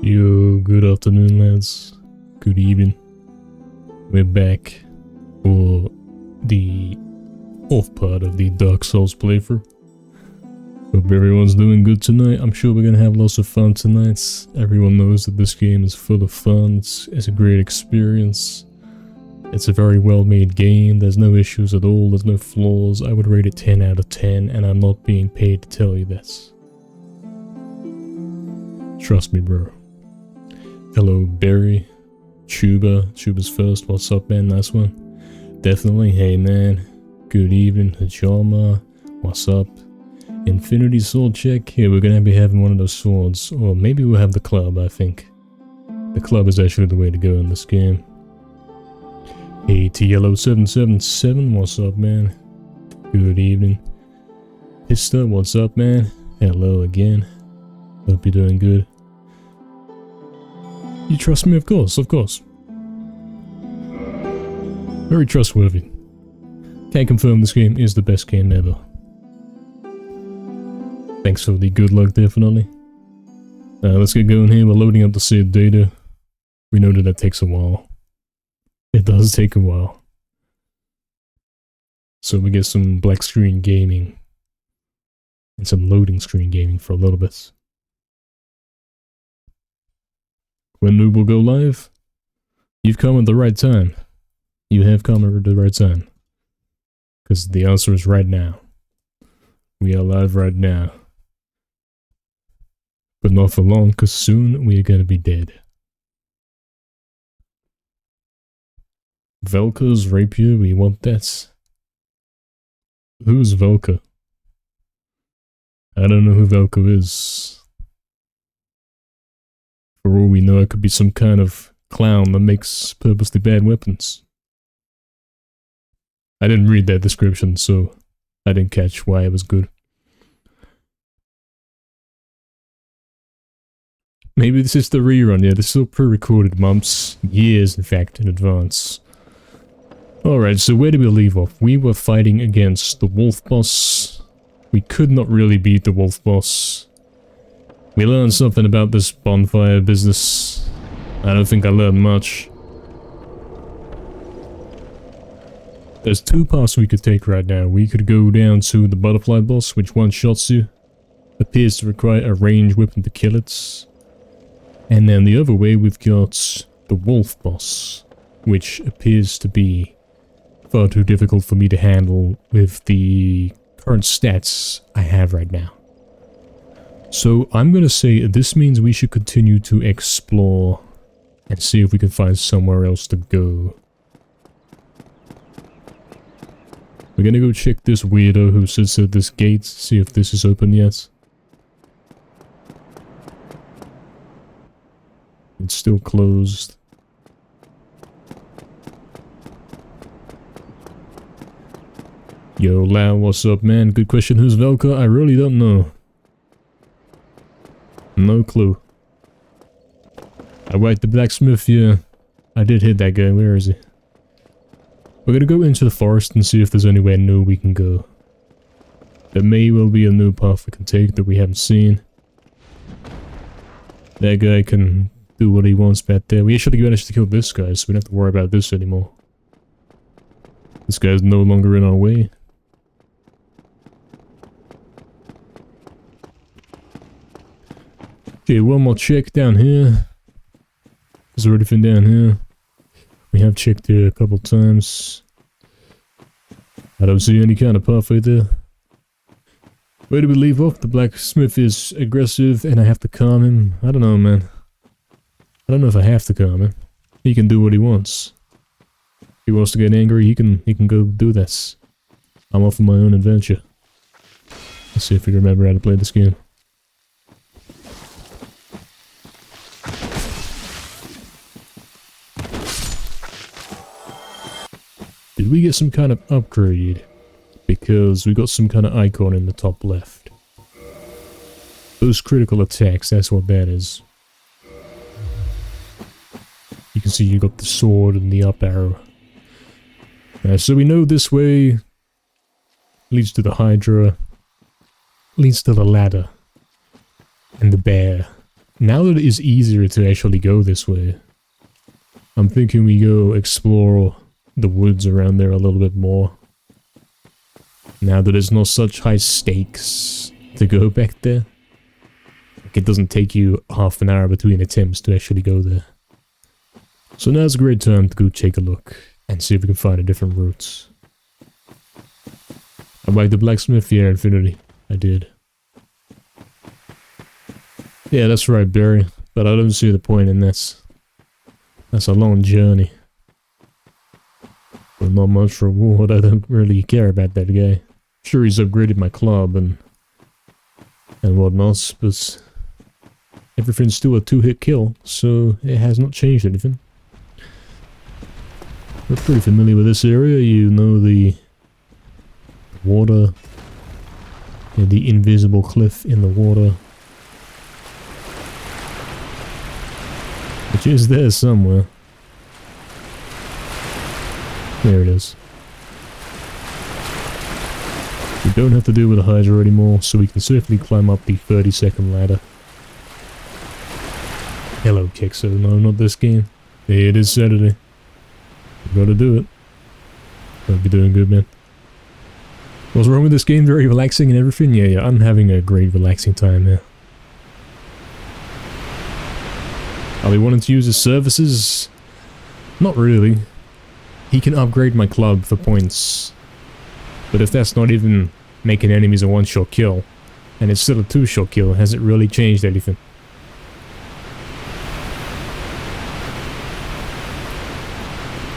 Yo, good afternoon, lads. Good evening. We're back for the fourth part of the Dark Souls playthrough. Hope everyone's doing good tonight. I'm sure we're gonna have lots of fun tonight. Everyone knows that this game is full of fun. It's a great experience. It's a very well-made game. There's no issues at all. There's no flaws. I would rate it 10 out of 10, and I'm not being paid to tell you this. Trust me, bro. Hello, Barry. Chuba's first. What's up, man? Nice one. Definitely. Hey, man. Good evening. Hajama. What's up? Infinity sword check. Here, we're gonna be having one of those swords. Or maybe we'll have the club, I think. The club is actually the way to go in this game. Hey, TLO777. What's up, man? Good evening. Pista, what's up, man? Hello again. Hope you're doing good. You trust me? Of course, of course. Very trustworthy. Can confirm this game is the best game ever. Thanks for the good luck, definitely. Let's get going here. We're loading up the saved data. We know that takes a while. It does take a while. So we get some black screen gaming. And some loading screen gaming for a little bit. When Noob will go live? You've come at the right time. You have come at the right time. Because the answer is right now. We are live right now. But not for long, because soon we are going to be dead. Velka's rapier, we want that. Who's Velka? I don't know who Velka is. For all we know, it could be some kind of clown that makes purposely bad weapons. I didn't read that description, so I didn't catch why it was good. Maybe this is the rerun. Yeah, this is still pre-recorded months, years in fact, in advance. Alright, so where did we leave off? We were fighting against the wolf boss. We could not really beat the wolf boss. We learned something about this bonfire business. I don't think I learned much. There's two paths we could take right now. We could go down to the butterfly boss, which one-shots you. Appears to require a ranged weapon to kill it. And then the other way we've got the wolf boss, which appears to be far too difficult for me to handle with the current stats I have right now. So I'm gonna say this means we should continue to explore and see if we can find somewhere else to go. We're gonna go check this weirdo who sits at this gate, see if this is open yet. It's still closed. Yo, Lau, what's up, man? Good question. Who's Velka? I really don't know. No clue. Alright, the blacksmith, yeah. I did hit that guy. Where is he? We're gonna go into the forest and see if there's anywhere new we can go. There may well be a new path we can take that we haven't seen. That guy can do what he wants back there. We actually managed to kill this guy, so we don't have to worry about this anymore. This guy's no longer in our way. Okay, one more check down here. Is there anything down here? We have checked here a couple times. I don't see any kind of pathway there. Where do we leave off? The blacksmith is aggressive and I have to calm him. I don't know, man. I don't know if I have to calm him. He can do what he wants. If he wants to get angry, he can go do this. I'm off on my own adventure. Let's see if we remember how to play this game. Did we get some kind of upgrade? Because we got some kind of icon in the top left. Those critical attacks, that's what that is. You can see you got the sword and the up arrow. So we know this way leads to the Hydra, leads to the ladder, and the bear. now that it is easier to actually go this way, I'm thinking we go explore the woods around there a little bit more. Now that there's no such high stakes to go back there. Like it doesn't take you half an hour between attempts to actually go there. So now's a great time to go take a look and see if we can find a different route. I like the blacksmith, yeah, Infinity. I did. Yeah, that's right, Barry. But I don't see the point in this. That's a long journey. But not much reward. I don't really care about that guy. Sure, he's upgraded my club and whatnot, but everything's still a 2-hit kill, so it has not changed anything. We're pretty familiar with this area. You know the water, yeah, the invisible cliff in the water, which is there somewhere. There it is. We don't have to deal with the Hydra anymore, so we can safely climb up the 30-second ladder. Hello, Kexo. No, not this game. It is Saturday. We gotta do it. Hope you're doing good, man. What's wrong with this game? Very relaxing and everything? Yeah, I'm having a great relaxing time here. Are we wanting to use his services? Not really. He can upgrade my club for points. But if that's not even making enemies a one-shot kill, and it's still a two-shot kill, has it really changed anything?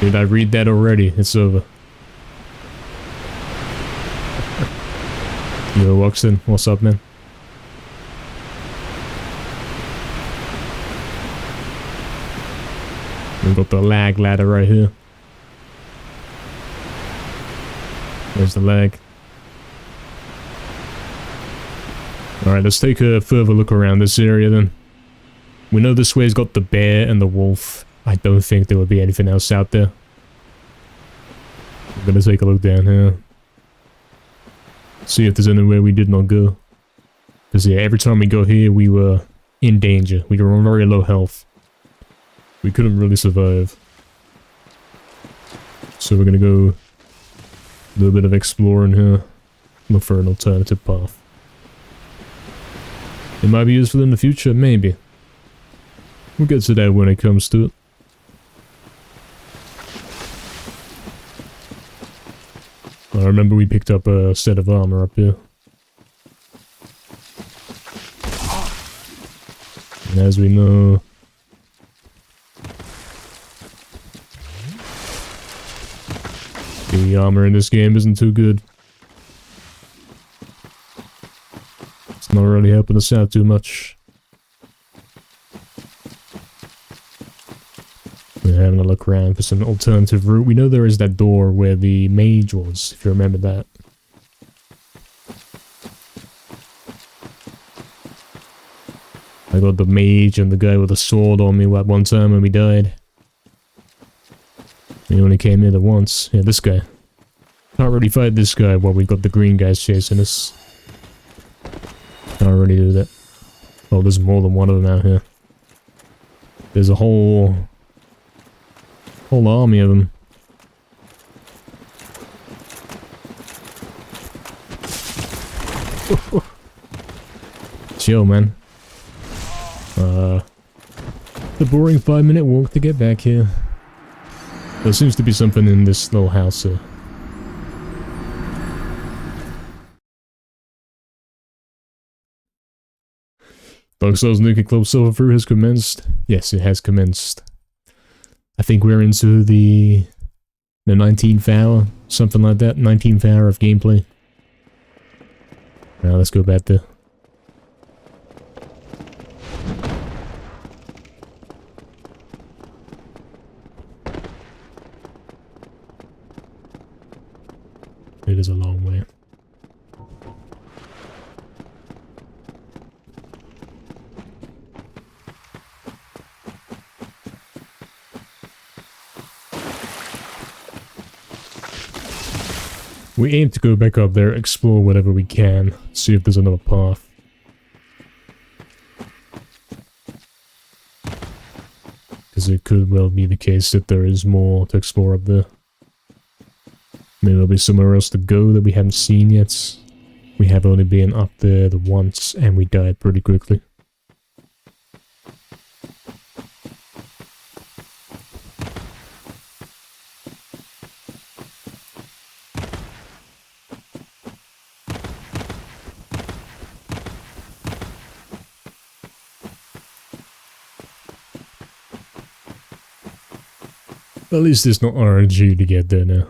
Did I read that already? It's over. Yo, Waxen, what's up, man? We've got the lag ladder right here. There's the lag. Alright, let's take a further look around this area then. We know this way's got the bear and the wolf. I don't think there would be anything else out there. I'm gonna take a look down here. See if there's anywhere we did not go. Because yeah, every time we go here we were in danger. We were on very low health. We couldn't really survive. So we're gonna go a little bit of exploring here. Look for an alternative path. It might be useful in the future, maybe. We'll get to that when it comes to it. I remember we picked up a set of armor up here. And as we know, the armor in this game isn't too good. It's not really helping us out too much. We're having a look around for some alternative route. We know there is that door where the mage was, if you remember that. I got the mage and the guy with the sword on me at one time when we died. He only came here once. Yeah, this guy. Can't really fight this guy while we got the green guys chasing us. Can't really do that. Oh, there's more than one of them out here. There's a whole army of them. Chill, man. The boring 5-minute walk to get back here. There seems to be something in this little house here. Dark Souls Nuking Club Silver Fruit has commenced. Yes, it has commenced. I think we're into the 19th hour, something like that. 19th hour of gameplay. Now let's go back there. It is a long way. We aim to go back up there, explore whatever we can, see if there's another path. Because it could well be the case that there is more to explore up there. Maybe there'll be somewhere else to go that we haven't seen yet. We have only been up there the once, and we died pretty quickly. At least there's not RNG to get there now.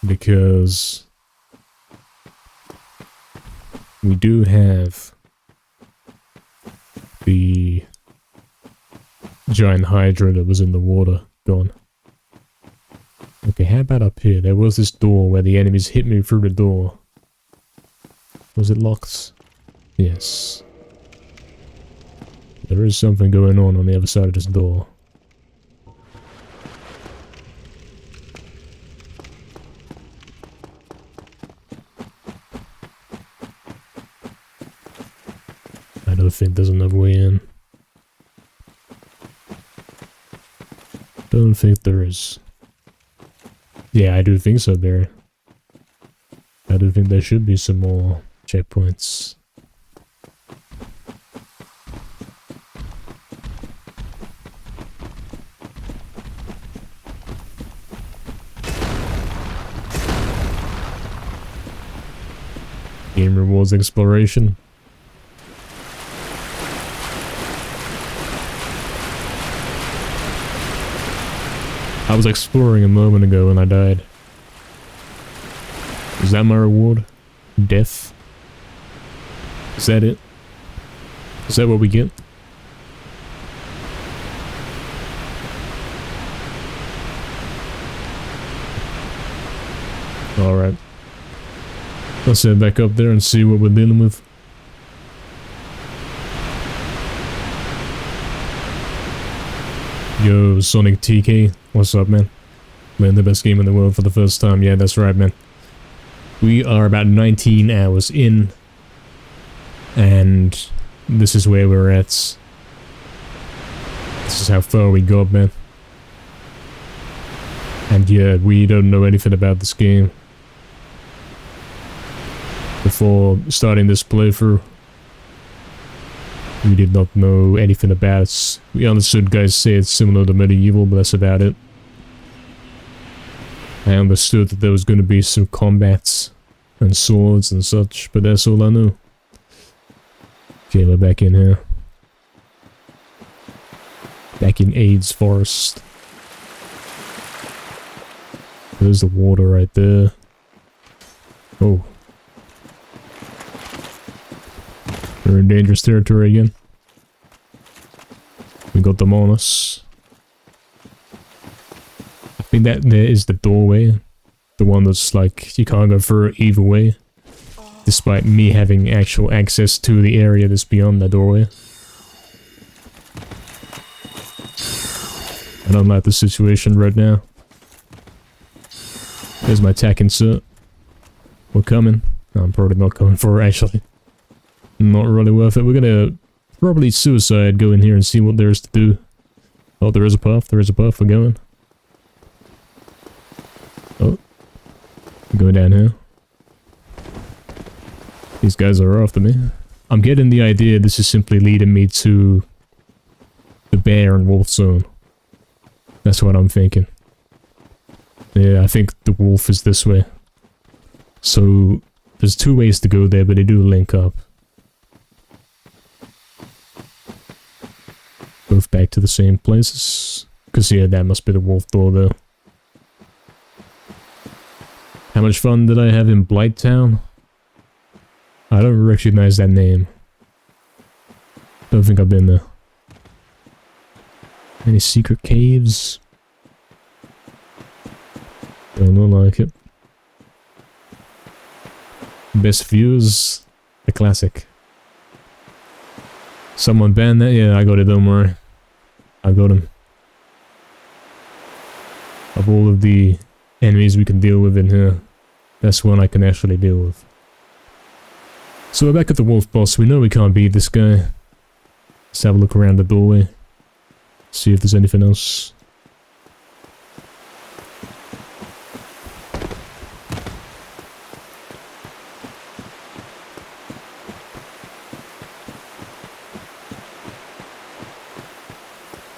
Because we do have the giant hydra that was in the water gone. Okay, how about up here? There was this door where the enemies hit me through the door. Was it locked? Yes. There is something going on the other side of this door. I don't think there's another way in. Don't think there is. Yeah, I do think so, Barry. I do think there should be some more checkpoints. Game rewards exploration. I was exploring a moment ago and I died. Is that my reward? Death? Is that it? Is that what we get? Alright. Let's head back up there and see what we're dealing with. Yo, Sonic TK, what's up, man? Playing the best game in the world for the first time. Yeah, that's right, man. We are about 19 hours in, and this is where we're at. This is how far we got, man. And yeah, we don't know anything about this game. Before starting this playthrough, we did not know anything about it. We understood guys say it's similar to Medieval, but that's about it. I understood that there was going to be some combats and swords and such, but that's all I knew. Okay, we're back in here. Back in AIDS Forest. There's the water right there. Oh. We're in dangerous territory again. We got them on us. I think that there is the doorway. The one that's like, you can't go through it either way. Despite me having actual access to the area that's beyond the doorway. I don't like the situation right now. There's my attack insert. We're coming. No, I'm probably not coming for it, actually. Not really worth it. We're gonna probably suicide, go in here and see what there is to do. Oh, there is a path. There is a path. We're going. Oh. We're going down here. These guys are after me. I'm getting the idea this is simply leading me to the bear and wolf zone. That's what I'm thinking. Yeah, I think the wolf is this way. So, there's two ways to go there, but they do link up. Both back to the same places. Because, yeah, that must be the wolf door, though. How much fun did I have in Blighttown? I don't recognize that name. Don't think I've been there. Any secret caves? Don't look like it. Best views? The classic. Someone banned that? Yeah, I got it, don't worry. I got him. Of all of the enemies we can deal with in here, that's one I can actually deal with. So we're back at the wolf boss. We know we can't beat this guy. Let's have a look around the doorway. See if there's anything else.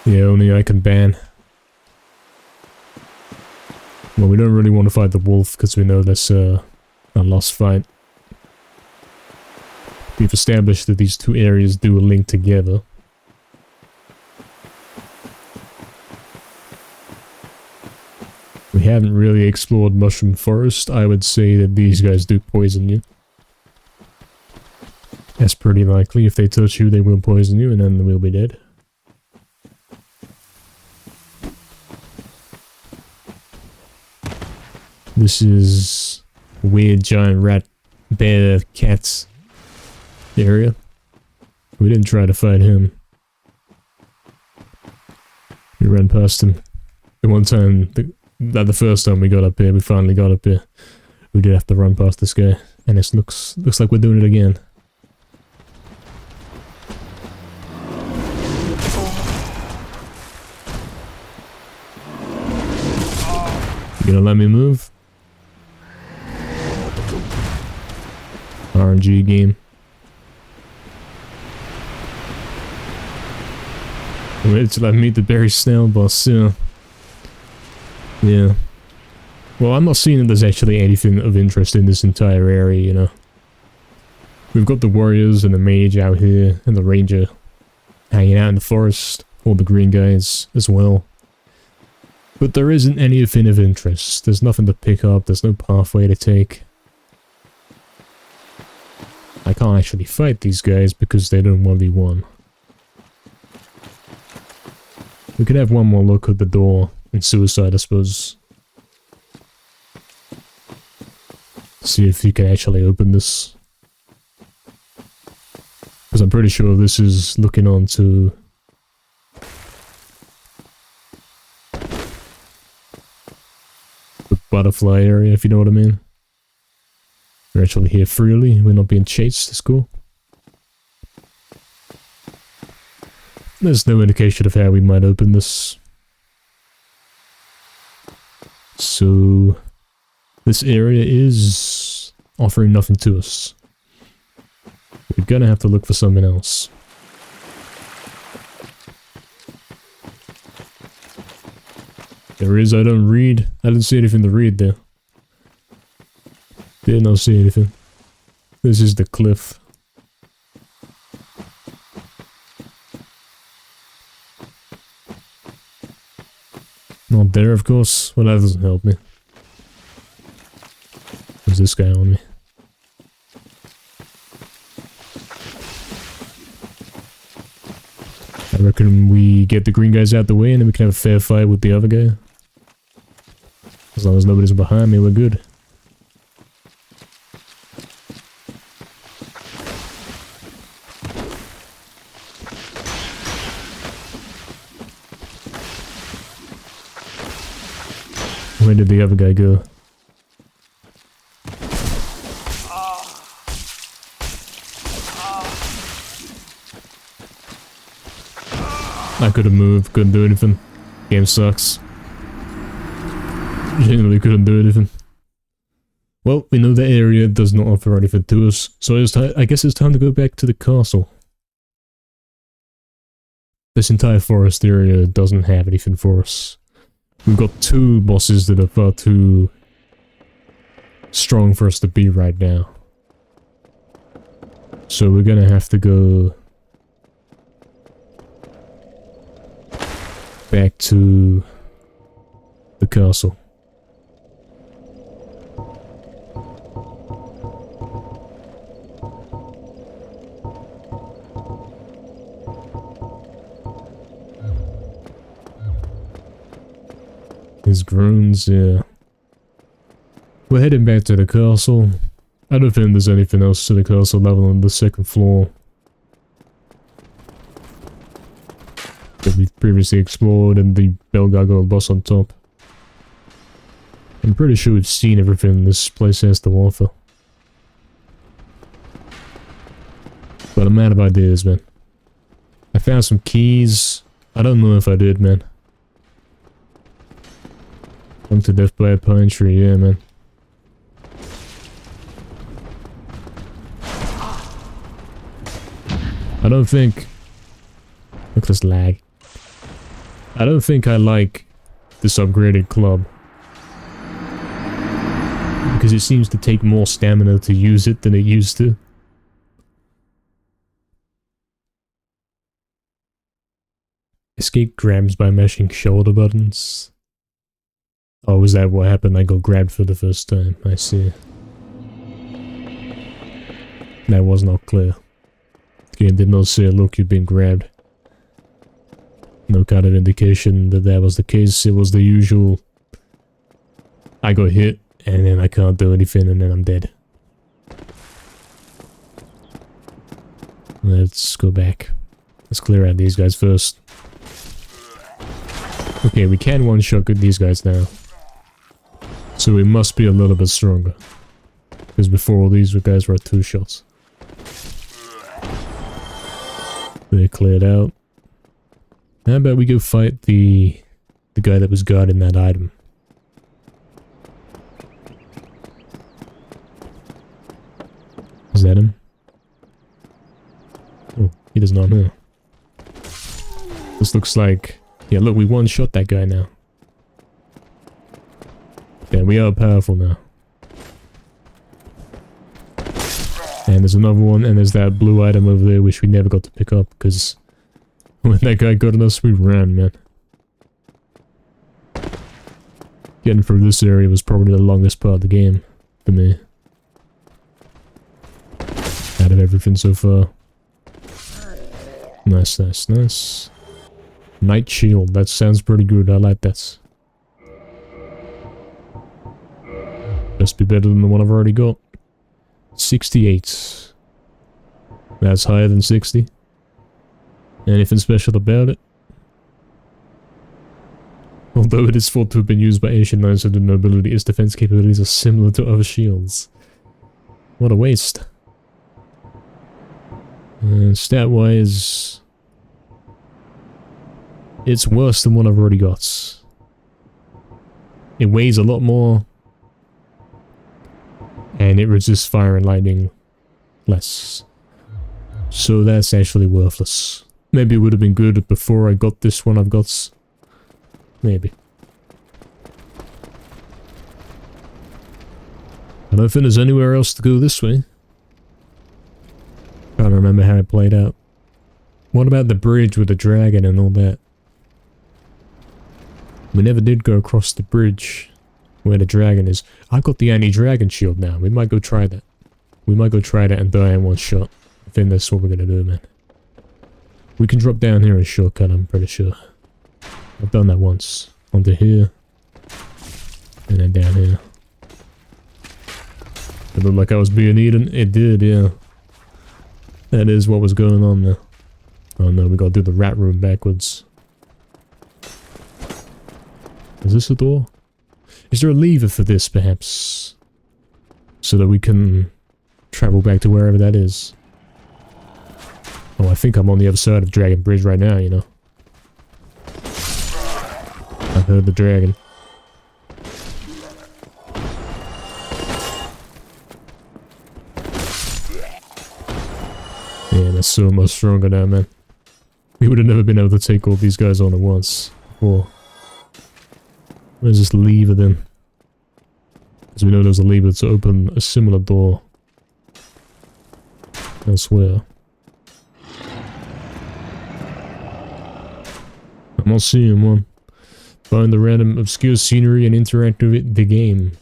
Yeah, only I can ban. Well, we don't really want to fight the wolf because we know that's a lost fight. We've established that these two areas do link together. We haven't really explored Mushroom Forest. I would say that these guys do poison you. That's pretty likely. If they touch you, they will poison you and then they will be dead. This is weird giant rat bear cats area. We didn't try to fight him. We ran past him. The one time, the first time we got up here, we finally got up here. We did have to run past this guy, and it looks like we're doing it again. You gonna let me move? RNG game. Wait till I meet the berry snail boss, yeah. Yeah. Well, I'm not seeing that there's actually anything of interest in this entire area, you know. We've got the warriors and the mage out here, and the ranger hanging out in the forest, all the green guys as well. But there isn't anything of interest. There's nothing to pick up, there's no pathway to take. I can't actually fight these guys because they don't 1v1. We could have one more look at the door and suicide, I suppose. See if you can actually open this. Because I'm pretty sure this is looking onto the butterfly area, if you know what I mean. We're actually here freely, we're not being chased, it's cool. There's no indication of how we might open this. So this area is offering nothing to us. We're gonna have to look for something else. There is, I don't read. I didn't see anything to read there. Did not see anything. This is the cliff. Not there, of course. Well, that doesn't help me. There's this guy on me. I reckon we get the green guys out the way and then we can have a fair fight with the other guy. As long as nobody's behind me, we're good. Where did the other guy go? I could have moved, couldn't do anything. Game sucks. Genuinely couldn't do anything. Well, we know the area does not offer anything to us, so I guess it's time to go back to the castle. This entire forest area doesn't have anything for us. We've got two bosses that are far too strong for us to beat right now. So we're gonna have to go back to the castle. His groans, yeah. We're heading back to the castle. I don't think there's anything else to the castle level on the second floor that we previously explored, and the bell gargoyle boss on top. I'm pretty sure we've seen everything this place has to offer. But I'm out of ideas, man. I found some keys. I don't know if I did, man. Hung to death by a pine tree, yeah, man. I don't think... Look at this lag. I don't think I like this upgraded club. Because it seems to take more stamina to use it than it used to. Escape grabs by mashing shoulder buttons. Oh, was that what happened? I got grabbed for the first time. I see. That was not clear. The game did not say, look, you've been grabbed. No kind of indication that that was the case. It was the usual... I got hit, and then I can't do anything, and then I'm dead. Let's go back. Let's clear out these guys first. Okay, we can one-shot these guys now. So we must be a little bit stronger. Because before all these guys were 2 shots. They're cleared out. How about we go fight the guy that was guarding that item? Is that him? Oh, he does not know. This looks like... Yeah, look, we one-shot that guy now. Yeah, we are powerful now. And there's another one, and there's that blue item over there, which we never got to pick up, because... When that guy got on us, we ran, man. Getting through this area was probably the longest part of the game, for me. Out of everything so far. Nice, nice, nice. Night shield, that sounds pretty good, I like that. Best be better than the one I've already got. 68. That's higher than 60. Anything special about it? Although it is thought to have been used by ancient knights of the nobility, its defense capabilities are similar to other shields. What a waste. Stat-wise... It's worse than what I've already got. It weighs a lot more. And it resists fire and lightning less. So that's actually worthless. Maybe it would have been good before I got this one I've got. Maybe. I don't think there's anywhere else to go this way. Can't remember how it played out. What about the bridge with the dragon and all that? We never did go across the bridge where the dragon is. I've got the anti-dragon shield now. We might go try that. We might go try that and die in one shot. I think that's what we're gonna do, man. We can drop down here and shortcut, I'm pretty sure. I've done that once. Onto here. And then down here. It looked like I was being eaten. It did, yeah. That is what was going on there. Oh no, we gotta do the rat room backwards. Is this a door? Is there a lever for this, perhaps? So that we can travel back to wherever that is. Oh, I think I'm on the other side of Dragon Bridge right now, you know. I heard the dragon. Yeah, that's so much stronger now, man. We would have never been able to take all these guys on at once before. Where's this lever then? Because we know there's a lever to open a similar door elsewhere. I'm not seeing one. Find the random obscure scenery and interact with the game.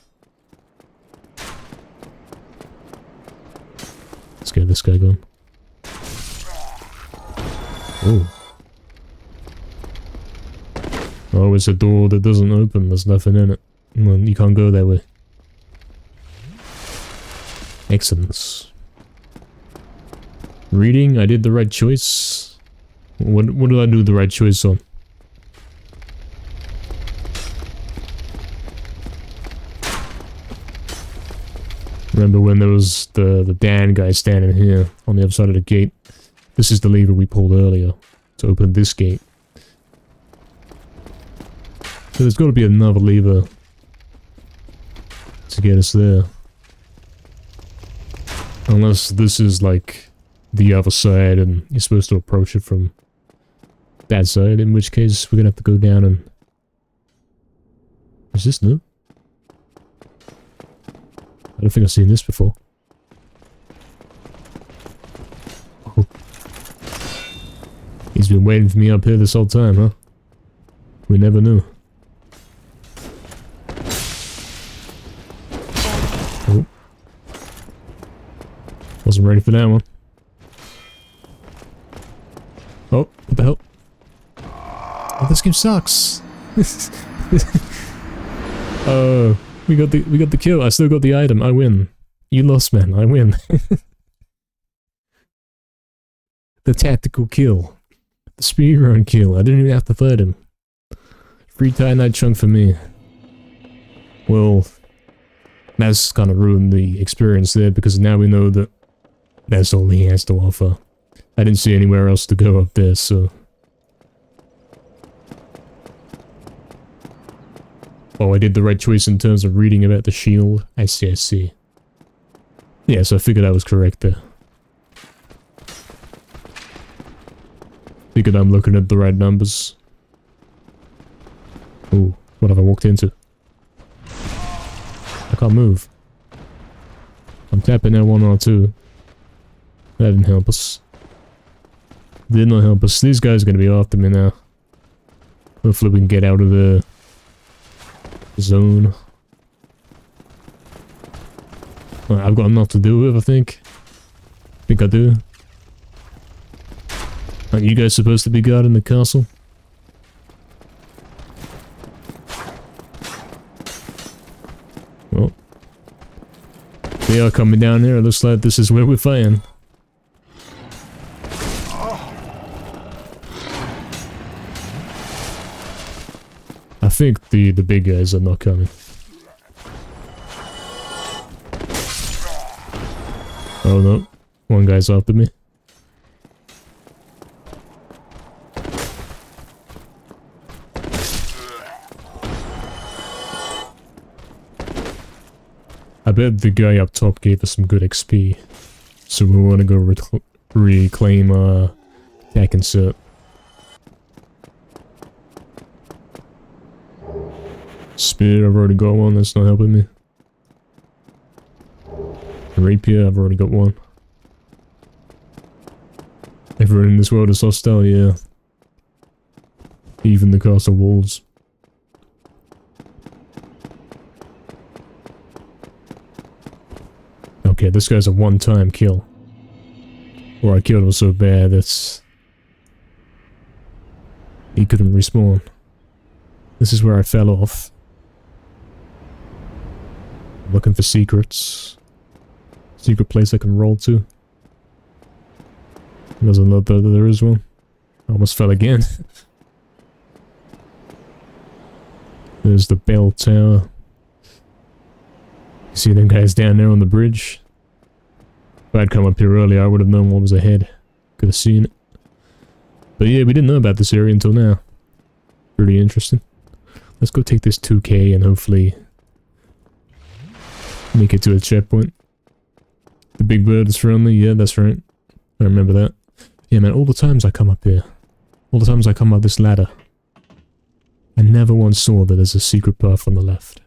Let's get this guy going. Oh. Oh, it's a door that doesn't open. There's nothing in it. Well, you can't go that way. Excellent. Reading, I did the right choice. What did I do the right choice on? Remember when there was the Dan guy standing here on the other side of the gate? This is the lever we pulled earlier to open this gate. So there's got to be another lever to get us there. Unless this is like the other side and you're supposed to approach it from that side, in which case we're gonna have to go down and... Is this new? I don't think I've seen this before. Oh. He's been waiting for me up here this whole time, huh? We never knew. Oh. Wasn't ready for that one. Oh, what the hell? Oh, this game sucks. Oh, we got the kill. I still got the item. I win. You lost, man. I win. The tactical kill. The speedrun kill. I didn't even have to fight him. Free Titanite chunk for me. Well, that's kind of ruined the experience there because now we know that that's all he has to offer. I didn't see anywhere else to go up there, so... Oh, I did the right choice in terms of reading about the shield. I see, I see. Yeah, so I figured I was correct there. Figured I'm looking at the right numbers. Ooh, what have I walked into? I can't move. I'm tapping L1 or L2. That didn't help us. Did not help us. These guys are gonna be after me now. Hopefully we can get out of the zone. Right, I've got enough to do with, I think. I do. Aren't you guys supposed to be guarding the castle? Well, they are coming down here. It looks like this is where we're fighting. I think the big guys are not coming. Oh no, one guy's after me. I bet the guy up top gave us some good XP. So we want to go reclaim our attack insert. Spear, I've already got one, that's not helping me. Rapier, I've already got one. Everyone in this world is hostile, yeah. Even the castle walls. Okay, this guy's a one-time kill. Or I killed him so bad that's... he couldn't respawn. This is where I fell off. Looking for secrets. Secret place I can roll to. Doesn't look that there is one. I almost fell again. There's the bell tower. See them guys down there on the bridge? If I'd come up here earlier, I would have known what was ahead. Could have seen it. But yeah, we didn't know about this area until now. Pretty interesting. Let's go take this 2K and hopefully make it to a checkpoint. The big bird is friendly, yeah, that's right. I remember that. Yeah, man, all the times I come up here, all the times I come up this ladder, I never once saw that there's a secret path on the left.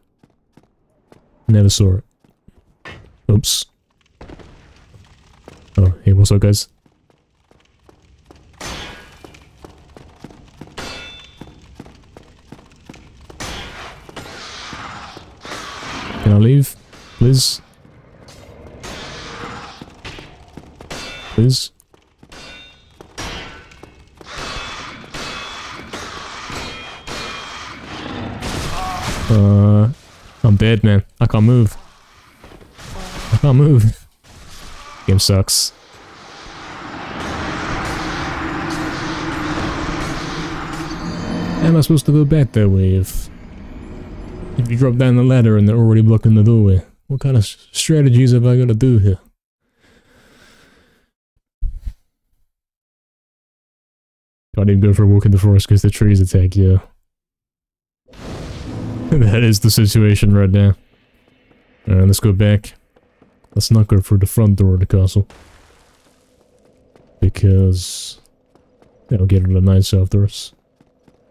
Never saw it. Oops. Oh, hey, what's up, guys? Can I leave? Please? Please? I'm dead, man. I can't move. I can't move. Game sucks. How am I supposed to go back that way if you drop down the ladder and they're already blocking the doorway? What kind of strategies have I got to do here? Can't even go for a walk in the forest because the trees attack you. That is the situation right now. Alright, let's go back. Let's not go through the front door of the castle. Because that'll get the knights after us.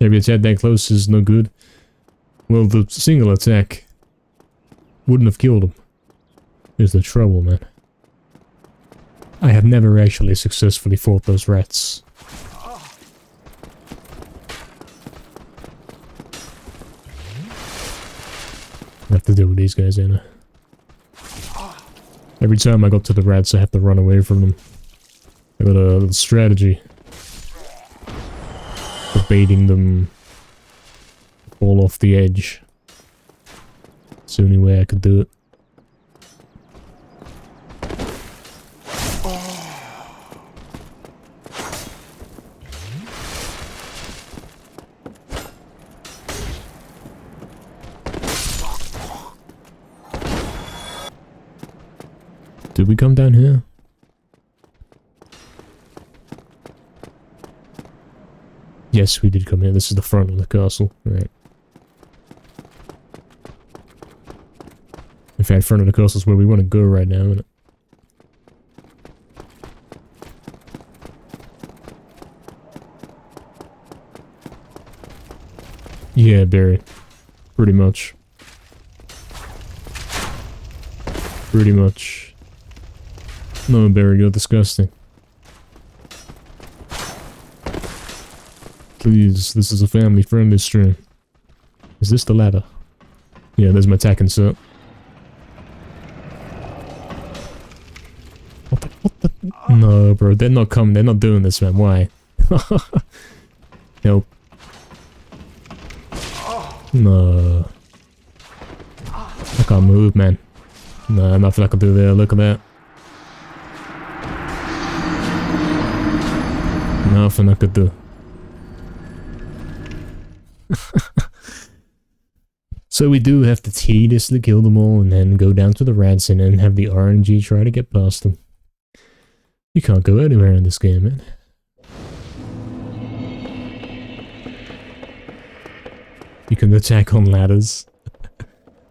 Every attack that close is no good. Well, the single attack wouldn't have killed him. Is the trouble, man. I have never actually successfully fought those rats. I have to deal with these guys, ain't I? Every time I go to the rats, I have to run away from them. I got a little strategy for baiting them fall off the edge. It's the only way I could do it. Did we come down here? Yes, we did come here. This is the front of the castle. Right. In fact, front of the castle is where we want to go right now, isn't it? Yeah, Barry. Pretty much. Pretty much. No, Barry, you're disgusting. Please, this is a family-friendly stream. Is this the ladder? Yeah, there's my attack insert. What the? No, bro, they're not coming. They're not doing this, man. Why? Nope. No. I can't move, man. No, nothing I can do there. Look at that. Nothing I could do. So we do have to tediously kill them all and then go down to the rats and then have the RNG try to get past them. You can't go anywhere in this game, man. You can attack on ladders.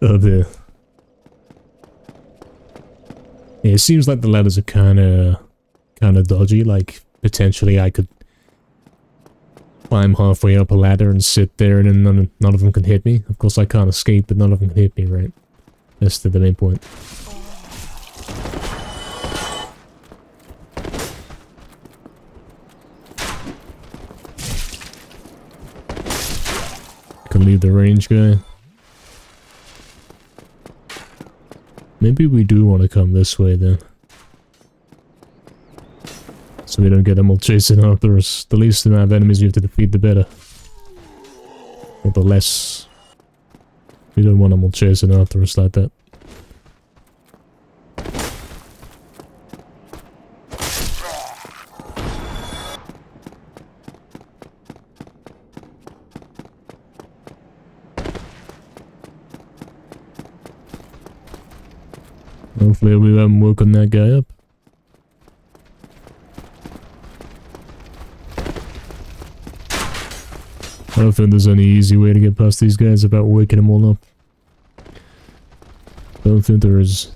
Oh dear. Yeah, it seems like the ladders are kinda dodgy, like potentially I could climb halfway up a ladder and sit there and then none of them can hit me. Of course I can't escape, but none of them can hit me, right? That's the main point. Can leave the range guy. Maybe we do want to come this way then. So we don't get them all chasing after us. The least amount of enemies we have to defeat, the better. Or the less. We don't want them all chasing after us like that. Hopefully we haven't woken that guy up. I don't think there's any easy way to get past these guys without waking them all up. I don't think there is.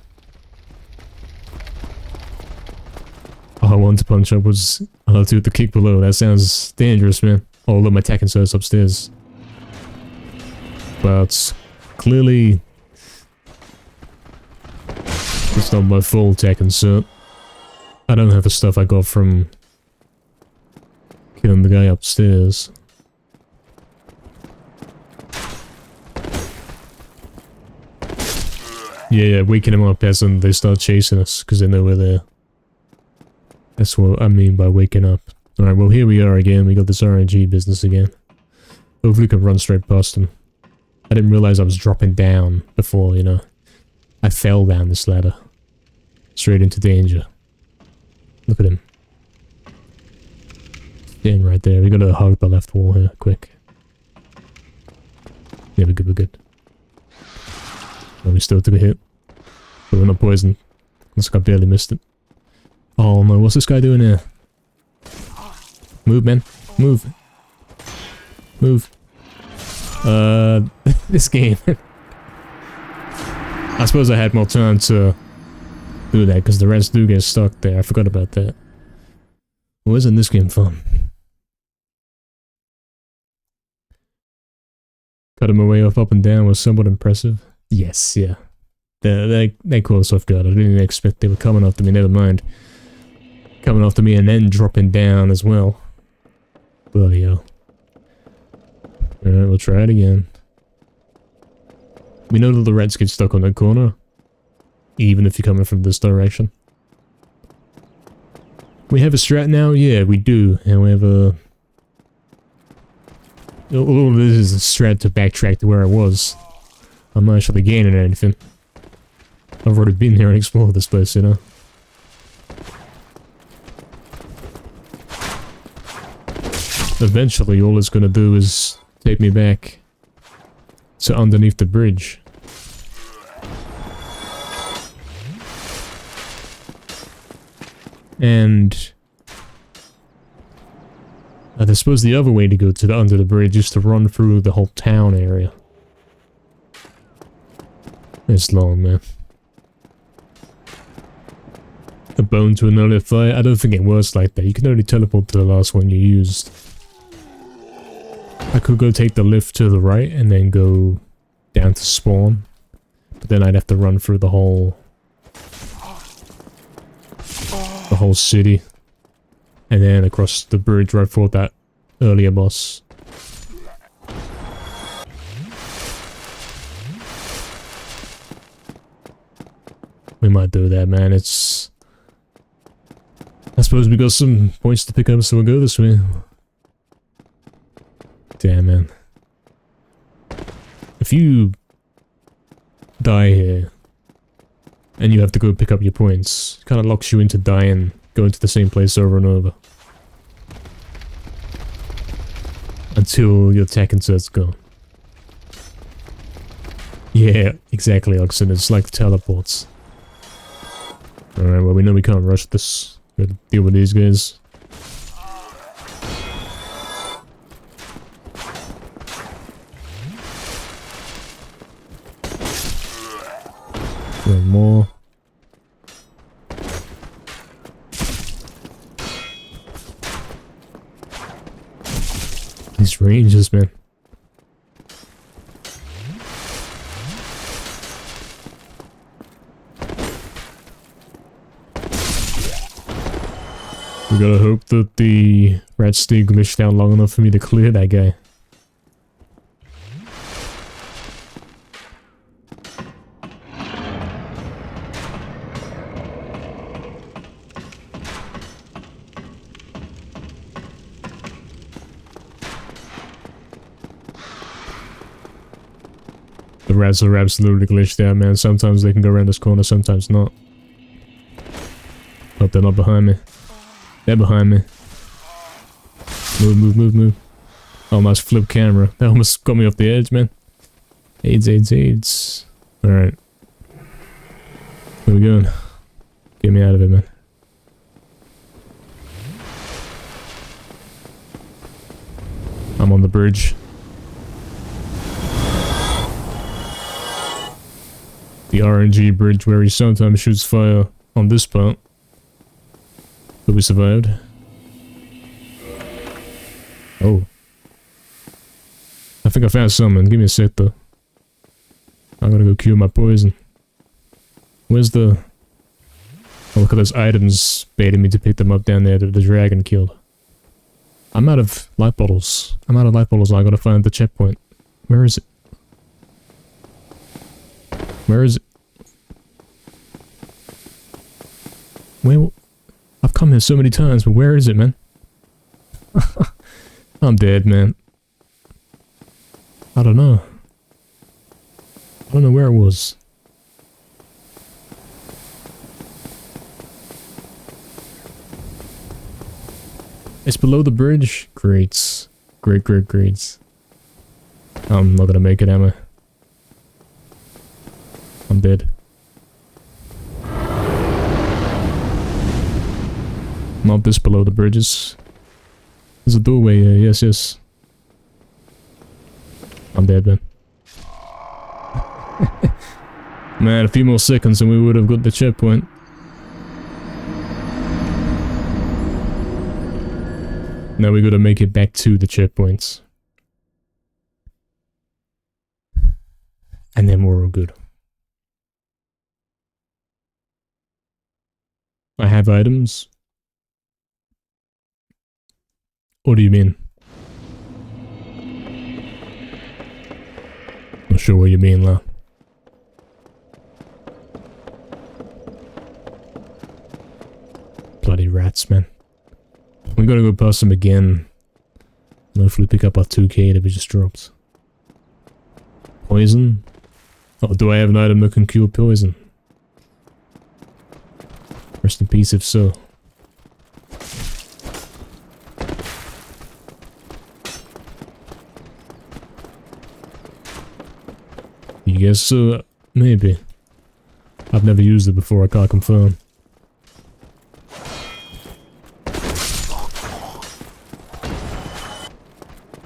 Oh, one to punch upwards. I'll have to do the kick below. That sounds dangerous, man. Oh, look, my attack insert's upstairs. But clearly it's not my full attack insert. I don't have the stuff I got from killing the guy upstairs. Yeah, waking them up as in they start chasing us because they know we're there. That's what I mean by waking up. Alright, well here we are again. We got this RNG business again. Hopefully we can run straight past them. I didn't realize I was dropping down before, you know. I fell down this ladder. Straight into danger. Look at him. Staying right there. We gotta hug the left wall here, quick. Yeah, we're good, we're good. Oh, we still took a hit. But we're not poisoned. Looks like I barely missed it. Oh no, what's this guy doing here? Move, man. Move. Move. This game. I suppose I had more time to do that, because the rats do get stuck there. I forgot about that. Well, isn't this game fun? Cutting my way up and down was somewhat impressive. Yes, yeah. They caught us off guard. I didn't even expect they were coming after me, never mind. Coming after me and then dropping down as well. Bloody hell. Alright, we'll try it again. We know that the rats get stuck on that corner, even if you're coming from this direction. We have a strat now? Yeah, we do. However, all of this is a strat to backtrack to where I was. I'm not actually gaining anything. I've already been here and explored this place, you know? Eventually, all it's gonna do is take me back to underneath the bridge. And I suppose the other way to go to under the bridge is to run through the whole town area. It's long, man. A bone to another fire? I don't think it works like that. You can only teleport to the last one you used. I could go take the lift to the right and then go down to spawn. But then I'd have to run through the whole city. And then across the bridge right for that earlier boss. We might do that, man. It's... I suppose we got some points to pick up, so we'll go this way. Damn, man. If you die here, and you have to go pick up your points, it kind of locks you into dying, going to the same place over and over. Until your attack insert's gone. Yeah, exactly, Oxen. It's like teleports. Alright, well, we know we can't rush this. We gotta deal with these guys. One more. These rangers, man. We gotta hope that the rats stay glitched out long enough for me to clear that guy. The rats are absolutely glitched out, man. Sometimes they can go around this corner, sometimes not. Hope they're not behind me. They're behind me. Move, move, move, move. Almost flip camera. That almost got me off the edge, man. AIDS, AIDS, AIDS. Alright. Where we going? Get me out of it, man. I'm on the bridge. The RNG bridge where he sometimes shoots fire on this part. But we survived. Oh. I think I found someone. Give me a sec though. I'm gonna go cure my poison. Where's the... Oh, look at those items baiting me to pick them up down there that the dragon killed. I'm out of light bottles. I'm out of light bottles. I gotta find the checkpoint. Where is it? Where is it? Where... I've come here so many times, but where is it, man? I'm dead, man. I don't know. I don't know where it was. It's below the bridge? Great. Great, great, great. I'm not gonna make it, am I? I'm dead. Not this below the bridges. There's a doorway here, yes, yes. I'm dead, man. Man, a few more seconds and we would have got the checkpoint. Now we gotta make it back to the checkpoints. And then we're all good. I have items. What do you mean? Not sure what you mean, La. Bloody rats, man. We gotta go past them again. And hopefully pick up our 2k that we just dropped. Poison? Oh, do I have an item that can cure poison? Rest in peace if so. You guess so? Maybe. I've never used it before, I can't confirm.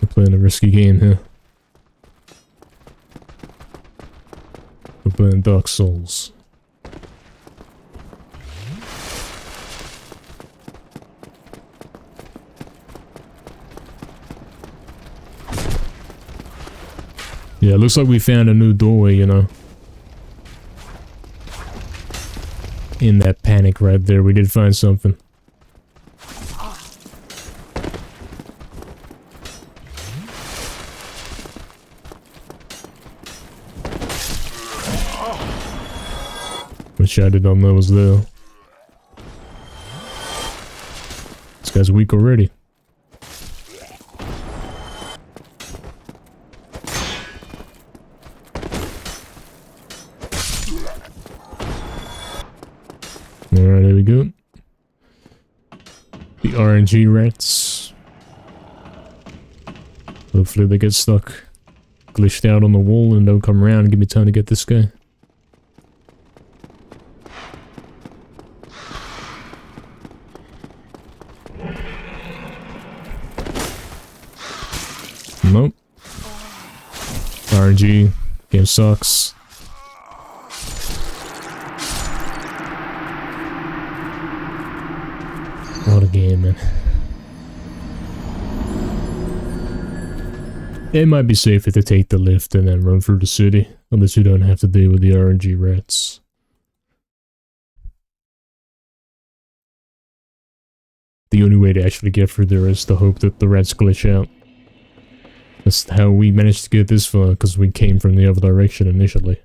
We're playing a risky game here. We're playing Dark Souls. Yeah, it looks like we found a new doorway, you know. In that panic right there, we did find something. Which I did not know was there. This guy's weak already. Alright, there we go. The RNG rats. Hopefully they get stuck. Glitched out on the wall and don't come around and give me time to get this guy. Nope. RNG. Game sucks. What a game, man. It might be safer to take the lift and then run through the city, unless you don't have to deal with the RNG rats. The only way to actually get through there is to hope that the rats glitch out. That's how we managed to get this far, because we came from the other direction initially.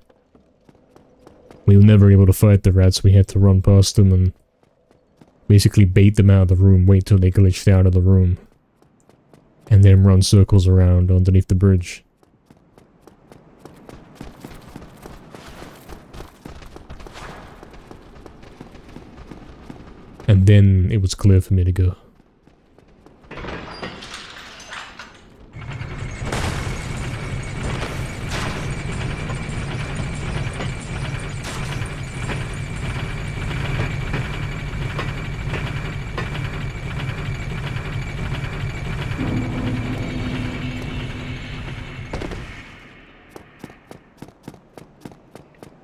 We were never able to fight the rats, we had to run past them and basically bait them out of the room, wait till they glitched out of the room. And then run circles around underneath the bridge. And then it was clear for me to go.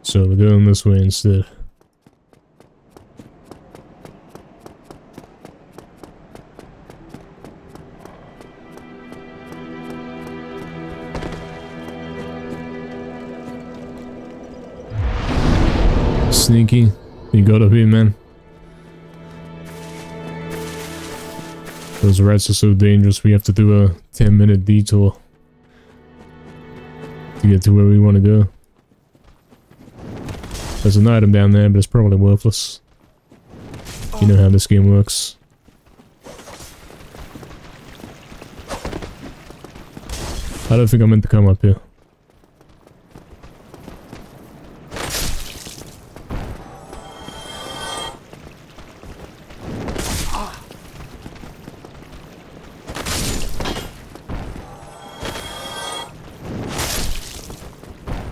So we're going this way instead. Sneaky, you gotta be, man. Those rats are so dangerous, we have to do a 10-minute detour to get to where we want to go. There's an item down there, but it's probably worthless. You know how this game works. I don't think I meant to come up here.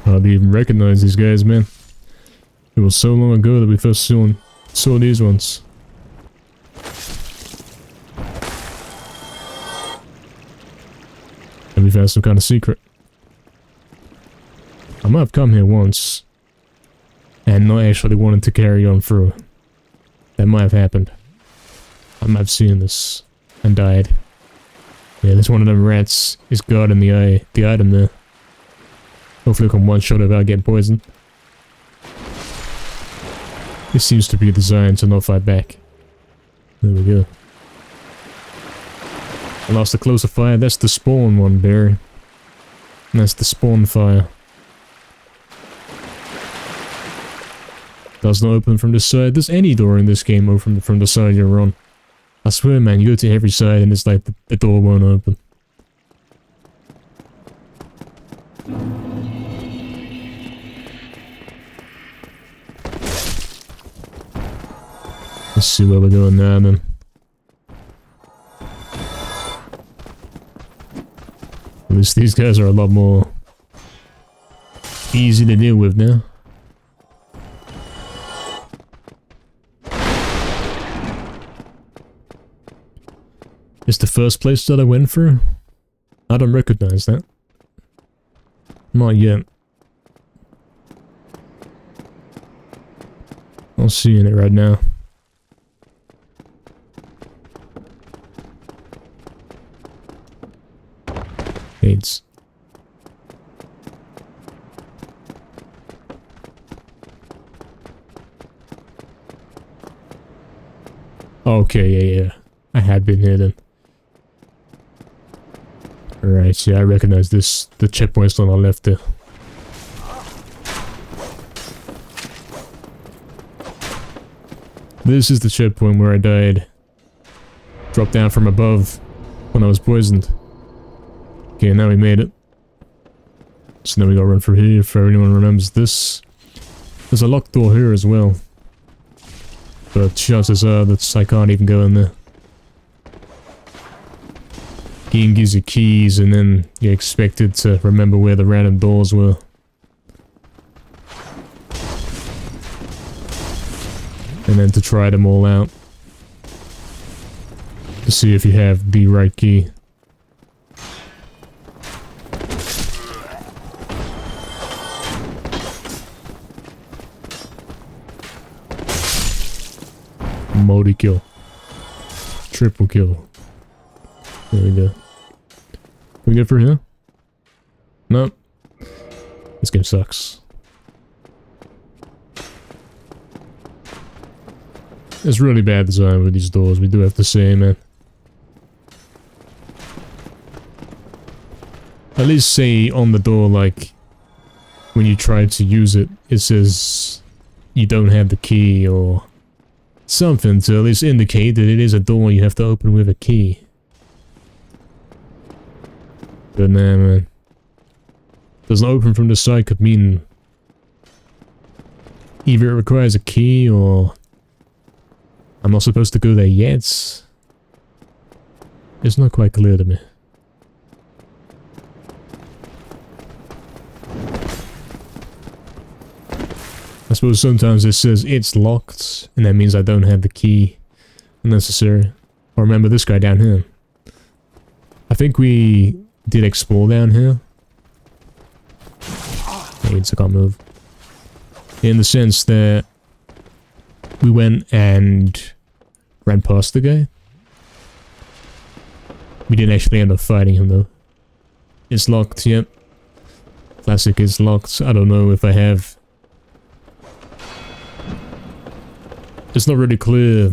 I didn't even recognize these guys, man. It was so long ago that we first saw these ones. And we found some kind of secret. might have come here once and not actually wanted to carry on through. That might have happened. I might have seen this and died. Yeah, there's one of them rats is guarding the item there. Hopefully I can one-shot it without getting poisoned. This seems to be designed to not fight back. There we go. I lost the closer fire. That's the spawn one, Barry. And that's the spawn fire. Does not open from the side. Does any door in this game open from the side you're on? I swear, man, you go to every side and it's like the door won't open. Let's see where we're going now, then. At least these guys are a lot more easy to deal with now. It's the first place that I went through? I don't recognize that. Not yet. I'm seeing it right now. AIDS. Okay, yeah. I had been here then. Alright, yeah, I recognize this. The checkpoint's on our left there. This is the checkpoint where I died. Dropped down from above when I was poisoned. Okay, now we made it. So now we gotta run through here if anyone remembers this. There's a locked door here as well. But chances are that I can't even go in there. Game gives you keys and then you're expected to remember where the random doors were. And then to try them all out. To see if you have the right key. Multi-kill. Triple kill. There we go. Can we get through here? Nope. This game sucks. It's really bad design with these doors, we do have to say, man. At least say on the door, like, when you try to use it, it says you don't have the key or something to at least indicate that it is a door you have to open with a key. But nah, man. Doesn't open from the side could mean either it requires a key or I'm not supposed to go there yet. It's not quite clear to me. I suppose sometimes it says it's locked, and that means I don't have the key necessary. Or remember this guy down here. I think we did explore down here. I can't move. In the sense that we went and ran past the guy. We didn't actually end up fighting him though. It's locked, yep. Classic is locked. I don't know if I have... It's not really clear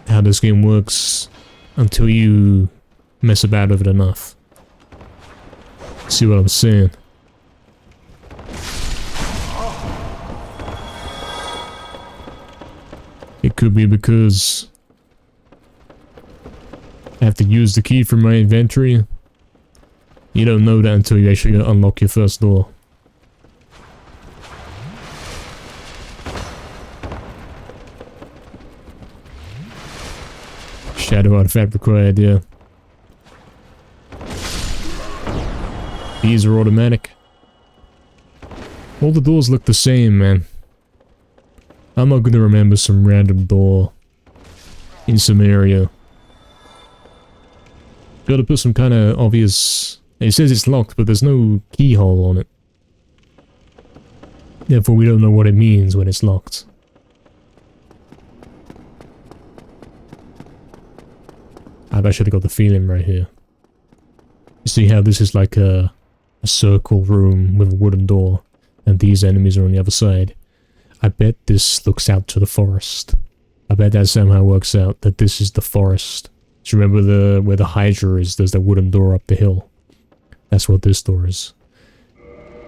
how this game works until you mess about with it enough. See what I'm saying? It could be because I have to use the key from my inventory. You don't know that until you actually unlock your first door. Shadow artifact required, yeah. These are automatic. All the doors look the same, man. I'm not gonna remember some random door in some area. Gotta put some kind of obvious... It says it's locked, but there's no keyhole on it. Therefore, we don't know what it means when it's locked. I've actually got the feeling right here. You see how this is like a circle room with a wooden door, and these enemies are on the other side? I bet this looks out to the forest. I bet that somehow works out that this is the forest. Do you remember where the Hydra is? There's that wooden door up the hill. That's what this door is.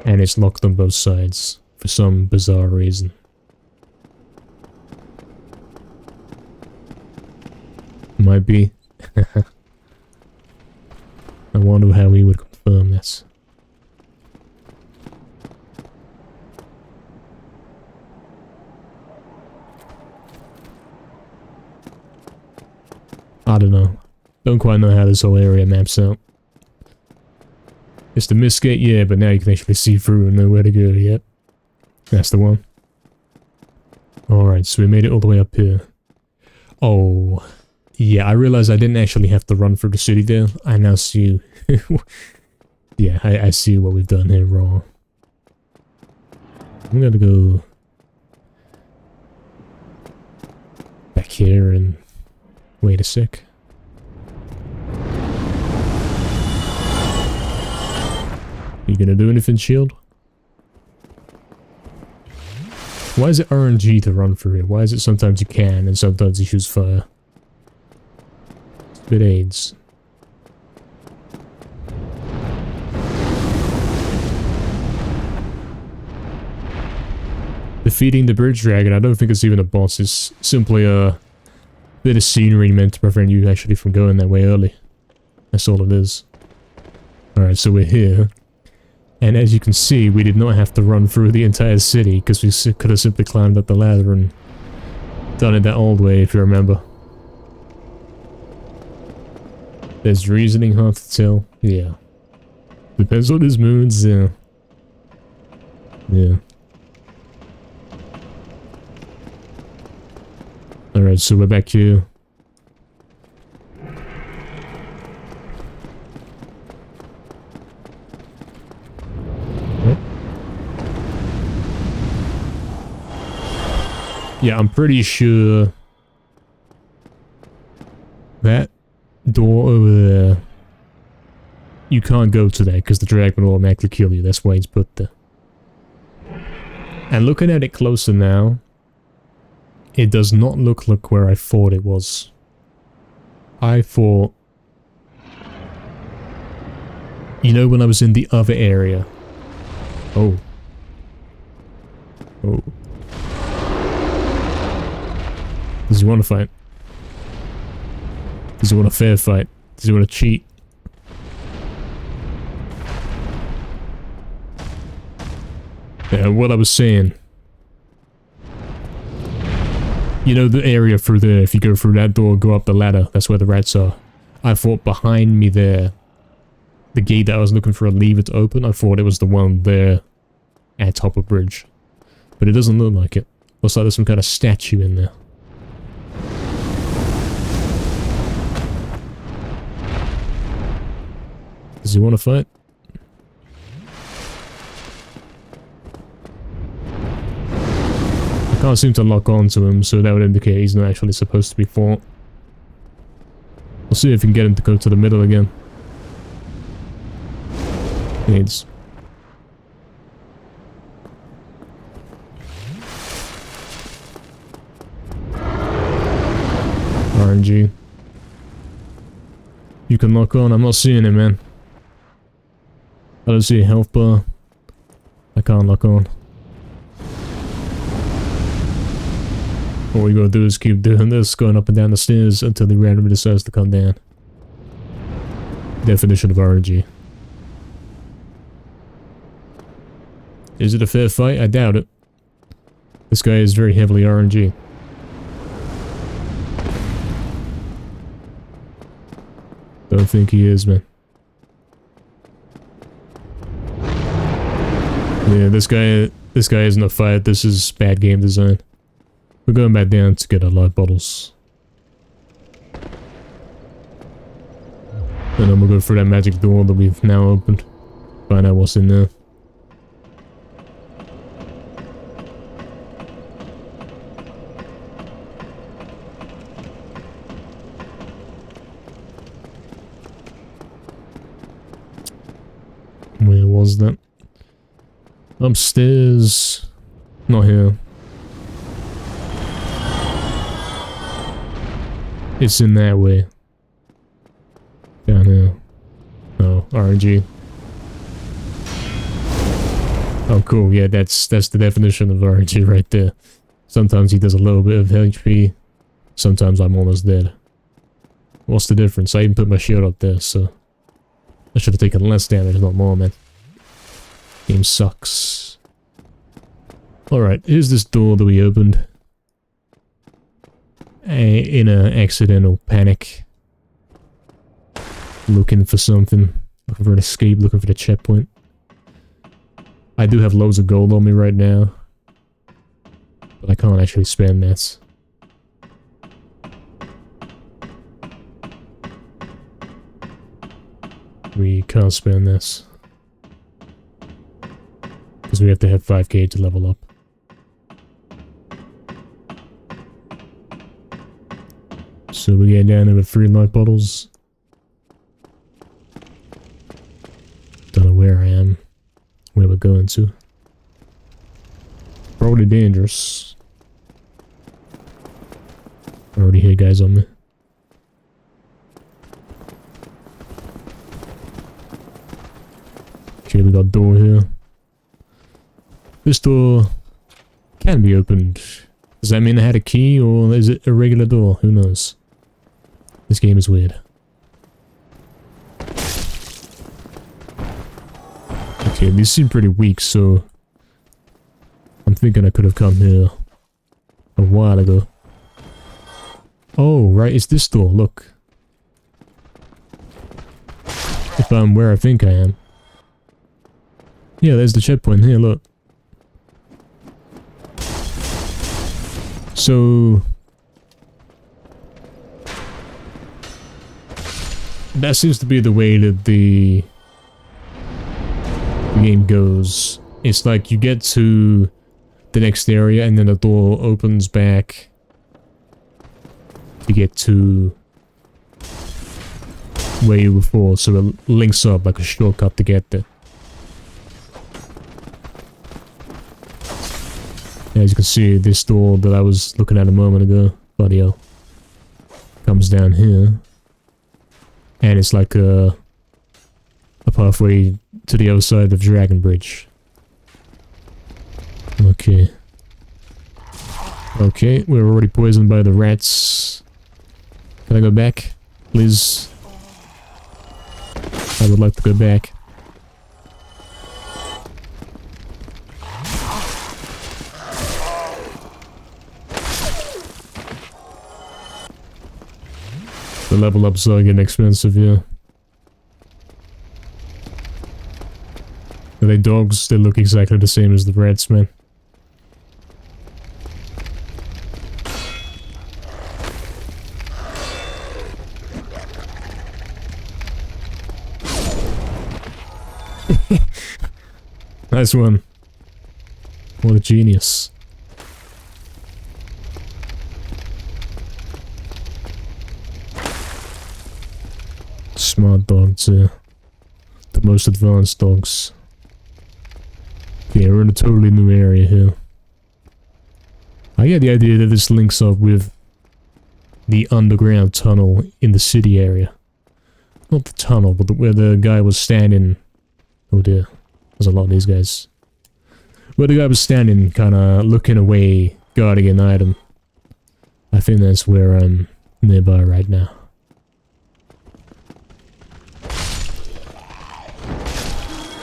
And it's locked on both sides, for some bizarre reason. Might be. I wonder how we would confirm this. I don't know. Don't quite know how this whole area maps out. It's the mist gate, yeah, but now you can actually see through and know where to go. Yep. That's the one. Alright, so we made it all the way up here. Oh. Yeah, I realized I didn't actually have to run through the city there. I now see... yeah, I see what we've done here wrong. I'm gonna go... back here and... wait a sec. You gonna do anything, shield? Why is it RNG to run through it? Why is it sometimes you can and sometimes you choose fire? It's a bit AIDS. Defeating the bridge dragon, I don't think it's even a boss. It's simply a bit of scenery meant to prevent you actually from going that way early. That's all it is. Alright, so we're here. And as you can see, we did not have to run through the entire city, because we could have simply climbed up the ladder and done it that old way, if you remember. There's reasoning hard to tell. Yeah. Depends on his moods, yeah. Yeah. Alright, so we're back here. Yeah, I'm pretty sure that door over there, you can't go to that because the dragon will automatically kill you. That's why it's put there. And looking at it closer now, it does not look like where I thought it was. I thought... You know when I was in the other area? Oh. Oh. Does he want to fight? Does he want a fair fight? Does he want to cheat? Yeah, what I was saying. You know the area through there, if you go through that door, go up the ladder, that's where the rats are. I thought behind me there, the gate that I was looking for a lever to open, I thought it was the one there at top of bridge. But it doesn't look like it. Looks like there's some kind of statue in there. Does he want to fight? I can't seem to lock on to him, so that would indicate he's not actually supposed to be fought. We'll see if we can get him to go to the middle again. Needs. RNG. You can lock on, I'm not seeing it, man. I don't see a health bar. I can't lock on. All we gotta do is keep doing this, going up and down the stairs until he randomly decides to come down. Definition of RNG. Is it a fair fight? I doubt it. This guy is very heavily RNG. Don't think he is, man. Yeah, this guy isn't a fight. This is bad game design. We're going back down to get our life bottles. And then we'll go through that magic door that we've now opened. Find out what's in there. was that? Upstairs. Not here. It's in that way. Down here. Oh, RNG. Oh, cool. Yeah, that's the definition of RNG right there. Sometimes he does a little bit of HP. Sometimes I'm almost dead. What's the difference? I even put my shield up there, so... I should have taken less damage, not more, man. Game sucks. Alright, here's this door that we opened. In an accidental panic. Looking for something. Looking for an escape, looking for the checkpoint. I do have loads of gold on me right now. But I can't actually spend that. We can't spend this. Because we have to have 5k to level up. So we get down there with 3 light bottles. Don't know where I am. Where we're going to. Probably dangerous. I already hear guys on me. Okay, we got a door here. This door can be opened. Does that mean I had a key, or is it a regular door? Who knows? This game is weird. Okay, these seem pretty weak, so... I'm thinking I could have come here a while ago. Oh, right, it's this door, look. If I'm where I think I am. Yeah, there's the checkpoint here, look. So... that seems to be the way that the game goes. It's like you get to the next area and then the door opens back to get to where you were before, so it links up like a shortcut to get there. As you can see, this door that I was looking at a moment ago, bloody hell, comes down here. And it's like a pathway to the other side of Dragon Bridge. Okay. Okay, we're already poisoned by the rats. Can I go back? Please? I would like to go back. The level ups are getting expensive, yeah. Are they dogs? They look exactly the same as the rats, man. Nice one. What a genius. Smart dogs, the most advanced dogs. Okay, we're in a totally new area here. I get the idea that this links up with the underground tunnel in the city area. Not the tunnel, but where the guy was standing. Oh dear, there's a lot of these guys. Where the guy was standing, kinda looking away, guarding an item. I think that's where I'm nearby right now.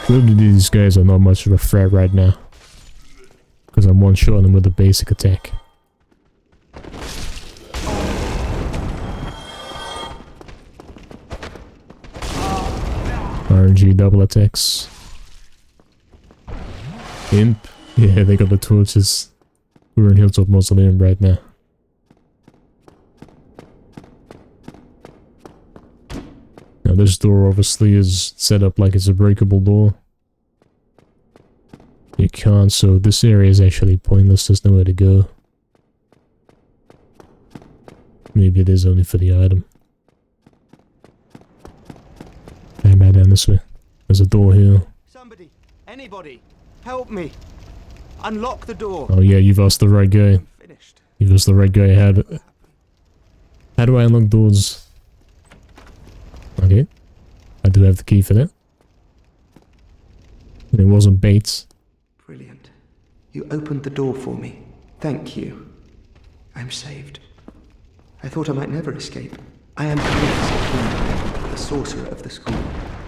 Clearly these guys are not much of a threat right now. Because I'm one-shotting them with a basic attack. RNG double attacks. Imp. Yeah, they got the torches. We're in Hilltop Mausoleum right now. Now this door obviously is set up like it's a breakable door. You can't, so this area is actually pointless, there's nowhere to go. Maybe it is only for the item. How about down this way? There's a door here. Somebody, Anybody, help me. Unlock the door. Oh yeah, you've asked the right guy. Finished. You've asked the right guy. How do I unlock doors? Okay. I do have the key for that. And it wasn't Bates. Brilliant. You opened the door for me. Thank you. I'm saved. I thought I might never escape. I am the sorcerer of the school.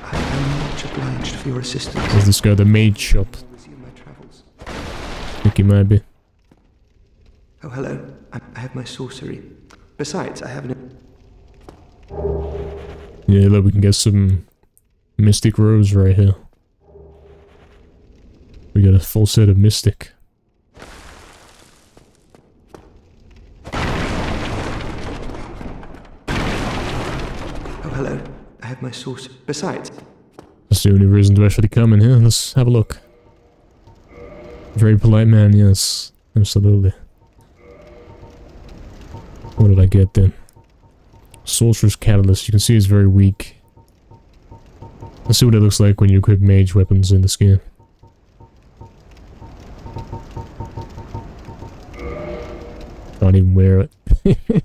I am much obliged for your assistance. Is this guy the maid shop? I'll resume my travels. I think he might be. Oh, hello. I have my sorcery. Besides, I have an... Yeah, look, we can get some mystic robes right here. We got a full set of mystic. Oh, hello. I have my sorcery. Besides... That's the only reason to actually come in here. Let's have a look. Very polite man, yes. Absolutely. What did I get then? Sorcerer's Catalyst. You can see it's very weak. Let's see what it looks like when you equip mage weapons in this game. Can't even wear it.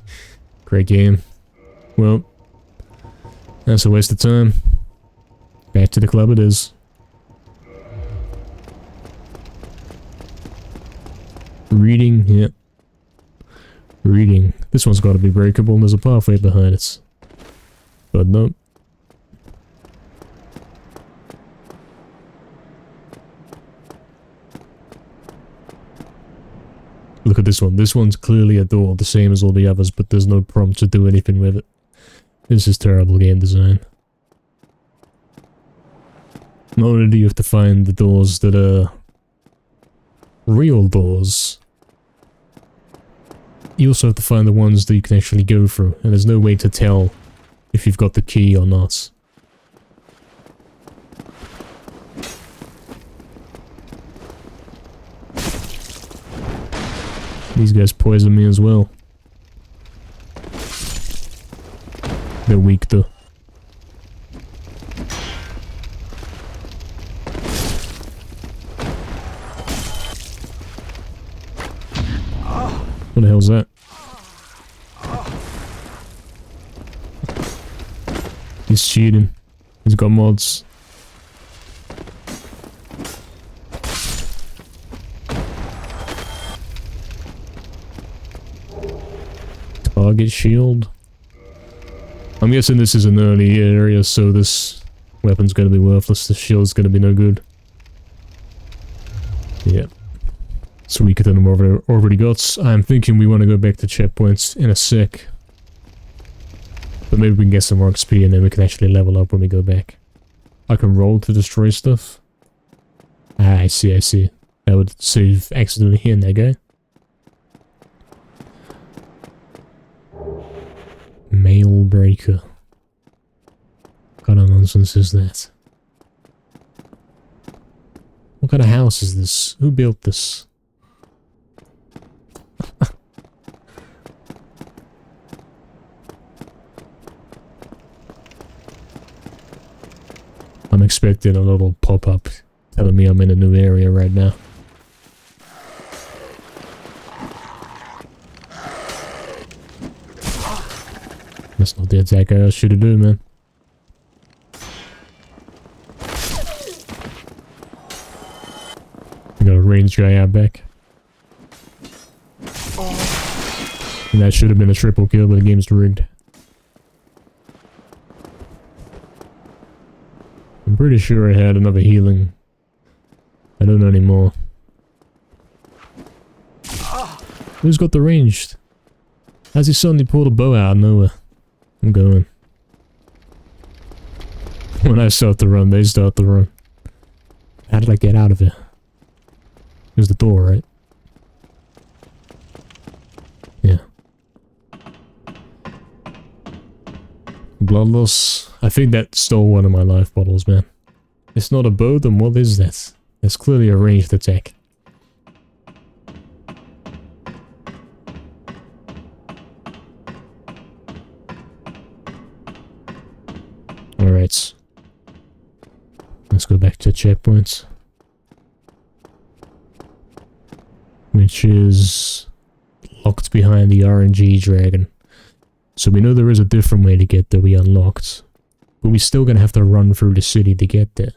Great game. Well, that's a waste of time. Back to the club it is. Reading, yeah. Reading. This one's got to be breakable. There's a pathway behind it. But no. Look at this one. This one's clearly a door, the same as all the others, but there's no prompt to do anything with it. This is terrible game design. Not only do you have to find the doors that are real doors, you also have to find the ones that you can actually go through, and there's no way to tell if you've got the key or not. These guys poison me as well. They're weak though. What the hell's that? He's cheating. He's got mods. Target shield. I'm guessing this is an early area, so this weapon's gonna be worthless. The shield's gonna be no good. Yep. It's weaker than I've already got. I'm thinking we want to go back to checkpoints in a sec. But maybe we can get some more XP and then we can actually level up when we go back. I can roll to destroy stuff. Ah, I see, I see. That would save accidentally hitting that guy. Mail breaker. What kind of nonsense is that? What kind of house is this? Who built this? I'm expecting a little pop-up telling me I'm in a new area right now. That's not the attack I asked you to do, man. We got a ranged guy out back. And that should have been a triple kill, but the game's rigged. I'm pretty sure I had another healing. I don't know anymore. Who's got the ranged? How's he suddenly pulled a bow out of nowhere? I'm going. When I start to run, they start to run. How did I get out of it? There's the door, right? Yeah. Bloodless. I think that stole one of my life bottles, man. It's not a bow, then what is that? It's clearly a ranged attack. Alright. Let's go back to checkpoints. which is locked behind the RNG dragon. So we know there is a different way to get there we unlocked, but we're still gonna have to run through the city to get there.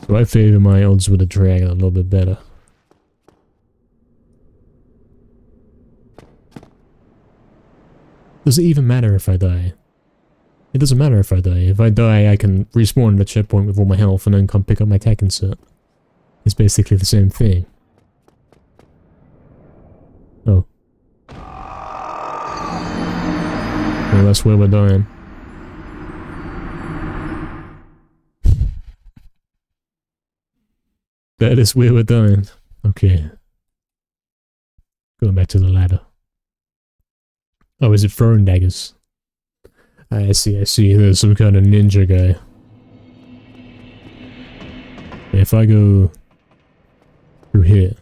So I favor my odds with the dragon a little bit better. Does it even matter if I die? It doesn't matter if I die. If I die, I can respawn at the checkpoint with all my health and then come pick up my tech insert. It's basically the same thing. Oh. Well, that's where we're dying. That is where we're dying. Okay. Going back to the ladder. Oh, is it throwing daggers? I see, there's some kind of ninja guy. If I go through here,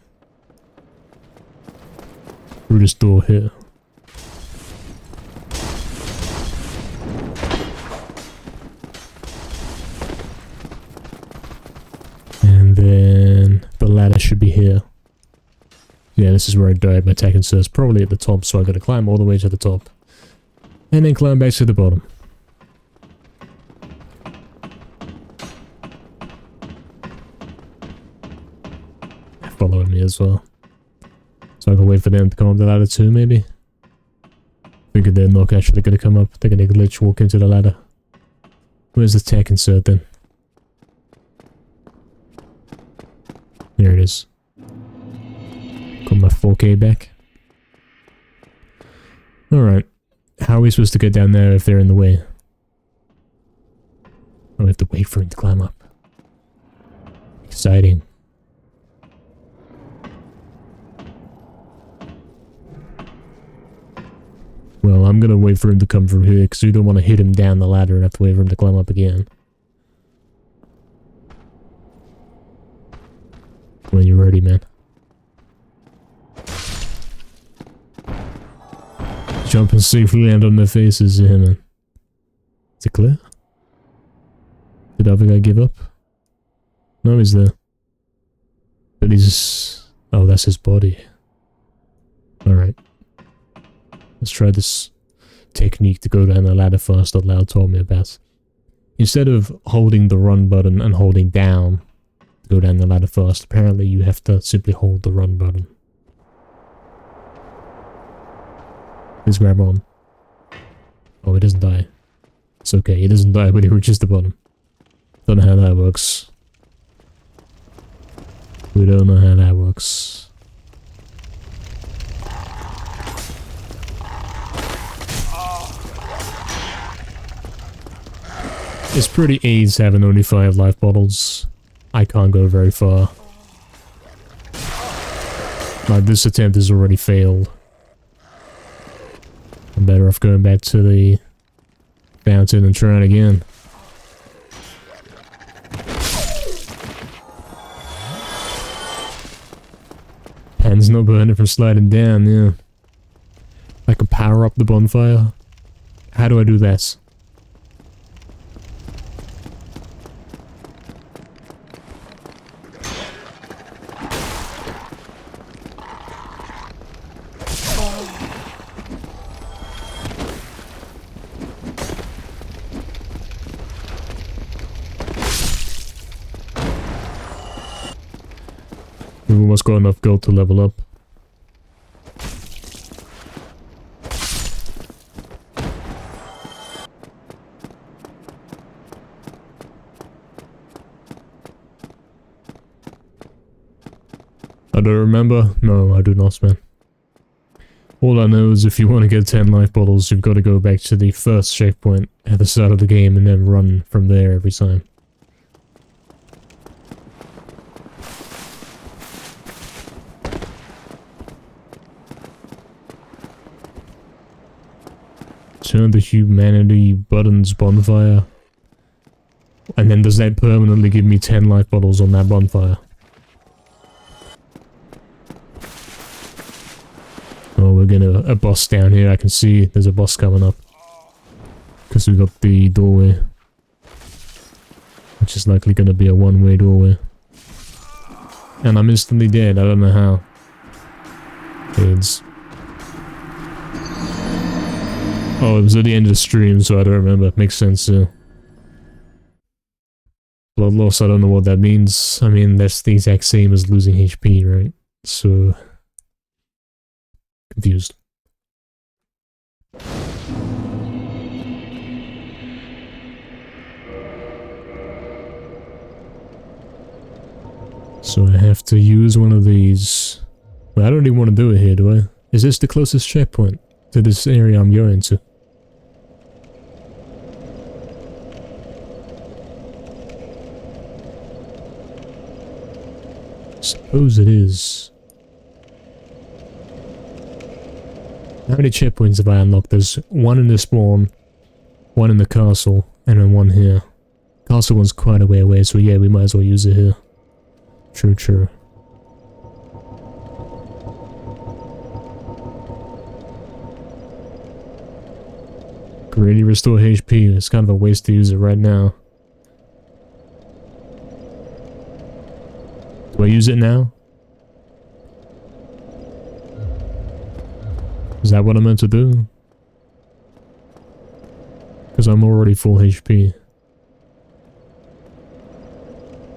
through this door here, and then the ladder should be here. Yeah, this is where I died. My tech insert's probably at the top, so I gotta climb all the way to the top. And then climb back to the bottom. Following me as well. So I can wait for them to come up the ladder too, maybe? Figured they're not actually gonna come up. They're gonna glitch walk into the ladder. Where's the tech insert then? There it is. Got my 4K back. Alright. How are we supposed to get down there if they're in the way? Oh, we have to wait for him to climb up. Exciting. Well, I'm gonna wait for him to come from here, because we don't want to hit him down the ladder and have to wait for him to climb up again. When you're ready, man. Jump and safely land on their faces, yeah, man. Is it clear? Did the other guy give up? No, he's there. But he's... Oh, that's his body. Alright. Let's try this technique to go down the ladder first that Lau told me about. Instead of holding the run button and holding down to go down the ladder first, apparently you have to simply hold the run button. Please grab on. Oh, he doesn't die. It's okay, he doesn't die, but he reaches the bottom. Don't know how that works. We don't know how that works. It's pretty easy having only 5 life bottles. I can't go very far. Like, this attempt has already failed. I'm better off going back to the fountain and trying again. Hand's not burning from sliding down, yeah. I can power up the bonfire. How do I do that? We've almost got enough gold to level up. I don't remember. No, I do not, man. All I know is if you want to get 10 life bottles, you've got to go back to the first checkpoint at the start of the game and then run from there every time. Turn the humanity buttons bonfire. And then does that permanently give me 10 life bottles on that bonfire? Oh, we're getting a boss down here. I can see there's a boss coming up. Because we got the doorway. Which is likely going to be a one-way doorway. And I'm instantly dead, I don't know how. It's... Oh, it was at the end of the stream, so I don't remember. Makes sense, yeah. Blood loss, I don't know what that means. I mean, that's the exact same as losing HP, right? So... confused. So I have to use one of these. Well, I don't even want to do it here, do I? Is this the closest checkpoint to this area I'm going to? Suppose it is. How many checkpoints have I unlocked? There's one in the spawn, one in the castle, and then one here. Castle one's quite a way away, so yeah, we might as well use it here. True, true. Greatly restore HP. It's kind of a waste to use it right now. Do I use it now? Is that what I'm meant to do? Because I'm already full HP.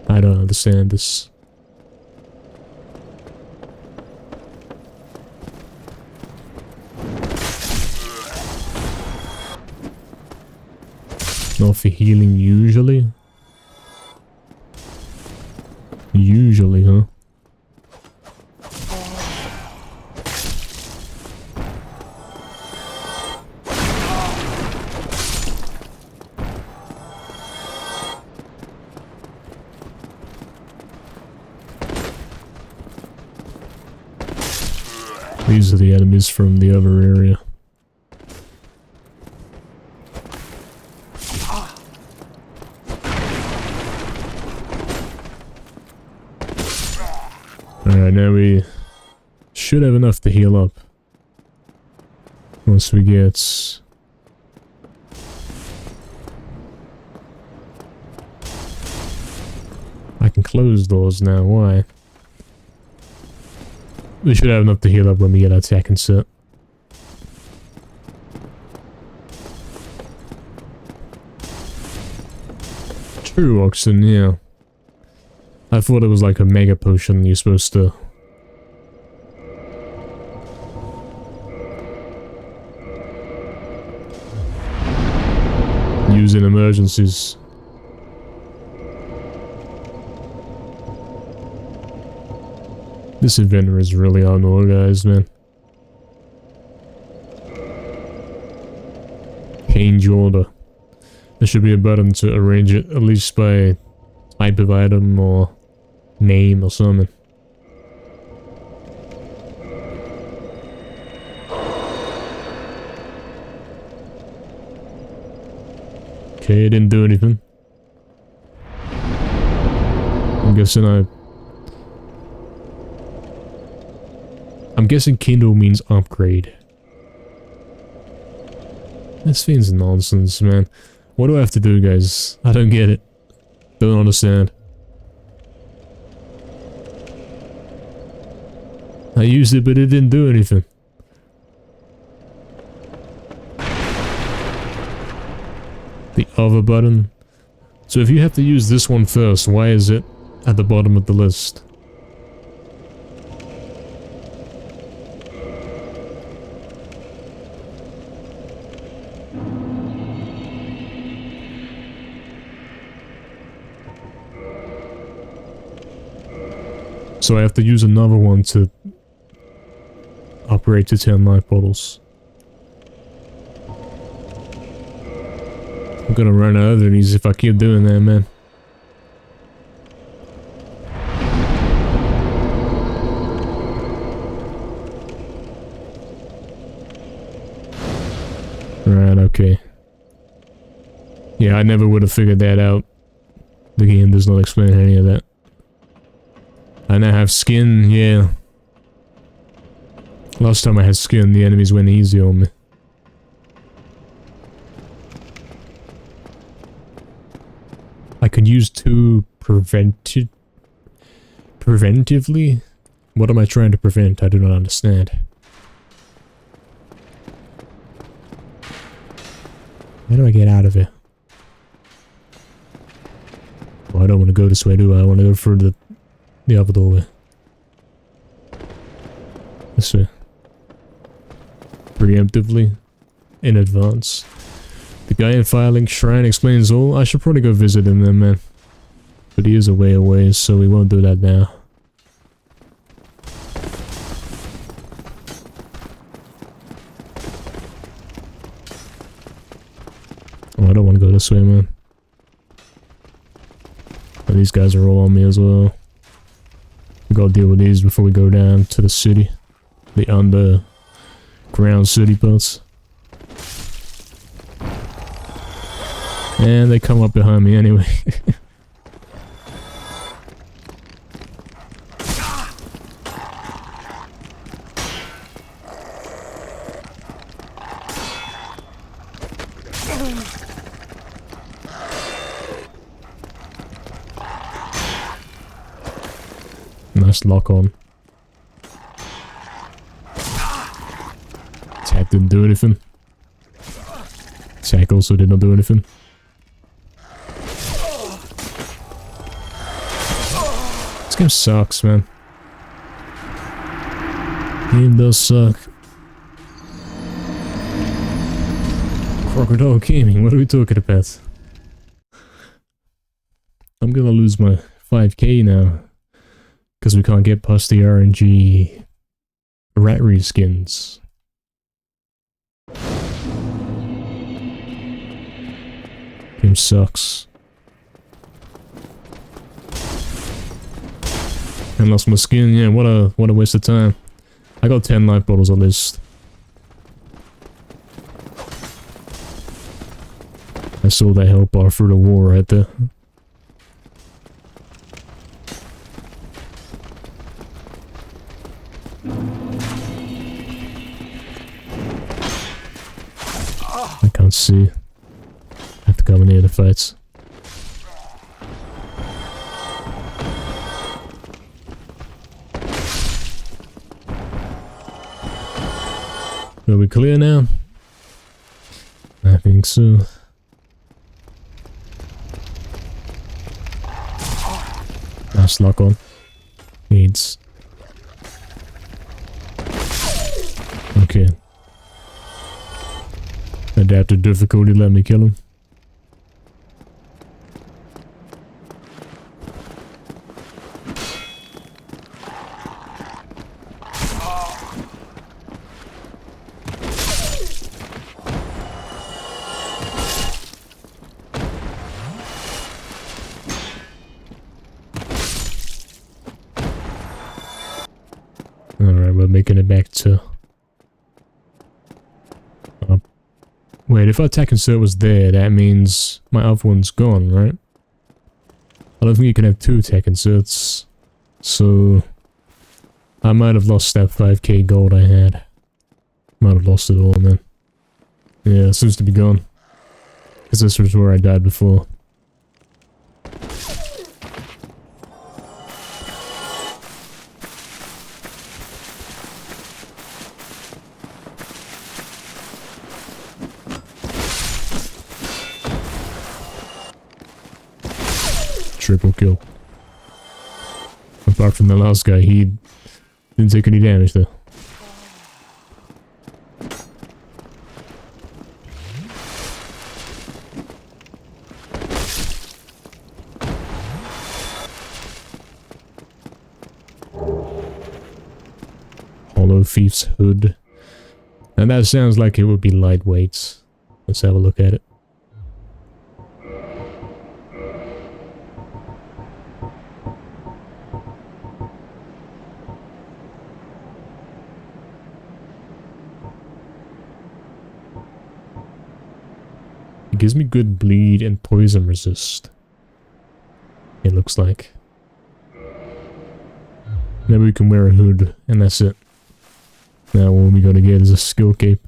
I don't understand this. Not for healing usually? Usually, huh? These are the enemies from the other area. Alright, now we should have enough to heal up. Once we get... I can close doors now, why? We should have enough to heal up when we get our attack and set. True, Oxen, yeah. I thought it was like a mega potion you're supposed to... use in emergencies. This inventor is really unorganized, man. Change order. There should be a button to arrange it, at least by type of item or name or something. Okay, it didn't do anything. I'm guessing Kindle means upgrade. This thing's nonsense, man. What do I have to do, guys? I don't get it. Don't understand. I used it, but it didn't do anything. The other button. So if you have to use this one first, why is it at the bottom of the list? So I have to use another one to operate to 10 life bottles. I'm gonna run out of these if I keep doing that, man. Right, okay. Yeah, I never would have figured that out. The game does not explain any of that. I now have skin, yeah. Last time I had skin, the enemies went easy on me. I could use two Preventively? What am I trying to prevent? I do not understand. How do I get out of here? Oh, I don't want to go this way, do I? I want to go through the other doorway. This way. Preemptively. In advance. The guy in Firelink Shrine explains all. I should probably go visit him then, man. But he is a way away, so we won't do that now. Oh, I don't want to go this way, man. Oh, these guys are all on me as well. We gotta deal with these before we go down to the city. The underground city parts. And they come up behind me anyway. Nice lock on. Attack didn't do anything. Attack also did not do anything. This game sucks, man. Game does suck. Crocodile Gaming, what are we talking about? I'm gonna lose my 5k now. Because we can't get past the RNG rat reskins. Game sucks. And lost my skin, yeah, what a waste of time. I got 10 life bottles at least. I saw that health bar through the wall right there. I can't see. I have to go near the fights. Are we clear now? I think so. Nice lock on. Needs. Okay. Adaptive difficulty, let me kill him. Alright, we're making it back to... Wait, if our attack insert was there, that means my other one's gone, right? I don't think you can have two attack inserts. So... I might have lost that 5k gold I had. Might have lost it all, man. Yeah, it seems to be gone. Because this was where I died before. Triple kill. Apart from the last guy, he didn't take any damage though. Hollow Thief's Hood. And that sounds like it would be lightweight. Let's have a look at it. It gives me good bleed and poison resist. It looks like. Maybe we can wear a hood and that's it. Now all we gotta get is a skill cape.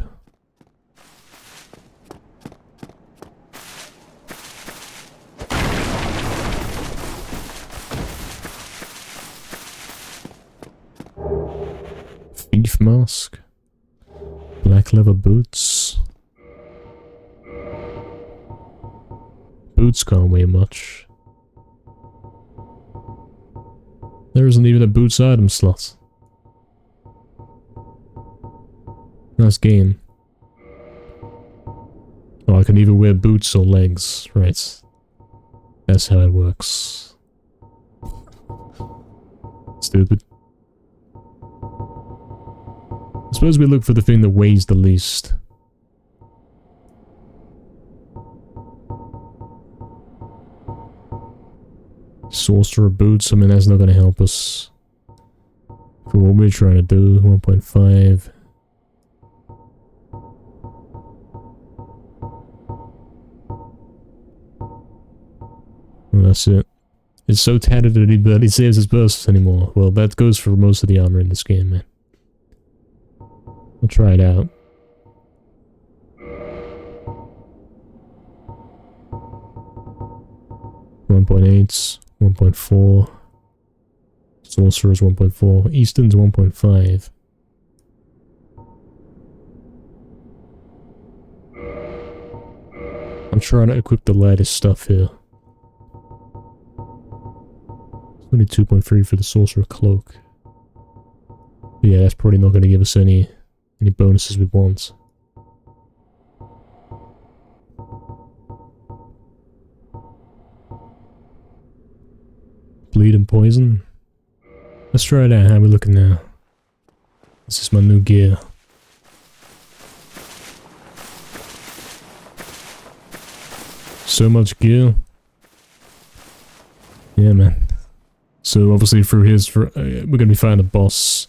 Cloth mask. Black leather boots. Boots can't weigh much. There isn't even a boots item slot. Nice game. Oh, I can either wear boots or legs. Right. That's how it works. Stupid. I suppose we look for the thing that weighs the least. Sorcerer boots, I mean that's not gonna help us. For what we're trying to do, 1.5. Well, that's it. It's so tattered that he barely saves his bursts anymore. Well, that goes for most of the armor in this game, man. I'll try it out. .8, 1.4. Sorcerer's 1.4. Easton's 1.5. I'm trying to equip the lightest stuff here. Only 2.3 for the Sorcerer Cloak. Yeah, that's probably not going to give us any bonuses we want. Bleed and poison. Let's try it out. How we looking now? This is my new gear. So much gear. Yeah, man. So obviously through his, we're gonna be fighting a boss,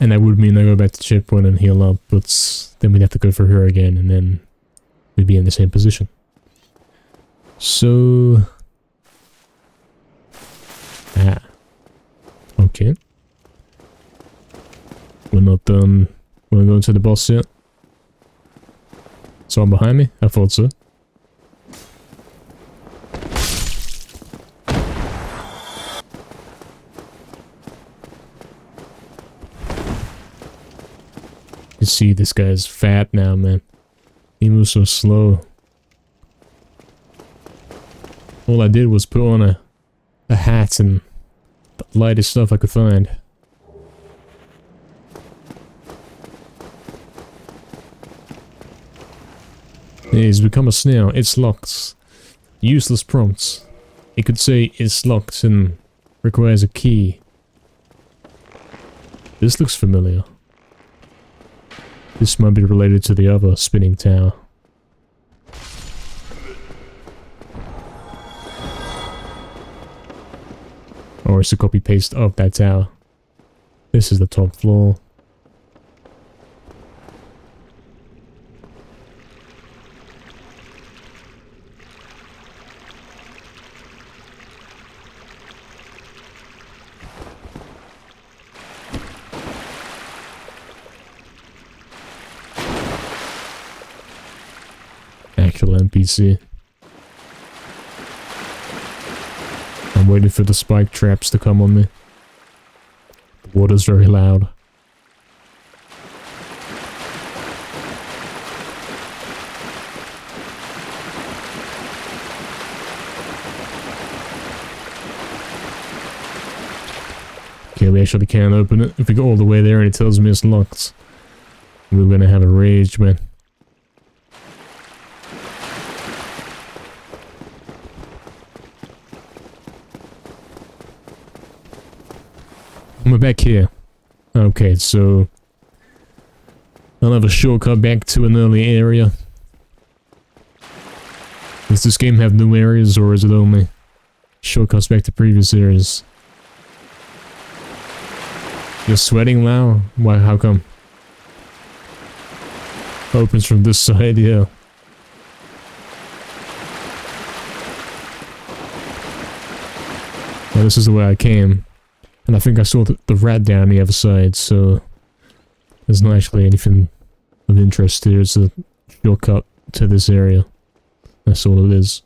and that would mean I go back to checkpoint and heal up, but then we'd have to go for her again, and then we'd be in the same position. So, okay. We're not done. Wanna go into the boss yet? Someone behind me? I thought so. You see, this guy's fat now, man. He moves so slow. All I did was put on a hat and the lightest stuff I could find. Yeah, he's become a snail. It's locked. Useless prompts. It could say it's locked and requires a key. This looks familiar. This might be related to the other spinning tower. Or it's a copy-paste of that tower. This is the top floor. Actual NPC. I'm waiting for the spike traps to come on me. The water's very loud. Okay, we actually can't open it. If we go all the way there and it tells me it's locked, we're gonna have a rage, man. We're back here. Okay, so I'll have a shortcut back to an early area. Does this game have new areas, or is it only shortcuts back to previous areas? You're sweating now? Why, how come? Opens from this side, yeah. Well, this is the way I came. And I think I saw the rat down the other side, so there's not actually anything of interest here. It's a shortcut to this area. That's all it is.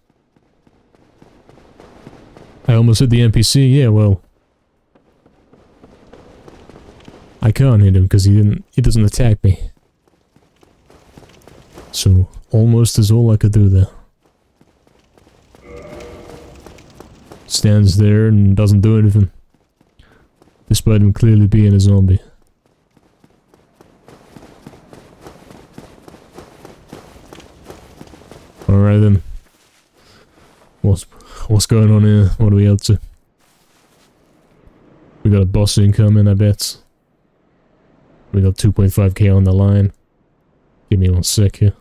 I almost hit the NPC, yeah, well. I can't hit him because he doesn't attack me. So almost is all I could do there. Stands there and doesn't do anything. Despite him clearly being a zombie. Alright then. What's going on here? What are we up to? We got a boss incoming, I bet. We got 2.5k on the line. Give me 1 sec here.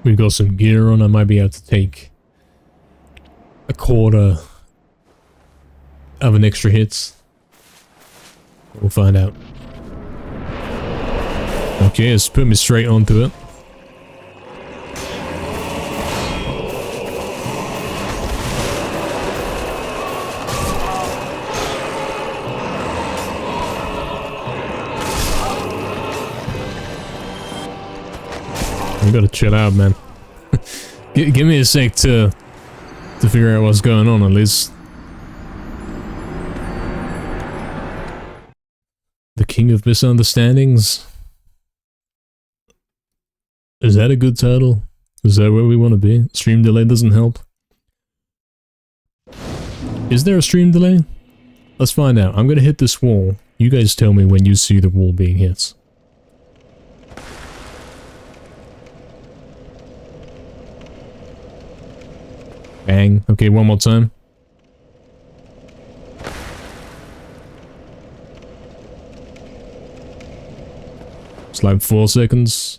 We've got some gear on. I might be able to take a quarter of an extra hits. We'll find out. Okay, let's put me straight onto it. You gotta chill out, man. Give me a sec to figure out what's going on, at least. The King of Misunderstandings? Is that a good title? Is that where we want to be? Stream delay doesn't help. Is there a stream delay? Let's find out. I'm gonna hit this wall. You guys tell me when you see the wall being hit. Bang. Okay, one more time. It's like 4 seconds.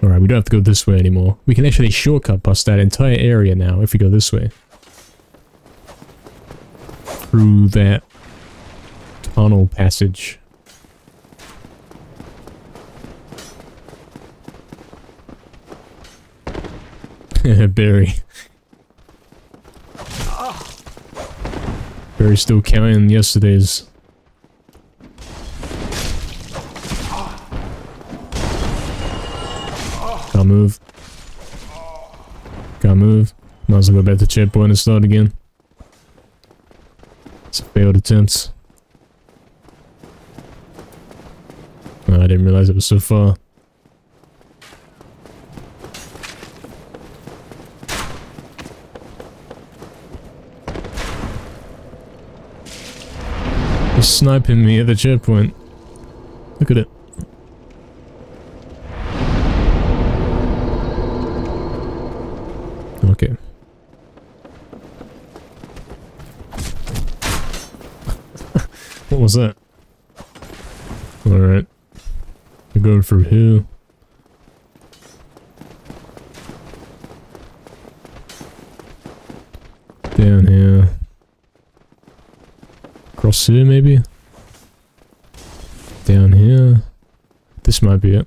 Alright, we don't have to go this way anymore. We can actually shortcut past that entire area now if we go this way. Through that tunnel passage. Barry. Barry's still counting yesterday's. Can't move. Can't move. Might as well go back to checkpoint and start again. It's a failed attempt. Oh, I didn't realize it was so far. He's sniping me at the checkpoint. Look at it. Okay. What was that? Alright. We're going through here. Down here. Across here, maybe? Down here. This might be it.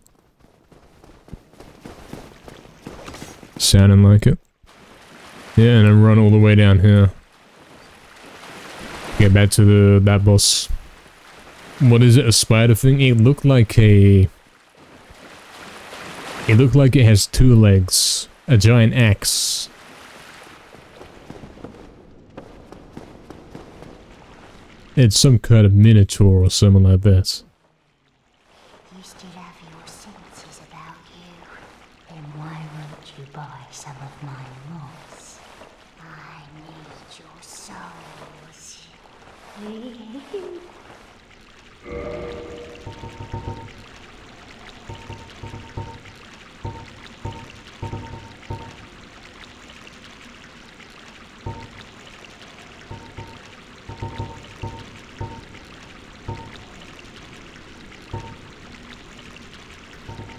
Sounding like it. Yeah, and then run all the way down here. Get back to that boss. What is it? A spider thing? It looked like a... It looked like it has 2 legs. A giant axe. It's some kind of minotaur or something like that. You still have your senses about you. Then why won't you buy some of my moss? I need your souls.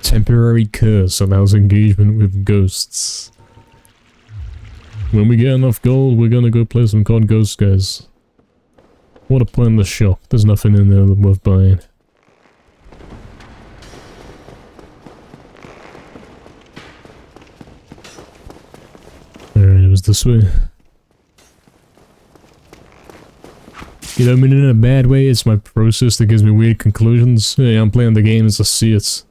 Temporary curse allows engagement with ghosts. When we get enough gold, we're gonna go play some COD Ghosts, guys. What a pointless shop. There's nothing in there worth buying. Alright, it was this way. You don't mean it in a bad way, it's my process that gives me weird conclusions. Hey, I'm playing the game as I see it.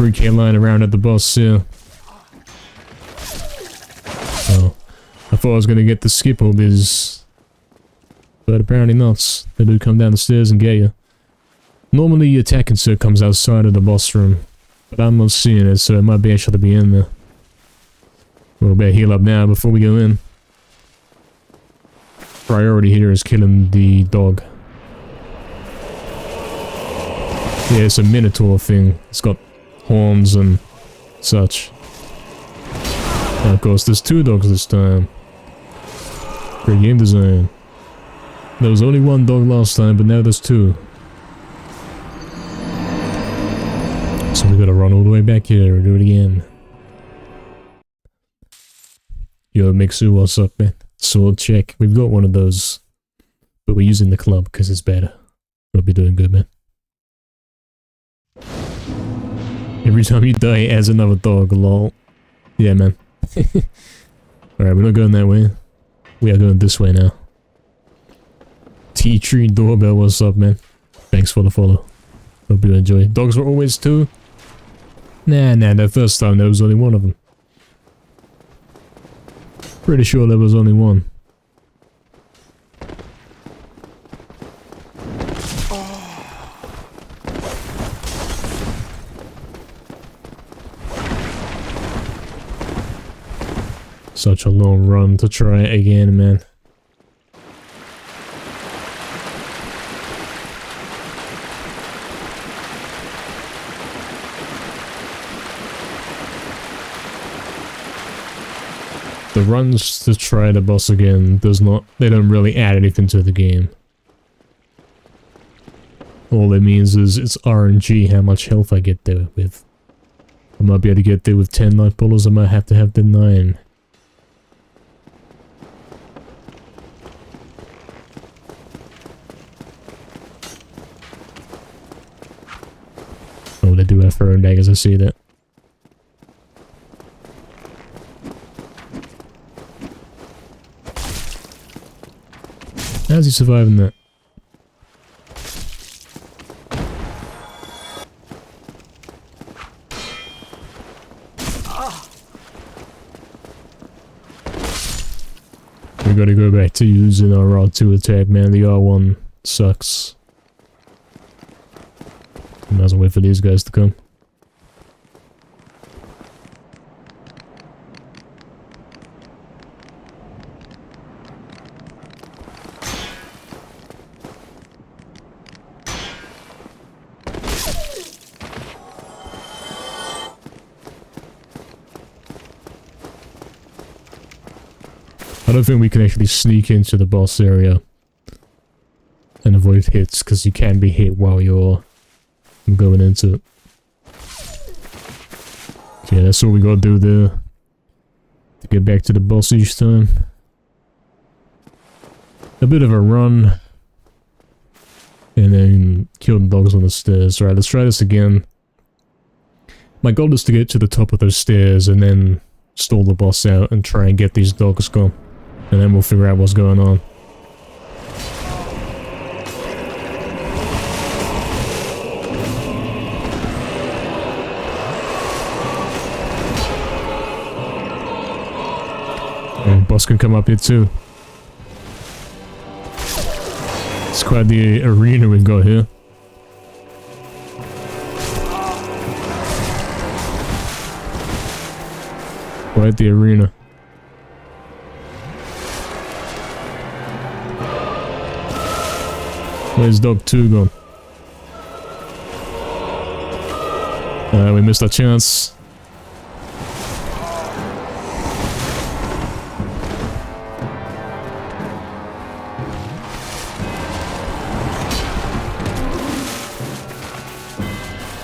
3K lying around at the boss, yeah. Oh, I thought I was gonna get the skip all this, but apparently not. They do come down the stairs and get you. Normally your attack insert comes outside of the boss room, but I'm not seeing it, so it might be actually be in there. We'll better heal up now before we go in. Priority here is killing the dog. Yeah, it's a minotaur thing. It's got horns and such. And of course, there's 2 dogs this time. Great game design. There was only 1 dog last time, but now there's 2. So we gotta run all the way back here and do it again. Yo, Mixu, what's up, man? Sword check. We've got one of those, but we're using the club because it's better. We'll be doing good, man. Every time you die, it adds another dog, lol. Yeah, man. Alright, we're not going that way. We are going this way now. Tea Tree Doorbell, what's up, man? Thanks for the follow. Hope you enjoy. Dogs were always 2? Nah, the first time there was only 1 of them. Pretty sure there was only 1. Such a long run to try it again, man. The runs to try the boss again they don't really add anything to the game. All it means is it's RNG how much health I get there with. I might be able to get there with 10 night pullers, I might have to have the 9. Oh, they do have throwing daggers, I see that. How's he surviving that? We gotta go back to using our R2 attack, man. The R1 sucks. Might as well wait for these guys to come. I don't think we can actually sneak into the boss area and avoid hits, because you can be hit while you're going into it. Okay, that's all we gotta do there to get back to the boss each time. A bit of a run, and then kill the dogs on the stairs. Right, let's try this again. My goal is to get to the top of those stairs and then stall the boss out and try and get these dogs gone. And then we'll figure out what's going on. And boss can come up here too. It's quite the arena we've got here. Quite the arena. Where's dog 2 gone? We missed our chance.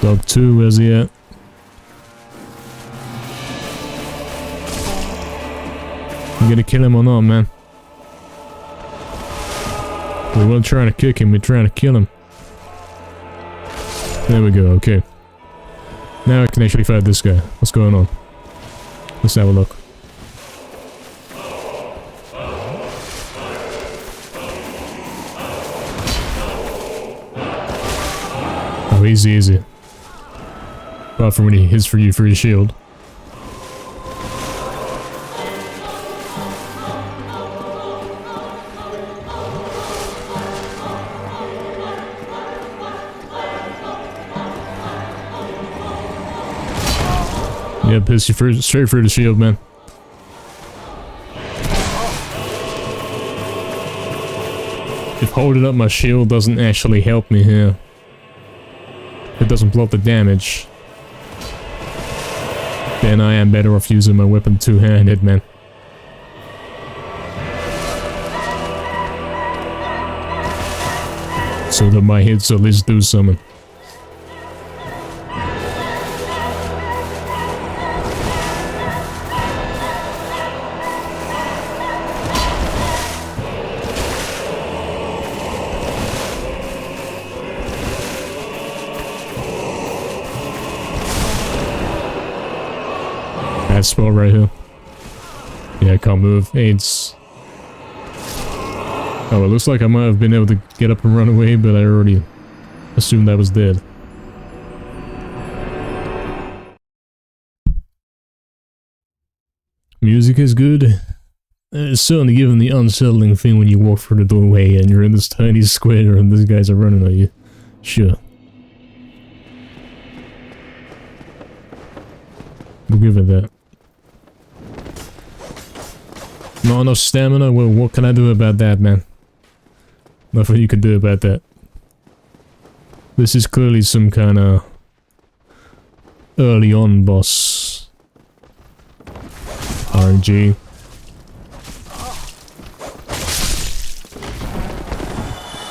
Dog 2, where's he at? You gonna kill him or not, man? We weren't trying to kick him, we're trying to kill him. There we go, okay. Now I can actually fight this guy. What's going on? Let's have a look. Oh, easy. Apart from when he hits for you for his shield. Yeah, piss you straight through the shield, man. If holding up my shield doesn't actually help me here, it doesn't block the damage, then I am better off using my weapon two-handed, man. So that my hits at least do something. That spot right here. Yeah, I can't move. AIDS. Oh, it looks like I might have been able to get up and run away, but I already assumed I was dead. Music is good. It's certainly given the unsettling thing when you walk through the doorway and you're in this tiny square and these guys are running at you. Sure. We'll give it that. Not enough stamina? Well, what can I do about that, man? Nothing you can do about that. This is clearly some kind of early on boss. RNG.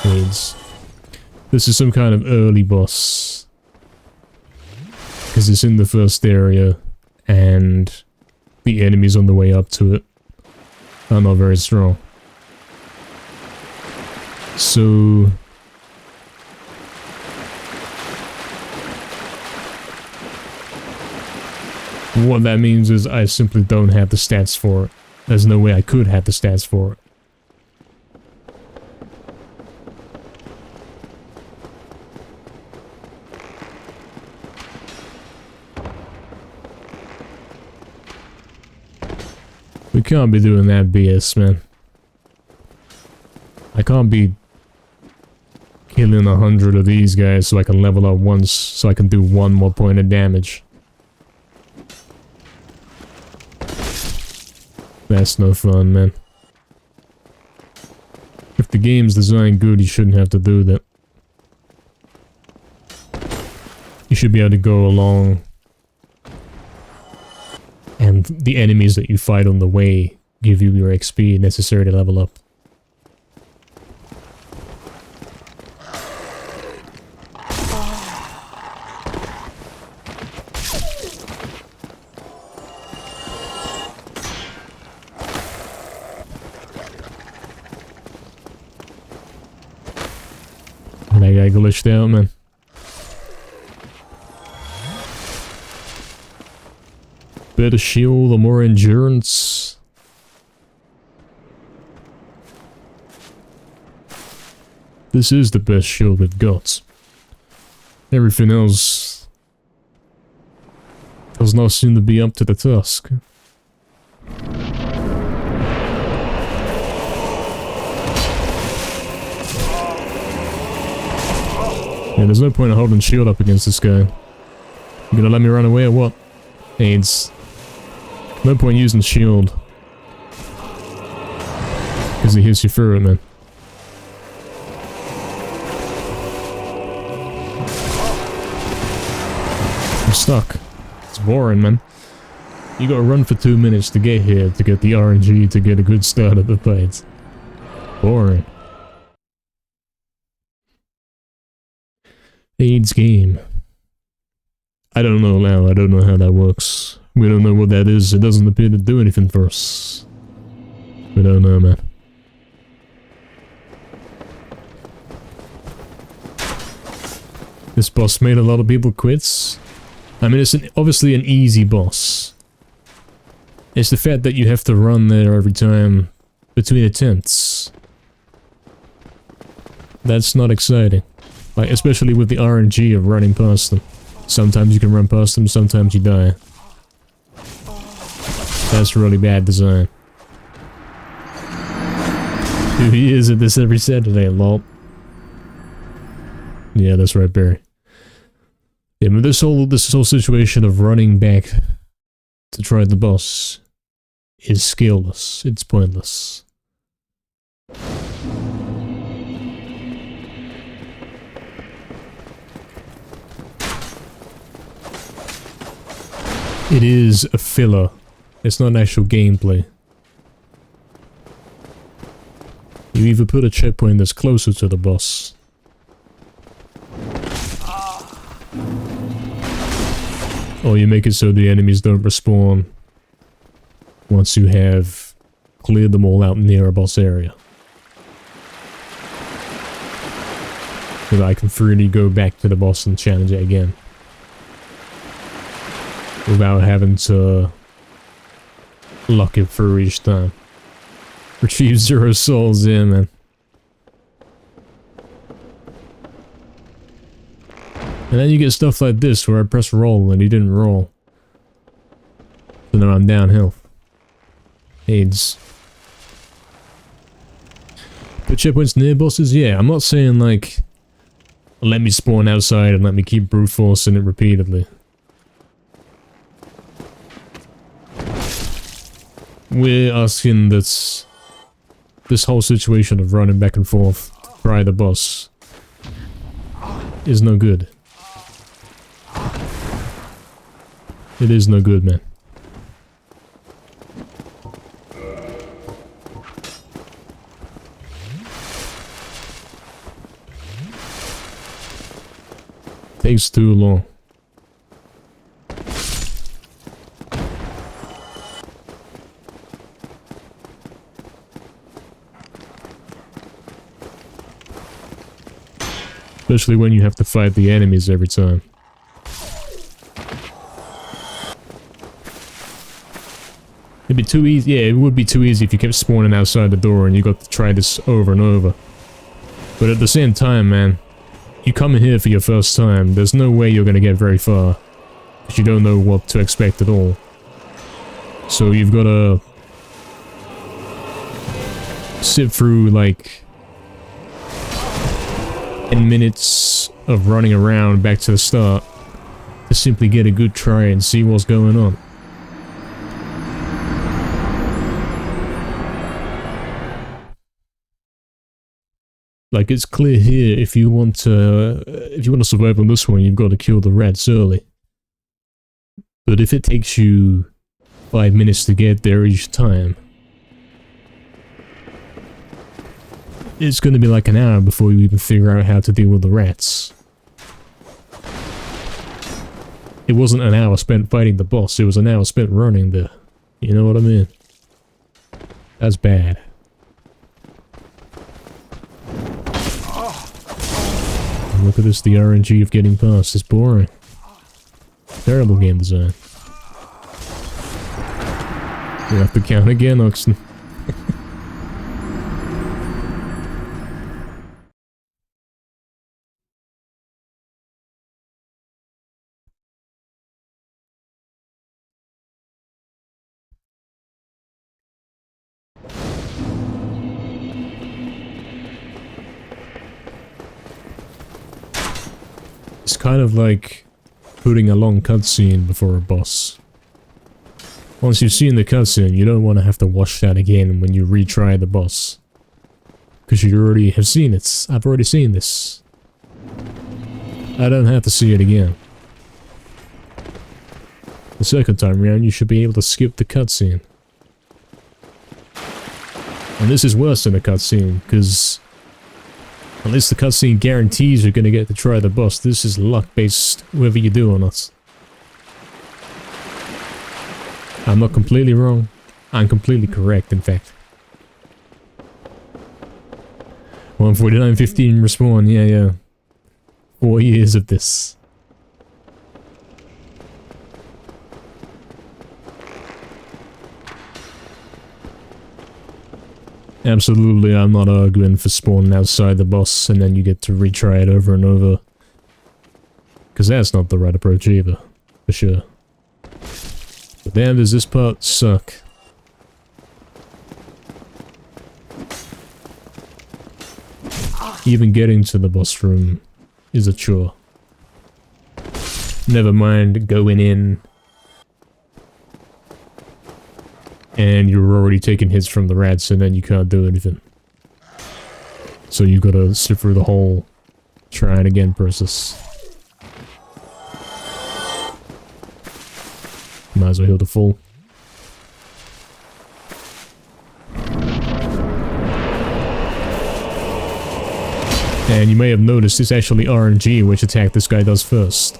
AIDS. This is some kind of early boss. Because it's in the first area and the enemies on the way up to it are not very strong. So what that means is I simply don't have the stats for it. There's no way I could have the stats for it. We can't be doing that BS, man. I can't be killing 100 of these guys so I can level up once, so I can do 1 more point of damage. That's no fun, man. If the game's designed good, you shouldn't have to do that. You should be able to go along and the enemies that you fight on the way give you your XP necessary to level up. That guy glitched out, man. Better shield or more endurance. This is the best shield we've got. Everything else does not seem to be up to the task. Yeah, there's no point in holding shield up against this guy. You gonna let me run away or what? AIDS. No point using shield. Because he hits you through it, man. I'm stuck. It's boring, man. You gotta run for 2 minutes to get here to get the RNG to get a good start at the fight. Boring. AIDS game. I don't know now, I don't know how that works. We don't know what that is, it doesn't appear to do anything for us. We don't know, man. This boss made a lot of people quit. I mean, it's obviously an easy boss. It's the fact that you have to run there every time between attempts. That's not exciting. Like, especially with the RNG of running past them. Sometimes you can run past them, sometimes you die. That's really bad design. 2 years of this every Saturday, lol. Yeah, that's right, Barry. Yeah, but this whole situation of running back to try the boss is skillless. It's pointless. It is a filler. It's not actual gameplay. You either put a checkpoint that's closer to the boss, or you make it so the enemies don't respawn once you have cleared them all out near a boss area. So that I can freely go back to the boss and challenge it again. Without having to lock it through each time. Retrieve 0 souls, yeah, man. And then you get stuff like this where I press roll and he didn't roll. So now I'm downhill. AIDS. Put checkpoints near bosses? Yeah, I'm not saying like let me spawn outside and let me keep brute forcing it repeatedly. We're asking that this whole situation of running back and forth to try the boss is no good. It is no good, man. Takes too long. Especially when you have to fight the enemies every time. It'd be too easy. Yeah, it would be too easy if you kept spawning outside the door and you got to try this over and over. But at the same time, man, you come in here for your first time, there's no way you're gonna get very far. Because you don't know what to expect at all. So you've gotta sit through like 10 minutes of running around back to the start to simply get a good try and see what's going on. Like, it's clear here, if you want to survive on this one, you've got to kill the rats early. But if it takes you 5 minutes to get there each time, it's going to be like an hour before you even figure out how to deal with the rats. It wasn't an hour spent fighting the boss, it was an hour spent running there. You know what I mean? That's bad. Look at this, the RNG of getting past is boring. Terrible game design. You have to count again, Oxen. It's kind of like putting a long cutscene before a boss. Once you've seen the cutscene, you don't want to have to watch that again when you retry the boss. Because you already have seen it. I've already seen this. I don't have to see it again. The second time around, you should be able to skip the cutscene. And this is worse than a cutscene, because unless the cutscene guarantees you're gonna get to try the boss, this is luck-based whether you do or not. I'm not completely wrong. I'm completely correct, in fact. 149.15 respawn, yeah. 4 years of this. Absolutely, I'm not arguing for spawning outside the boss and then you get to retry it over and over. Because that's not the right approach either. For sure. But damn, does this part suck. Even getting to the boss room is a chore. Never mind going in and you're already taking hits from the rats and then you can't do anything. So you gotta sit through the whole trying again process. Might as well heal the full. And you may have noticed it's actually RNG which attack this guy does first.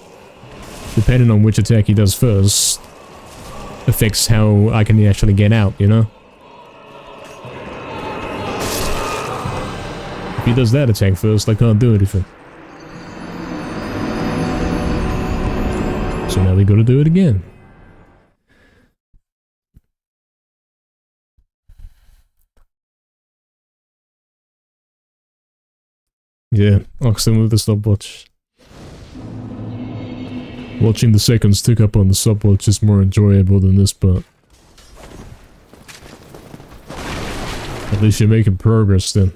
Depending on which attack he does first, affects how I can actually get out, you know? If he does that attack first, I can't do anything. So now we gotta do it again. Yeah, Oxen with the stopwatch. Watching the seconds tick up on the stopwatch is more enjoyable than this part. At least you're making progress then.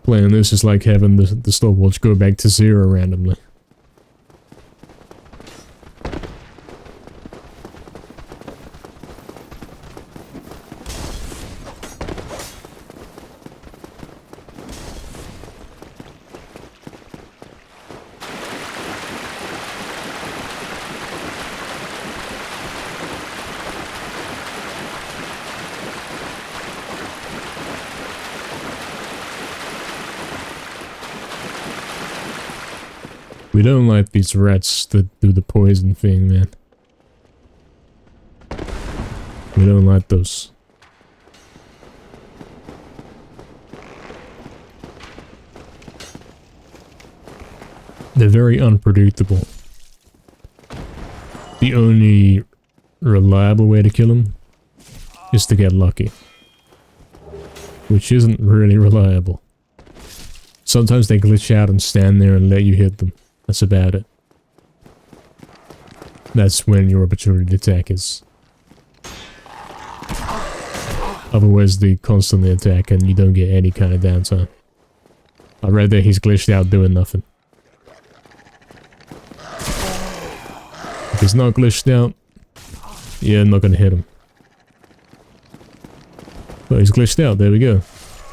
Playing this is like having the stopwatch go back to 0 randomly. We don't like these rats that do the poison thing, man. We don't like those. They're very unpredictable. The only reliable way to kill them is to get lucky. Which isn't really reliable. Sometimes they glitch out and stand there and let you hit them. That's about it. That's when your opportunity to attack is. Otherwise they constantly attack and you don't get any kind of downtime. I read that he's glitched out doing nothing. If he's not glitched out, you're not gonna hit him. Well, he's glitched out, there we go.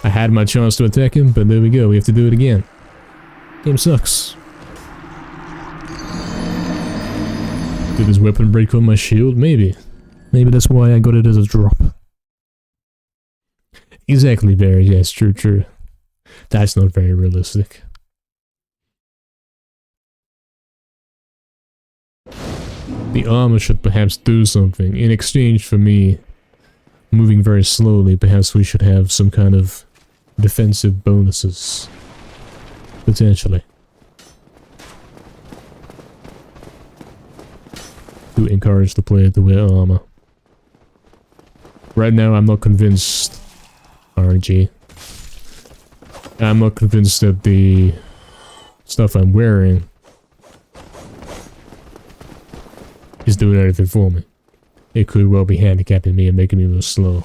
I had my chance to attack him, but there we go, we have to do it again. Game sucks. Did his weapon break on my shield? Maybe. Maybe that's why I got it as a drop. Exactly, Barry. Yes, true. That's not very realistic. The armor should perhaps do something. In exchange for me moving very slowly, perhaps we should have some kind of defensive bonuses. Potentially. To encourage the player to wear armor. Right now I'm not convinced RNG. I'm not convinced that the stuff I'm wearing is doing anything for me. It could well be handicapping me and making me move slow.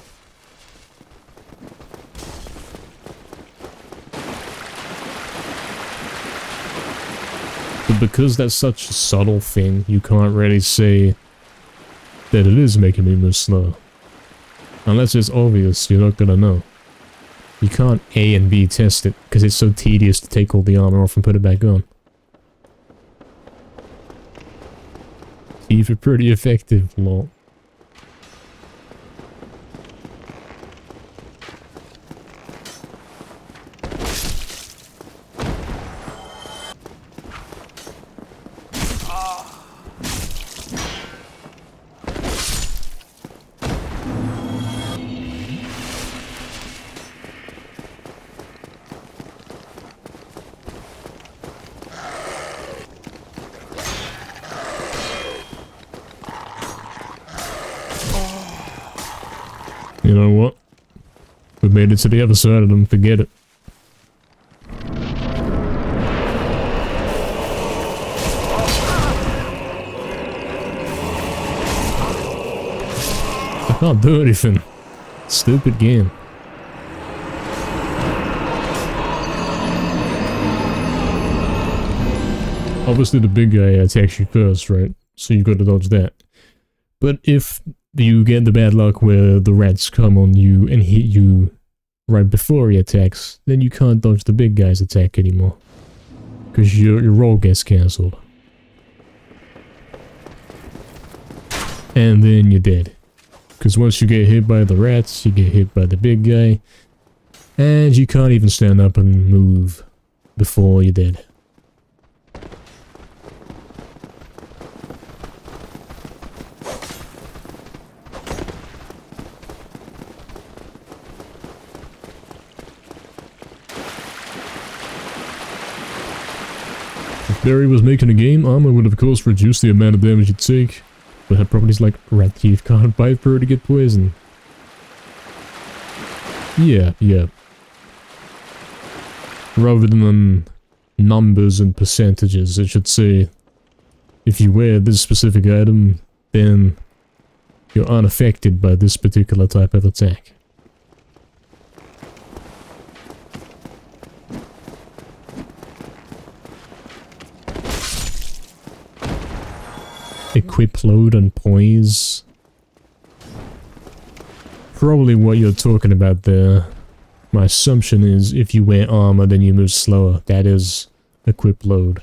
But because that's such a subtle thing, you can't really say that it is making me move slow. Unless it's obvious, you're not gonna know. You can't A and B test it, because it's so tedious to take all the armor off and put it back on. Even pretty effective, lol. You know what? We made it to the other side of them, forget it. can't do anything. Stupid game. Obviously the big guy attacks you first, right? So you gotta dodge that. But if you get the bad luck where the rats come on you and hit you right before he attacks, then you can't dodge the big guy's attack anymore. Because your roll gets cancelled. And then you're dead. Because once you get hit by the rats, you get hit by the big guy. And you can't even stand up and move before you're dead. If Barry was making a game, armor would of course reduce the amount of damage you take. But had properties like rat teeth can't bite fur to get poisoned. Yeah. Rather than numbers and percentages, it should say, if you wear this specific item, then you're unaffected by this particular type of attack. Equip, load, and poise. Probably what you're talking about there. My assumption is if you wear armor then you move slower. That is equip, load.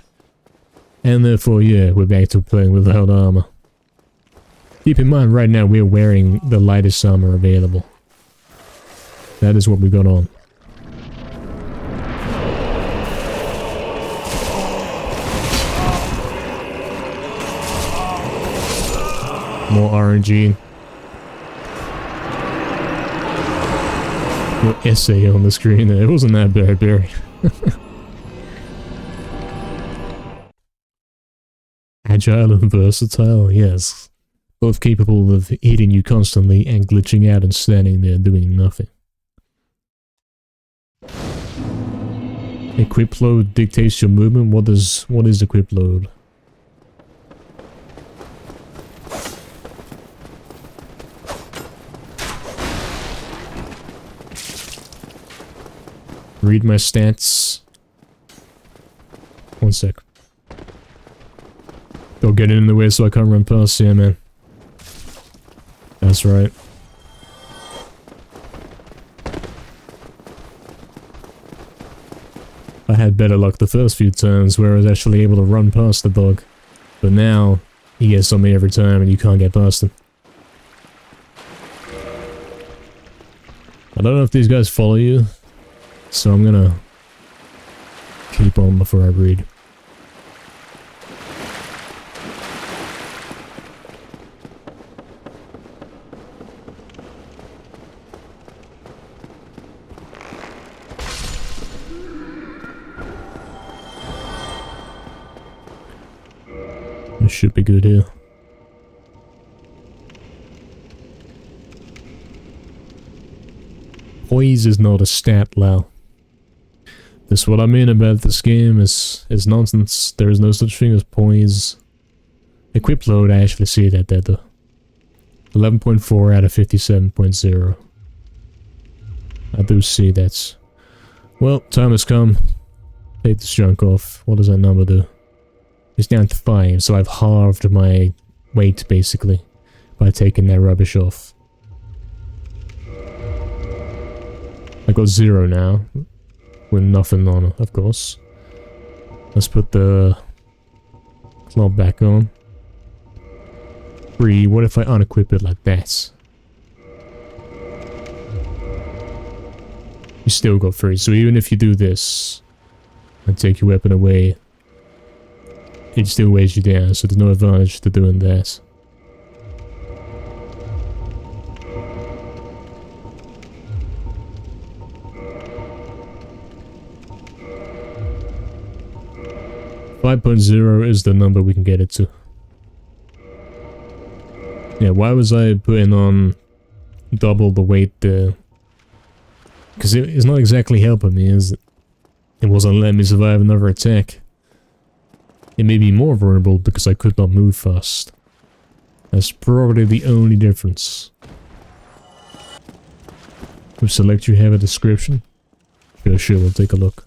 And therefore, yeah, we're back to playing without armor. Keep in mind right now we're wearing the lightest armor available. That is what we got on. More RNG. More essay on the screen there. It wasn't that bad, Barry. Agile and versatile, yes. Both capable of hitting you constantly and glitching out and standing there doing nothing. Equip load dictates your movement. What is equip load? Read my stats. One sec. Don't get in the way so I can't run past you, man. That's right. I had better luck the first few times where I was actually able to run past the dog. But now, he gets on me every time and you can't get past him. I don't know if these guys follow you. So I'm gonna keep on before I read. This should be good here. Poise is not a stat, Lau. That's what I mean about this game is nonsense. There is no such thing as poise. Equip load, I actually see that there though. 11.4 out of 57.0. I do see that. Well, time has come. Take this junk off. What does that number do? It's down to 5, so I've halved my weight basically by taking that rubbish off. I got 0 now. With nothing on it, of course. Let's put the club back on. 3, what if I unequip it like that? You still got 3, so even if you do this and take your weapon away, it still weighs you down, so there's no advantage to doing that. .0 is the number we can get it to. Yeah, why was I putting on double the weight there? Because it's not exactly helping me, is it? It wasn't letting me survive another attack. It made me more vulnerable because I could not move fast. That's probably the only difference. With select you have a description. Sure, we'll take a look.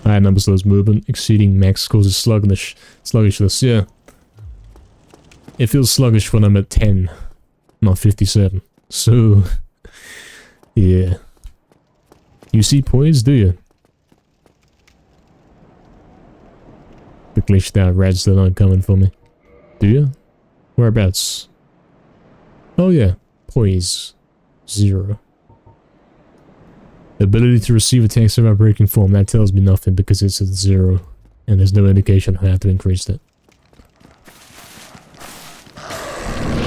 High number slows movement, exceeding max causes sluggishness, yeah. It feels sluggish when I'm at 10, not 57. So, yeah. You see points, do you? The glitched out rats that aren't coming for me. Do you? Whereabouts? Oh yeah, poise. 0. Ability to receive attacks of our breaking form. That tells me nothing because it's at 0. And there's no indication how to increase that.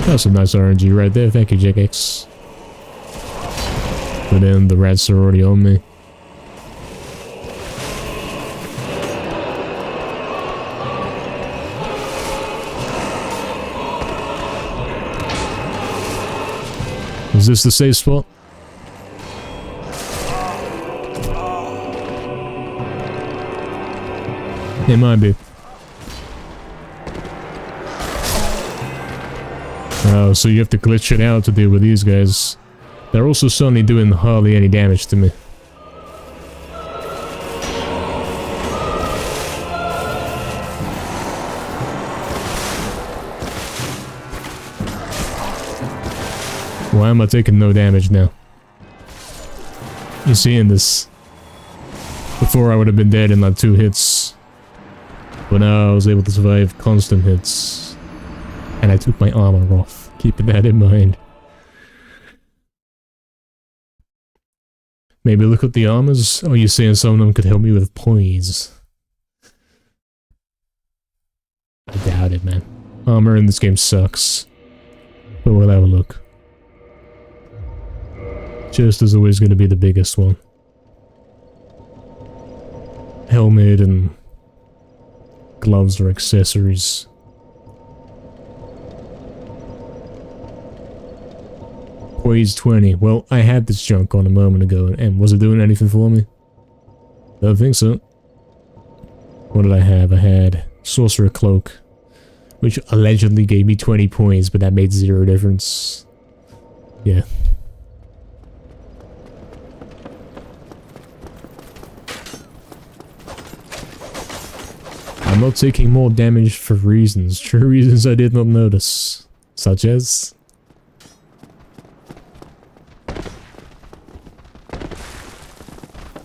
That's some nice RNG right there. Thank you, JX. But then the rats are already on me. Is this the safe spot? It might be. Oh, so you have to glitch it out to deal with these guys. They're also suddenly doing hardly any damage to me. Why am I taking no damage now? You seeing this? Before I would have been dead in like 2 hits. But now I was able to survive constant hits. And I took my armor off. Keeping that in mind. Maybe look at the armors? Oh, you're saying some of them could help me with poise. I doubt it, man. Armor in this game sucks. But we'll have a look. Chest is always going to be the biggest one. Helmet and gloves or accessories. Poise 20. Well, I had this junk on a moment ago, and was it doing anything for me? Don't think so. What did I have? I had Sorcerer Cloak, which allegedly gave me 20 points, but that made 0 difference. Yeah. I'm not taking more damage for reasons. True reasons I did not notice. Such as...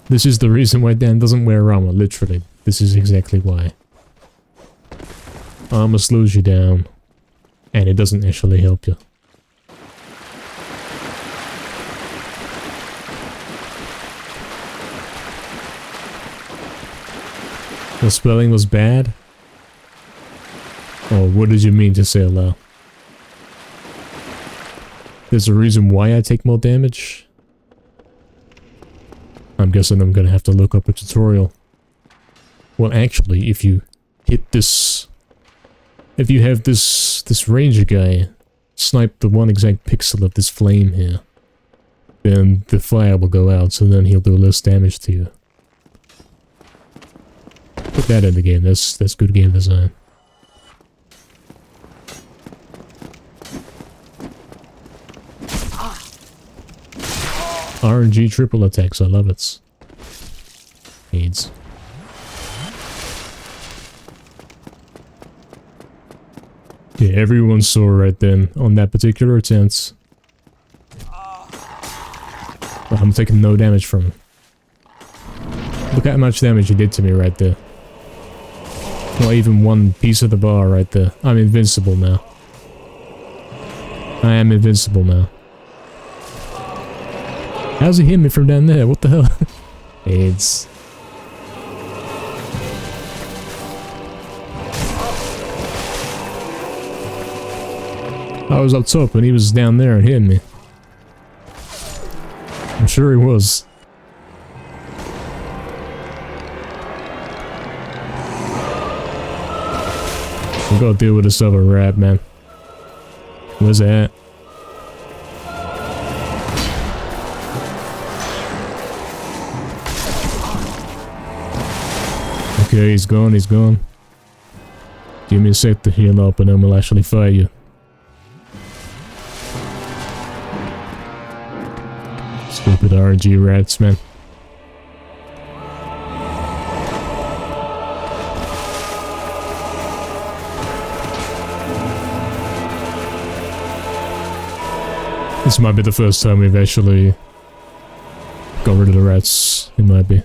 This is the reason why Dan doesn't wear armor, literally. This is exactly why. Armor slows you down. And it doesn't actually help you. The spelling was bad? Or what did you mean to say aloud? There's a reason why I take more damage? I'm guessing I'm gonna have to look up a tutorial. Well, actually, if you hit this... If you have this ranger guy snipe the one exact pixel of this flame here, then the fire will go out, so then he'll do less damage to you. Put that in the game, that's good game design. RNG triple attacks, I love it. AIDS. Yeah, everyone saw right then on that particular attempt. But I'm taking no damage from him. Look how much damage he did to me right there. Not even one piece of the bar right there. I'm invincible now. I am invincible now. How's he hit me from down there? What the hell? AIDS. I was up top and he was down there and hitting me. I'm sure he was. I gotta deal with this other rat, man. Where's that? Okay, he's gone, he's gone. Give me a sec to heal up and then we'll actually fight you. Stupid RNG rats, man. This might be the first time we've actually got rid of the rats. It might be.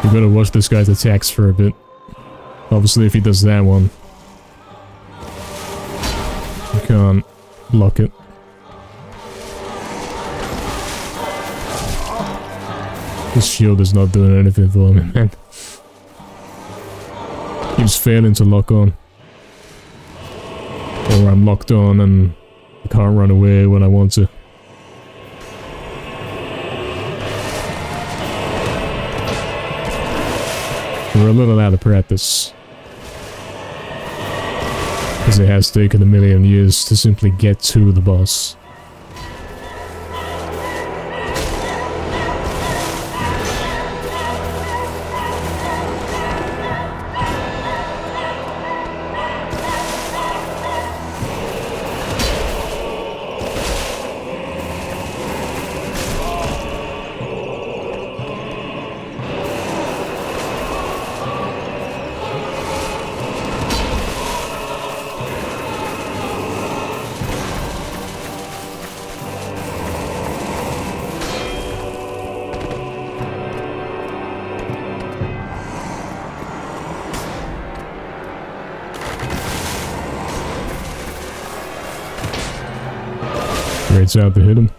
We gotta watch this guy's attacks for a bit. Obviously, if he does that one, you can't block it. This shield is not doing anything for me, man. Keeps failing to lock on. Or I'm locked on and I can't run away when I want to. We're a little out of practice. Because it has taken a million years to simply get to the boss. It's out to hit him.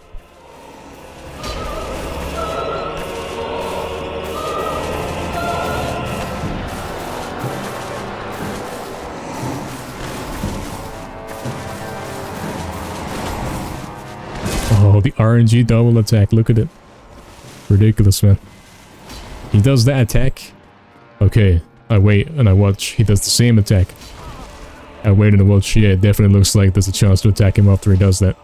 Oh, the RNG double attack, look at it. Ridiculous, man. He does that attack. Okay, I wait and I watch. He does the same attack. I wait and I watch. Yeah, it definitely looks like there's a chance to attack him after he does that.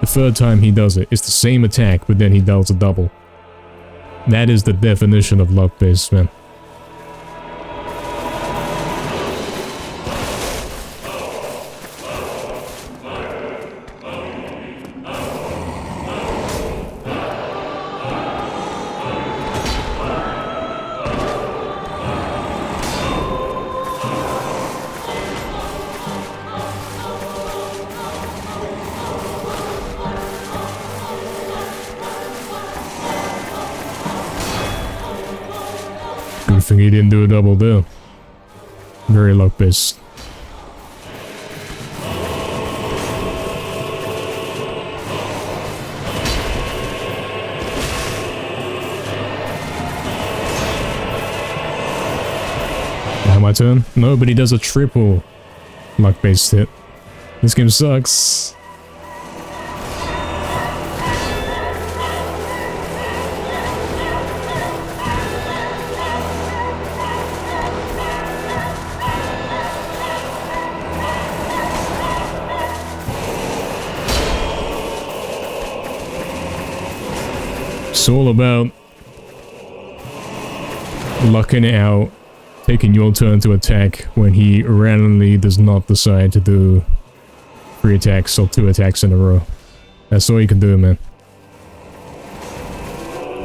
The third time he does it, it's the same attack, but then he does a double. That is the definition of luck-based, man. Good thing he didn't do a double there. Very luck-based. Now my turn? No, but he does a triple luck-based hit. This game sucks. It's all about lucking out, taking your turn to attack when he randomly does not decide to do 3 attacks or 2 attacks in a row. That's all you can do, man.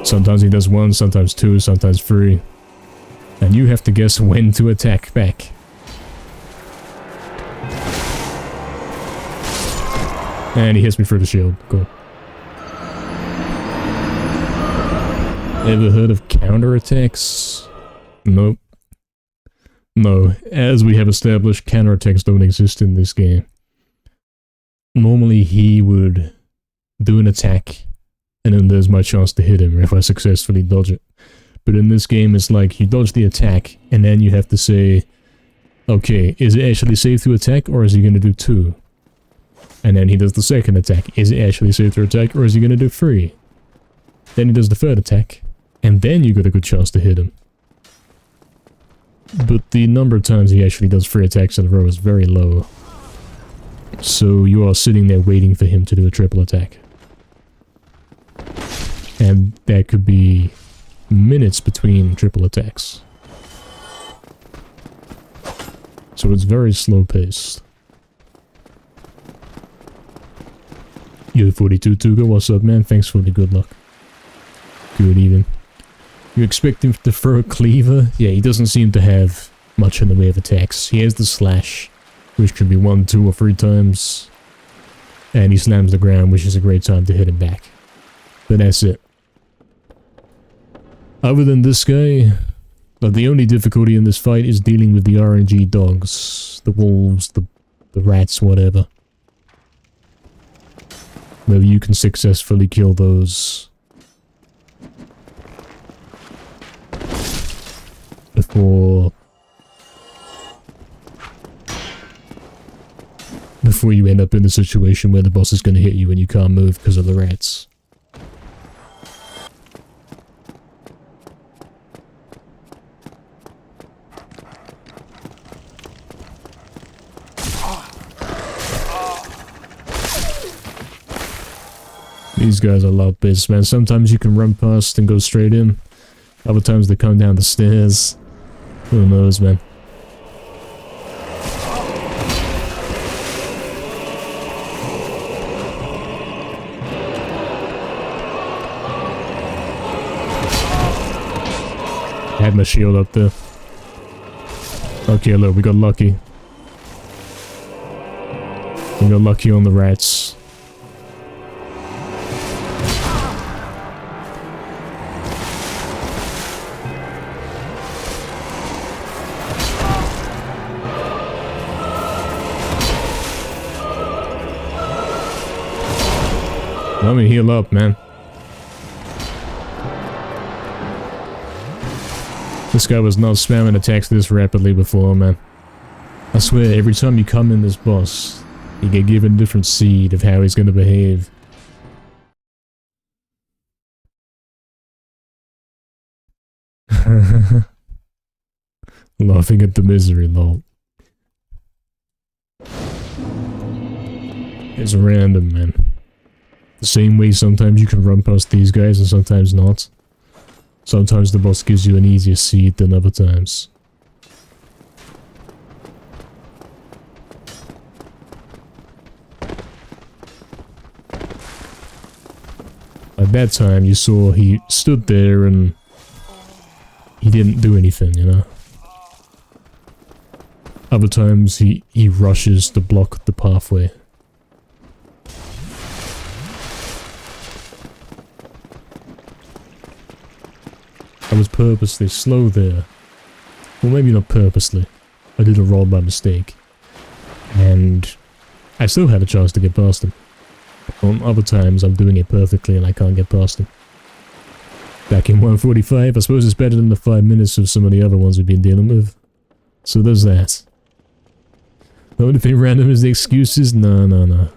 Sometimes he does 1, sometimes 2, sometimes 3. And you have to guess when to attack back. And he hits me through the shield. Cool. Ever heard of counterattacks? Nope. No, as we have established, counterattacks don't exist in this game. Normally he would do an attack, and then there's my chance to hit him if I successfully dodge it. But in this game it's like, you dodge the attack, and then you have to say, okay, is it actually safe to attack, or is he gonna do 2? And then he does the second attack. Is it actually safe to attack, or is he gonna do 3? Then he does the third attack. And then you got a good chance to hit him. But the number of times he actually does 3 attacks in a row is very low. So you are sitting there waiting for him to do a triple attack. And there could be minutes between triple attacks. So it's very slow paced. Yo, 42 Tuga, what's up, man? Thanks for the good luck. Good evening. You expect him to throw a cleaver? Yeah, he doesn't seem to have much in the way of attacks. He has the slash, which could be 1, 2, or 3 times. And he slams the ground, which is a great time to hit him back. But that's it. Other than this guy, the only difficulty in this fight is dealing with the RNG dogs. The wolves, the rats, whatever. Whether you can successfully kill those before you end up in the situation where the boss is going to hit you and you can't move because of the rats. These guys are loud bits, man. Sometimes you can run past and go straight in. Other times they come down the stairs. Who knows, man. I had my shield up there. Okay, look, we got lucky. We got lucky on the rats. Let me heal up, man. This guy was not spamming attacks this rapidly before, man. I swear, every time you come in this boss, you get given a different seed of how he's gonna behave. Laughing at the misery, lol. It's random, man. The same way sometimes you can run past these guys and sometimes not. Sometimes the boss gives you an easier seed than other times. At that time you saw he stood there and he didn't do anything, you know. Other times he rushes to block the pathway. I was purposely slow there. Well, maybe not purposely. I did a roll by mistake. And I still had a chance to get past him. On other times, I'm doing it perfectly and I can't get past him. Back in 145, I suppose it's better than the 5 minutes of some of the other ones we've been dealing with. So there's that. The only thing random is the excuses? No.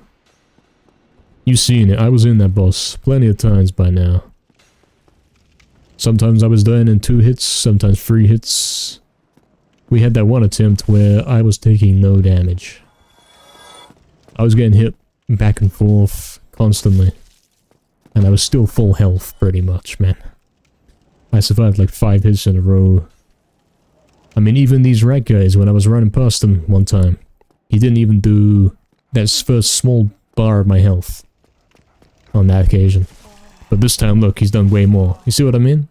You've seen it. I was in that boss plenty of times by now. Sometimes I was dying in 2 hits, sometimes 3 hits. We had that one attempt where I was taking no damage. I was getting hit back and forth constantly. And I was still full health pretty much, man. I survived like 5 hits in a row. I mean, even these rat guys, when I was running past them one time, he didn't even do that first small bar of my health on that occasion. But this time, look, he's done way more. You see what I mean?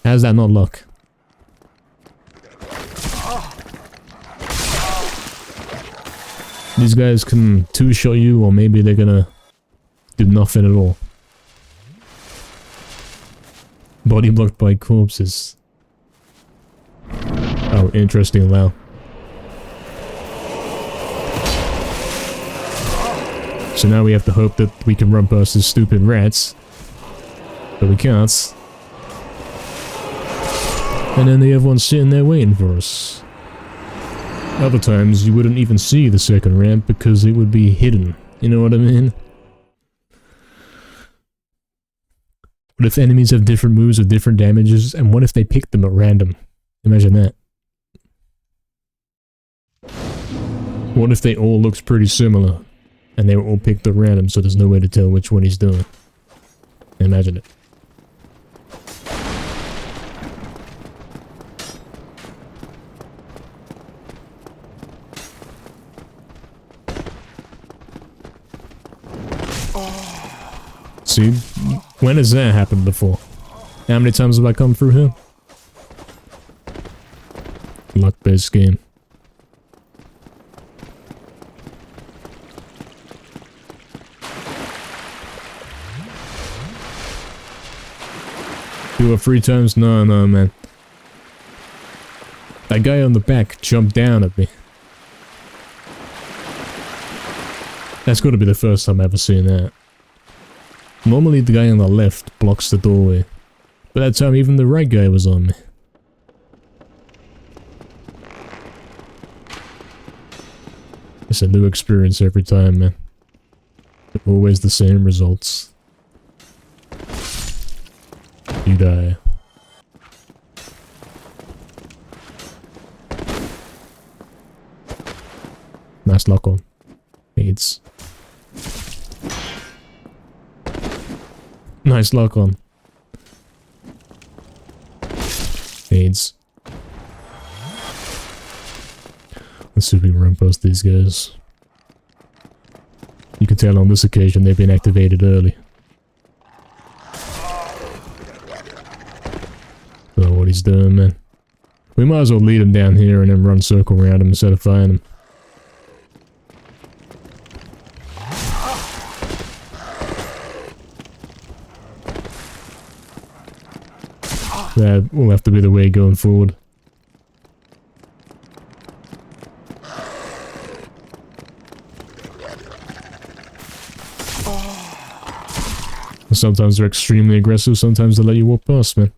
How's that not luck? These guys can two-shot you, or maybe they're gonna do nothing at all. Body blocked by corpses. Oh, interesting, wow. So now we have to hope that we can run past these stupid rats. But we can't. And then the other one's sitting there waiting for us. Other times you wouldn't even see the second ramp because it would be hidden. You know what I mean? What if enemies have different moves with different damages, and what if they pick them at random? Imagine that. What if they all looked pretty similar? And they were all picked at random, so there's no way to tell which one he's doing. Imagine it. See? When has that happened before? How many times have I come through here? Luck-based game. Two or three times? No, man. That guy on the back jumped down at me. That's got to be the first time I've ever seen that. Normally the guy on the left blocks the doorway. But that time even the right guy was on me. It's a new experience every time, man. Always the same results. You die. Nice lock on. AIDS. Nice lock on. AIDS. Let's see if we can run past these guys. You can tell on this occasion they've been activated early. So what he's doing, man. We might as well lead him down here and then run circle around him instead of firing him. That will have to be the way going forward. Sometimes they're extremely aggressive, sometimes they let you walk past, man.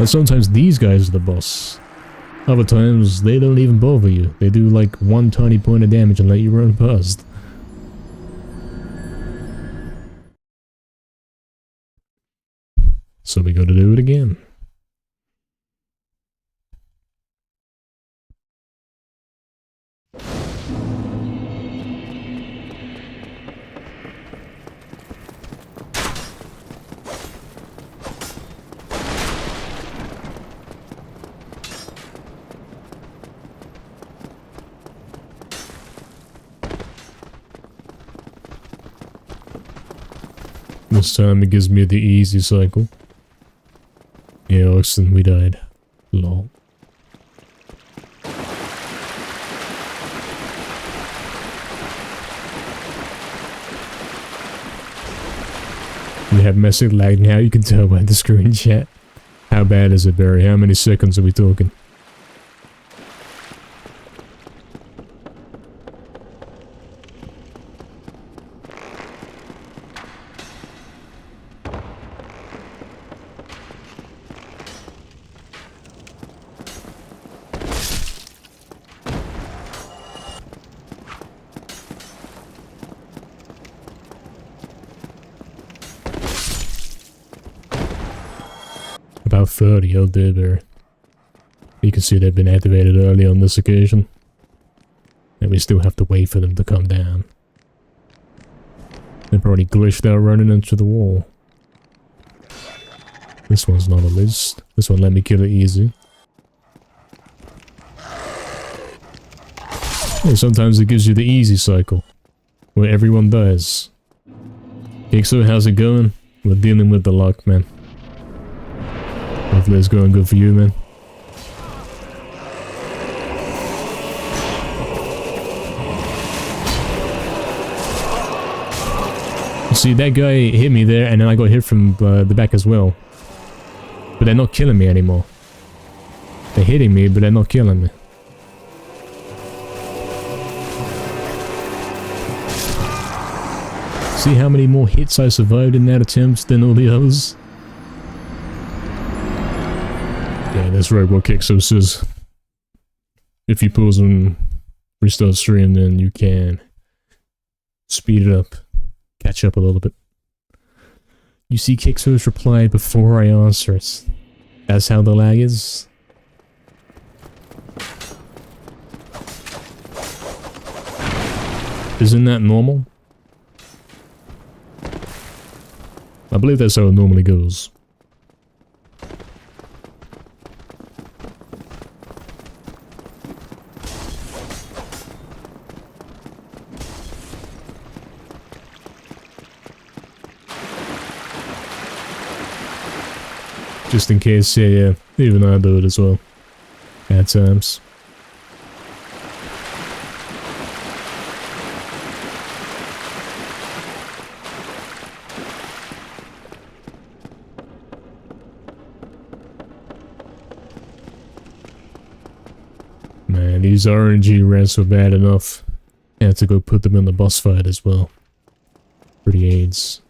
And sometimes these guys are the boss. Other times, they don't even bother you. They do like one tiny point of damage and let you run past. So we gotta do it again. This time it gives me the easy cycle. Yeah, Oxen, we died. Lol. We have massive lag now, you can tell by the screen chat. How bad is it, Barry? How many seconds are we talking? About 30, oh dear, Barry. You can see they've been activated early on this occasion. And we still have to wait for them to come down. They're probably glitched out running into the wall. This one's not a list. This one let me kill it easy. And sometimes it gives you the easy cycle. Where everyone dies. Kixo, how's it going? We're dealing with the luck, man. Hopefully it's going good for you, man. See, that guy hit me there, and then I got hit from the back as well. But they're not killing me anymore. They're hitting me, but they're not killing me. See how many more hits I survived in that attempt than all the others? Yeah, that's right what Kixo says. If you pause and restart stream, then you can speed it up. Catch up a little bit. You see Kixo's reply before I answer it. That's how the lag is. Isn't that normal? I believe that's how it normally goes. Just in case, yeah, even I do it as well. At times. Man, these RNG rats were bad enough. I had to go put them in the boss fight as well. For the aids.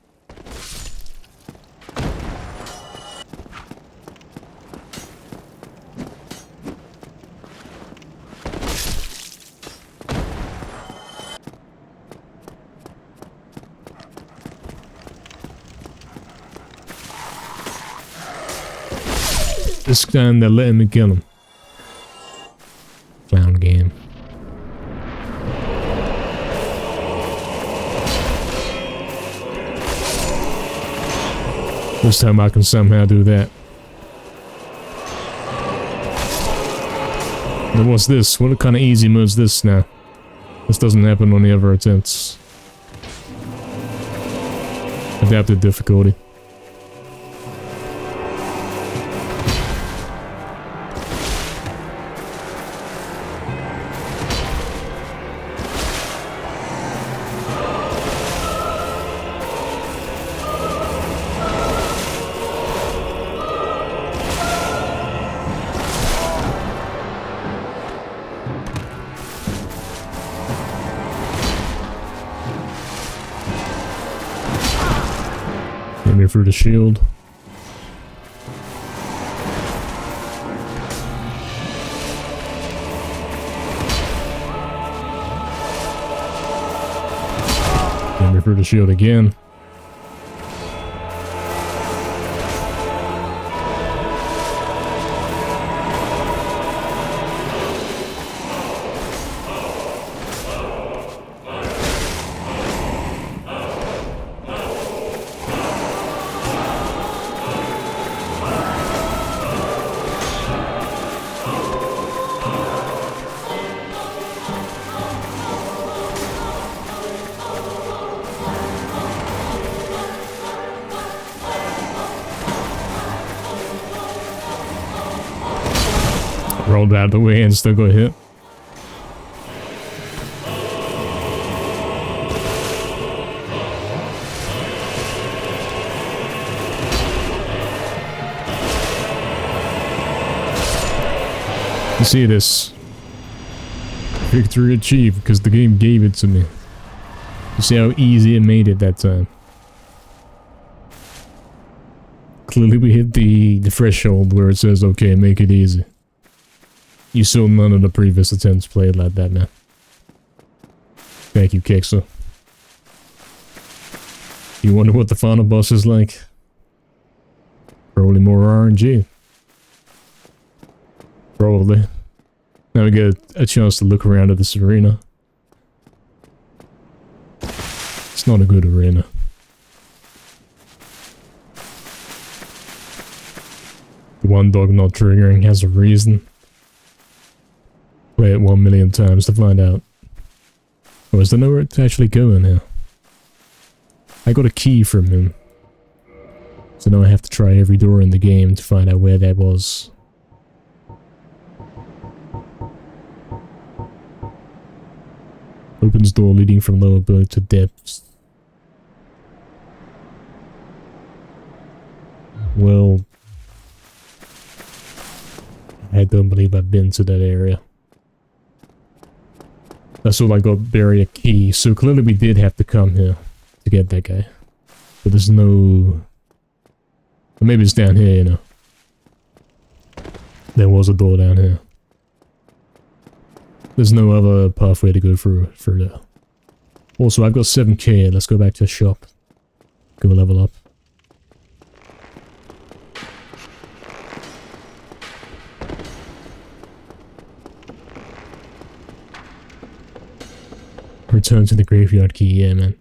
This time they're letting me kill him. Clown game. This time I can somehow do that. Then what's this? What kind of easy mode is this now? This doesn't happen on the other attempts. Adaptive difficulty. Through the shield. Hit me through the shield again. Rolled out of the way and still got hit. You see this? Victory achieved because the game gave it to me. You see how easy it made it that time. Clearly we hit the threshold where it says, okay, make it easy. You saw none of the previous attempts played like that, man. Thank you, Kexo. You wonder what the final boss is like? Probably more RNG. Probably. Now we get a chance to look around at this arena. It's not a good arena. The one dog not triggering has a reason. Play it 1 million times to find out. Oh, is there nowhere to actually go in here? I got a key from him. So now I have to try every door in the game to find out where that was. Opens door leading from lower berth to depths. Well, I don't believe I've been to that area. That's all I got, bury a key. So clearly we did have to come here to get that guy. But there's no... Or maybe it's down here, you know. There was a door down here. There's no other pathway to go through there. Also, I've got 7k. Let's go back to the shop. Go level up. return to the graveyard key, yeah, man.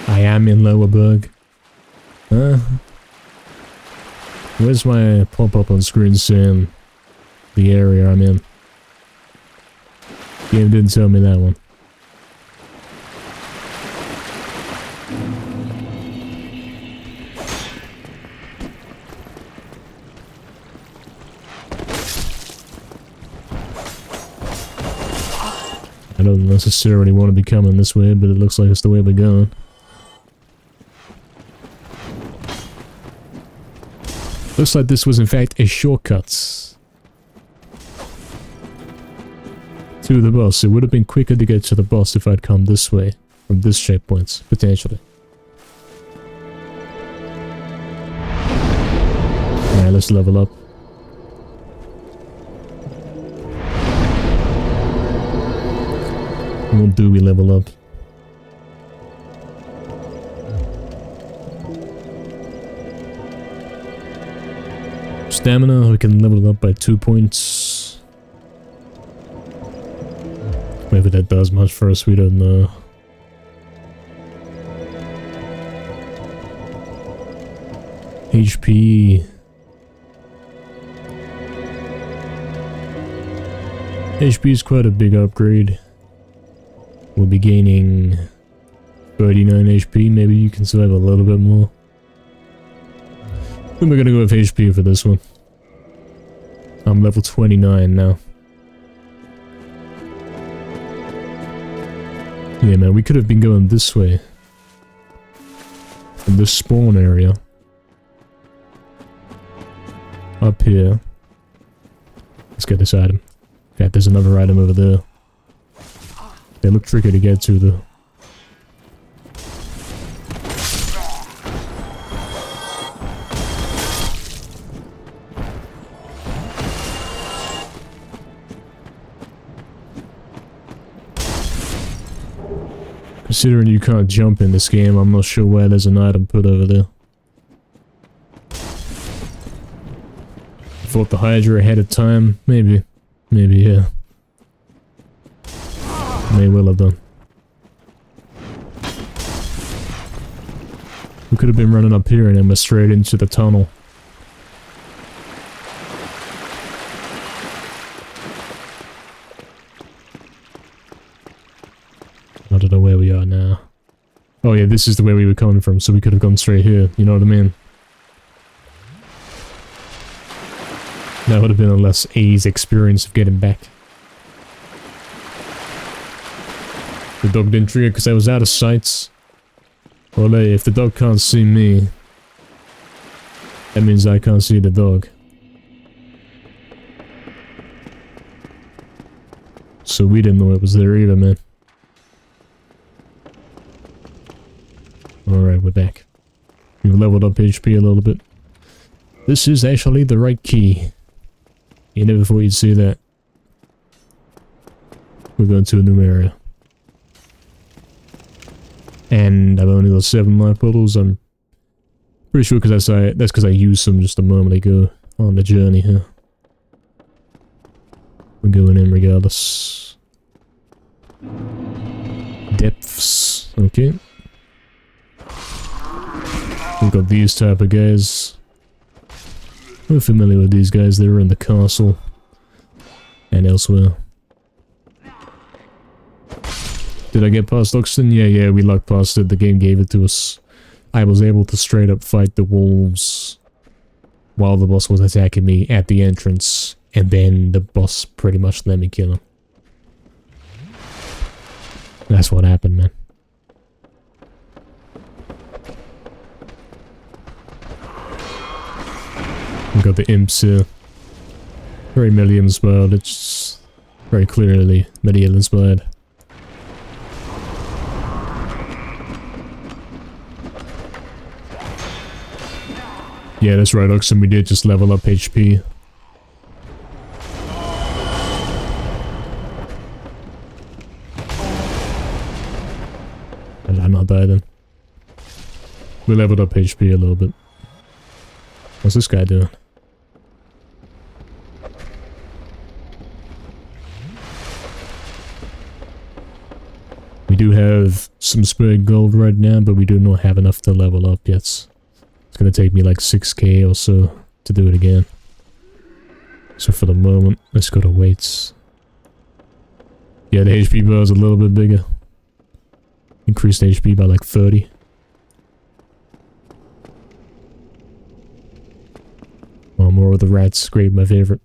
I am in Lower Berg. Where's my pop-up on screen saying the area I'm in? Game didn't tell me that one. I don't necessarily want to be coming this way, but it looks like it's the way we're going. Looks like this was in fact a shortcut to the boss. It would have been quicker to get to the boss if I'd come this way, from this checkpoint, potentially. Alright, let's level up. What do we level up? Stamina, we can level it up by 2 points. Maybe that does much for us, we don't know. HP. HP is quite a big upgrade. We'll be gaining 39 HP, maybe you can survive a little bit more. Then we're gonna go with HP for this one. I'm level 29 now. Yeah man, we could have been going this way. From this spawn area. Up here. Let's get this item. In fact, there's another item over there. They look tricky to get to though. Considering you can't jump in this game, I'm not sure where there's an item put over there. Fought the Hydra ahead of time? Maybe. Maybe, yeah. May well have done. We could have been running up here and then we're straight into the tunnel. I don't know where we are now. Oh yeah, this is the way we were coming from, so we could have gone straight here, you know what I mean? That would have been a less easy experience of getting back. The dog didn't trigger because I was out of sight. Well, hey, if the dog can't see me, that means I can't see the dog. So we didn't know it was there either, man. Alright, we're back. We've leveled up HP a little bit. This is actually the right key. You never thought you'd see that. We're going to a new area. And I've only got 7 life bottles. I'm pretty sure because that's because I used some just a moment ago on the journey here. We're going in regardless. Depths. Okay. We've got these type of guys. We're familiar with these guys. They're in the castle and elsewhere. Did I get past Oxton? Yeah, we lucked past it. The game gave it to us. I was able to straight up fight the wolves while the boss was attacking me at the entrance, and then the boss pretty much let me kill him. That's what happened, man. We got the imps here. Very medieval inspired. It's very clearly medieval inspired. Yeah, that's right, Oxen. We did just level up HP. Did I not die then? We leveled up HP a little bit. What's this guy doing? do have some spare gold right now, but we do not have enough to level up yet. It's gonna take me like 6k or so to do it again. So for the moment, let's go to weights. Yeah, the HP bar is a little bit bigger. Increased HP by like 30. Oh, more of the rats. Great, my favorite.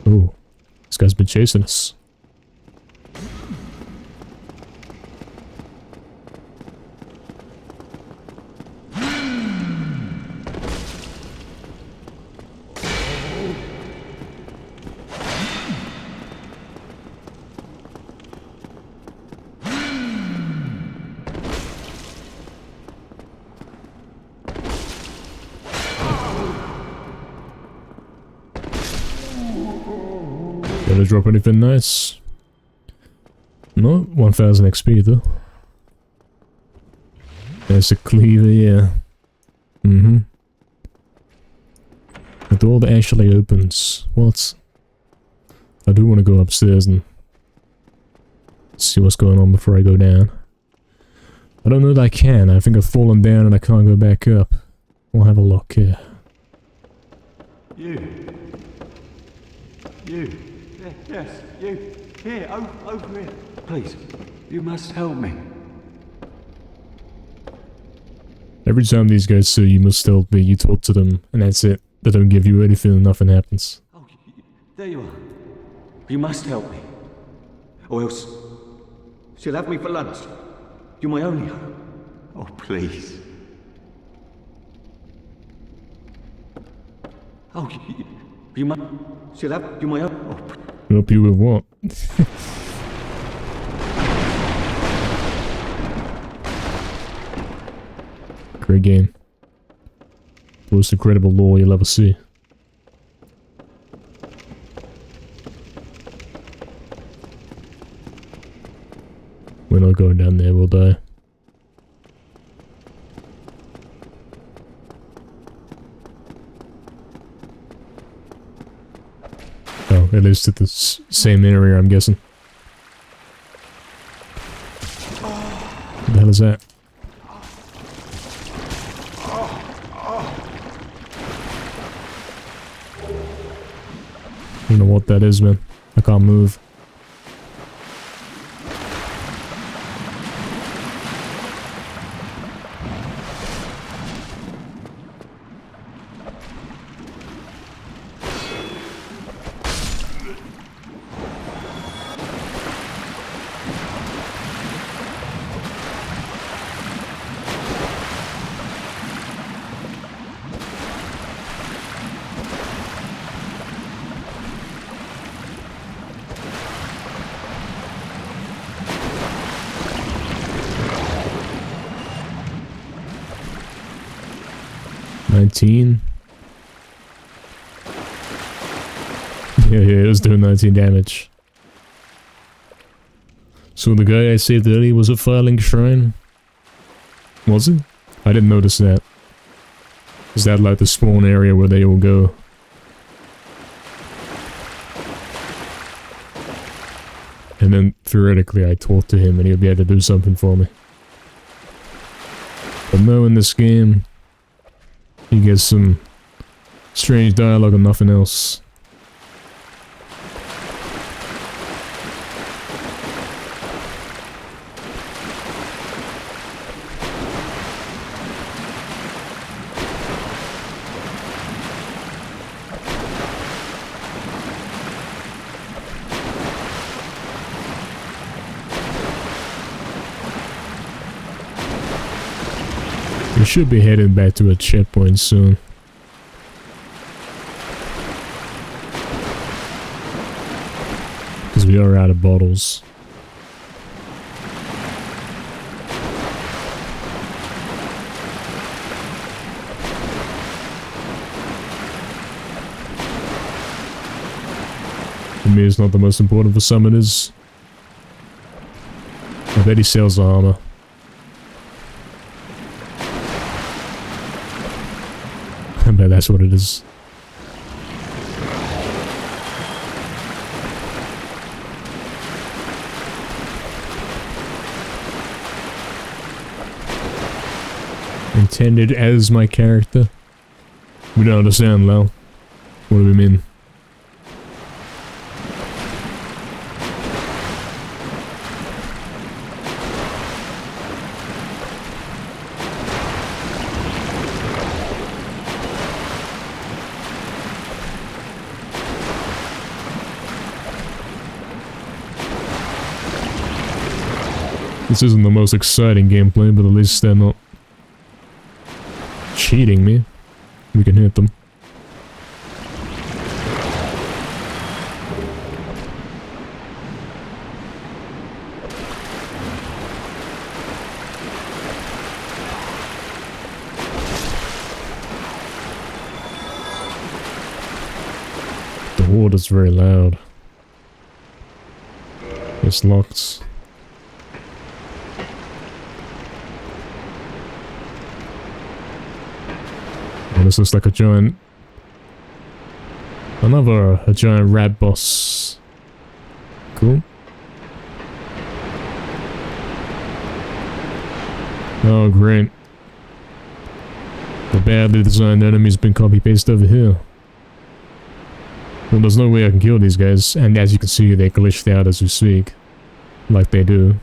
Oh, this guy's been chasing us. Gonna drop anything nice? No, 1000 XP though. There's a cleaver, yeah. The door that actually opens. What? I do want to go upstairs and see what's going on before I go down. I don't know that I can. I think I've fallen down and I can't go back up. We'll have a look here. You. Yes, you. Here, over here. Please, you must help me. Every time these guys say you must help me, you talk to them, and that's it. They don't give you anything and nothing happens. Oh, there you are. You must help me. Or else she'll have me for lunch. You're my only hope. Oh, please. Oh, you must... She'll have... You're my own... Oh, Help you with what? Great game. Most incredible lore you'll ever see. We're not going down there, we'll die. Oh, at least at the same area, I'm guessing. What the hell is that? I don't know what that is, man. I can't move. Yeah, it was doing 19 damage. So the guy I saved earlier was at Filing Shrine? Was it? I didn't notice that. Is that like the spawn area where they all go? And then theoretically I talked to him and he'll be able to do something for me. But no, in this game, he gets some strange dialogue and nothing else. We should be heading back to a checkpoint soon. Because we are out of bottles. For me, it's not the most important for summoners. I bet he sells armor. I bet that's what it is. intended as my character. We don't understand, Lau. What do we mean? This isn't the most exciting gameplay, but at least they're not cheating me. We can hit them. The water's very loud. It's locked. Oh, this looks like a giant... a giant rat boss. Cool. Oh, great. The badly designed enemy's been copy-pasted over here. Well, there's no way I can kill these guys, and as you can see, they glitched out as we speak. Like they do.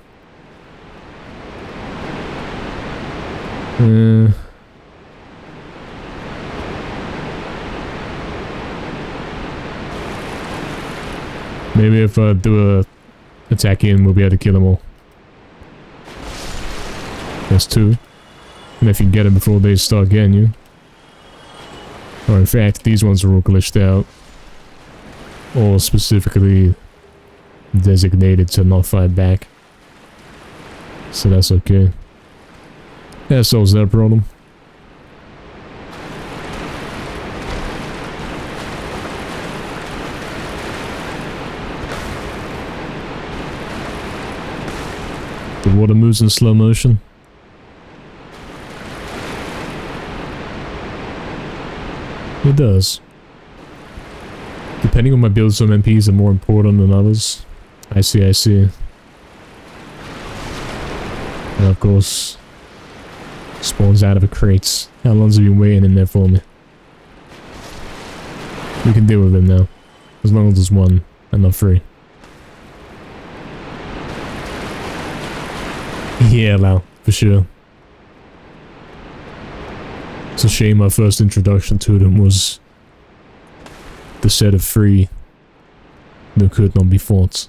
Maybe if I do a attack in, we'll be able to kill them all. That's two. And if you get them before they start getting you. Or in fact, these ones are all glitched out. Or specifically designated to not fight back. So that's okay. That solves that problem. The water moves in slow motion. It does. Depending on my build, some MPs are more important than others. I see, I see. And of course, spawns out of a crate. How long's he been waiting in there for me? We can deal with him now. As long as there's one and not three. Yeah, Lau, for sure. It's a shame my first introduction to them was the set of three that could not be fought.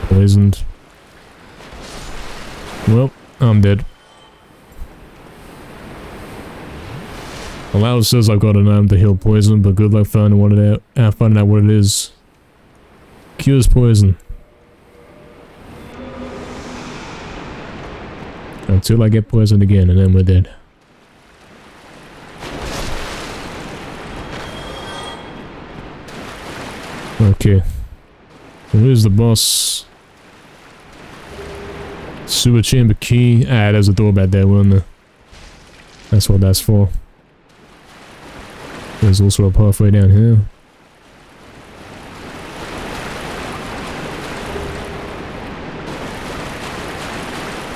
Poisoned. Well, I'm dead. Allow says I've got an arm to heal poison, but good luck finding finding out what it is. Cures poison. Until I get poisoned again, and then we're dead. Okay. Where's the boss? Sewer chamber key. Ah, there's a door back there, wasn't there? That's what that's for. There's also a pathway down here.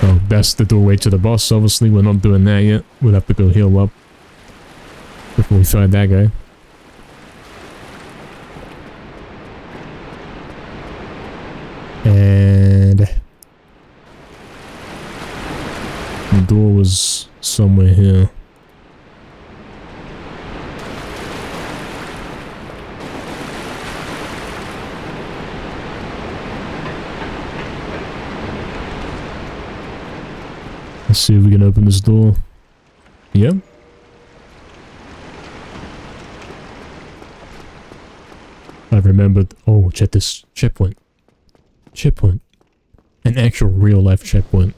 Oh, that's the doorway to the boss. Obviously, we're not doing that yet. We'll have to go heal up before we fight that guy. And the door was somewhere here. Let's see if we can open this door. Yep. I remembered. Oh, check this checkpoint. Checkpoint. An actual real life checkpoint.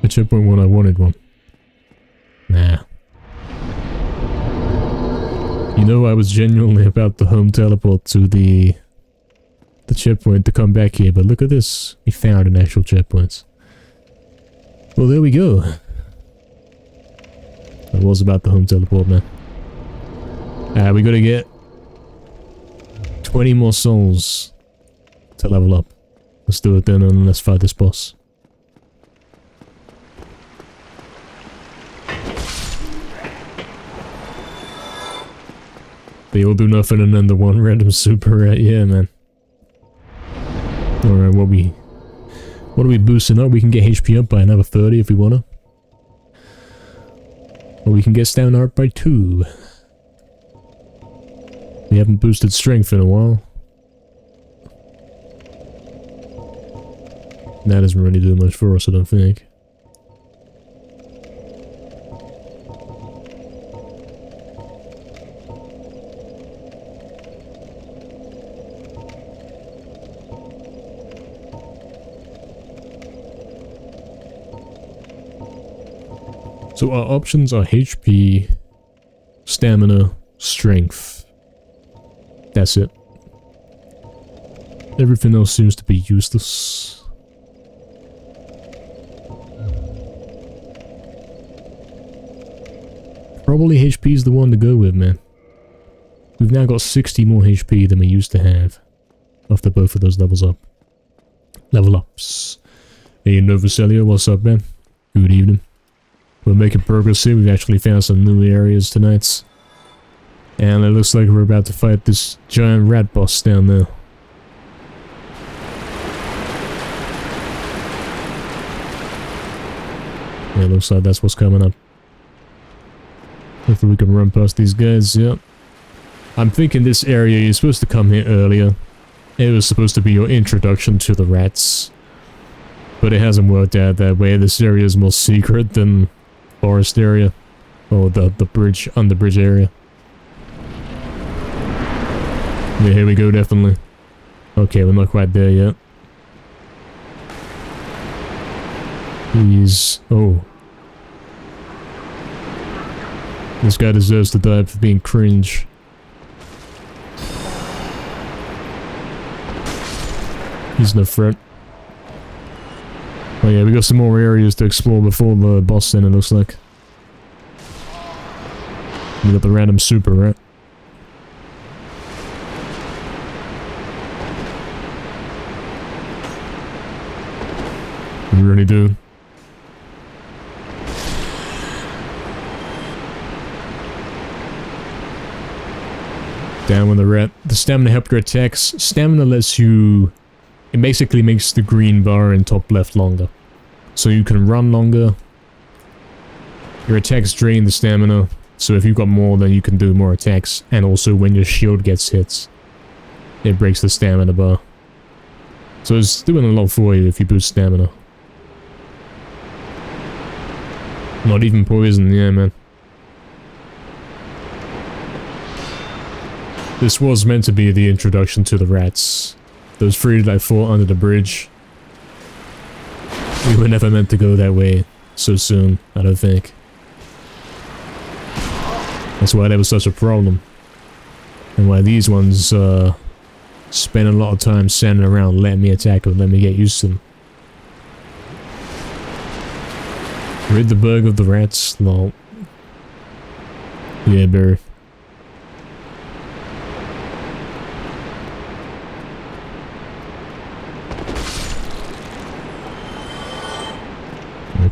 A checkpoint when I wanted one. Nah. You know, I was genuinely about to home teleport to the the checkpoint to come back here, but look at this. We found an actual checkpoint. Well, there we go. That was about the home teleport, man. We gotta get 20 more souls to level up. Let's do it then, and let's fight this boss. They all do nothing and then the one random super rat, yeah, man. Alright, what are we boosting up? We can get HP up by another 30 if we wanna. Or we can get stamina up by 2. We haven't boosted strength in a while. That doesn't really do much for us, I don't think. So our options are HP, stamina, strength. That's it. Everything else seems to be useless. Probably HP is the one to go with, man. We've now got 60 more HP than we used to have after both of those levels up. Level ups. Hey, Novocelia, what's up, man? Good evening. We're making progress here. We've actually found some new areas tonight. And it looks like we're about to fight this giant rat boss down there. Yeah, it looks like that's what's coming up. Hopefully we can run past these guys, yep. I'm thinking this area, you're supposed to come here earlier. It was supposed to be your introduction to the rats. But it hasn't worked out that way. This area is more secret than forest area. Or the bridge, under bridge area. Yeah, here we go, definitely. Okay, we're not quite there yet. Please. Oh. This guy deserves to die for being cringe. He's no threat. Oh yeah, we got some more areas to explore before the boss then, it looks like. We got the random super, right? We really do. Down with the rat. The stamina helped your attacks. Stamina lets you... It basically makes the green bar in top left longer. So you can run longer. Your attacks drain the stamina. So if you've got more, then you can do more attacks. And also when your shield gets hit, it breaks the stamina bar. So it's doing a lot for you if you boost stamina. Not even poison, yeah, man. This was meant to be the introduction to the rats. Those 3 that fought under the bridge. We were never meant to go that way so soon, I don't think. That's why that was such a problem. And why these ones spend a lot of time standing around letting me attack them, letting me get used to them. Rid the bug of the rats, lol. Yeah, Barry.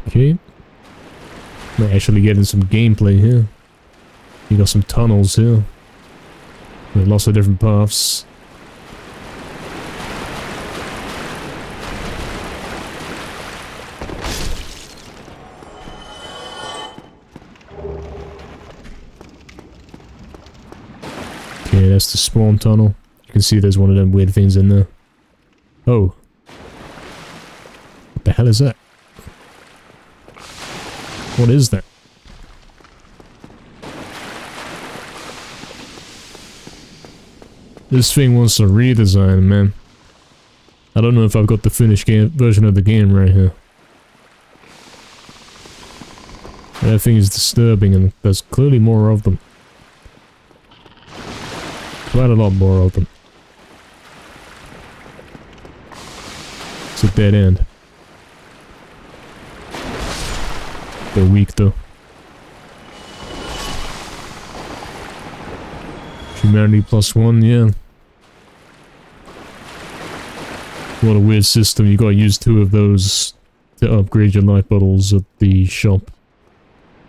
Okay. We're actually getting some gameplay here. You got some tunnels here. With lots of different paths. Okay, that's the spawn tunnel. You can see there's one of them weird things in there. Oh. What the hell is that? What is that? This thing wants a redesign, man. I don't know if I've got the finished version of the game right here. That thing is disturbing, and there's clearly more of them. Quite a lot more of them. It's a dead end. They're weak though. Humanity +1, yeah. What a weird system. You gotta use 2 of those to upgrade your life bottles at the shop.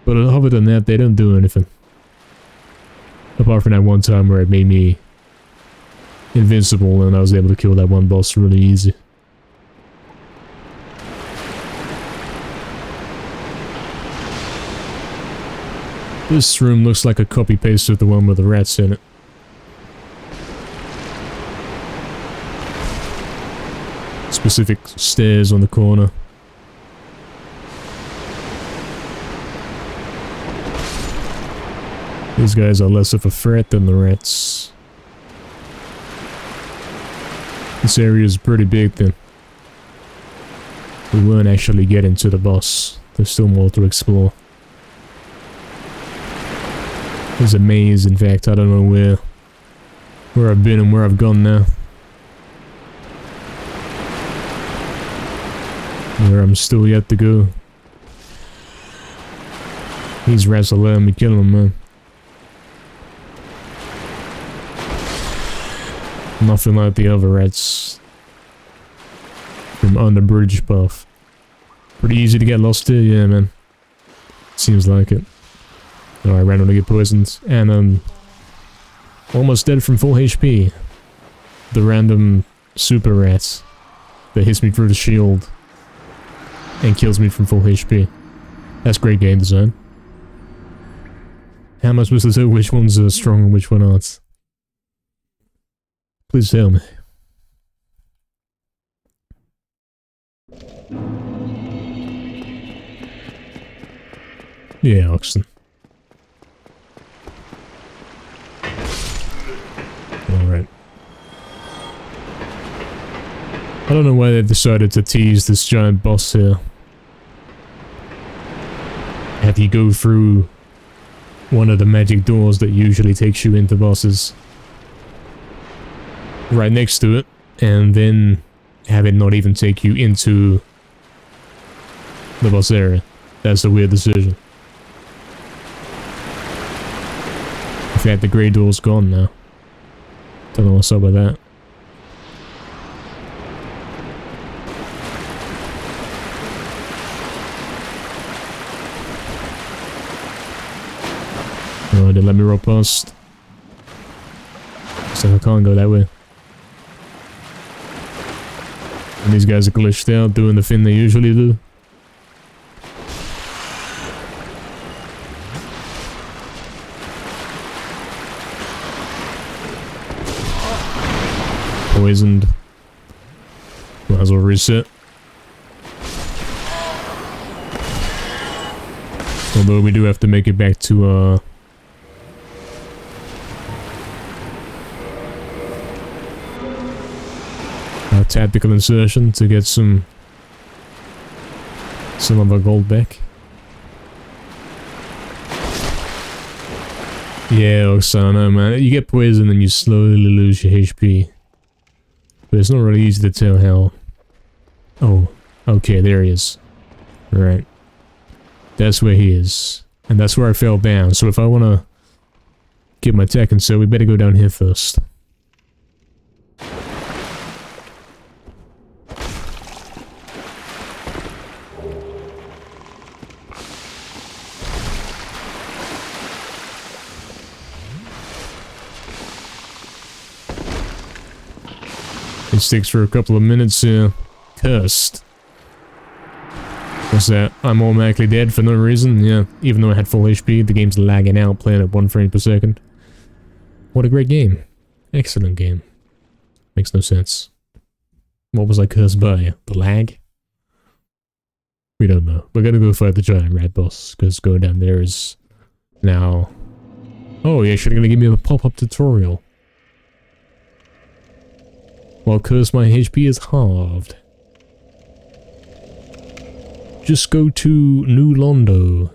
But other than that, they don't do anything. Apart from that one time where it made me invincible and I was able to kill that one boss really easy. This room looks like a copy-paste of the one with the rats in it. Specific stairs on the corner. These guys are less of a threat than the rats. This area is pretty big then. We weren't actually getting to the boss. There's still more to explore. There's a maze, in fact. I don't know where I've been and where I've gone now. Where I'm still yet to go. These rats are letting me kill them, man. Nothing like the other rats from on the bridge path. Pretty easy to get lost here, yeah, man. Seems like it. Oh, I randomly get poisoned, and almost dead from full HP. The random super rats that hits me through the shield and kills me from full HP. That's great game design. How am I supposed to tell which ones are strong and which one aren't? Please tell me. Yeah, Oxen. Alright. I don't know why they decided to tease this giant boss here. Have you go through one of the magic doors that usually takes you into bosses right next to it, and then have it not even take you into the boss area. That's a weird decision. In fact, the grey door's gone now. Don't know what's up with that. Oh, they let me roll past. So I can't go that way. And these guys are glitched out, doing the thing they usually do. Poisoned. Might as well reset. Although we do have to make it back to our tactical insertion to get some of our gold back. Yeah, Oksana, man. You get poisoned and you slowly lose your HP. But it's not really easy to tell how... Oh, okay, there he is. Right. That's where he is. And that's where I fell down, so if I want to get my tech and so, we better go down here first. It sticks for a couple of minutes here. Cursed. What's that? I'm automatically dead for no reason? Yeah, even though I had full HP, the game's lagging out, playing at 1 frame per second. What a great game. Excellent game. Makes no sense. What was I cursed by? The lag? We don't know. We're gonna go fight the giant rat boss, because going down there is now... Oh, yeah, should have gonna give me a pop-up tutorial. Well, curse my HP is halved. Just go to New Londo.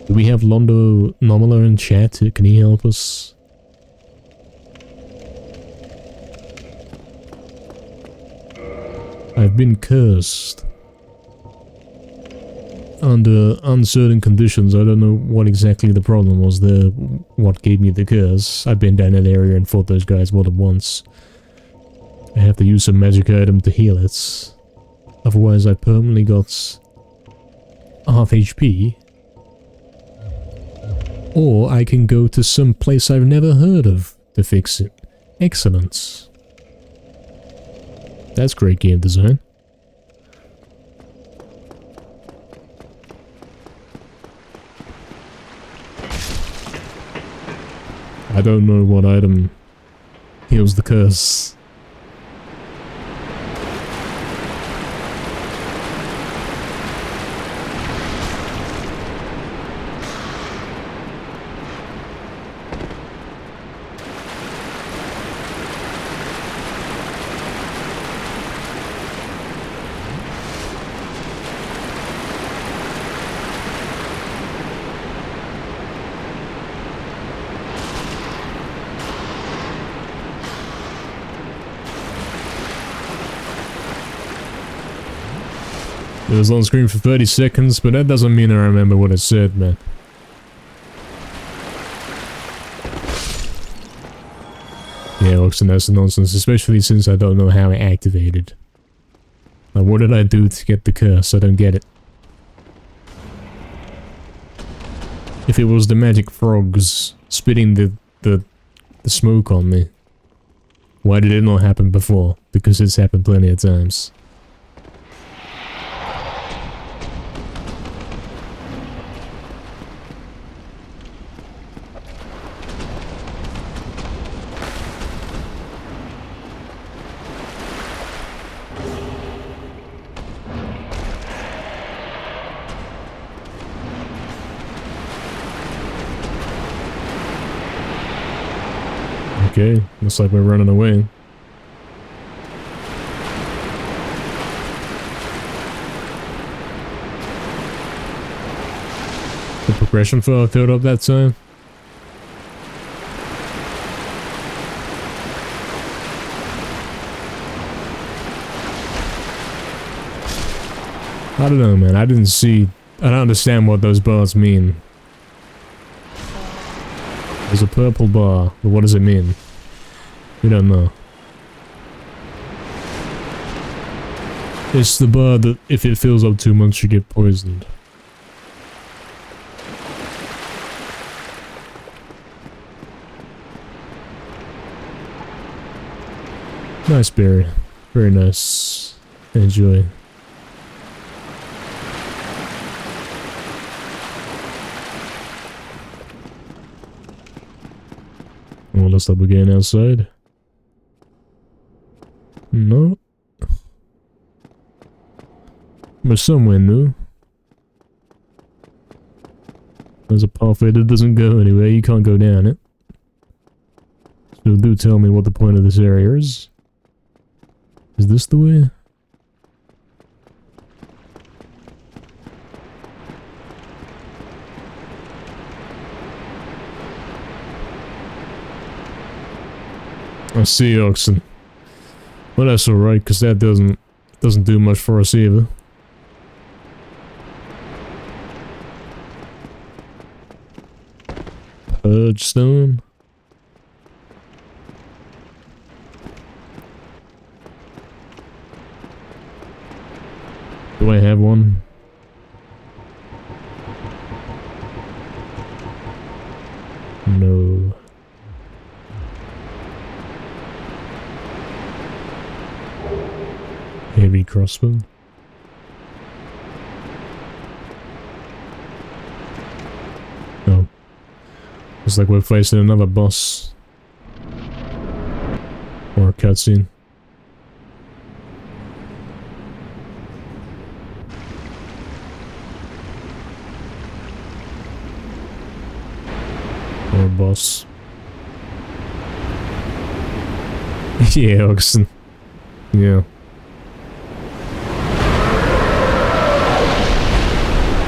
Do we have Londo Nomala in chat? Can he help us? I've been cursed. Under uncertain conditions, I don't know what exactly the problem was there, what gave me the curse. I've been down that area and fought those guys more than once. I have to use some magic item to heal it. Otherwise I permanently got half HP. Or I can go to some place I've never heard of to fix it. Excellent. That's great game design. I don't know what item heals the curse. It was on screen for 30 seconds, but that doesn't mean I remember what it said, man. Yeah, Oxen, that's nonsense, especially since I don't know how it activated. Like, what did I do to get the curse? I don't get it. If it was the magic frogs spitting the smoke on me, why did it not happen before? Because it's happened plenty of times. Okay, looks like we're running away. The progression file filled up that time. I don't know, man. I don't understand what those bars mean. There's a purple bar, but what does it mean? We don't know. It's the bar that if it fills up too much you get poisoned. Nice berry. Very nice. Enjoy. Well, let's stop again outside. No. But somewhere new. There's a pathway that doesn't go anywhere. You can't go down it. So do tell me what the point of this area is. Is this the way? I see, Oxen. Well, that's alright, because that doesn't do much for us either. Purge stone. Do I have one? No. Heavy crossbow. Oh. Looks like we're facing another boss. Or a cutscene. Or a boss. Yeah, Oxen. Yeah.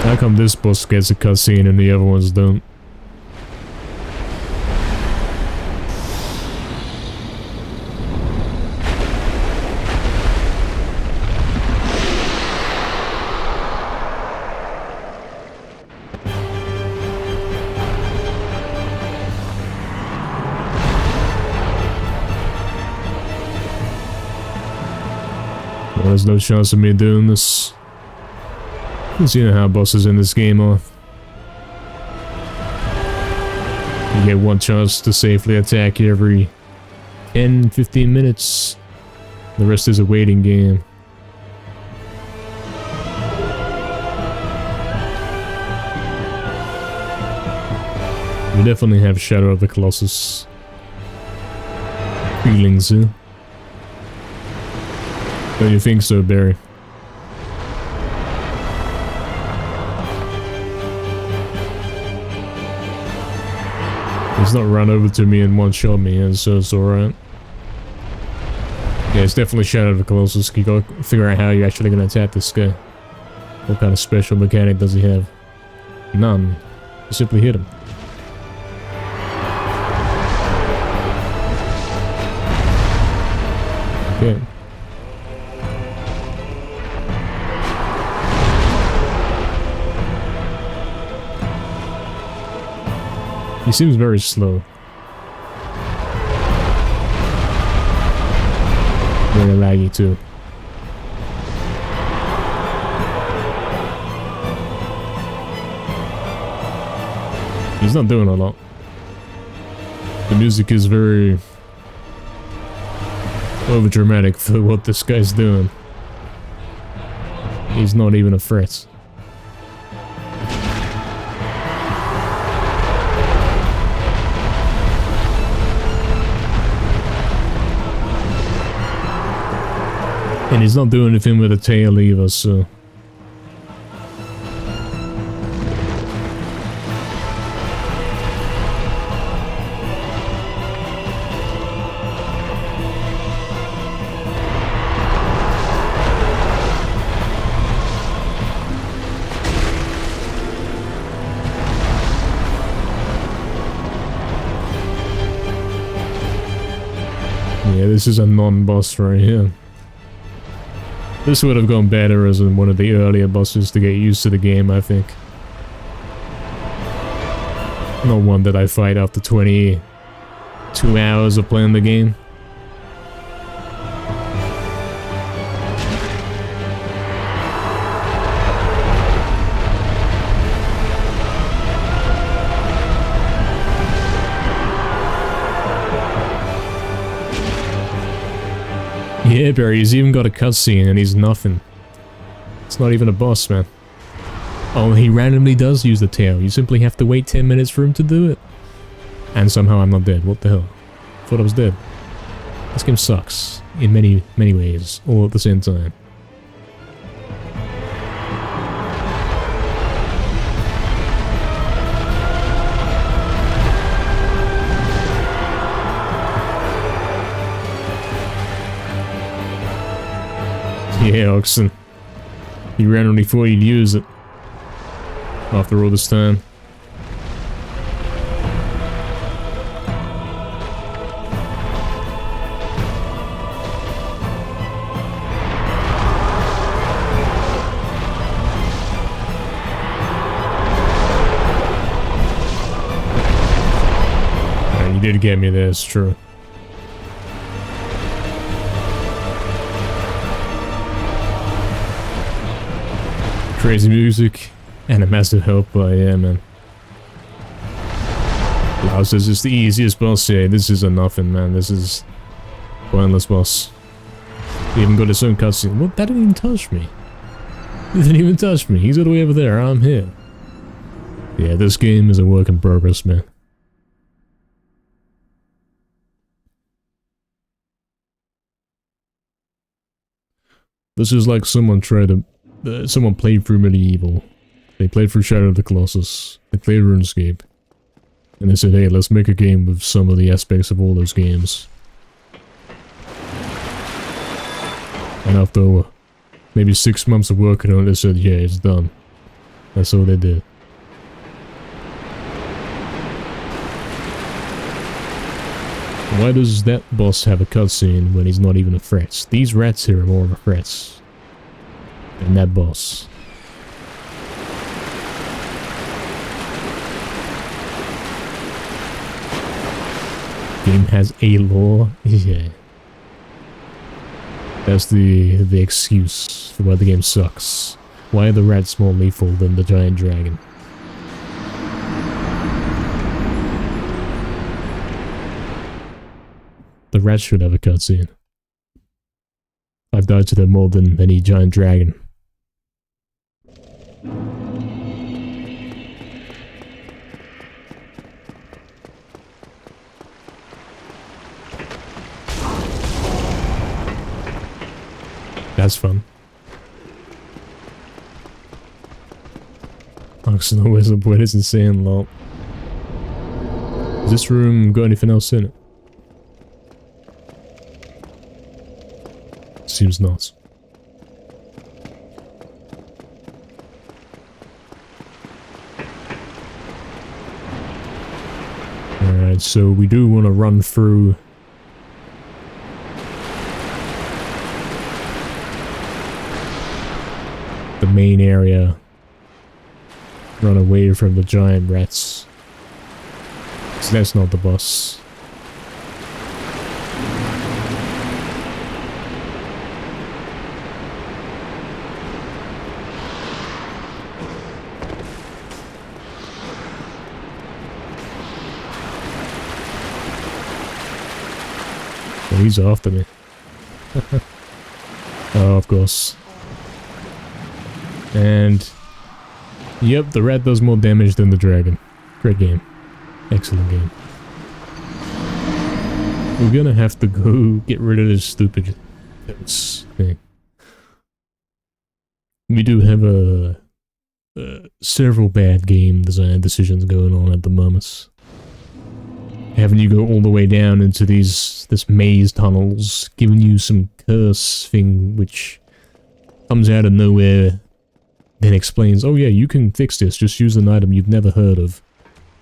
How come this boss gets a cutscene and the other ones don't? there's no chance of me doing this. Because you know how bosses in this game are. You get one chance to safely attack every 10-15 minutes. The rest is a waiting game. We definitely have Shadow of the Colossus feelings, huh? Don't you think so, Barry? He's not run over to me and one-shot me, and so it's alright. Yeah, it's definitely Shadow of the Colossus. You gotta figure out how you're actually gonna attack this guy. What kind of special mechanic does he have? None. You simply hit him. Okay. He seems very slow. Very laggy too. He's not doing a lot. The music is very over dramatic for what this guy's doing. He's not even a threat. And he's not doing anything with a tail either, so... Yeah, this is a non-boss right here. This would have gone better as in one of the earlier bosses to get used to the game, I think. Not one that I fight after 22 hours of playing the game. Yeah, Barry, he's even got a cutscene and he's nothing. It's not even a boss, man. Oh, he randomly does use the tail. You simply have to wait 10 minutes for him to do it. And somehow I'm not dead. What the hell? Thought I was dead. This game sucks. In many, many ways. All at the same time. Yeah, Oxen. You randomly thought you'd use it. After all this time. You did get me there, it's true. Crazy music and a massive help by man. Wow, this is the easiest boss. Yeah, this is a nothing, man. This is pointless boss. He even got his own cutscene. What? That didn't even touch me. He didn't even touch me. He's all the way over there. I'm here. Yeah, this game is a work in progress, man. This is like someone tried to... someone played through Medieval. They played through Shadow of the Colossus. They played RuneScape. And they said, hey, let's make a game with some of the aspects of all those games. And after maybe 6 months of working on it, they said, yeah, it's done. That's all they did. Why does that boss have a cutscene when he's not even a threat? These rats here are more of a threat than that boss. Game has a lore? Yeah. That's the excuse for why the game sucks. Why are the rats more lethal than the giant dragon? The rats should have a cutscene. I've died to them more than any giant dragon. That's fun. Oxen always up where it's insane, lol. Has this room got anything else in it? Seems not. Alright, so we do want to run through the main area. Run away from the giant rats. So that's not the boss. Oh, he's after me. Oh, of course. And yep, the rat does more damage than the dragon. Great game. Excellent game. We're gonna have to go get rid of this stupid thing. We do have several bad game design decisions going on at the moment. Having you go all the way down into this maze tunnels, giving you some curse thing which comes out of nowhere, then explains, oh yeah, you can fix this, just use an item you've never heard of,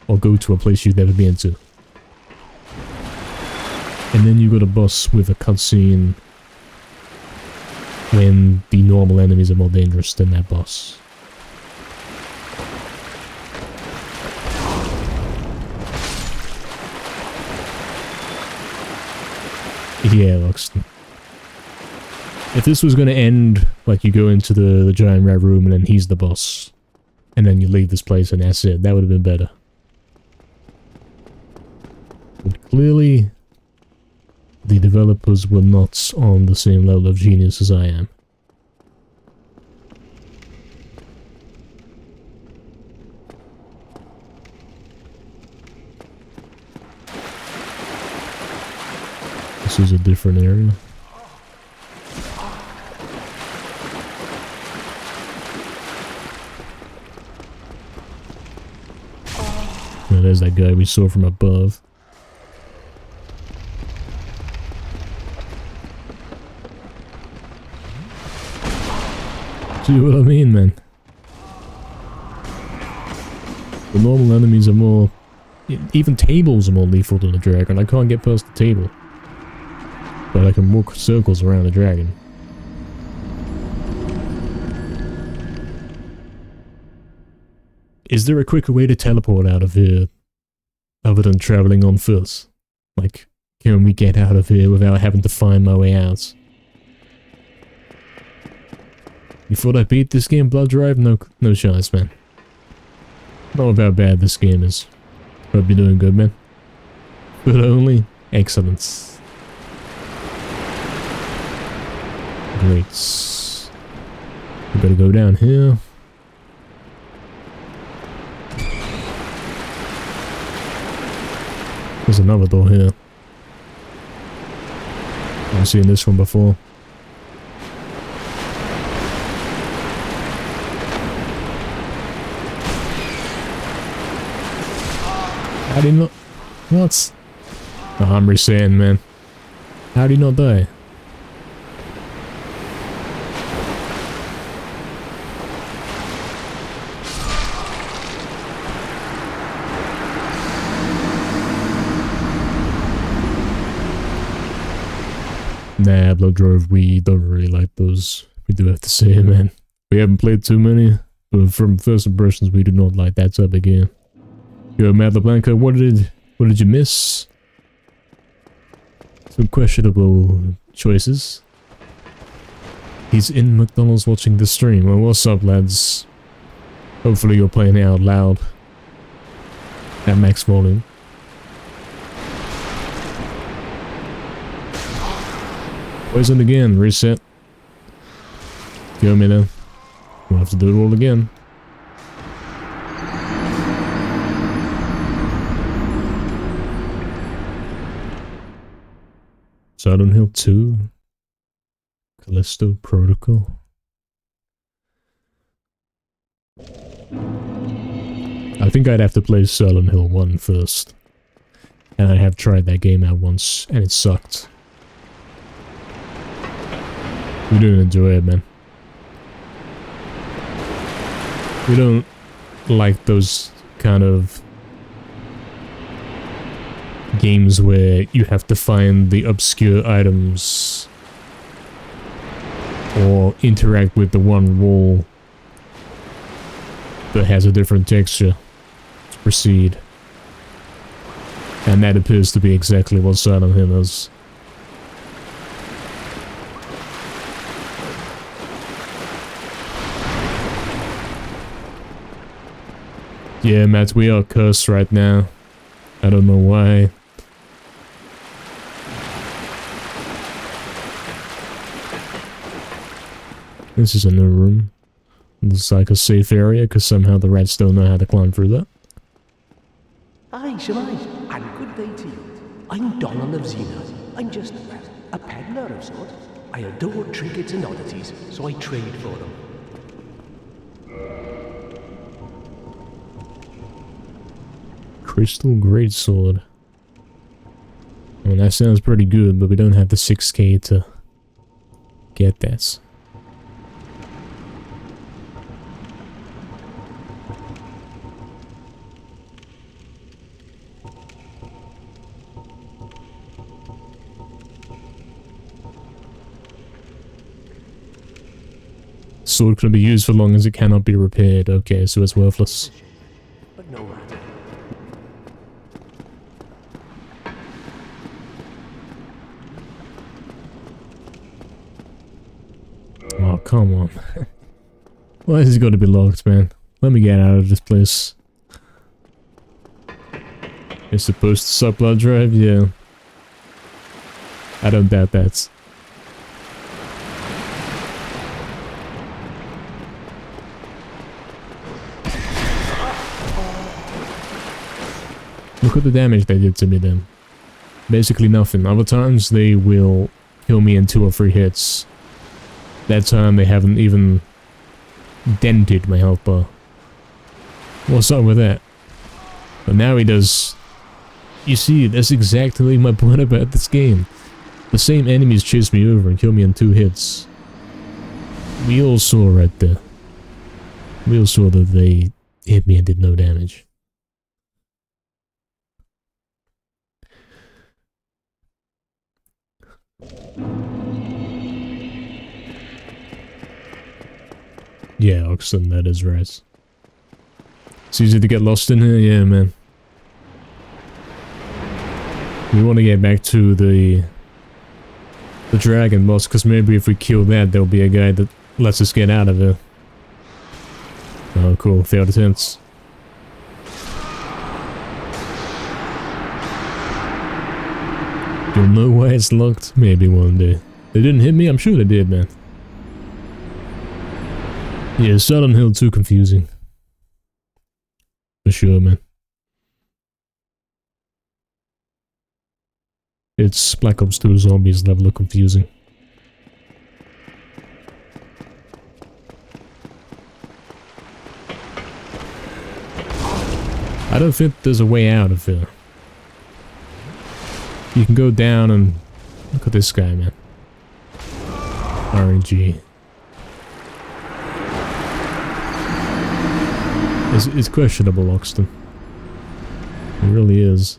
or go to a place you've never been to. And then you got a boss with a cutscene when the normal enemies are more dangerous than that boss. Yeah, Loxton. If this was going to end, like you go into the giant rat room and then he's the boss, and then you leave this place and that's it, that would have been better. But clearly, the developers were not on the same level of genius as I am. This is a different area. Now there's that guy we saw from above. See what I mean, man? The normal enemies are more... even tables are more lethal than a dragon. I can't get past the table. But I can walk circles around a dragon. Is there a quicker way to teleport out of here other than traveling on foot? Like, can we get out of here without having to find my way out? You thought I beat this game, Blood Drive? No chance, man. Not about how bad this game is. Hope you're doing good, man. But only excellence. Great. We better go down here. There's another door here. I've seen this one before. How do you not... What? Oh, I'm resaying, man. How do you not die? Nah, Blood Drove, we don't really like those. We do have to say, man. We haven't played too many, but from first impressions, we do not like that type of game. Yo, Matt LeBlanca, what did you miss? Some questionable choices. He's in McDonald's watching the stream. Well, what's up, lads? Hopefully you're playing it out loud. At max volume. Poison again. Reset. Go me then. We'll have to do it all again. Silent Hill 2. Callisto Protocol. I think I'd have to play Silent Hill 1 first. And I have tried that game out once, and it sucked. We didn't enjoy it, man. We don't like those kind of games where you have to find the obscure items or interact with the one wall that has a different texture to proceed. And that appears to be exactly what Silent Hill is. Yeah, Matt, we are cursed right now. I don't know why. This is a new room. Looks like a safe area, because somehow the rats don't know how to climb through that. Aye, Shemai, and good day to you. I'm Donald of Xena. I'm just, well, a peddler of sorts. I adore trinkets and oddities, so I trade for them. Crystal Greatsword. Well, that sounds pretty good, but we don't have the 6k to get that. Sword can be used for long as it cannot be repaired. Okay, so it's worthless. But no matter. Oh, come on. Why has it got to be locked, man? Let me get out of this place. It's supposed to suck blood drive? Yeah. I don't doubt that. Look at the damage they did to me then. Basically nothing. Other times they will kill me in 2 or 3 hits. That time they haven't even dented my health bar. What's up with that? But now he does. You see, that's exactly my point about this game. The same enemies chase me over and kill me in 2 hits. We all saw right there. We all saw that they hit me and did no damage. Yeah, Oxen, that is right. It's easy to get lost in here, yeah, man. We want to get back to the dragon boss, because maybe if we kill that, there'll be a guy that lets us get out of here. Oh, cool. Failed attempts. You'll know why it's locked? Maybe one day. They didn't hit me? I'm sure they did, man. Yeah, Silent Hill too confusing. For sure, man. It's Black Ops 2 Zombies level of confusing. I don't think there's a way out of here. You can go down and... Look at this guy, man. RNG. It's questionable, Loxton. It really is.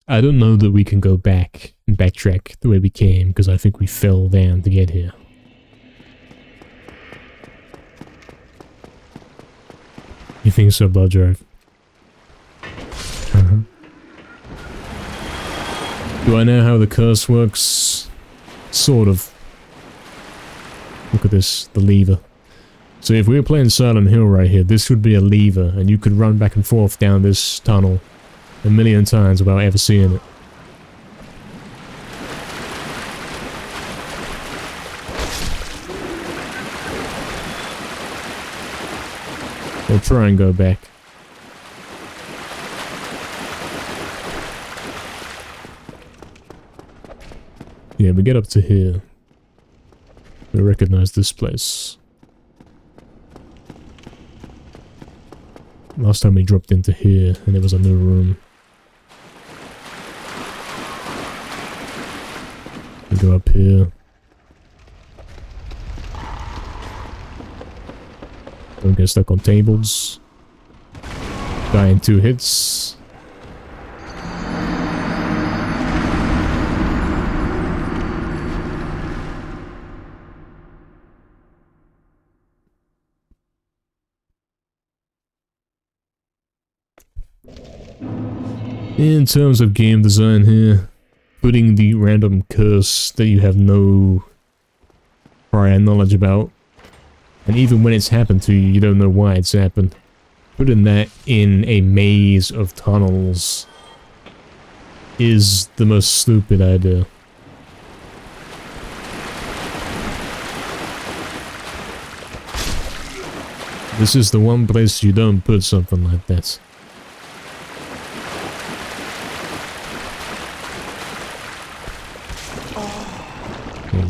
I don't know that we can go back and backtrack the way we came, because I think we fell down to get here. You think so, Blood Drive? Do I know how the curse works? Sort of. Look at this, the lever. So if we were playing Silent Hill right here, this would be a lever, and you could run back and forth down this tunnel a million times without ever seeing it. We'll try and go back. Yeah, we get up to here. We recognize this place. Last time we dropped into here, and it was a new room. We go up here. Don't get stuck on tables. Die in 2 hits. In terms of game design here, putting the random curse that you have no prior knowledge about, and even when it's happened to you, you don't know why it's happened. Putting that in a maze of tunnels is the most stupid idea. This is the one place you don't put something like that.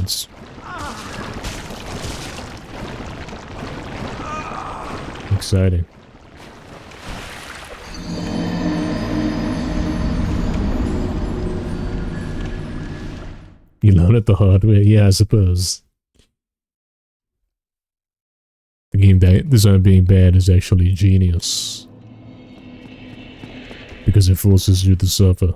It's exciting. You learn it the hard way, yeah, I suppose. The game design being bad is actually genius. Because it forces you to suffer.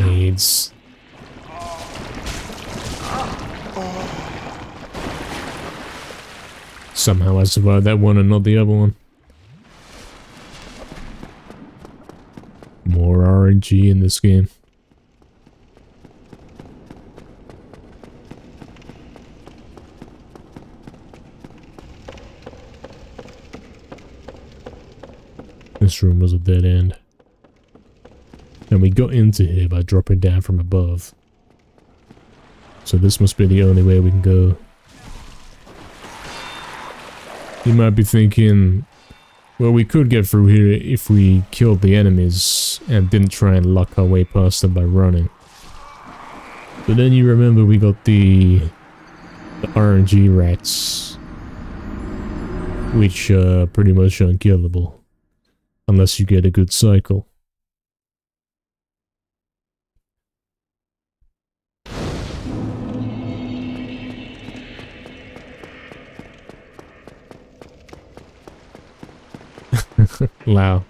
AIDS. Somehow I survived that one and not the other one. More RNG in this game. This room was a dead end. And we got into here by dropping down from above. So this must be the only way we can go. You might be thinking, well, we could get through here if we killed the enemies and didn't try and luck our way past them by running. But then you remember we got the RNG rats, which are pretty much unkillable. Unless you get a good cycle. Wow.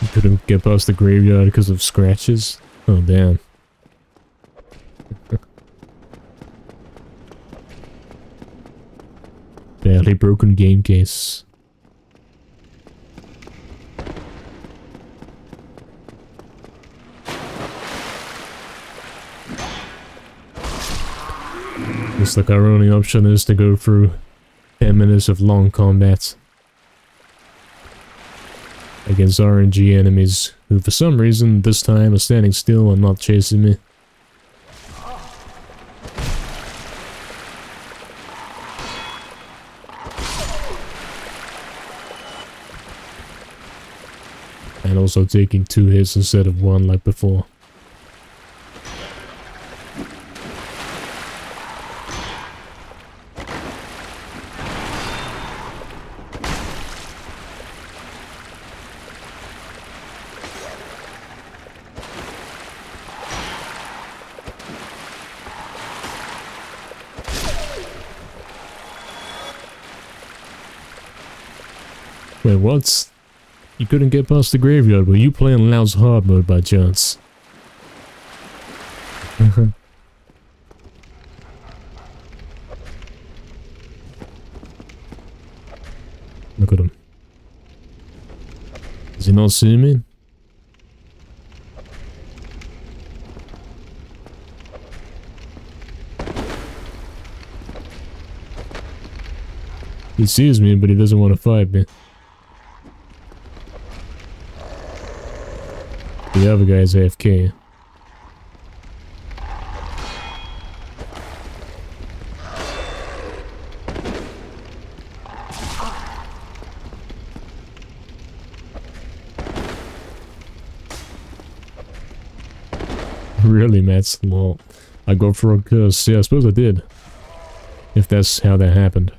You couldn't get past the graveyard because of scratches? Oh, damn. Badly broken game case. Looks like our only option is to go through 10 minutes of long combat against RNG enemies who for some reason this time are standing still and not chasing me. And also taking 2 hits instead of 1 like before. Wait, what? You couldn't get past the graveyard. Were you playing Loud's hard mode by chance? Look at him. Does he not see me? He sees me, but he doesn't want to fight me. The other guy's AFK. Really, Matt? Well, I go for a curse. Yeah, I suppose I did. If that's how that happened.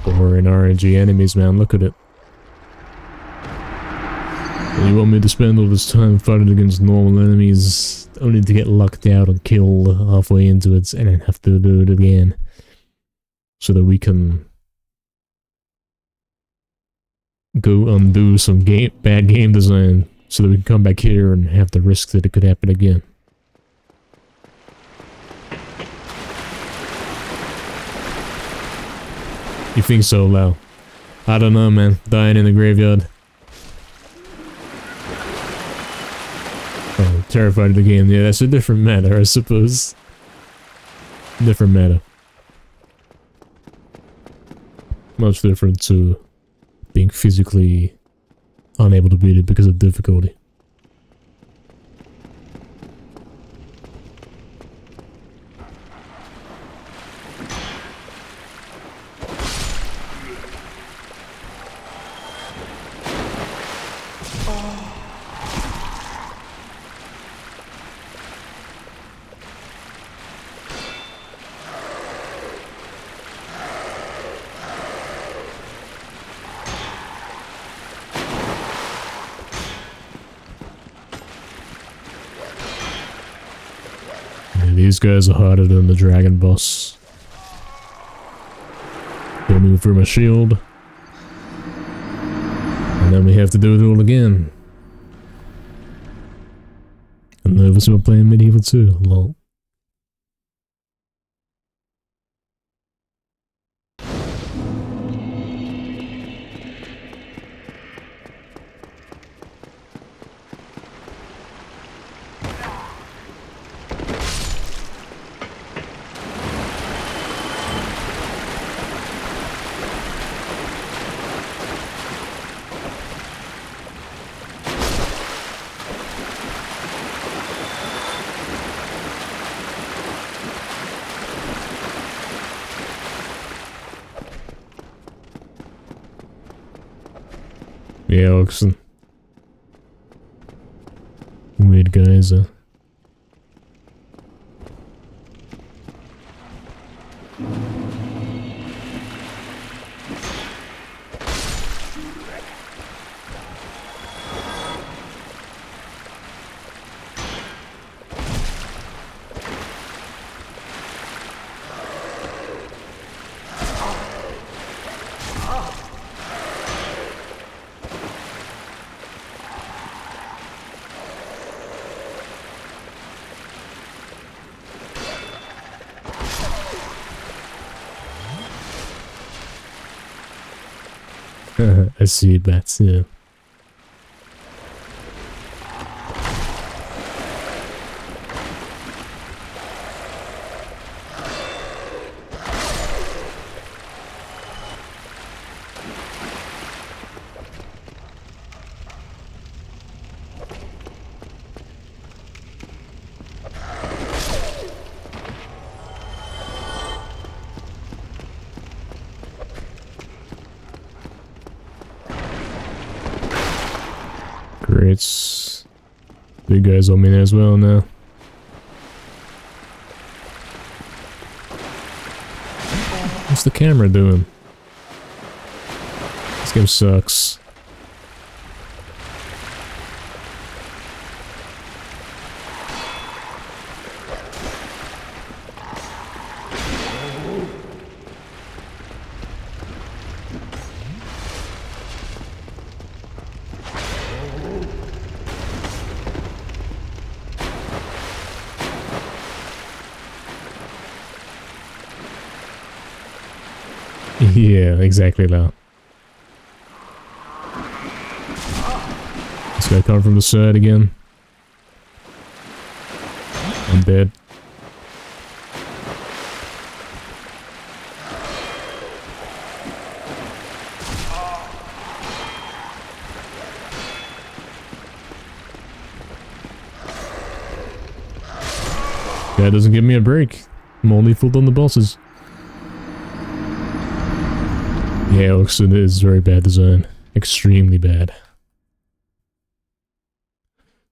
Or in RNG enemies, man. Look at it. And you want me to spend all this time fighting against normal enemies only to get locked out and killed halfway into it and then have to do it again. So that we can go undo some bad game design so that we can come back here and have the risk that it could happen again. You think so, Lau? I don't know, man. Dying in the graveyard. Oh, terrified of the game. Yeah, that's a different matter, I suppose. Different matter. Much different to being physically unable to beat it because of difficulty. These guys are harder than the dragon boss. Don't move through my shield. And then we have to do it all again. I'm nervous about playing Medieval 2, lol. Yeah, oxen. Weird guys, I see bats, yeah. Great. Big guys on me as well now. What's the camera doing? This game sucks. Yeah, exactly that. This guy coming from the side again. I'm dead. That doesn't give me a break. I'm only full on the bosses. Yeah, it looks, it is very bad design. Extremely bad.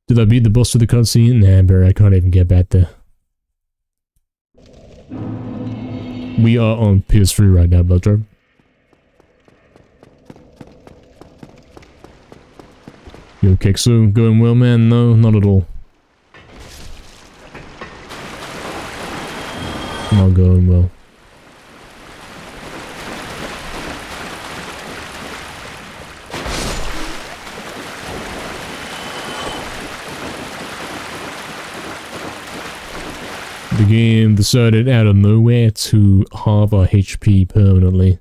Did I beat the boss with the cutscene? Nah, Barry, I can't even get back there. We are on PS3 right now, Bloodrobe. Yo, Kexo, going well, man? No, not at all. Not going well. The game decided out of nowhere to halve our HP permanently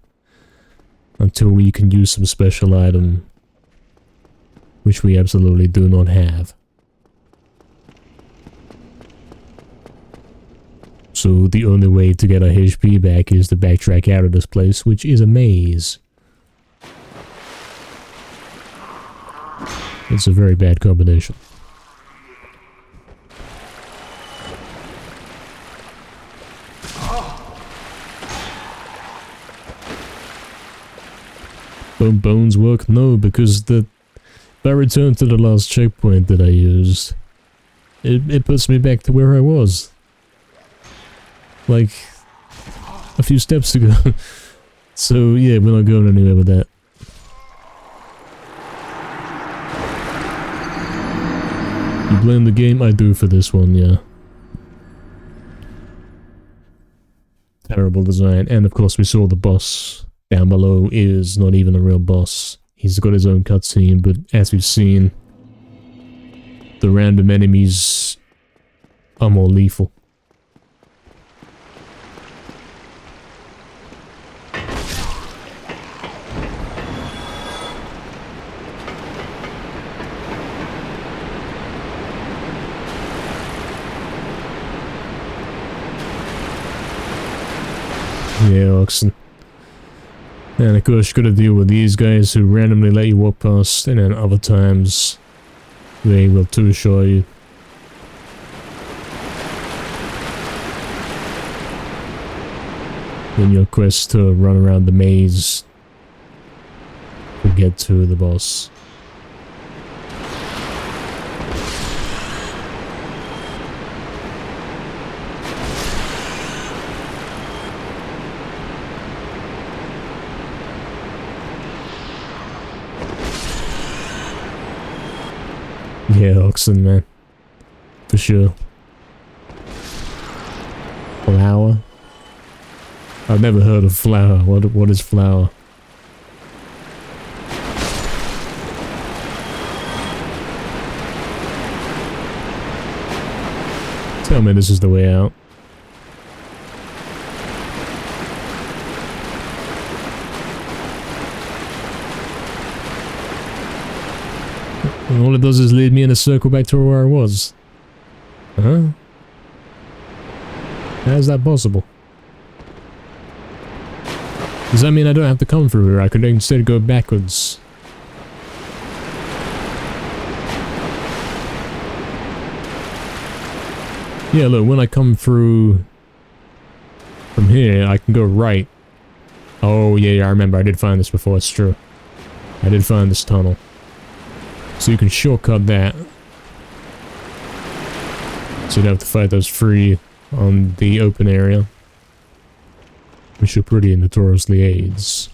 until we can use some special item, which we absolutely do not have. So the only way to get our HP back is to backtrack out of this place, which is a maze. It's a very bad combination. Don't bones work? No, because if I return to the last checkpoint that I used, it puts me back to where I was. Like, a few steps ago. So, yeah, we're not going anywhere with that. You blame the game? I do for this one, yeah. Terrible design. And, of course, we saw the boss down below is not even a real boss. He's got his own cutscene, but as we've seen, the random enemies are more lethal. Yeah, Oxen. And of course you gotta deal with these guys who randomly let you walk past, and then other times they will two-shot you. In your quest to run around the maze to get to the boss. Yeah, Oxen, man. For sure. Flower? I've never heard of flower. What is flower? Tell me this is the way out. And all it does is lead me in a circle back to where I was. Huh? How's that possible? Does that mean I don't have to come through here? I could instead go backwards. Yeah, look, when I come through from here, I can go right. Oh, yeah, I remember. I did find this before. It's true. I did find this tunnel. So you can shortcut that. So you don't have to fight those three on the open area. Which are pretty notoriously AIDS.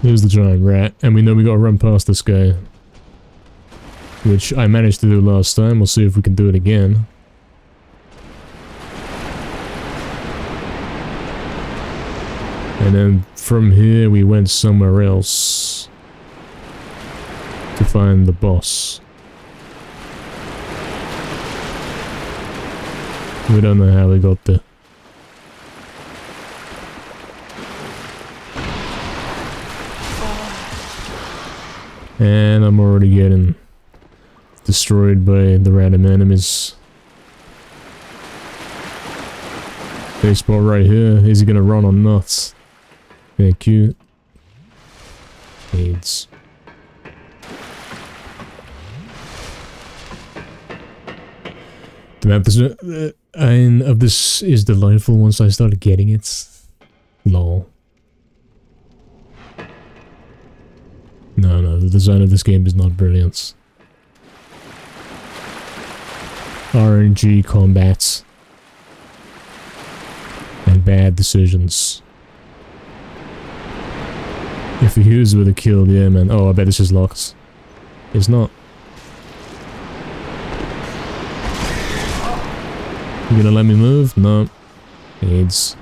Here's the giant rat, and we know we gotta run past this guy. Which I managed to do last time. We'll see if we can do it again. And then from here we went somewhere else to find the boss. We don't know how we got there. And I'm already getting destroyed by the random enemies. This spot right here. Is he gonna run or not? Yeah, cute. AIDS. The map of this is delightful once I started getting it. Lol. No, the design of this game is not brilliant. RNG combats. And bad decisions. If he Hughes would have killed, yeah man. Oh, I bet it's just locked. It's not. You gonna let me move? No. AIDS.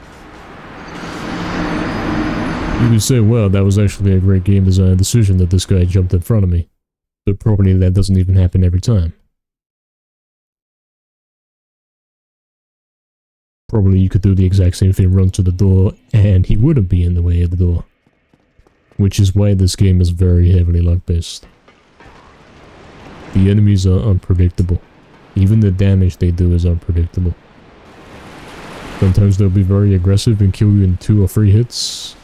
You could say, well, that was actually a great game design decision that this guy jumped in front of me. But probably that doesn't even happen every time. Probably you could do the exact same thing, run to the door, and he wouldn't be in the way of the door. Which is why this game is very heavily luck-based. The enemies are unpredictable. Even the damage they do is unpredictable. Sometimes they'll be very aggressive and kill you in 2 or 3 hits.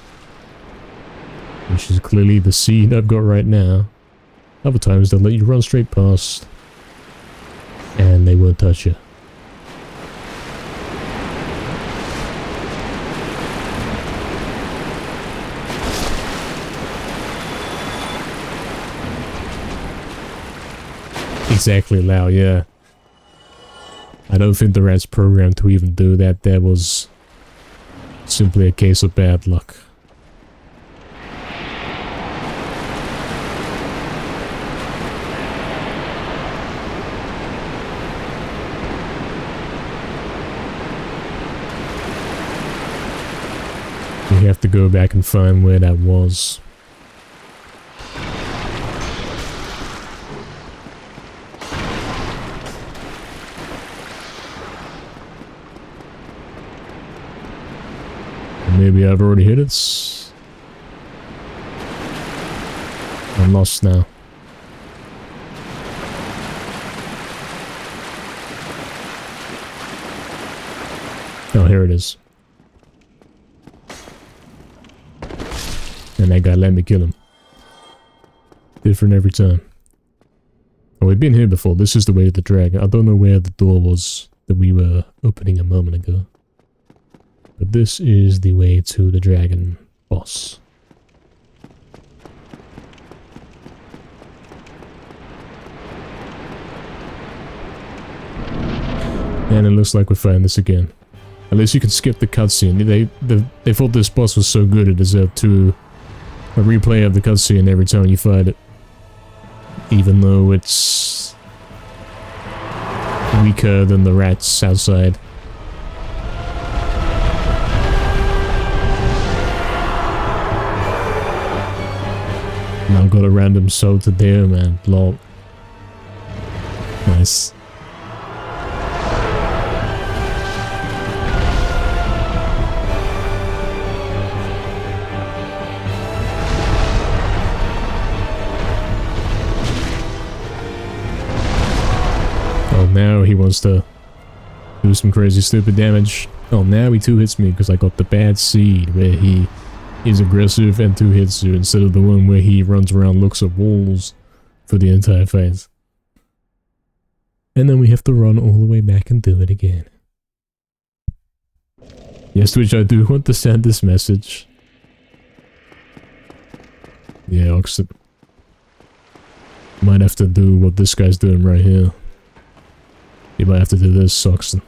Which is clearly the scene I've got right now. Other times they'll let you run straight past. And they won't touch you. Exactly, Lau, yeah. I don't think the rat's programmed to even do that. That was simply a case of bad luck. We have to go back and find where that was. Maybe I've already hit it. I'm lost now. Oh, here it is. And that guy let me kill him. Different every time. Oh, we've been here before. This is the way to the dragon. I don't know where the door was that we were opening a moment ago. But this is the way to the dragon boss. And it looks like we find this again. At least you can skip the cutscene. They thought this boss was so good it deserved a replay of the cutscene every time you fight it. Even though it's weaker than the rats outside. And I've got a random soul to there, man. Lol. Nice. Oh, now he wants to do some crazy stupid damage. Oh, now he 2-hits me because I got the bad seed where he is aggressive and 2-hits you instead of the one where he runs around, looks at walls for the entire phase. And then we have to run all the way back and do it again. Yes, Twitch, I do want to send this message. Yeah, Oxen. Might have to do what this guy's doing right here. You might have to do this, Oxen.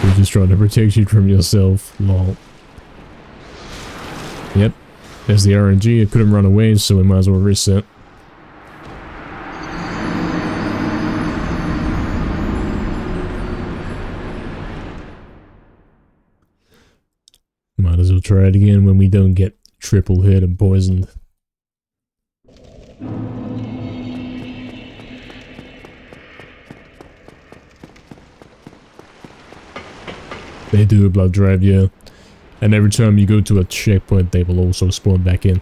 We're just trying to protect you from yourself, lol. Yep, there's the RNG. It couldn't run away, so we might as well reset. Might as well try it again when we don't get triple hit and poisoned. They do a blood drive, yeah. And every time you go to a checkpoint, they will also spawn back in.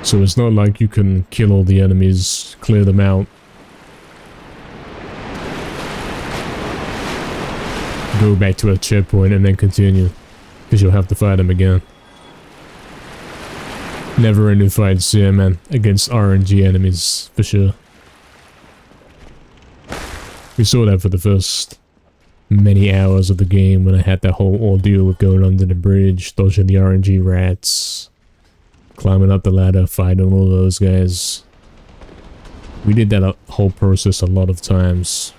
So it's not like you can kill all the enemies, clear them out, go back to a checkpoint and then continue, because you'll have to fight them again. Never ending fights, yeah man, against RNG enemies, for sure. We saw that for the first many hours of the game when I had that whole ordeal with going under the bridge, dodging the RNG rats, climbing up the ladder, fighting all those guys. We did that whole process a lot of times.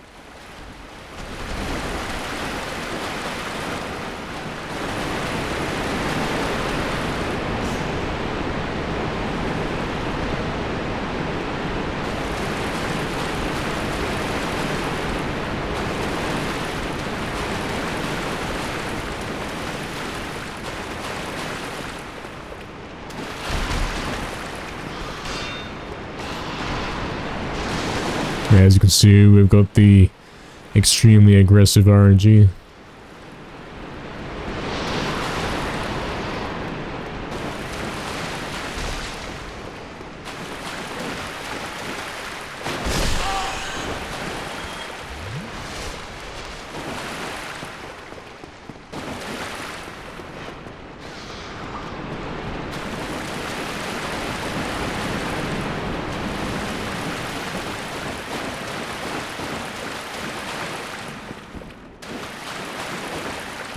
As you can see, we've got the extremely aggressive RNG.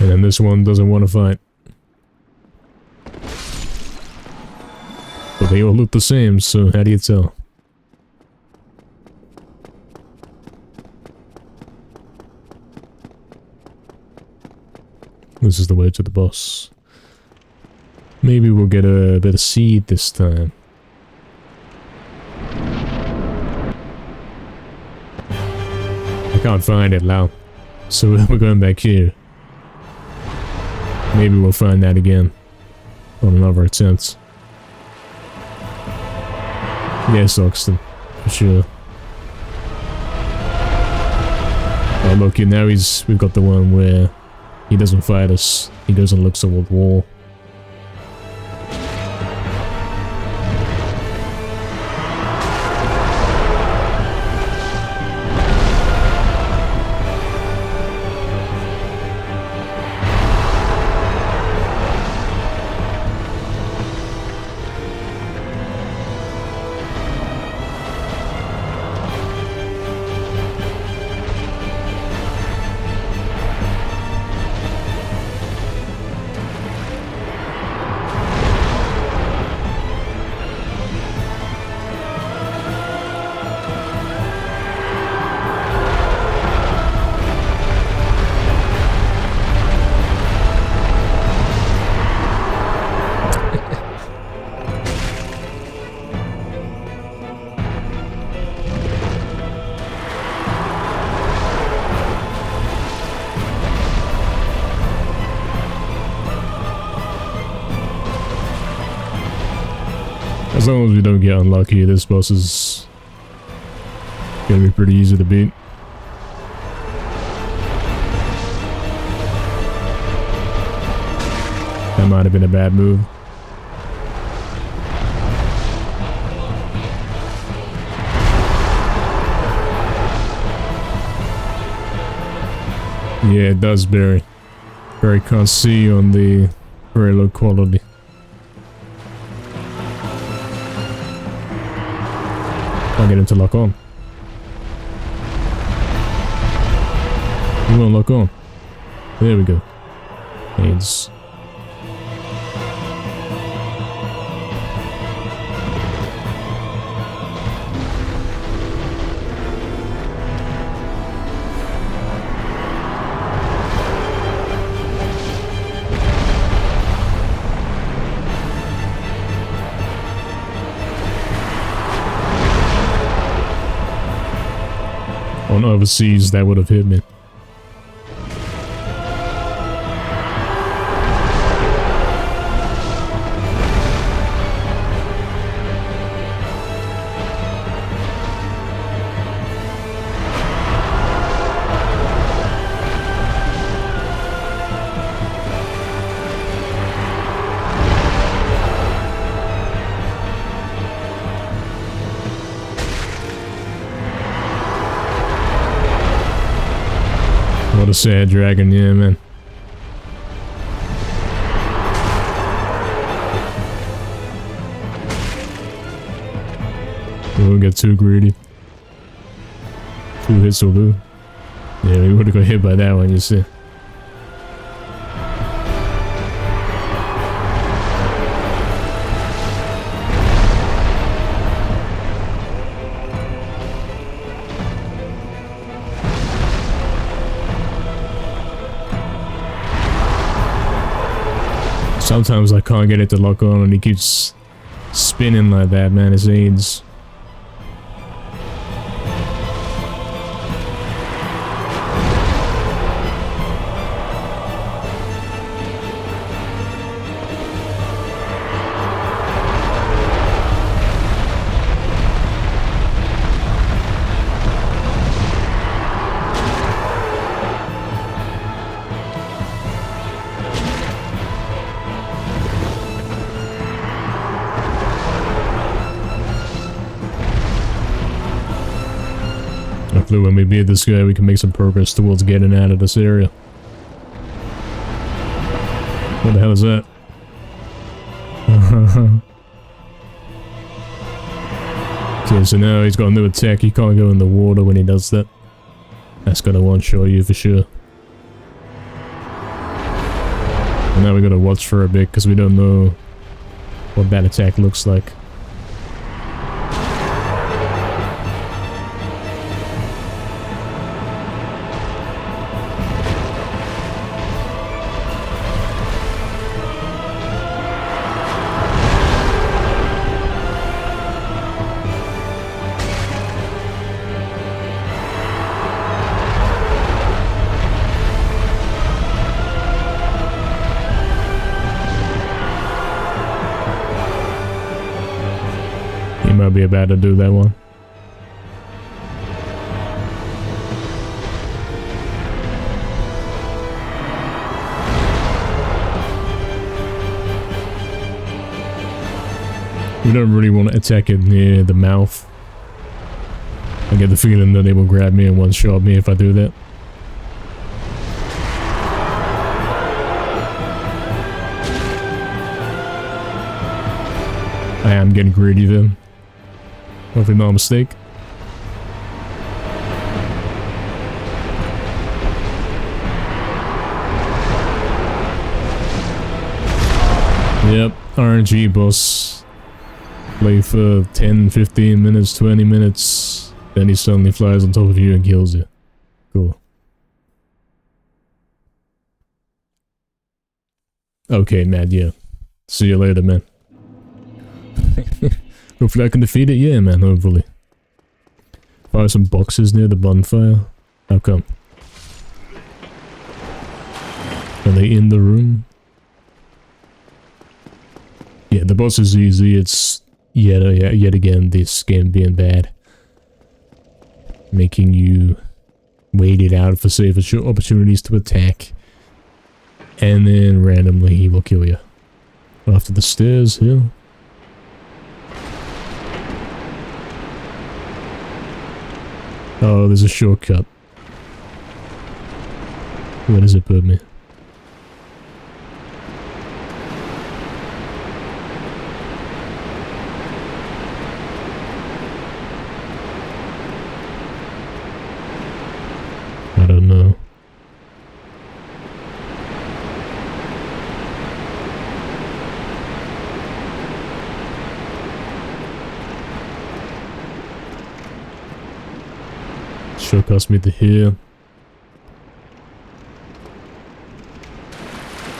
And then this one doesn't want to fight. But they all look the same, so how do you tell? This is the way to the boss. Maybe we'll get a bit of seed this time. I can't find it now, so we're going back here. Maybe we'll find that again on another attempt. Yes, Oxton, for sure. Oh look, now we've got the one where he doesn't fight us, he goes and looks at the wall. As long as we don't get unlucky, this boss is gonna be pretty easy to beat. That might have been a bad move. Yeah, it does, Barry. Barry can't see on the very low quality. I'll get him to lock on. You won't lock on. There we go. AIDS. On overseas, that would have hit me. What a sad dragon, yeah, man. We won't get too greedy. 2 hits will do. Yeah, we would have got hit by that one, you see. Sometimes I can't get it to lock on and he keeps spinning like that, man. His aids. Hopefully when we beat this guy, we can make some progress towards getting out of this area. What the hell is that? Okay, so now he's got a new attack. He can't go in the water when he does that. That's gonna one-shot you for sure. And now we gotta watch for a bit because we don't know what that attack looks like. Might be about to do that one. We don't really want to attack it near the mouth. I get the feeling that they will grab me and one-shot me if I do that. I am getting greedy then. Hopefully not a mistake. Yep, RNG boss. Play for 10, 15 minutes, 20 minutes. Then he suddenly flies on top of you and kills you. Cool. Okay, Matt, yeah. See you later, man. Hopefully I can defeat it? Yeah, man, hopefully. Fire some boxes near the bonfire. How come? Are they in the room? Yeah, the boss is easy. It's yet again this game being bad. Making you wait it out for safer opportunities to attack. And then randomly he will kill you. After the stairs here. Oh, there's a shortcut. Where does it put me? I don't know. Shortcuts me to here.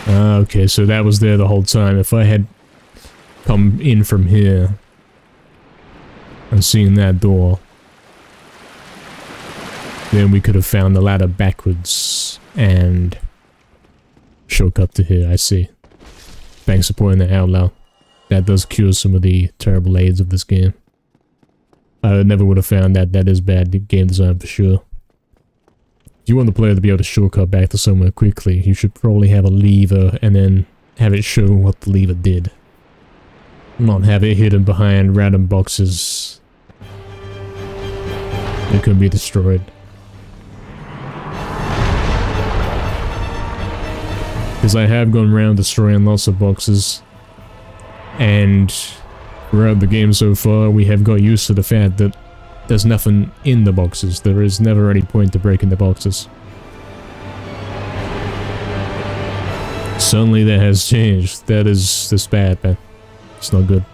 Ah, okay, so that was there the whole time. If I had come in from here and seen that door, then we could have found the ladder backwards and shortcut to here. I see. Thanks for pointing that out loud. That does cure some of the terrible aids of this game. I never would have found that. That is bad game design for sure. If you want the player to be able to shortcut back to somewhere quickly, you should probably have a lever and then have it show what the lever did. Not have it hidden behind random boxes. It could be destroyed. Because I have gone around destroying lots of boxes. And throughout the game so far, we have got used to the fact that there's nothing in the boxes. There is never any point to breaking the boxes. Suddenly that has changed. That is just bad, man. It's not good.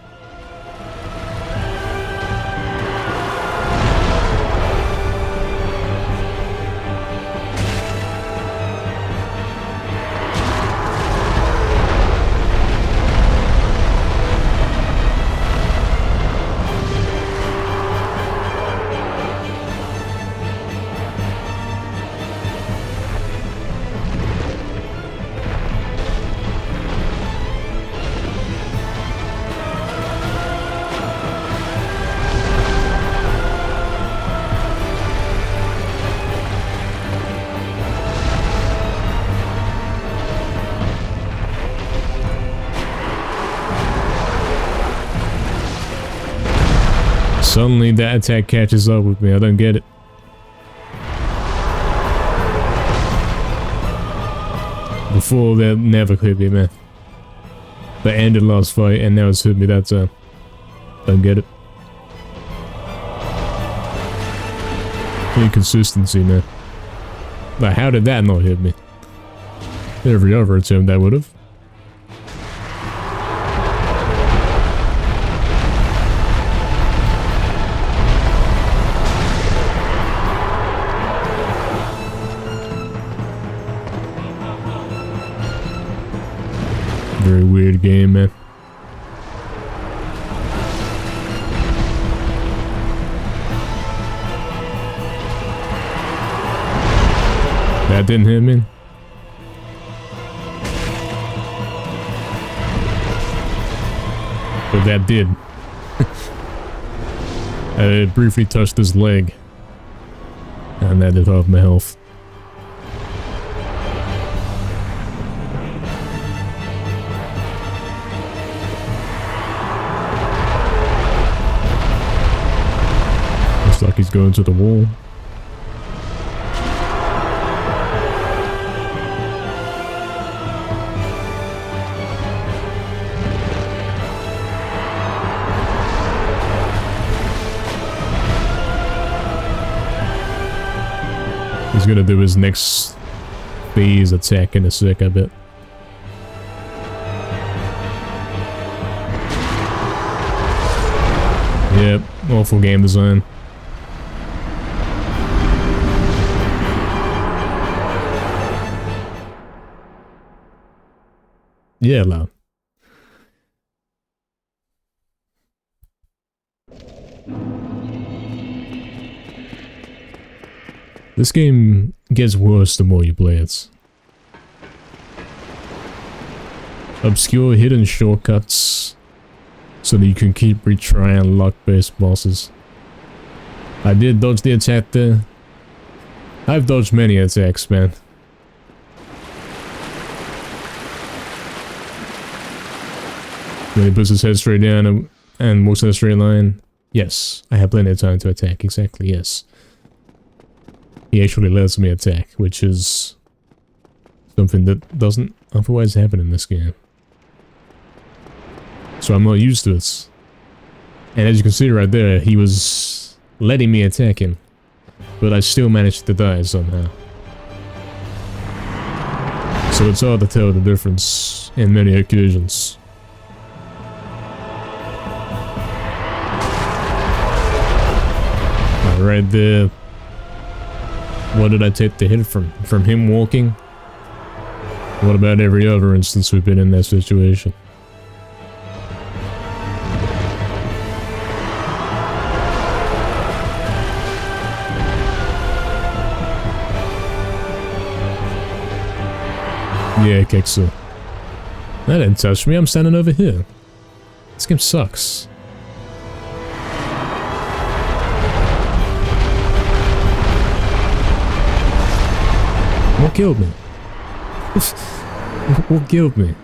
Suddenly that attack catches up with me. I don't get it. Before that never hit me, man. That ended last fight and now it's hit me that time. Don't get it. Inconsistency, man. But how did that not hit me? Every other attempt that would have. Very weird game, man. That didn't hit me. But that did. I briefly touched his leg. And that did half my health. Looks like he's going to the wall. He's gonna do his next phase attack in a sec, I bet. Yep, awful game design. Yeah, loud. This game gets worse the more you play it. Obscure hidden shortcuts so that you can keep retrying luck-based bosses. I did dodge the attack there. I've dodged many attacks, man. When he puts his head straight down and walks in a straight line. Yes, I have plenty of time to attack, exactly, yes. He actually lets me attack, which is something that doesn't otherwise happen in this game. So I'm not used to it. And as you can see right there, he was letting me attack him. But I still managed to die somehow. So it's hard to tell the difference in many occasions. Right there. What did I take the hit from? From him walking? What about every other instance we've been in that situation? Yeah, Kexu. That didn't touch me, I'm standing over here. This game sucks. What killed me? What killed me?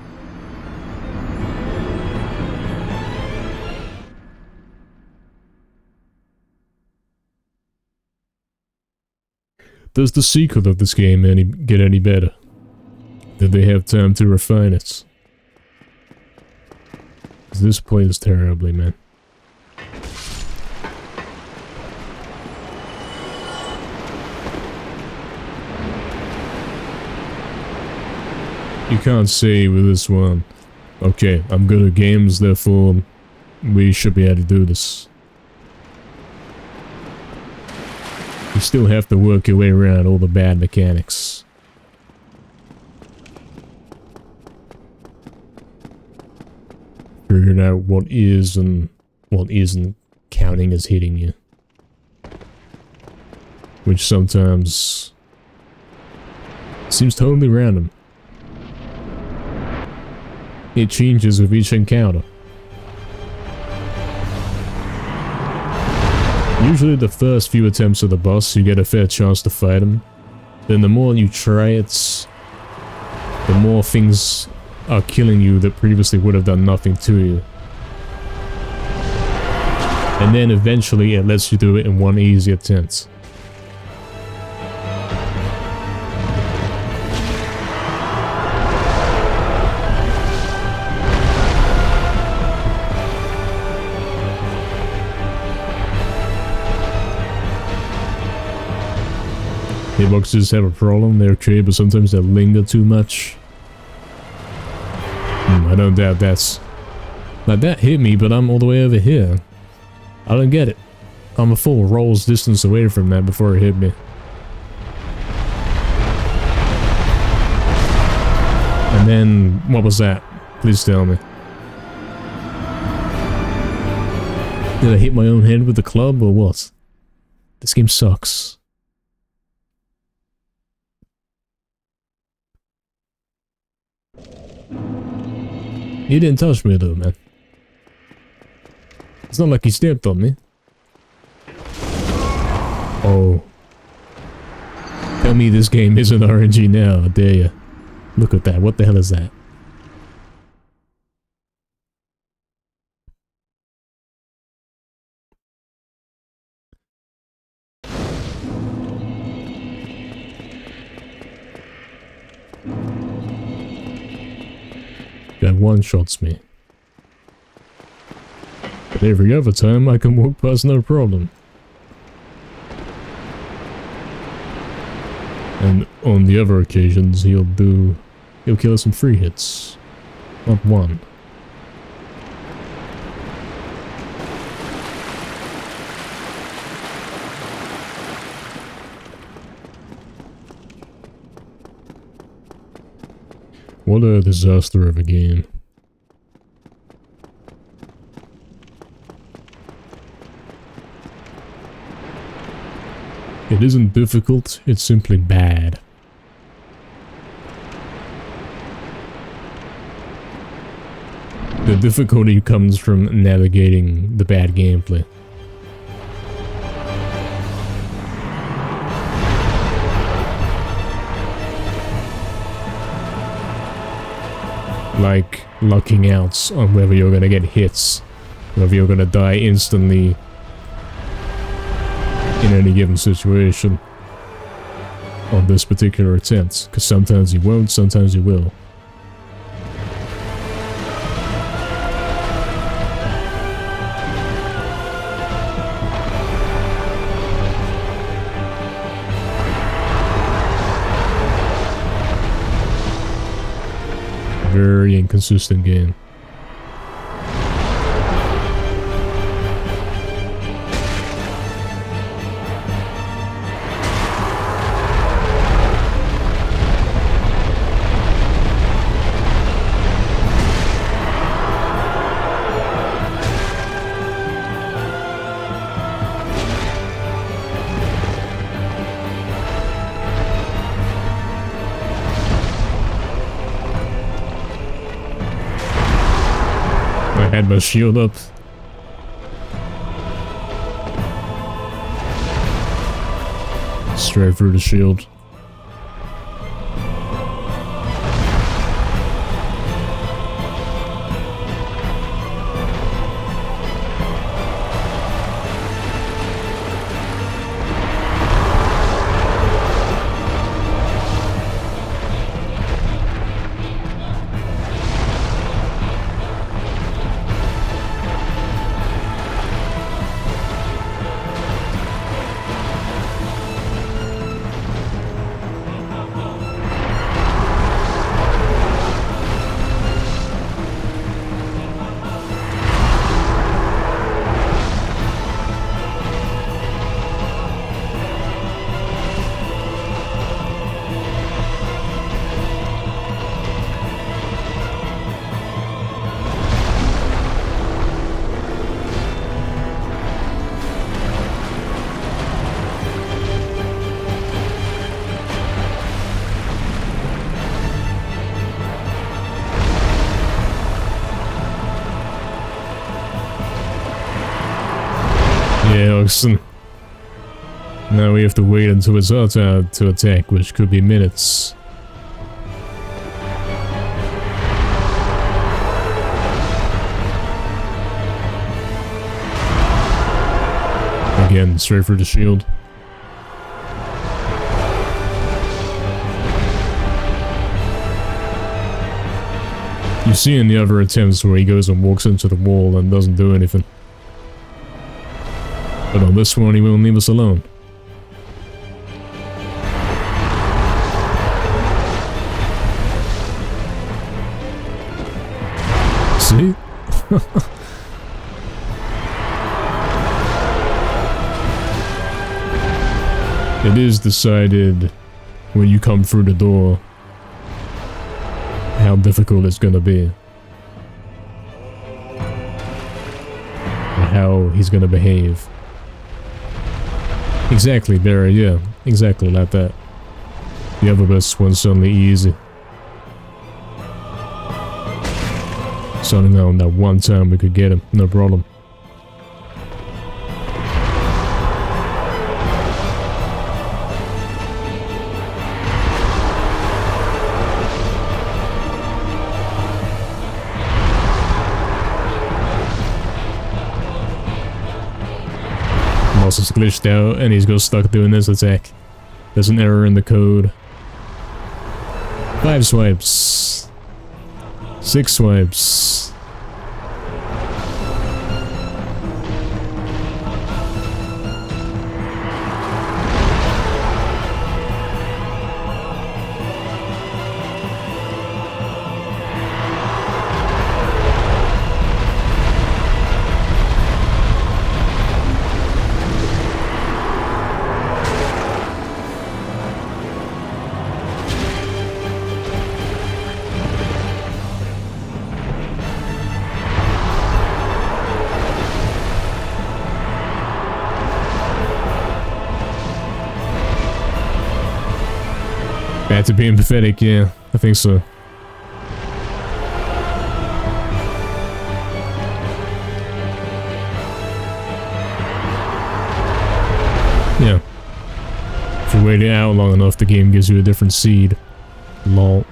Does the sequel of this game get any better? Did they have time to refine it? 'Cause this plays terribly, man. You can't say with this one, okay, I'm good at games, therefore we should be able to do this. You still have to work your way around all the bad mechanics. Figuring out what is and what isn't counting as hitting you. Which sometimes seems totally random. It changes with each encounter. Usually the first few attempts of the boss, you get a fair chance to fight him. Then the more you try it, the more things are killing you that previously would have done nothing to you. And then eventually it lets you do it in one easy attempt. Hitboxes have a problem, they're okay, but sometimes they linger too much. I don't doubt that's... Like, that hit me, but I'm all the way over here. I don't get it. I'm a full roll's distance away from that before it hit me. And then, what was that? Please tell me. Did I hit my own head with the club, or what? This game sucks. He didn't touch me though, man. It's not like he stepped on me. Oh. Tell me this game isn't RNG now, I dare ya. Look at that, what the hell is that? That one-shots me. But every other time I can walk past no problem. And on the other occasions he'll kill us in 3 hits. Not 1. What a disaster of a game. It isn't difficult, it's simply bad. The difficulty comes from navigating the bad gameplay. Like lucking out on whether you're gonna get hits, whether you're gonna die instantly in any given situation on this particular attempt, because sometimes you won't, sometimes you will. Very inconsistent game. I had my shield up. Straight through the shield. Yeah, Oxen. Now we have to wait until it's our turn to attack, which could be minutes. Again, straight for the shield. You see in the other attempts where he goes and walks into the wall and doesn't do anything. But on this one, he won't leave us alone. See? It is decided when you come through the door how difficult it's gonna be. And how he's gonna behave. Exactly, Barry, yeah. Exactly like that. The other bits weren't suddenly easy. Starting out on that one time we could get him, no problem. Is glitched out and he's got stuck doing this attack. There's an error in the code. 5 swipes. 6 swipes. Back to being pathetic, yeah, I think so. Yeah. If you wait it out long enough, the game gives you a different seed. Lol.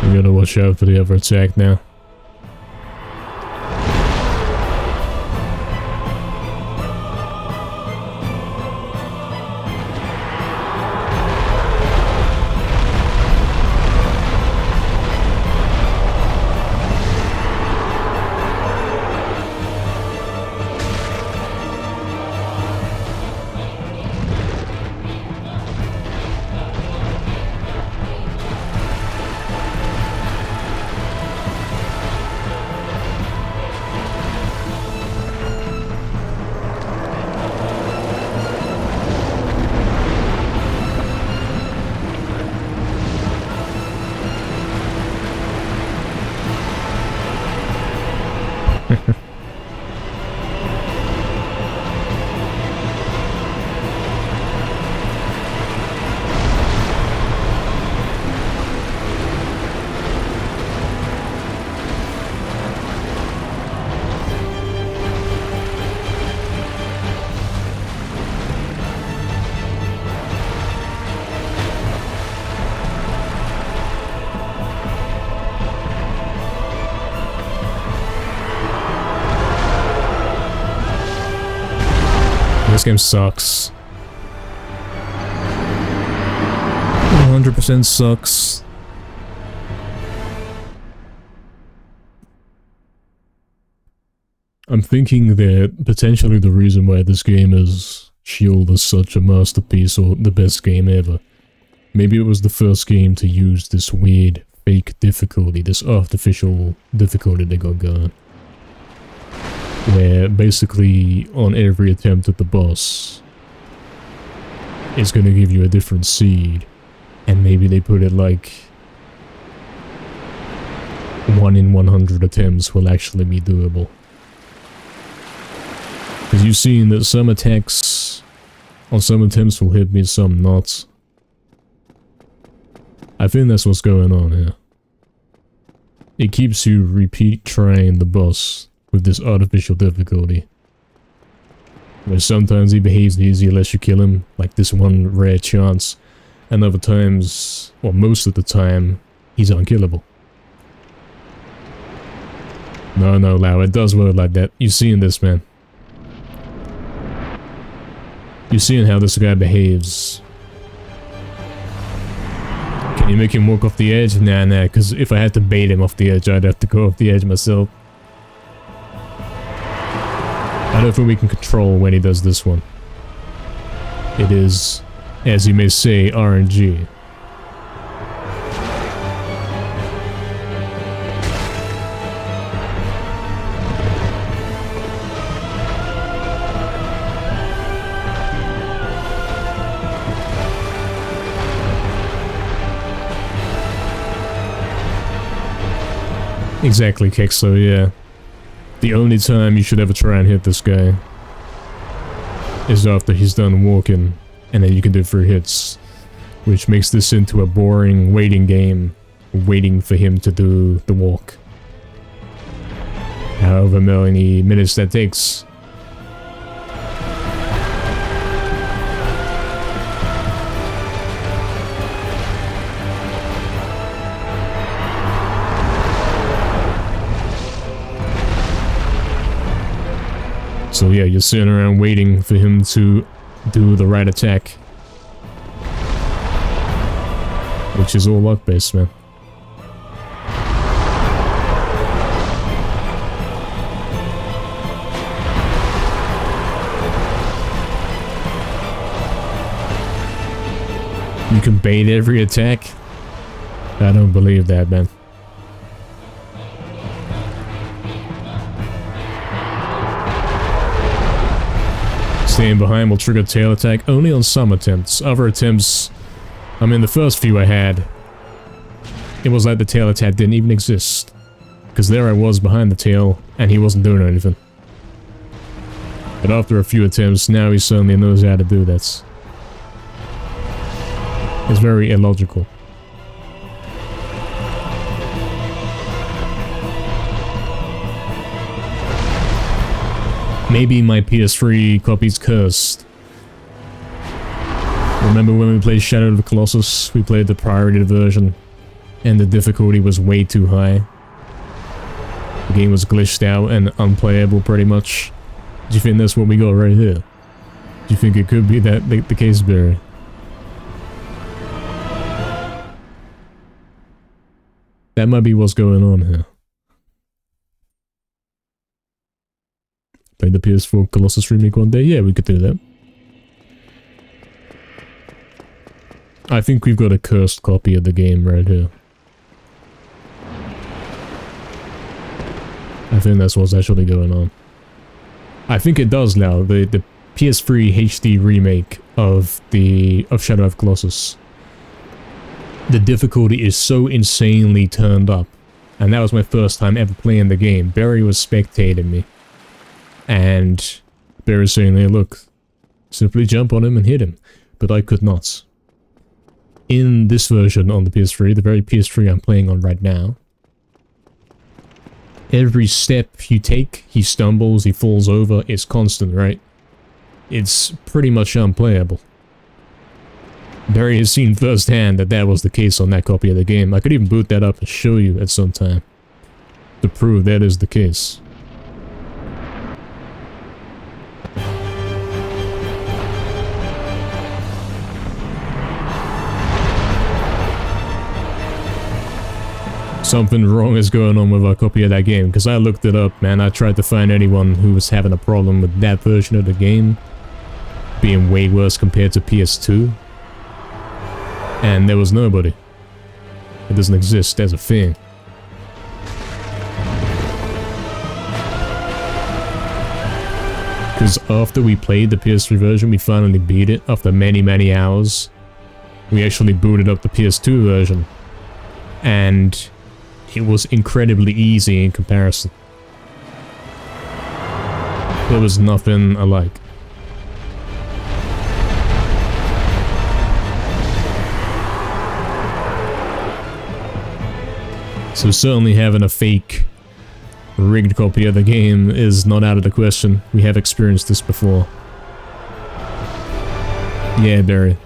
We gotta watch out for the other attack now. This game sucks. 100% sucks. I'm thinking that potentially the reason why this game is Shield is such a masterpiece, or the best game ever. Maybe it was the first game to use this weird fake difficulty, this artificial difficulty they got going. Where basically on every attempt at the boss, it's gonna give you a different seed. And maybe they put it like 1 in 100 attempts will actually be doable. Because you've seen that some attacks on some attempts will hit me, some not. I think that's what's going on here. It keeps you repeat trying the boss with this artificial difficulty. Where sometimes he behaves easy unless you kill him, like this one rare chance. And other times, or most of the time, he's unkillable. No, Lau, it does work like that. You're seeing this, man. You're seeing how this guy behaves. Can you make him walk off the edge? Nah, because if I had to bait him off the edge, I'd have to go off the edge myself. I don't think we can control when he does this one. It is, as you may say, RNG. Exactly, Kexlo, yeah. The only time you should ever try and hit this guy is after he's done walking, and then you can do 3 hits, which makes this into a boring waiting game, waiting for him to do the walk. However many minutes that takes. So yeah, you're sitting around waiting for him to do the right attack. Which is all luck based, man. You can bait every attack? I don't believe that, man. Staying behind will trigger tail attack only on some attempts. Other attempts, I mean the first few I had, it was like the tail attack didn't even exist. Because there I was behind the tail and he wasn't doing anything. But after a few attempts, now he suddenly knows how to do that. It's very illogical. Maybe my PS3 copy's cursed. Remember when we played Shadow of the Colossus? We played the pirated version, and the difficulty was way too high. The game was glitched out and unplayable pretty much. Do you think that's what we got right here? Do you think it could be that the case, Barry? That might be what's going on here. Play the PS4 Colossus remake one day? Yeah, we could do that. I think we've got a cursed copy of the game right here. I think that's what's actually going on. I think it does now. The PS3 HD remake of Shadow of Colossus. The difficulty is so insanely turned up. And that was my first time ever playing the game. Barry was spectating me. And Barry's saying, hey look, simply jump on him and hit him. But I could not. In this version on the PS3, the very PS3 I'm playing on right now, every step you take, he stumbles, he falls over, it's constant, right? It's pretty much unplayable. Barry has seen firsthand that was the case on that copy of the game. I could even boot that up and show you at some time to prove that is the case. Something wrong is going on with our copy of that game, because I looked it up, man. I tried to find anyone who was having a problem with that version of the game. being way worse compared to PS2. And there was nobody. It doesn't exist as a thing. Because after we played the PS3 version, we finally beat it after many hours. We actually booted up the PS2 version. And it was incredibly easy in comparison. There was nothing alike. So certainly having a fake rigged copy of the game is not out of the question. We have experienced this before. Yeah, Barry.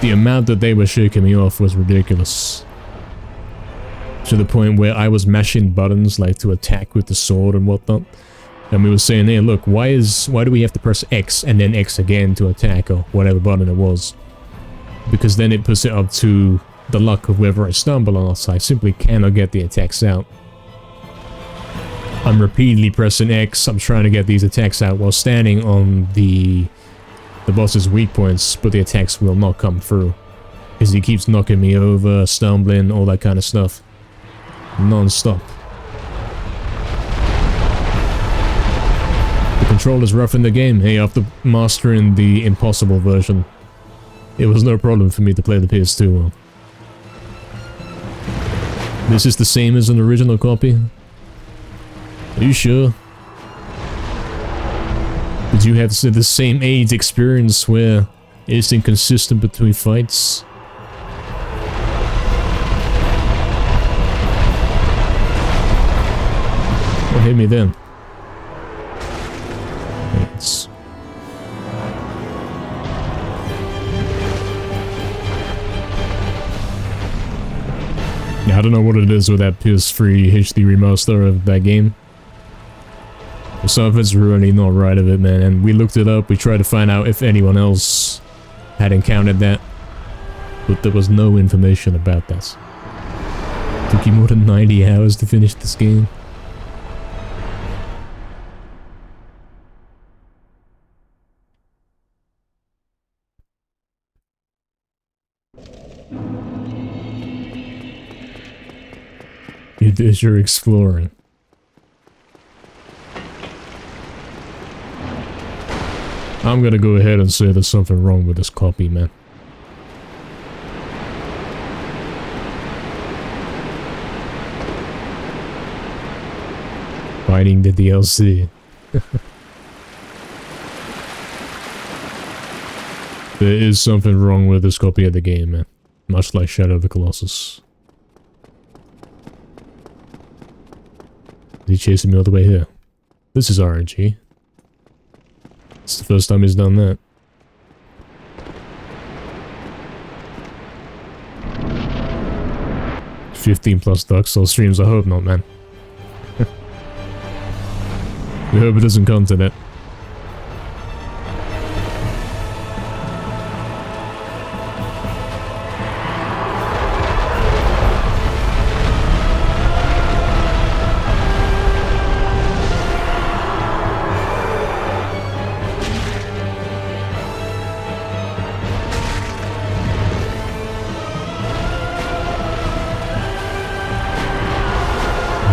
The amount that they were shaking me off was ridiculous. To the point where I was mashing buttons like to attack with the sword and whatnot. And we were saying, hey look, why do we have to press X and then X again to attack, or whatever button it was? Because then it puts it up to the luck of whether I stumble or not, so I simply cannot get the attacks out. I'm repeatedly pressing X, I'm trying to get these attacks out while standing on the boss's weak points, but the attacks will not come through. Because he keeps knocking me over, stumbling, all that kind of stuff. Non-stop. The controller's rough in the game. Hey, after mastering the impossible version, it was no problem for me to play the PS2 one. This is the same as an original copy? Are you sure? Did you have the same AIDS experience where it's inconsistent between fights? What hit me then? Thanks. Yeah, I don't know what it is with that PS3 HD remaster of that game. Some of it's really not right of it, man, and we looked it up, we tried to find out if anyone else had encountered that, but there was no information about that. It took you more than 90 hours to finish this game. You did your exploring. I'm gonna go ahead and say there's something wrong with this copy, man. Fighting the DLC. There is something wrong with this copy of the game, man. Much like Shadow of the Colossus. Is he chasing me all the way here? This is RNG. It's the first time he's done that. +15 Dark Souls streams, I hope not, man. We hope it doesn't come to that.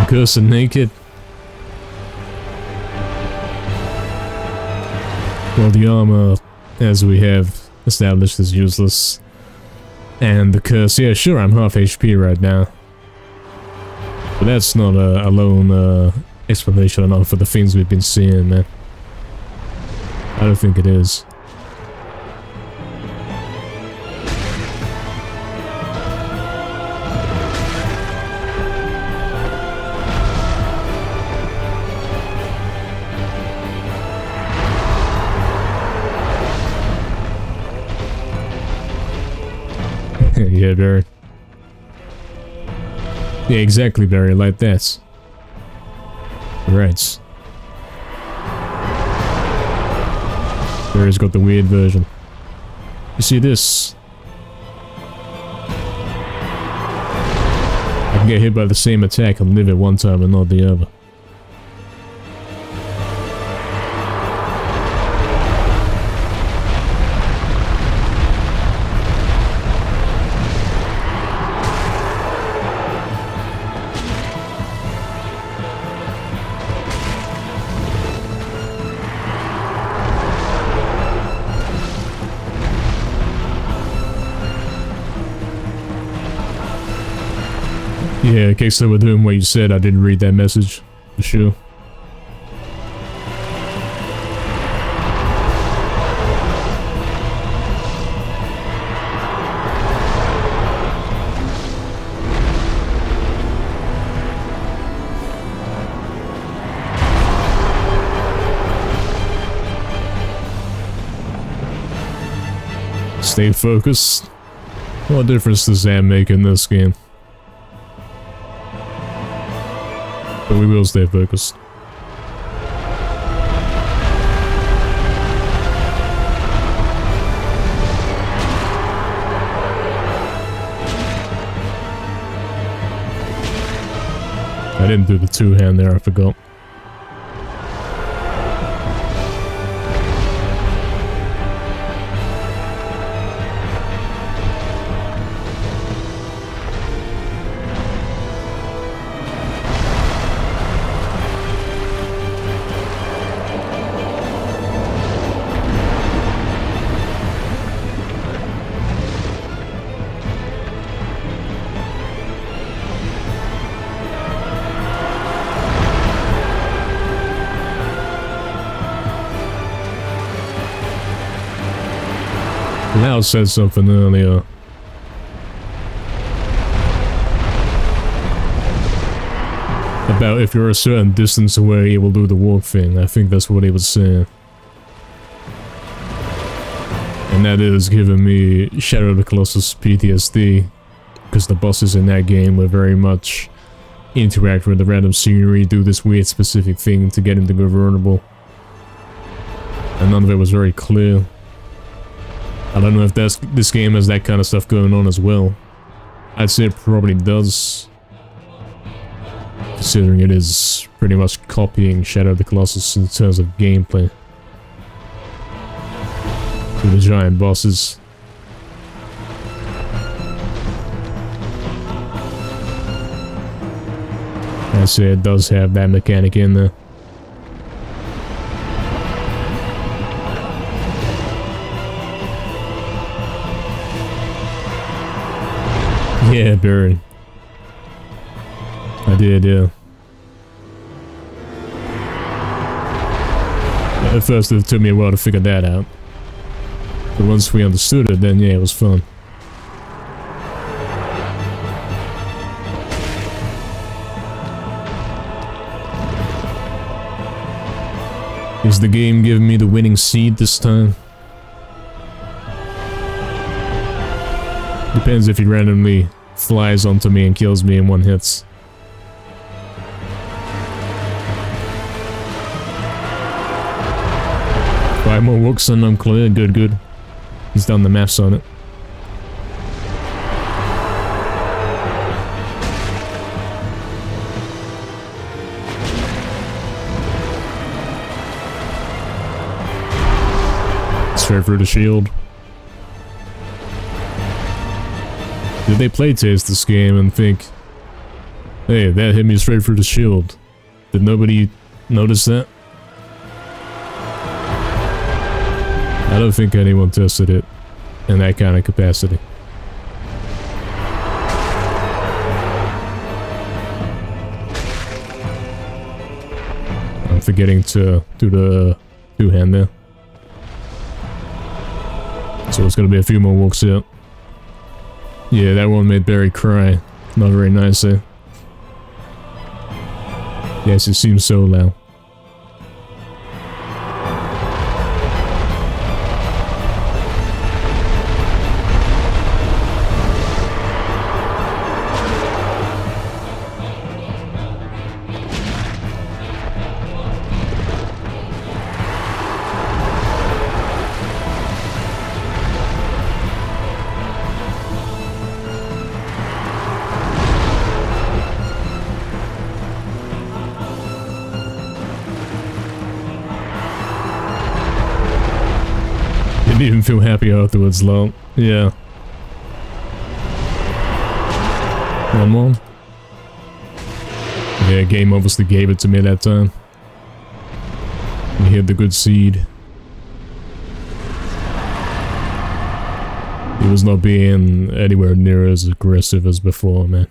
Cursing naked. Well, the armor, as we have established, is useless. And the curse, yeah, sure, I'm half HP right now. But that's not a lone explanation enough for the things we've been seeing, man. I don't think it is. Yeah, Barry. Yeah, exactly, Barry, like that. Right. Barry's got the weird version. You see this? I can get hit by the same attack and live it one time and not the other. Yeah, in case they were doing what you said, I didn't read that message. For sure. Stay focused. What difference does that make in this game? But we will stay focused. I didn't do the two-hand there, I forgot. Lau said something earlier. About if you're a certain distance away, it will do the walk thing. I think that's what he was saying. And that is giving me Shadow of the Colossus PTSD. Because the bosses in that game were very much interact with the random scenery, do this weird specific thing to get into go vulnerable. And none of it was very clear. I don't know if this game has that kind of stuff going on as well. I'd say it probably does. Considering it is pretty much copying Shadow of the Colossus in terms of gameplay. With the giant bosses. I'd say it does have that mechanic in there. Yeah, Barry. I did, yeah. At first it took me a while to figure that out. But once we understood it, then yeah, it was fun. Is the game giving me the winning seed this time? Depends if he randomly flies onto me and kills me in one hit. Five more walks and I'm clear. Good, good. He's done the maths on it. Straight through the shield. Did they playtest this game and think, hey, that hit me straight through the shield? Did nobody notice that? I don't think anyone tested it in that kind of capacity. I'm forgetting to do the two-hand there. So it's gonna be a few more walks out. Yeah, that one made Barry cry. Not very nice, eh? Yes, it seems so loud. Didn't even feel happy afterwards, lol. Yeah. One more. Yeah, game obviously gave it to me that time. We hit the good seed. He was not being anywhere near as aggressive as before, man.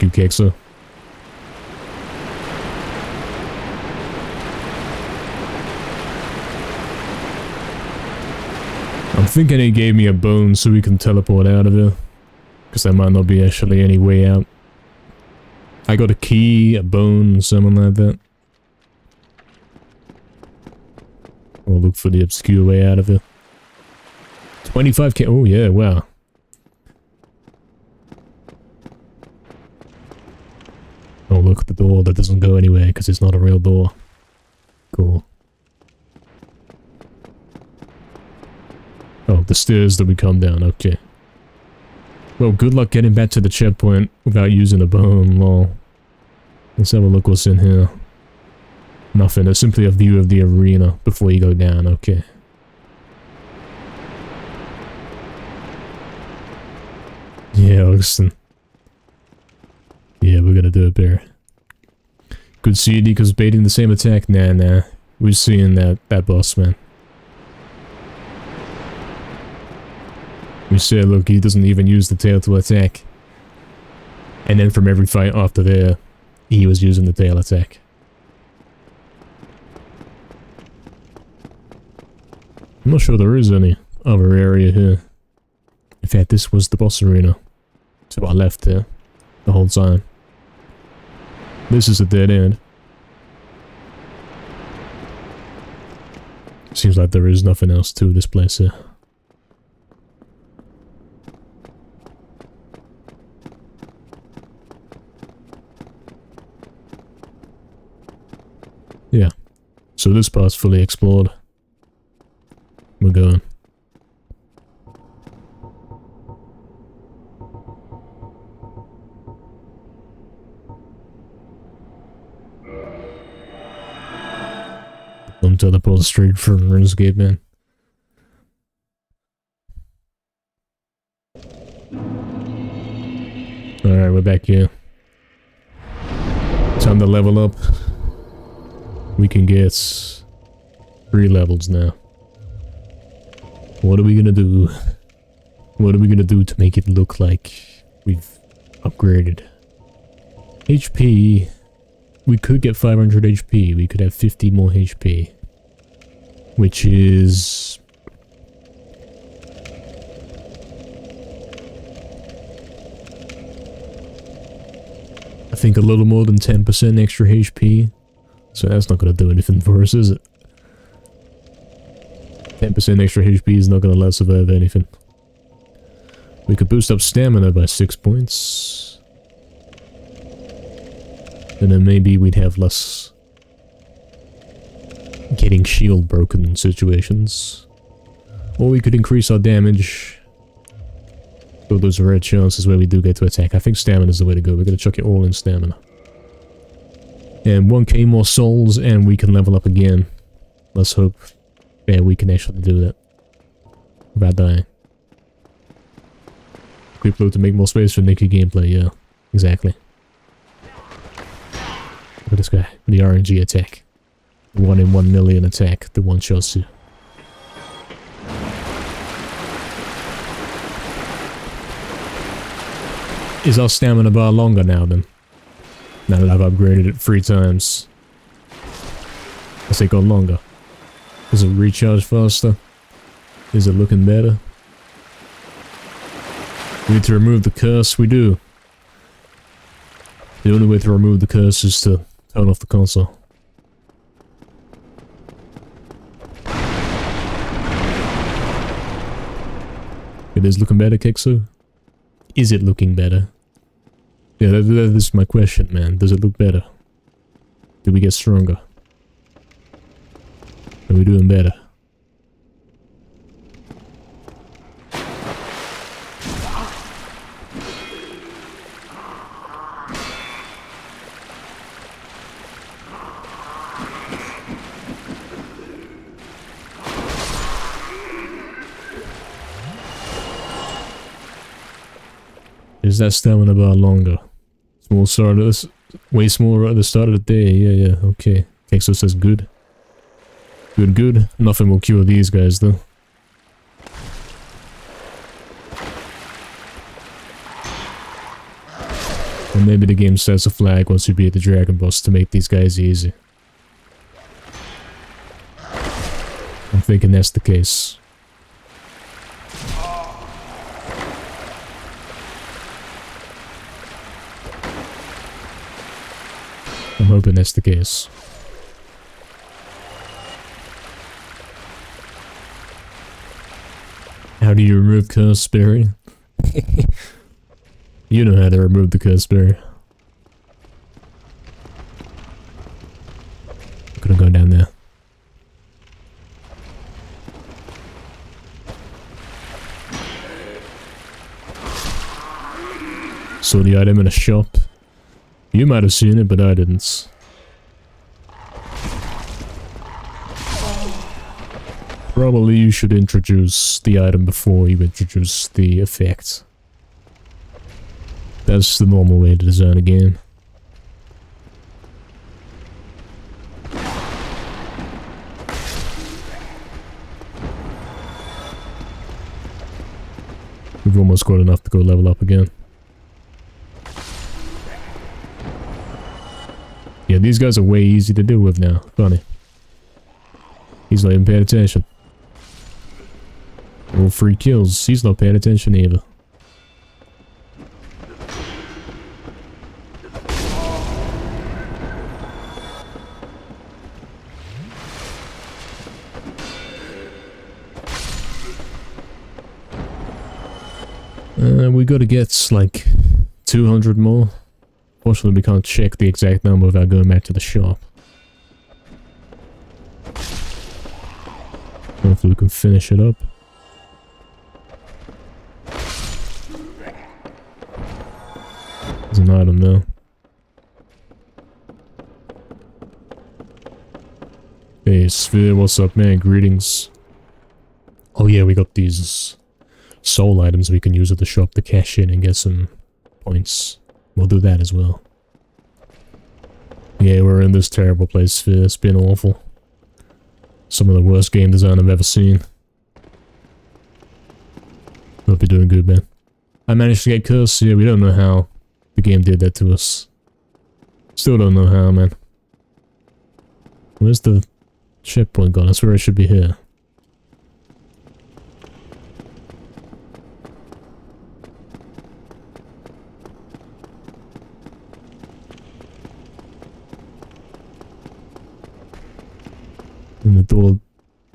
Thank you, Kexo. I'm thinking he gave me a bone so we can teleport out of here. Because there might not be actually any way out. I got a key, a bone, something like that. We'll look for the obscure way out of here. 25k. Oh yeah, wow. Oh, look at the door. That doesn't go anywhere because it's not a real door. Cool. Oh, the stairs that we come down. Okay. Well, good luck getting back to the checkpoint without using a bone. Lol. Let's have a look what's in here. Nothing. It's simply a view of the arena before you go down. Okay. Yeah, listen. Yeah, we're gonna do it, Bear. Good CD, because baiting the same attack? Nah. We're seeing that boss, man. We said, look, he doesn't even use the tail to attack. And then from every fight after there, he was using the tail attack. I'm not sure there is any other area here. In fact, this was the boss arena. To our left there, the whole time. This is a dead end. Seems like there is nothing else to this place here. Yeah. So this part's fully explored. We're going. Don't teleport straight from RuneScape, man. Alright, we're back here. Time to level up. We can get 3 levels now. What are we gonna do? What are we gonna do to make it look like we've upgraded? HP. We could get 500 HP. We could have 50 more HP. Which is... I think a little more than 10% extra HP. So that's not going to do anything for us, is it? 10% extra HP is not going to let us survive anything. We could boost up stamina by 6 points. And then maybe we'd have less getting shield broken situations. Or we could increase our damage. So those are rare chances where we do get to attack. I think stamina is the way to go. We're going to chuck it all in stamina. And 1k more souls and we can level up again. Let's hope that we can actually do that. Without dying. Quick load to make more space for Nicky gameplay, yeah. Exactly. Look at this guy. The RNG attack. 1 in 1 million attack. The one shots you. Is our stamina bar longer now then? Now that I've upgraded it 3 times. Has it got longer? Does it recharge faster? Is it looking better? We need to remove the curse. We do. The only way to remove the curse is to turn off the console. It is looking better, Kexu? Is it looking better? Yeah, that is my question, man. Does it look better? Do we get stronger? Are we doing better? Is that stamina bar longer? Small start of this, way smaller at the start of the day. Yeah, okay. Kexo says good. Good. Nothing will cure these guys though. Or maybe the game sets a flag once you beat the dragon boss to make these guys easy. I'm thinking that's the case. I'm hoping that's the case. How do you remove Curse Berry? You know how to remove the Curse Berry. I'm gonna go down there. Saw the item in a shop. You might have seen it, but I didn't. Probably you should introduce the item before you introduce the effect. That's the normal way to design a game. We've almost got enough to go level up again. Yeah, these guys are way easy to deal with now. Funny. He's not even paying attention. All 3 kills. He's not paying attention either. We gotta get like 200 more. Fortunately, we can't check the exact number without going back to the shop. Hopefully we can finish it up. There's an item now. Hey, Sphere, what's up, man? Greetings. Oh yeah, we got these soul items we can use at the shop to cash in and get some points. We'll do that as well. Yeah, we're in this terrible place, Sphere. It's been awful. Some of the worst game design I've ever seen. Hope you're doing good, man. I managed to get cursed. Yeah, we don't know how the game did that to us. Still don't know how, man. Where's the checkpoint gone? I swear it should be here. And the door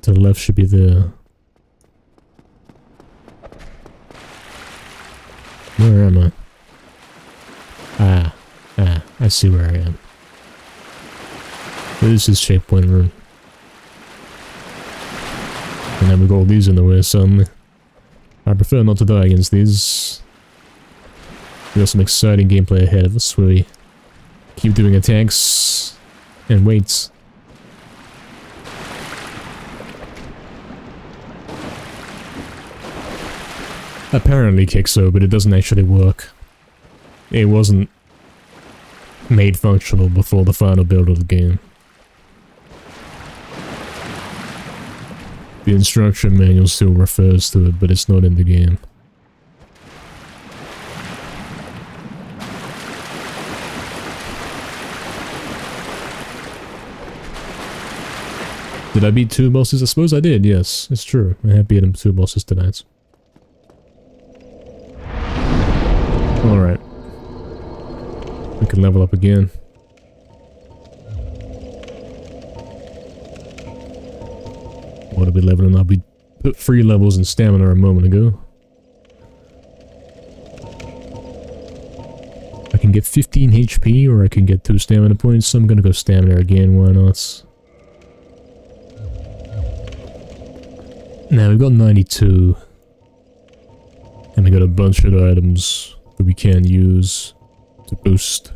to the left should be there. Where am I? I see where I am. This is checkpoint room. And then we got all these in the way suddenly. I prefer not to die against these. We got some exciting gameplay ahead of us where we keep doing attacks and wait. Apparently kicks so, but it doesn't actually work. It wasn't made functional before the final build of the game. The instruction manual still refers to it, but it's not in the game. Did I beat 2 bosses? I suppose I did, yes. It's true. I have beaten 2 bosses tonight. Alright. We can level up again. What are we leveling up? We put 3 levels in stamina a moment ago. I can get 15 HP or I can get 2 stamina points, so I'm gonna go stamina again, why not? Now we've got 92. And we got a bunch of items that we can use to boost.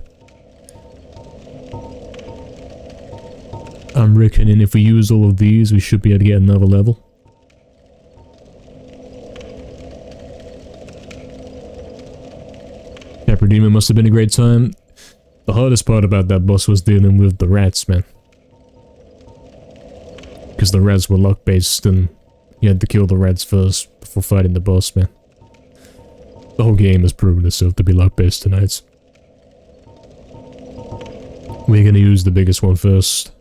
I'm reckoning if we use all of these, we should be able to get another level. Pepper Demon must have been a great time. The hardest part about that boss was dealing with the rats, man. Because the rats were luck-based and you had to kill the rats first before fighting the boss, man. The whole game has proven itself to be luck-based tonight. We're gonna use the biggest one first.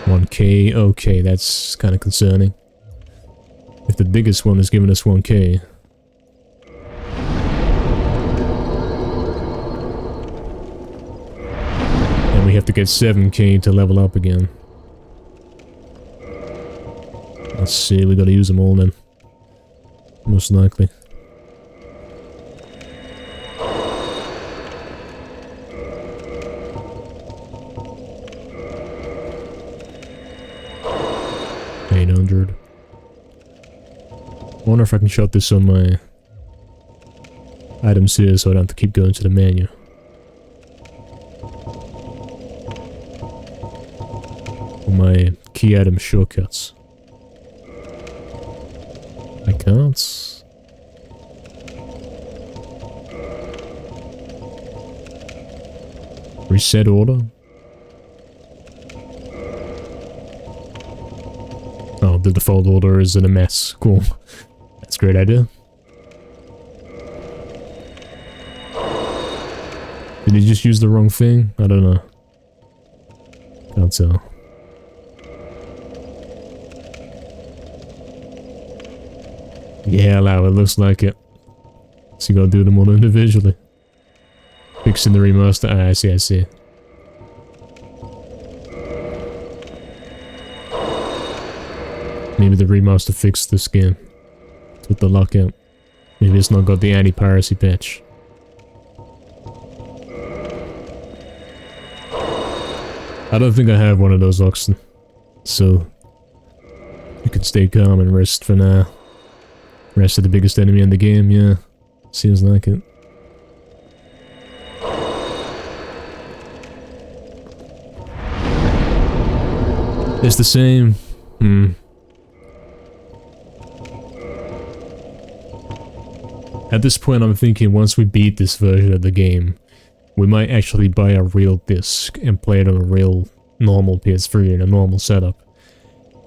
$1K, okay, that's kind of concerning. If the biggest one is giving us $1K. And we have to get $7K to level up again. Let's see, we gotta use them all then. Most likely. $800. I wonder if I can shut this on my items here so I don't have to keep going to the menu. Or my key item shortcuts. I can't. Reset order. Oh, the default order is in a mess. Cool. That's a great idea. Did he just use the wrong thing? I don't know. Can't tell. Yeah, Lau, it looks like it. So you gotta do them all individually. Fixing the remaster. Ah, I see, I see. Maybe the remaster fixed this game with the lockout. Maybe it's not got the anti-piracy patch. I don't think I have one of those, Oxen. So you can stay calm and rest for now. Rest of the biggest enemy in the game, yeah. Seems like it. It's the same. At this point I'm thinking once we beat this version of the game, we might actually buy a real disc and play it on a real normal PS3 in a normal setup.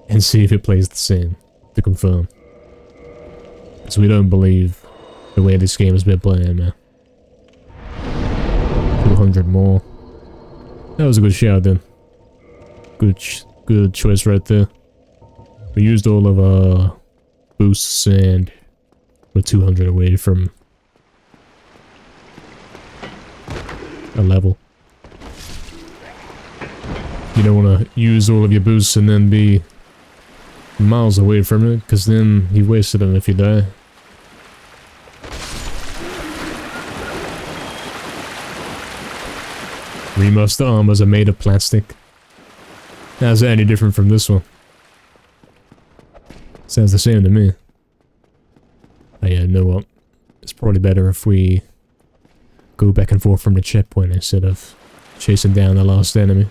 And see if it plays the same, to confirm. Because we don't believe the way this game has been playing, man. 200 more. That was a good shout then. Good choice right there. We used all of our boosts and we're 200 away from a level. You don't want to use all of your boosts and then be miles away from it, because then you wasted them if you die. Remaster armors are made of plastic. How's that any different from this one? Sounds the same to me. Oh yeah, you know what? It's probably better if we go back and forth from the checkpoint instead of chasing down the last enemy.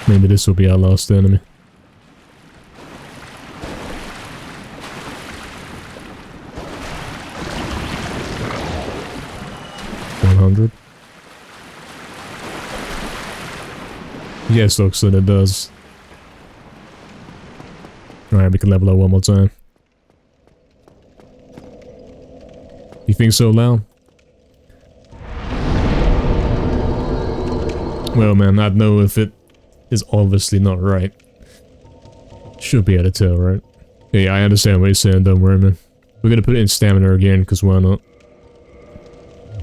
Maybe this will be our last enemy. $100. Yes, looks like it does. Alright, we can level up one more time. You think so, Lau? Well, man, I'd know if it is obviously not right. Should be able to tell, right? Yeah, I understand what you're saying, don't worry, man. We're gonna put it in stamina again, because why not?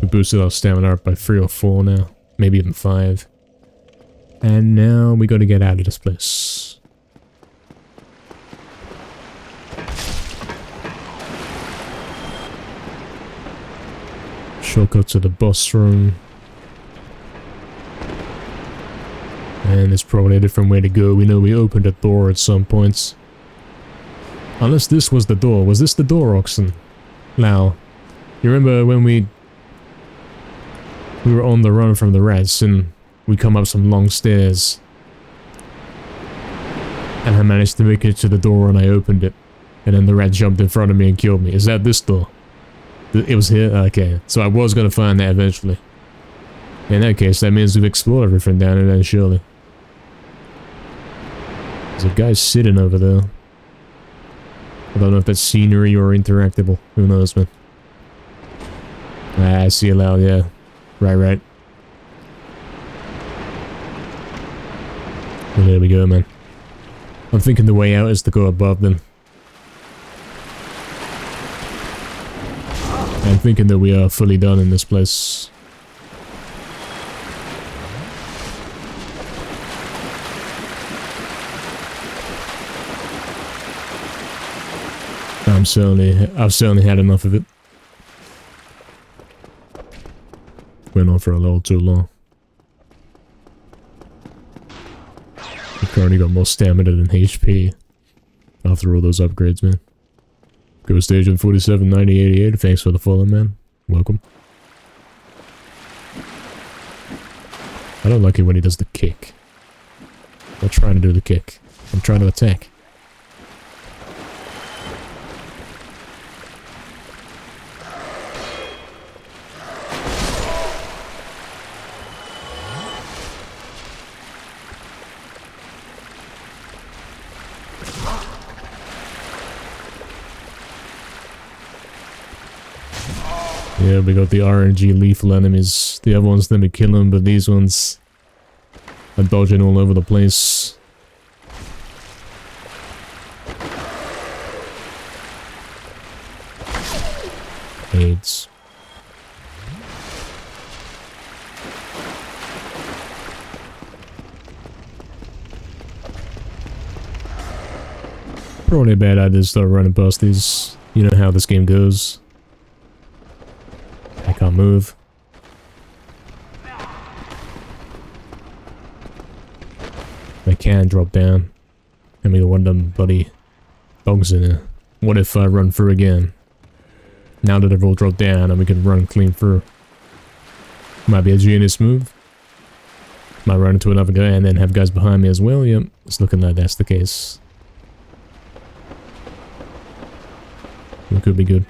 We boosted our stamina up by 3 or 4 now. Maybe even 5. And now we gotta get out of this place. Shortcut to the boss room. And there's probably a different way to go. We know we opened a door at some points. Unless this was the door. Was this the door, Oxen? Now, you remember when we were on the run from the rats and we come up some long stairs I managed to make it to the door and I opened it. And then the rat jumped in front of me and killed me. Is that this door? It was here? Okay. So I was gonna find that eventually. In that case, that means we've explored everything down here then, surely. There's a guy sitting over there. I don't know if that's scenery or interactable. Who knows, man. Ah, I see it loud, yeah. Right. Well, there we go, man. I'm thinking the way out is to go above them. I'm thinking that we are fully done in this place. I've certainly had enough of it. Went on for a little too long. I've currently got more stamina than HP after all those upgrades, man. Ghost Agent 479088, thanks for the follow, man. Welcome. I don't like it when he does the kick. I'm not trying to do the kick. I'm trying to attack. Yeah, we got the RNG lethal enemies. The other ones let me kill them, but these ones are dodging all over the place. AIDS. Probably a bad idea to start running past these. You know how this game goes. I can't move. I can drop down. And we got one of them bloody bugs in there. What if I run through again? Now that they've all dropped down and we can run clean through. Might be a genius move. Might run into another guy and then have guys behind me as well. Yep, it's looking like that's the case. It could be good.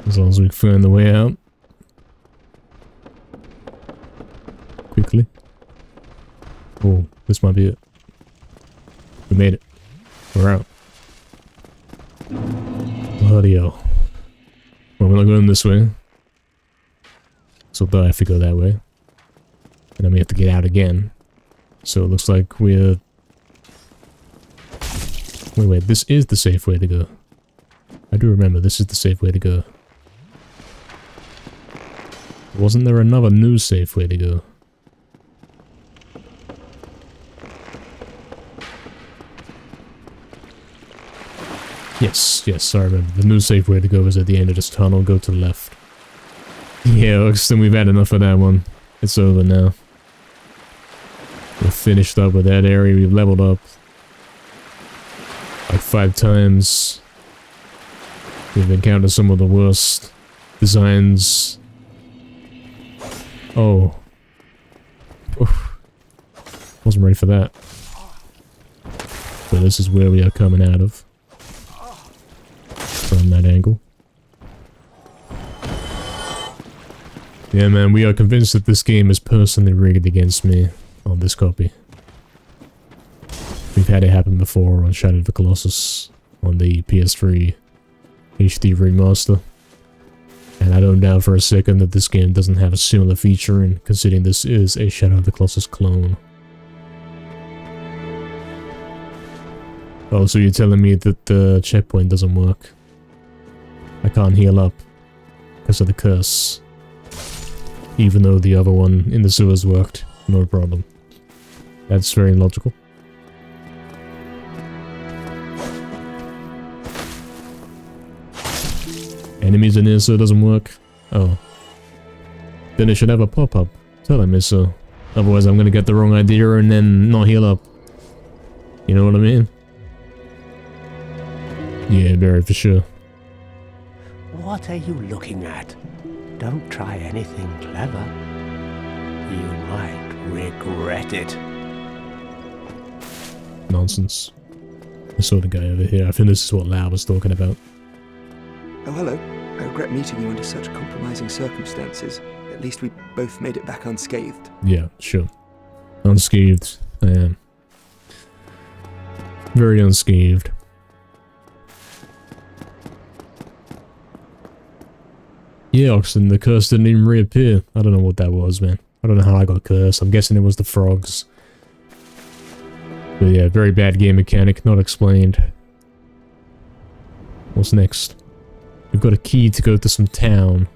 As long as we find the way out. Quickly. Oh, this might be it. We made it. We're out. Bloody hell. Well, we're not going this way. So they'll have to go that way. And then we have to get out again. So it looks like we're... Wait, this is the safe way to go. I do remember this is the safe way to go. Wasn't there another new safe way to go? Yes, I remember. The new safe way to go is at the end of this tunnel, go to the left. Yeah, then we've had enough of that one. It's over now. We're finished up with that area, we've leveled up. Like 5 times. We've encountered some of the worst designs. Oh. Oof. Wasn't ready for that. But this is where we are coming out of. From that angle. Yeah, man, we are convinced that this game is personally rigged against me on this copy. We've had it happen before on Shadow of the Colossus, on the PS3 HD remaster. And I don't doubt for a second that this game doesn't have a similar feature, and considering this is a Shadow of the Colossus clone. Oh, so you're telling me that the checkpoint doesn't work? I can't heal up because of the curse. Even though the other one in the sewers worked, no problem. That's very logical. Enemies in here so it doesn't work? Oh. Then it should have a pop-up telling me so. Otherwise I'm gonna get the wrong idea and then not heal up. You know what I mean? Yeah, very for sure. What are you looking at? Don't try anything clever. You might regret it. Nonsense. I saw the guy over here. I think this is what Lau was talking about. Oh, hello. I regret meeting you under such compromising circumstances. At least we both made it back unscathed. Yeah, sure. Unscathed, I am. Very unscathed. Yeah, Oxen, the curse didn't even reappear. I don't know what that was, man. I don't know how I got cursed. I'm guessing it was the frogs. But yeah, very bad game mechanic, not explained. What's next? We've got a key to go to some town.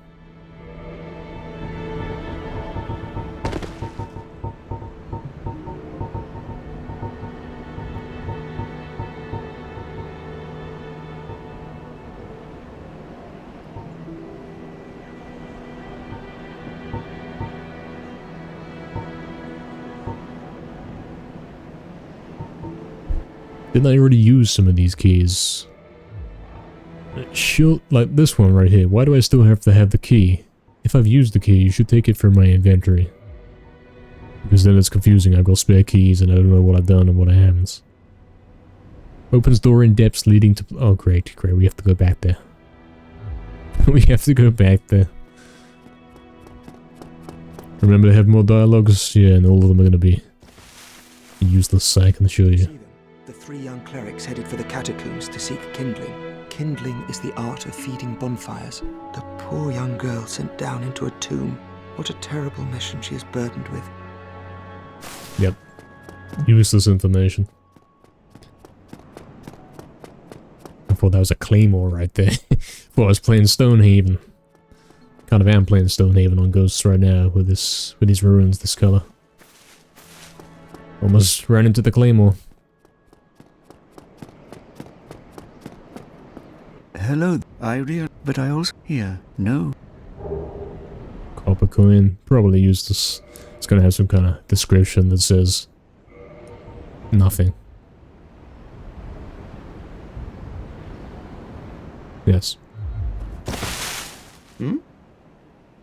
Didn't I already use some of these keys? Sure, like this one right here. Why do I still have to have the key? If I've used the key, you should take it from my inventory. Because then it's confusing. I've got spare keys and I don't know what I've done and what I haven't. Opens door in depths leading to... Oh, great, great. We have to go back there. We have to go back there. Remember to have more dialogues? Yeah, and all of them are going to be useless, I can assure you. The 3 young clerics headed for the catacombs to seek kindling. Kindling is the art of feeding bonfires. The poor young girl sent down into a tomb. What a terrible mission she is burdened with. Yep. Useless information. I thought that was a claymore right there. Thought I was playing Stonehaven. Kind of am playing Stonehaven on Ghosts right now with these ruins this color. Almost ran into the claymore. Hello, but I also hear no. Copper coin, probably useless. It's gonna have some kind of description that says nothing. Yes.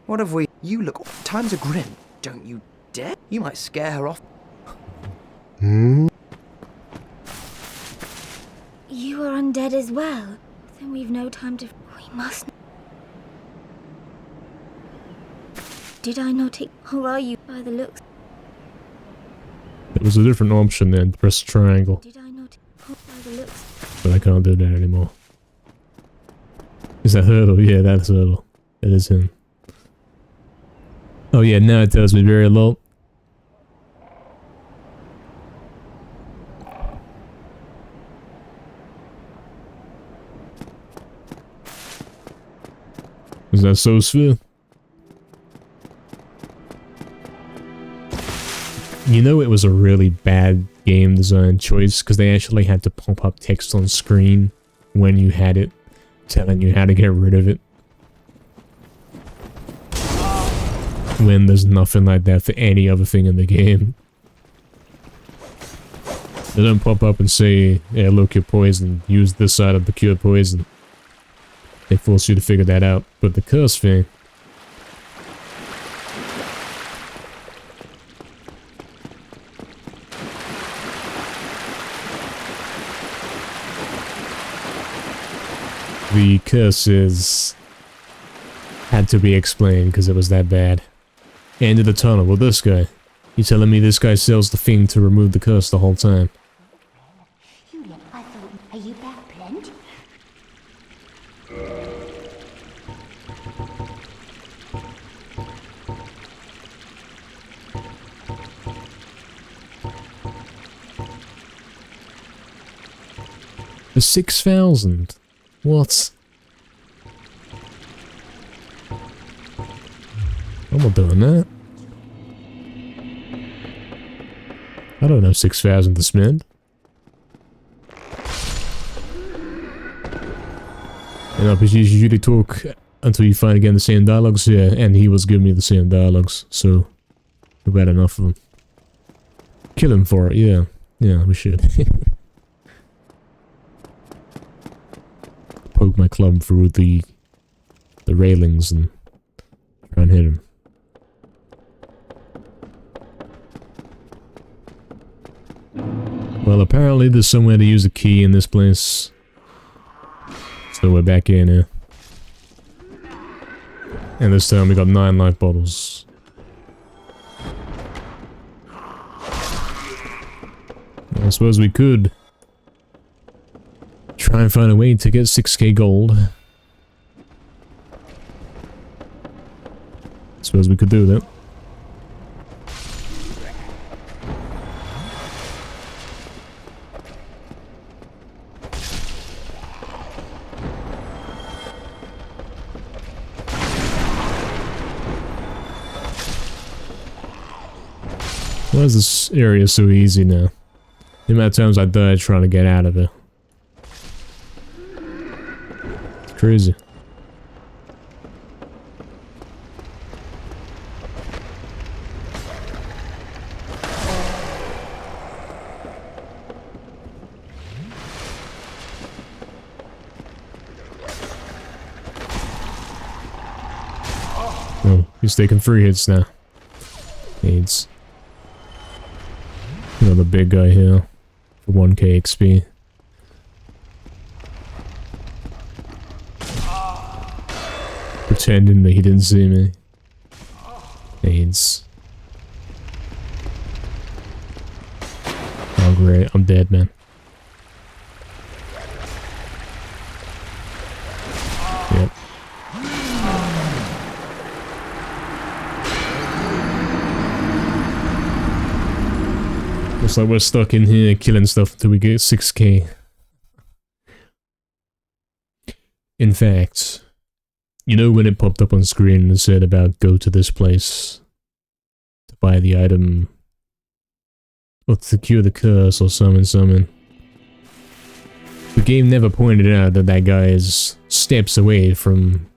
What have we... You look... Times are grim. Don't you dare. You might scare her off. You are undead as well. Then we've no time to... We must... Did I not take... Or are you by the looks? There was a different option then, press triangle. Did I not... By the looks... But I can't do that anymore. Is that Hurdle? Yeah, that's Hurdle. That is him. Oh yeah, now it tells me very low. Is that so sphere? You know it was a really bad game design choice because they actually had to pop up text on screen when you had it, telling you how to get rid of it. When there's nothing like that for any other thing in the game. They don't pop up and say, yeah, look, you're poisoned, use this side of the cure poison. They force you to figure that out. But the curse thing... The curses had to be explained because it was that bad. End of the tunnel with this guy. You telling me this guy sells the thing to remove the curse the whole time? You look... I thought... Are you back, Blend? For 6,000? What? I'm not doing that. I don't have 6,000 to spend. You know, because you usually talk until you find again the same dialogues, yeah, and he was giving me the same dialogues, so we've had enough of them. Kill him for it, yeah. Yeah, we should. Poke my club through the railings and try and hit him. Well, apparently there's somewhere to use a key in this place. So we're back in here. And this time we got 9 life bottles. I suppose we could try and find a way to get 6k gold. I suppose we could do that. Why is this area so easy now? The amount of times I died trying to get out of it. It's crazy. Oh, he's taking 3 hits now. AIDS. Another big guy here for 1k XP. Pretending that he didn't see me. AIDS. Oh great, I'm dead, man. Yep. Looks like we're stuck in here killing stuff until we get 6k. In fact, you know when it popped up on screen and said about go to this place to buy the item or to cure the curse or summon. The game never pointed out that that guy is steps away from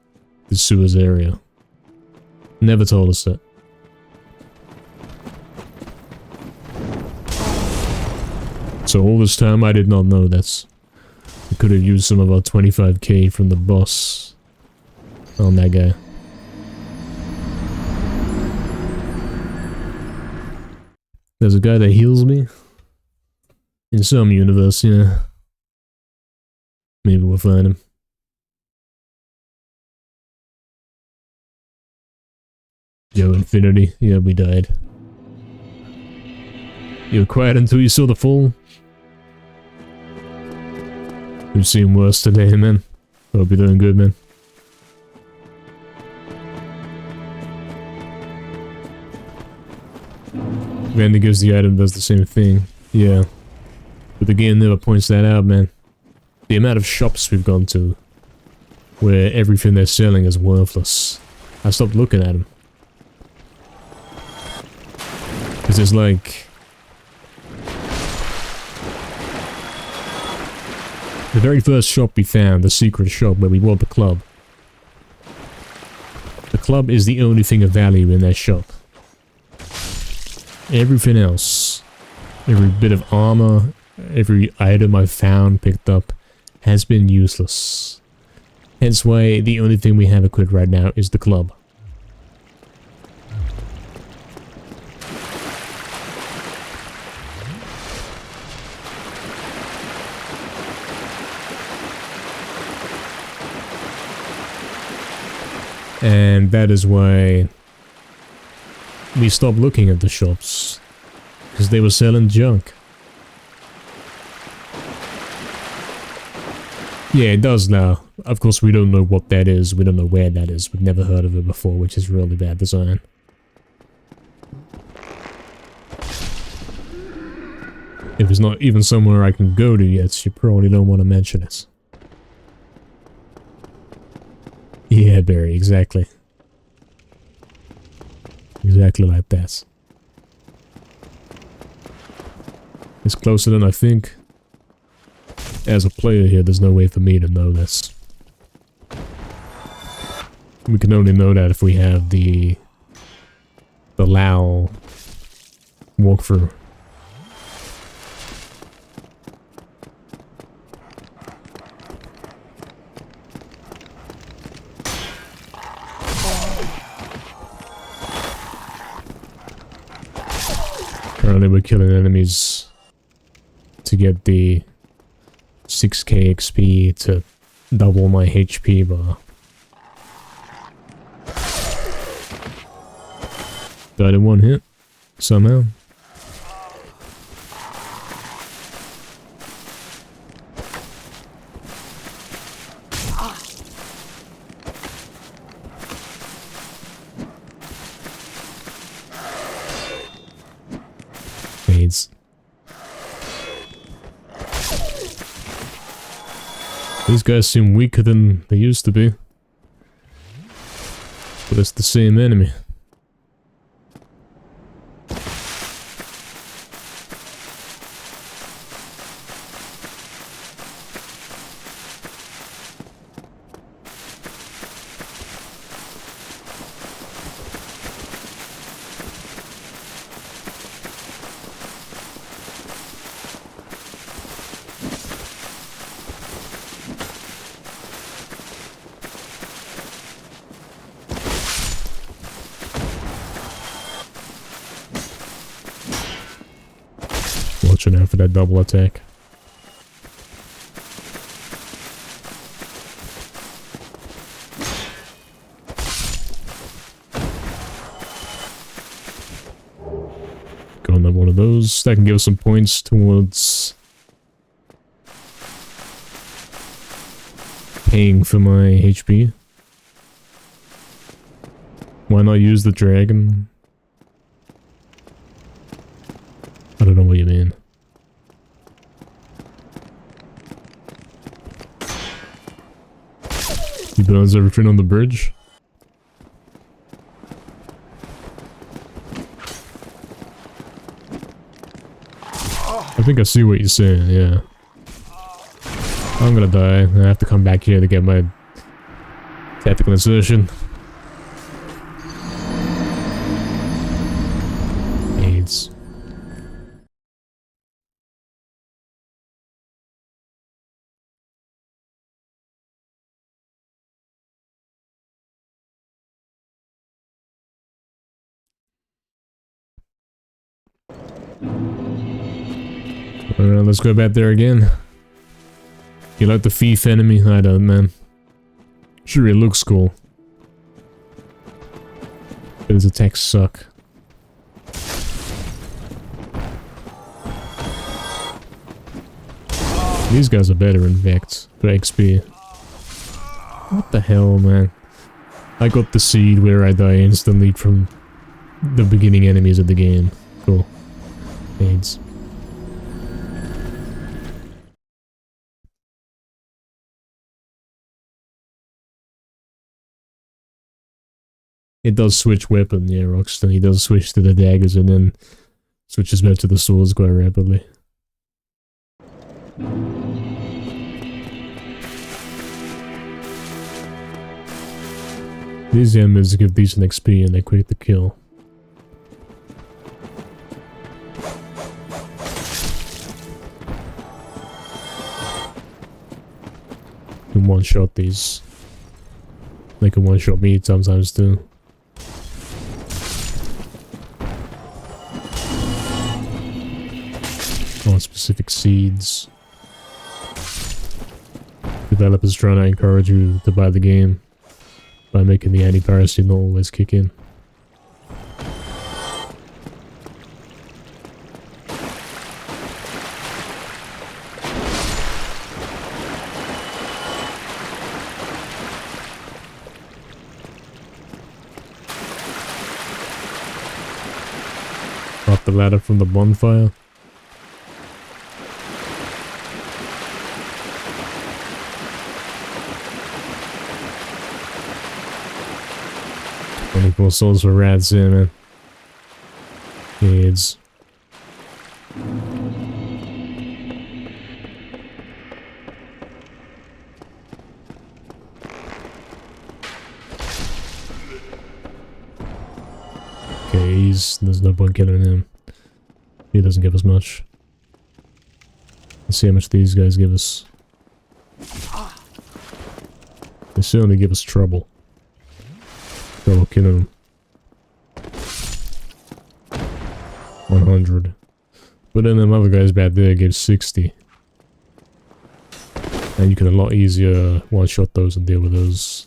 the sewers area. Never told us that. So all this time I did not know that. We could have used some of our 25k from the boss on that guy. There's a guy that heals me. In some universe, yeah. Maybe we'll find him. Yo, Infinity. Yeah, we died. You were quiet until you saw the fall. We've seen worse today, man. Hope you're doing good, man. Randy gives the item does the same thing. Yeah. But the game never points that out, man. The amount of shops we've gone to where everything they're selling is worthless. I stopped looking at them. Because it's like... the very first shop we found, the secret shop where we bought the club. The club is the only thing of value in that shop. Everything else, every bit of armor, every item I've found, picked up, has been useless. Hence why the only thing we have equipped right now is the club. And that is why we stopped looking at the shops, because they were selling junk. Yeah, it does now. Of course, we don't know what that is, we don't know where that is, we've never heard of it before, which is really bad design. If it's not even somewhere I can go to yet, you probably don't want to mention it. Yeah, Barry, exactly. Exactly like that. It's closer than I think. As a player here, there's no way for me to know this. We can only know that if we have the Lao walkthrough. Currently we're killing enemies to to get the 6k XP to double my HP bar. Died in one hit, somehow. Fades. These guys seem weaker than they used to be. But it's the same enemy. Watching out for that double attack. Got another one of those. That can give us some points towards paying for my HP. Why not use the dragon? I don't know what you mean. He burns everything on the bridge. I think I see what you're saying, yeah. I'm gonna die. I have to come back here to get my tactical insertion. AIDS. Alright, let's go back there again. You like the thief enemy? I don't, man. Sure, it looks cool. But his attacks suck. These guys are better, in fact, for XP. What the hell, man? I got the seed where I die instantly from the beginning enemies of the game. Cool. AIDS. It does switch weapon, yeah, Rockstar. He does switch to the daggers and then switches back to the swords quite rapidly. These enemies give decent XP and they're quick to kill. You can one-shot these. They can one-shot me sometimes too. On specific seeds. Developers trying to encourage you to buy the game by making the anti-piracy not always kick in. Up the ladder from the bonfire. More souls for rats in, man. AIDS. Okay, there's no point killing him. He doesn't give us much. Let's see how much these guys give us. They certainly give us trouble. Trouble killing him. 100. But then them other guys back there gave 60. And you can a lot easier one-shot those and deal with those.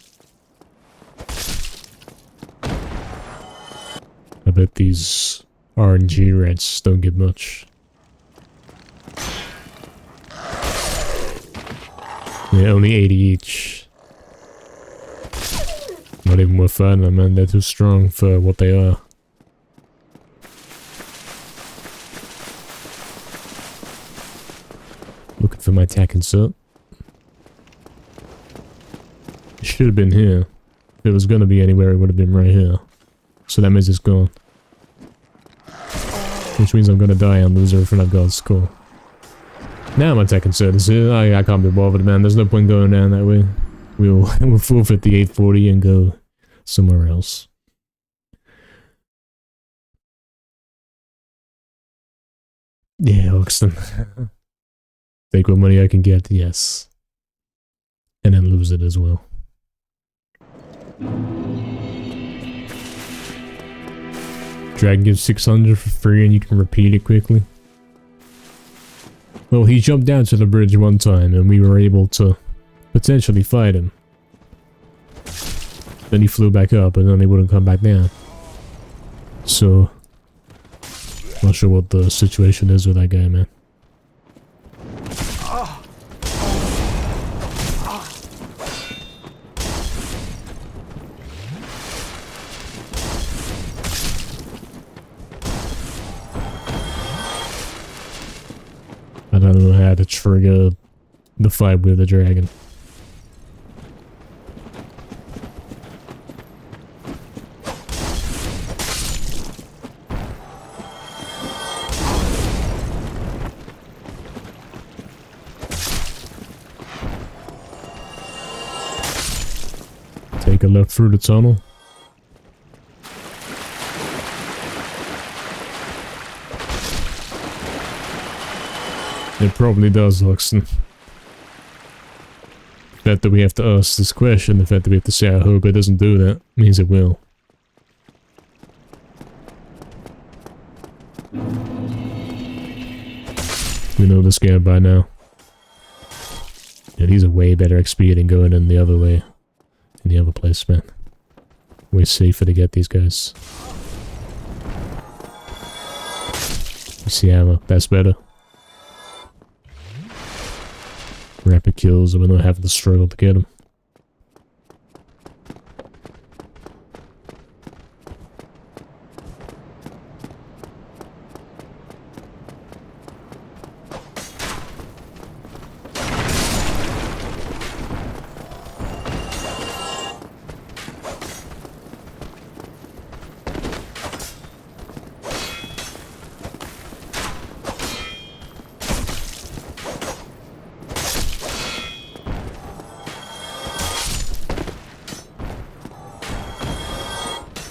I bet these RNG rats don't get much. Yeah, only 80 each. Not even worth fighting them, man. They're too strong for what they are. Looking for my attack insert. It should have been here. If it was gonna be anywhere, it would have been right here. So that means it's gone. Which means I'm gonna die and lose everything I've got. Cool. Now my attack insert is here. I can't be bothered, man. There's no point going down that way. We'll forfeit the 840 and go somewhere else. Yeah, Oxton. Take what money I can get, yes. And then lose it as well. Dragon gives 600 for free and you can repeat it quickly. Well, he jumped down to the bridge one time and we were able to potentially fight him. Then he flew back up and then he wouldn't come back down. So, not sure what the situation is with that guy, man. I don't know how to trigger the fight with the dragon. Take a left through the tunnel. It probably does, Luxon. The fact that we have to ask this question, the fact that we have to say I hope it doesn't do that, means it will. We know this guy by now. Yeah, these are way better XP than going in the other way. In the other place, man. Way safer to get these guys. You see ammo, that's better. Rapid kills, and we're not having to struggle to get them.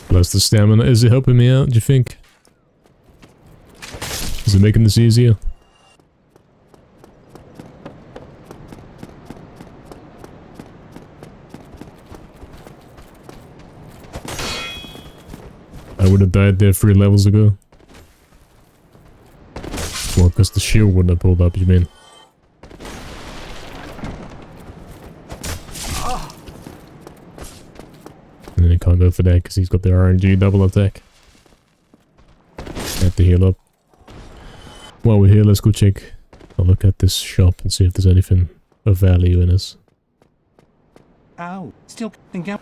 Plus the stamina. Is it helping me out, do you think? Is it making this easier? I would have died there 3 levels ago. Well, because the shield wouldn't have pulled up, you mean? And then he can't go for that because he's got the RNG double attack. Have to heal up. While we're here, let's go check. I'll look at this shop and see if there's anything of value in us. Ow, still think up.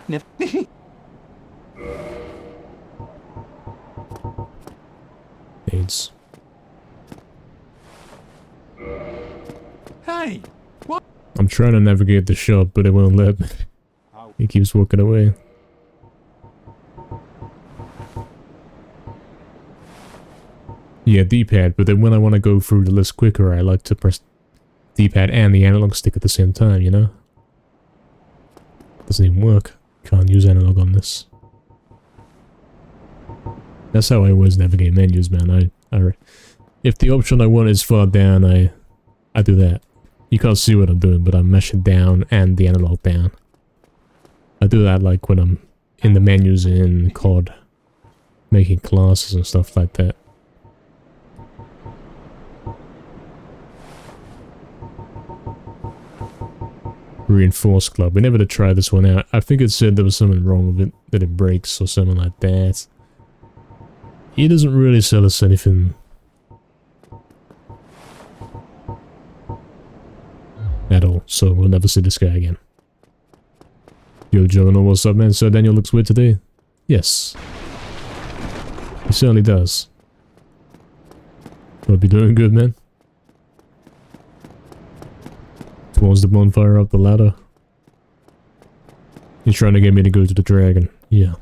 AIDS. Hey, what? I'm trying to navigate the shop, but it won't let me. He keeps walking away. Yeah, D-pad, but then when I want to go through the list quicker, I like to press D-pad and the analog stick at the same time, you know? Doesn't even work. Can't use analog on this. That's how I always navigate menus, man. If the option I want is far down, I do that. You can't see what I'm doing, but I'm meshing down and the analog down. I do that like when I'm in the menus in COD, making classes and stuff like that. Reinforced club. We never did try this one out. I think it said there was something wrong with it, that it breaks or something like that. He doesn't really sell us anything at all, so we'll never see this guy again. Yo, Jono, what's up, man? So Daniel looks weird today? Yes. He certainly does. Hope you're doing good, man. Towards the bonfire up the ladder. He's trying to get me to go to the dragon. Yeah.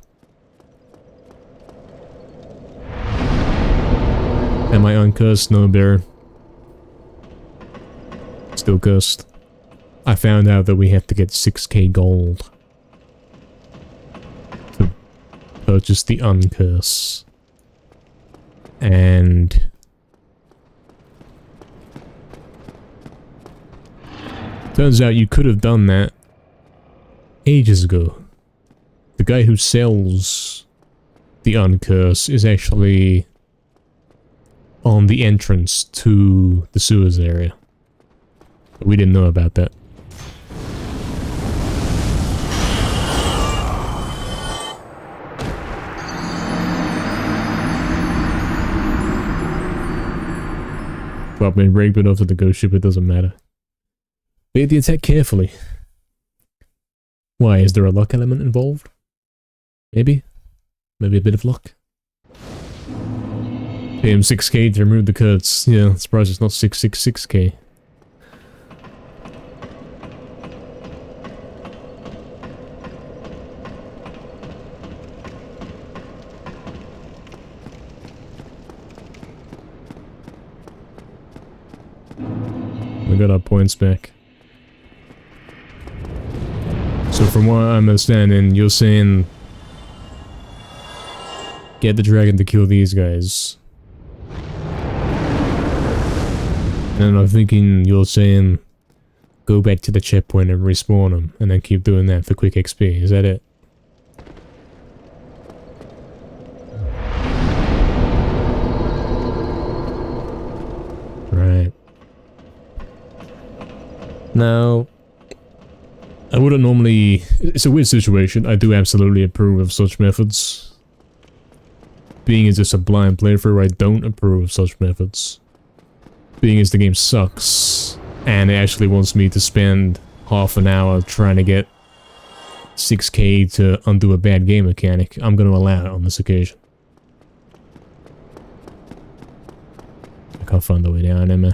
Am I uncursed? No, Baron. Still cursed. I found out that we have to get 6k gold to purchase the uncurse. And turns out you could have done that ages ago. The guy who sells the uncurse is actually on the entrance to the sewers area. But we didn't know about that. Probably break it off of the ghost ship, it doesn't matter. Bait the attack carefully. Why, is there a luck element involved? Maybe? Maybe a bit of luck? Pay him 6k to remove the cuts. Yeah, I'm surprised it's not 666k. We got our points back. So from what I'm understanding, you're saying get the dragon to kill these guys. And I'm thinking you're saying go back to the checkpoint and respawn them, and then keep doing that for quick XP. Is that it? Right. Now, I wouldn't normally... It's a weird situation. I do absolutely approve of such methods. Being as just a blind playthrough, I don't approve of such methods. Being as the game sucks, and it actually wants me to spend half an hour trying to get 6k to undo a bad game mechanic, I'm going to allow it on this occasion. I can't find the way down there, man.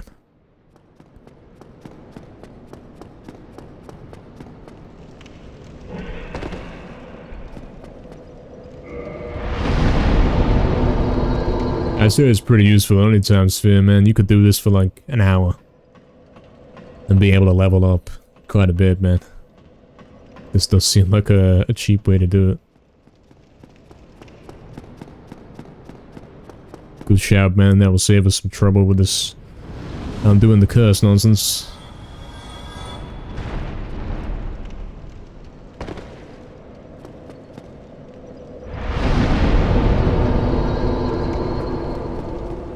I say it's pretty useful only time sphere, man. You could do this for like an hour and be able to level up quite a bit, man. This does seem like a cheap way to do it. Good shout, man. That will save us some trouble with this undoing the curse nonsense.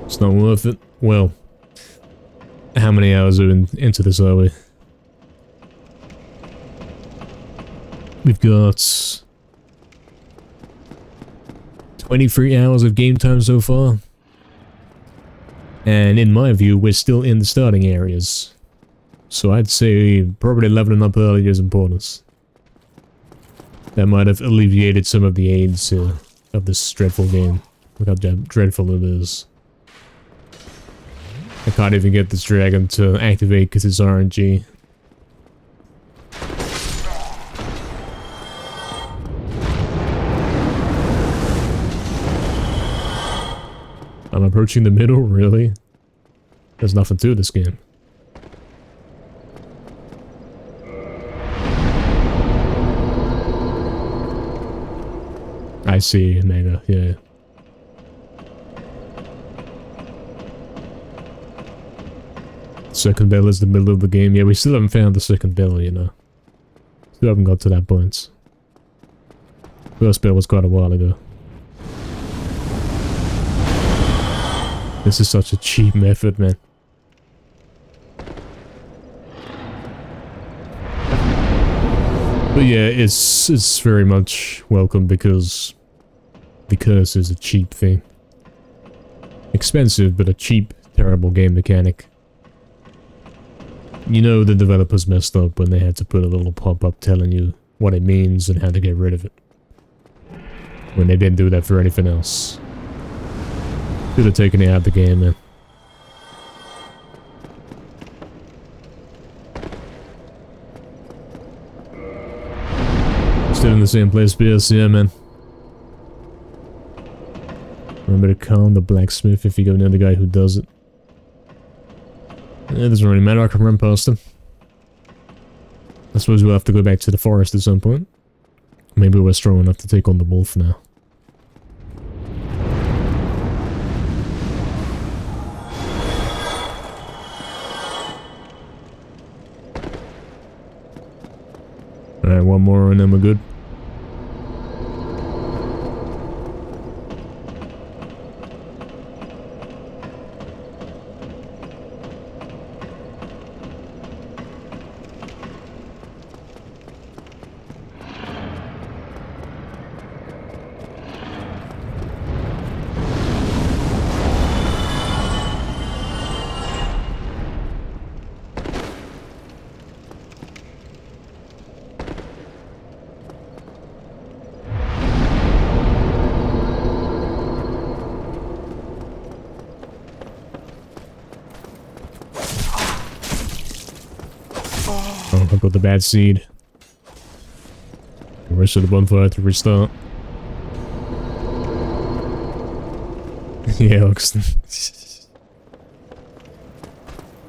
It's not worth it. Well, how many hours are into this are we? We've got 23 hours of game time so far. And in my view, we're still in the starting areas. So I'd say probably leveling up earlier is important. That might have alleviated some of the aids of this dreadful game. Look how dreadful it is. I can't even get this dragon to activate because it's RNG. I'm approaching the middle, really? There's nothing to this game. I see, Mega, yeah. Second bell is the middle of the game. Yeah, we still haven't found the second bell, you know. Still haven't got to that point. First bell was quite a while ago. This is such a cheap method, man. But yeah, it's very much welcome because the curse is a cheap thing. Expensive, but a cheap, terrible game mechanic. You know the developers messed up when they had to put a little pop-up telling you what it means and how to get rid of it. When they didn't do that for anything else. Should have taken it out of the game, man. Still in the same place, BS, yeah, man. Remember to calm the blacksmith if you go near the guy who does it. Yeah, it doesn't really matter, I can run past him. I suppose we'll have to go back to the forest at some point. Maybe we're strong enough to take on the wolf now. Alright, one more and then we're good. Oh, I got the bad seed. The rest of the bonfire to restart. Yeah, Oxton.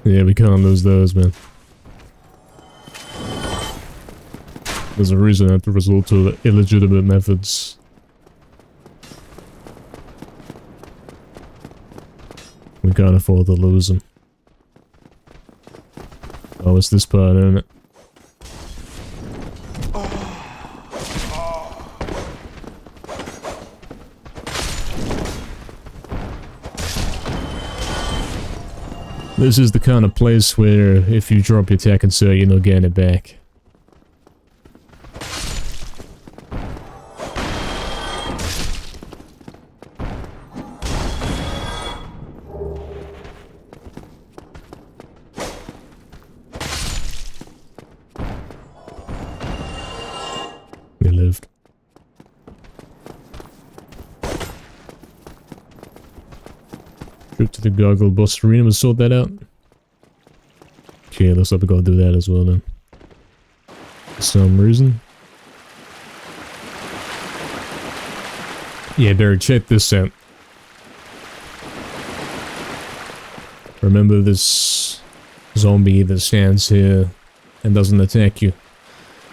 Yeah, we can't lose those, man. There's a reason that the result of illegitimate methods. We can't afford to lose them. Oh, it's this part, isn't it? This is the kind of place where if you drop your attack and insert, you're not getting it back. We lived. Trip to the Gargoyle Boss Arena, we'll sort that out. Okay, looks like we gotta do that as well then. For some reason. Yeah, Barry, check this out. Remember this zombie that stands here and doesn't attack you?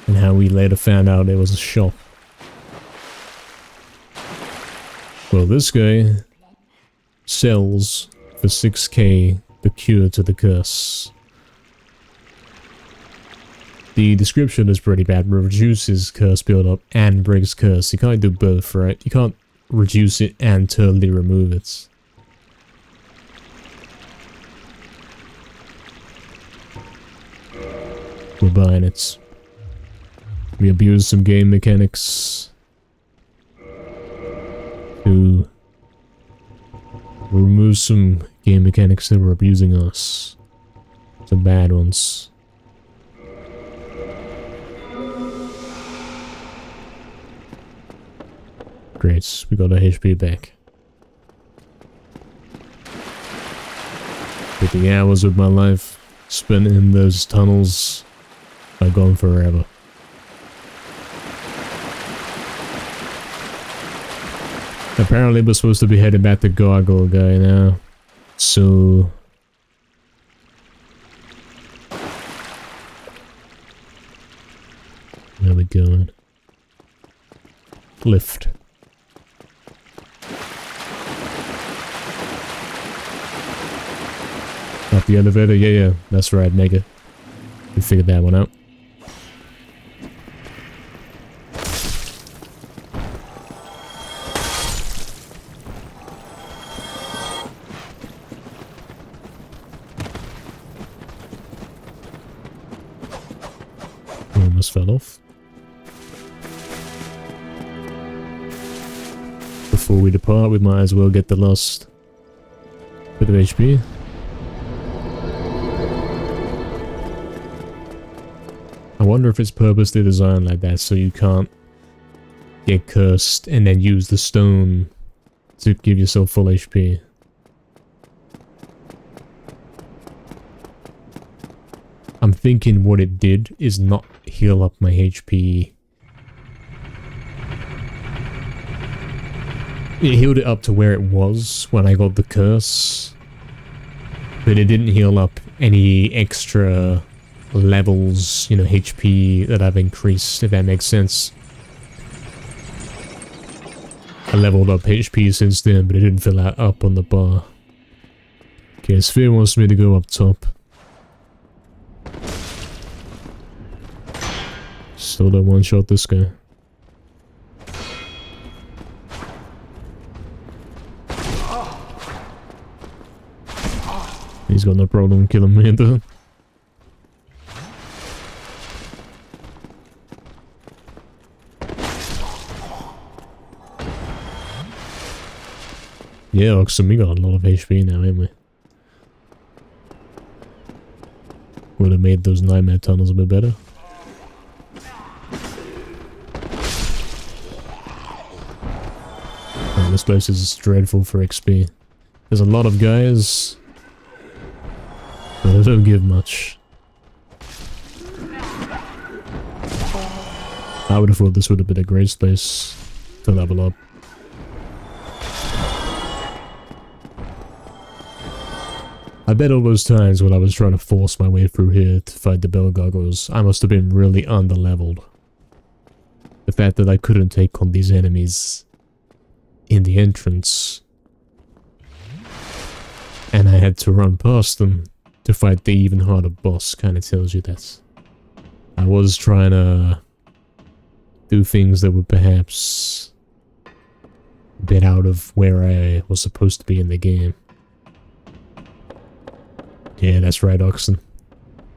And how we later found out it was a shop. Well, this guy sells for 6k the cure to the curse. The description is pretty bad. Reduces curse build-up and breaks curse. You can't do both, right? You can't reduce it and totally remove it. We're buying it. We abuse some game mechanics to remove some game mechanics that were abusing us. Some bad ones. Great, we got our HP back. But the hours of my life spent in those tunnels are gone forever. Apparently we're supposed to be heading back to Gargoyle Guy now. So where are we going? Lift. Up the elevator? Yeah, that's right, Mega. We figured that one out. Almost fell off. before we depart, we might as well get the last bit of HP. I wonder if it's purposely designed like that so you can't get cursed and then use the stone to give yourself full HP. I'm thinking what it did is not heal up my HP. It healed it up to where it was when I got the curse, but it didn't heal up any extra levels, you know, HP that I've increased, if that makes sense. I leveled up HP since then, but it didn't fill out up on the bar. Okay, Sphere wants me to go up top. Still don't one-shot this guy. He's got no problem killing me though. Yeah, Oxen, we got a lot of HP now, ain't we? Would have made those nightmare tunnels a bit better. Oh, this place is dreadful for XP. There's a lot of guys, but they don't give much. I would have thought this would have been a great space to level up. I bet all those times when I was trying to force my way through here to fight the bell gargoyles, I must have been really underleveled. The fact that I couldn't take on these enemies in the entrance, and I had to run past them to fight the even harder boss, kind of tells you that I was trying to do things that were perhaps a bit out of where I was supposed to be in the game. Yeah, that's right, Oxen.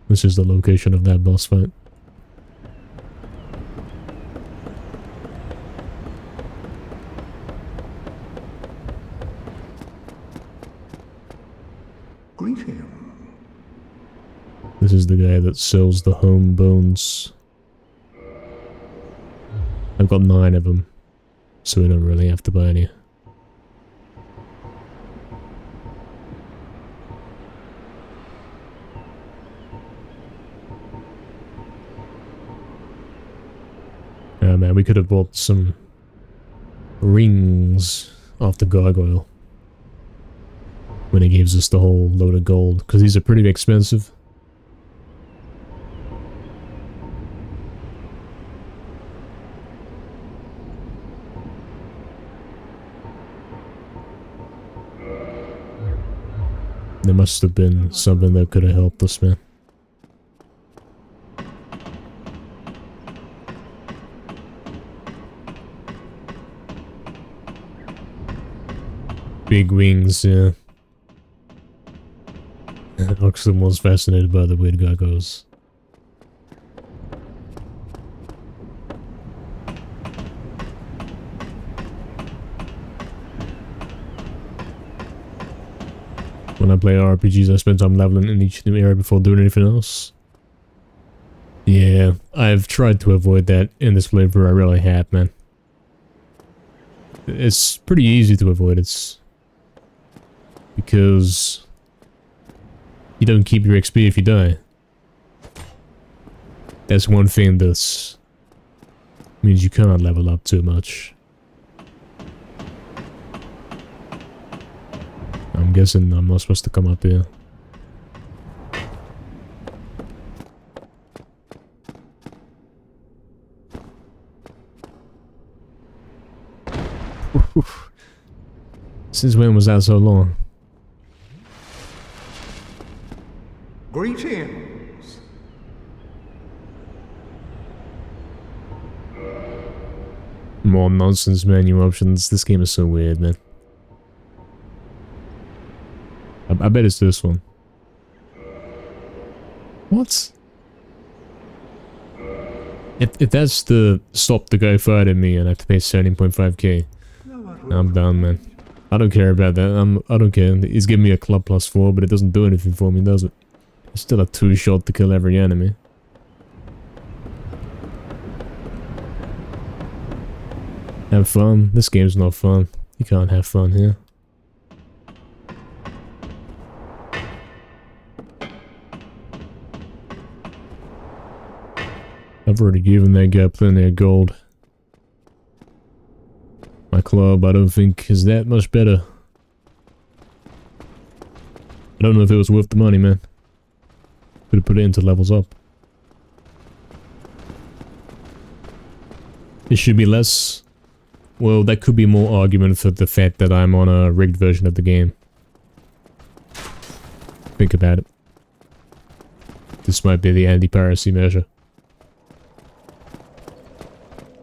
This is the location of that boss fight. Greeting. This is the guy that sells the home bones. I've got 9 of them, so we don't really have to buy any. Oh man, we could have bought some rings off the gargoyle when it gives us the whole load of gold, because these are pretty expensive. There must have been something that could have helped us, man. Big wings, yeah. Oxen was fascinated by the weird gargoyles. When I play RPGs, I spend time leveling in each new area before doing anything else. Yeah, I've tried to avoid that in this playthrough, I really have, man. It's pretty easy to avoid, it's because you don't keep your XP if you die. That's one thing that means you cannot level up too much. I'm guessing I'm not supposed to come up here. Since when was that so long? Greetings. More nonsense menu options. This game is so weird, man. I bet it's this one. What? If that's the stop the guy fighting me and I have to pay 17.5k, I'm done, man. I don't care about that. I don't care. He's giving me a club +4, but it doesn't do anything for me, does it? It's still a 2-shot to kill every enemy. Have fun? This game's not fun. You can't have fun here. I've already given that guy plenty of gold. My club, I don't think, is that much better. I don't know if it was worth the money, man. Could have put it into levels up. It should be less. Well, that could be more argument for the fact that I'm on a rigged version of the game. Think about it. This might be the anti-piracy measure.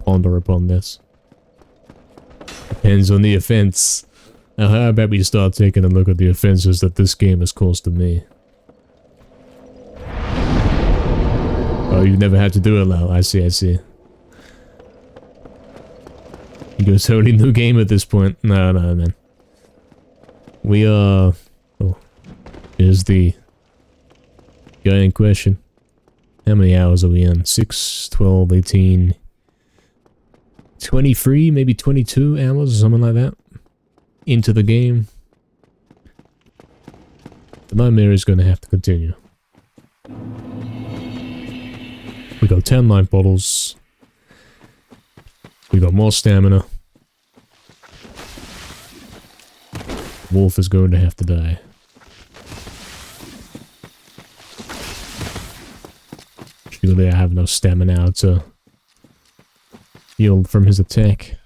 Ponder upon this. Depends on the offense. Now, how about we start taking a look at the offenses that this game has caused to me? Oh, you've never had to do it, Lal. I see, I see. You go totally new game at this point. No, man. We are... Oh. Here's the guy in question. How many hours are we in? 6, 12, 18... 23, maybe 22 hours, or something like that. Into the game. The nightmare is going to have to continue. We got 10 life bottles. We got more stamina. Wolf is going to have to die. Surely I have no stamina now to heal from his attack.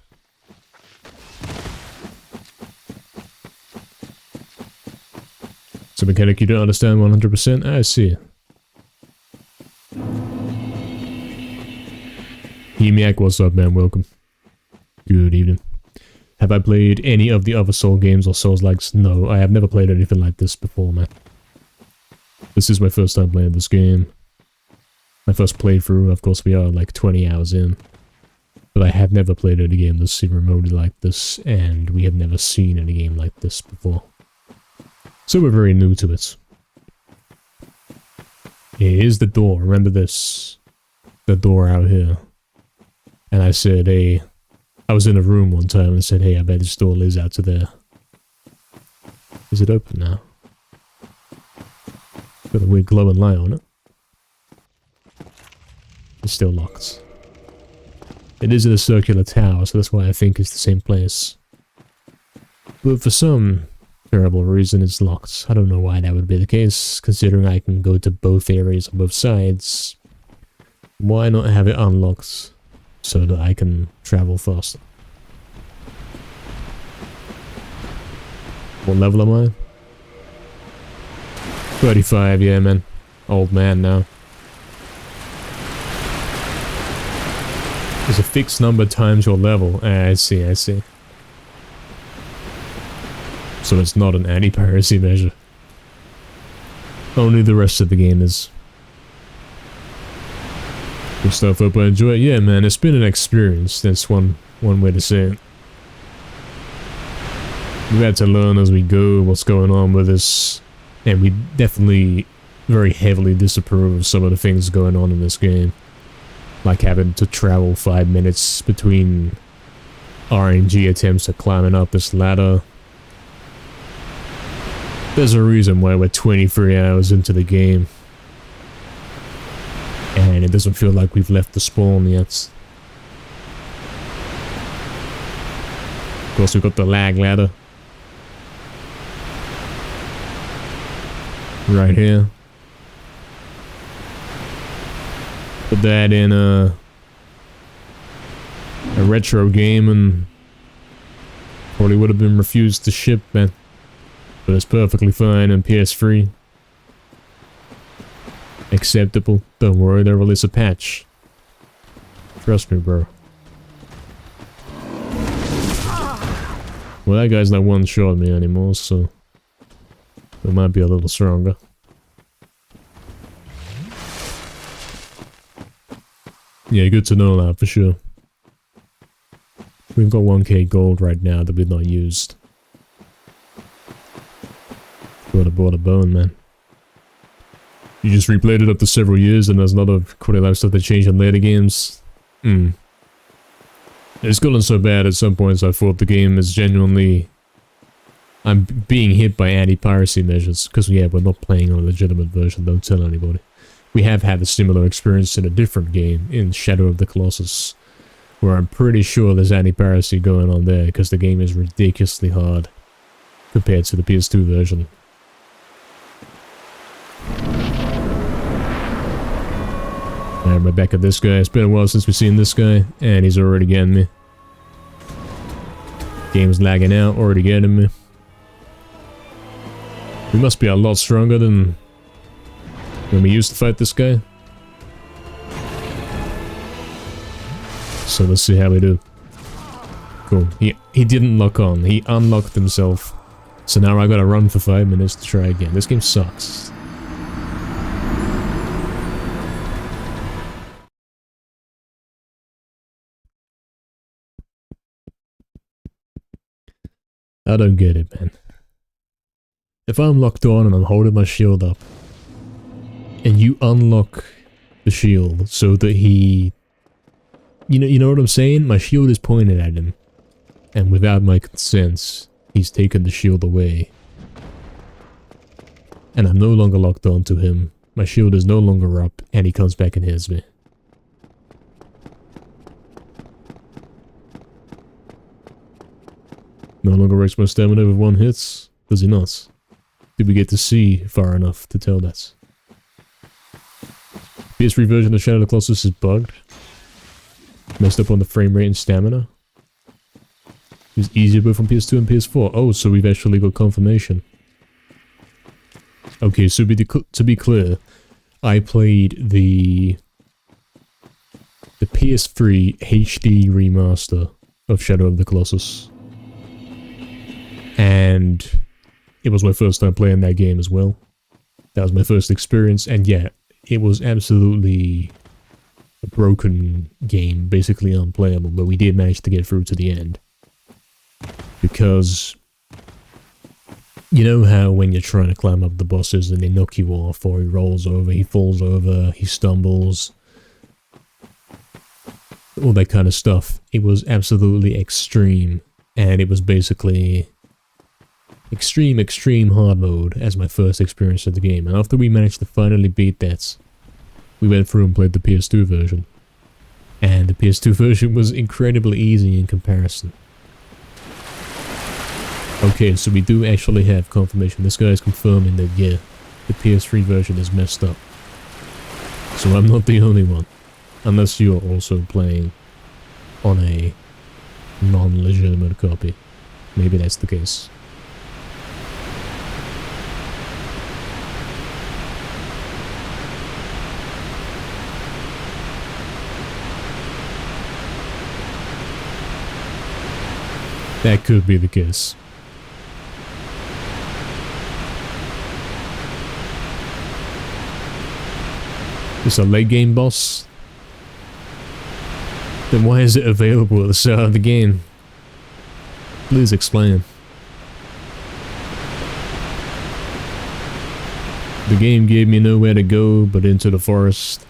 So mechanic you don't understand 100%? I see. Hemiac, what's up, man? Welcome. Good evening. Have I played any of the other Soul games or Souls-likes? No, I have never played anything like this before, man. This is my first time playing this game. My first playthrough, of course we are like 20 hours in. But I have never played any game that's remotely like this, and we have never seen any game like this before. So we're very new to it. Here's the door, remember this. The door out here. And I said, hey, I was in a room one time and said, hey, I bet this door leads out to there. Is it open now? Got a weird glowing light on it. It's still locked. It is in a circular tower, so that's why I think it's the same place. But for some terrible reason, it's locked. I don't know why that would be the case, considering I can go to both areas on both sides. Why not have it unlocked so that I can travel faster? What level am I? 35, yeah, man. Old man now. There's a fixed number times your level. I see, I see. So it's not an anti-piracy measure. Only the rest of the game is. Good stuff, hope I enjoy it. Yeah, man, it's been an experience. That's one way to say it. We've had to learn as we go what's going on with this. And we definitely very heavily disapprove of some of the things going on in this game. Like having to travel 5 minutes between RNG attempts at climbing up this ladder. There's a reason why we're 23 hours into the game. And it doesn't feel like we've left the spawn yet. Of course, we've got the lag ladder. Right here. Put that in a retro game and probably would have been refused to ship, man. But it's perfectly fine on PS3. Acceptable. Don't worry, they'll release a patch. Trust me, bro. Well, that guy's not one-shot me anymore, so it might be a little stronger. Yeah, good to know that for sure. We've got 1k gold right now that we've not used. Would have bought a bone, man. You just replayed it up to several years and there's a lot of quite a lot of stuff that changed in later games. It's gotten so bad at some points I thought the game is genuinely... I'm being hit by anti-piracy measures, because yeah, we're not playing on a legitimate version, don't tell anybody. We have had a similar experience in a different game, in Shadow of the Colossus, where I'm pretty sure there's anti-piracy going on there, because the game is ridiculously hard compared to the PS2 version. And we're back at this guy. It's been a while since we've seen this guy, and he's already getting me. Game's lagging out, already getting me. We must be a lot stronger than when we used to fight this guy. So let's see how we do. Cool. He didn't lock on. He unlocked himself. So now I gotta run for 5 minutes to try again. This game sucks. I don't get it, man. If I'm locked on and I'm holding my shield up, and you unlock the shield so that he... You know what I'm saying? My shield is pointed at him, and without my consent, he's taken the shield away. And I'm no longer locked on to him, my shield is no longer up, and he comes back and hits me. No longer breaks my stamina with 1 hit, does he not? Did we get to see far enough to tell that? PS3 version of Shadow of the Colossus is bugged. Messed up on the frame rate and stamina. It's easier both on PS2 and PS4. Oh, so we've actually got confirmation. Okay, so to be clear, I played the PS3 HD remaster of Shadow of the Colossus. And it was my first time playing that game as well. That was my first experience, and yeah, it was absolutely a broken game, basically unplayable, but we did manage to get through to the end. Because, you know how when you're trying to climb up the bosses and they knock you off, or he rolls over, he falls over, he stumbles, all that kind of stuff. It was absolutely extreme, and it was basically... extreme hard mode as my first experience of the game, and after we managed to finally beat that, we went through and played the PS2 version. And the PS2 version was incredibly easy in comparison. Okay, so we do actually have confirmation. This guy is confirming that, yeah, the PS3 version is messed up. So I'm not the only one. Unless you're also playing on a non-legitimate copy. Maybe that's the case. That could be the case. It's a late game boss? Then why is it available at the start of the game? Please explain. The game gave me nowhere to go but into the forest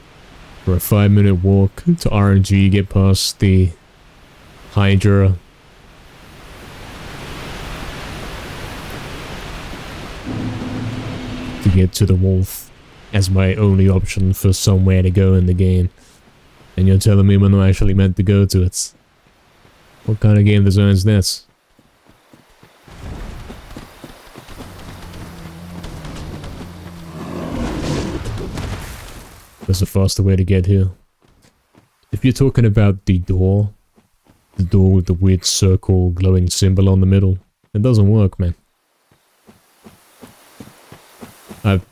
for a 5-minute walk to RNG, get past the Hydra. To get to the wolf as my only option for somewhere to go in the game. And you're telling me we're not actually meant to go to it. What kind of game design is that? There's a faster way to get here. If you're talking about the door with the weird circle glowing symbol on the middle, it doesn't work, man. I've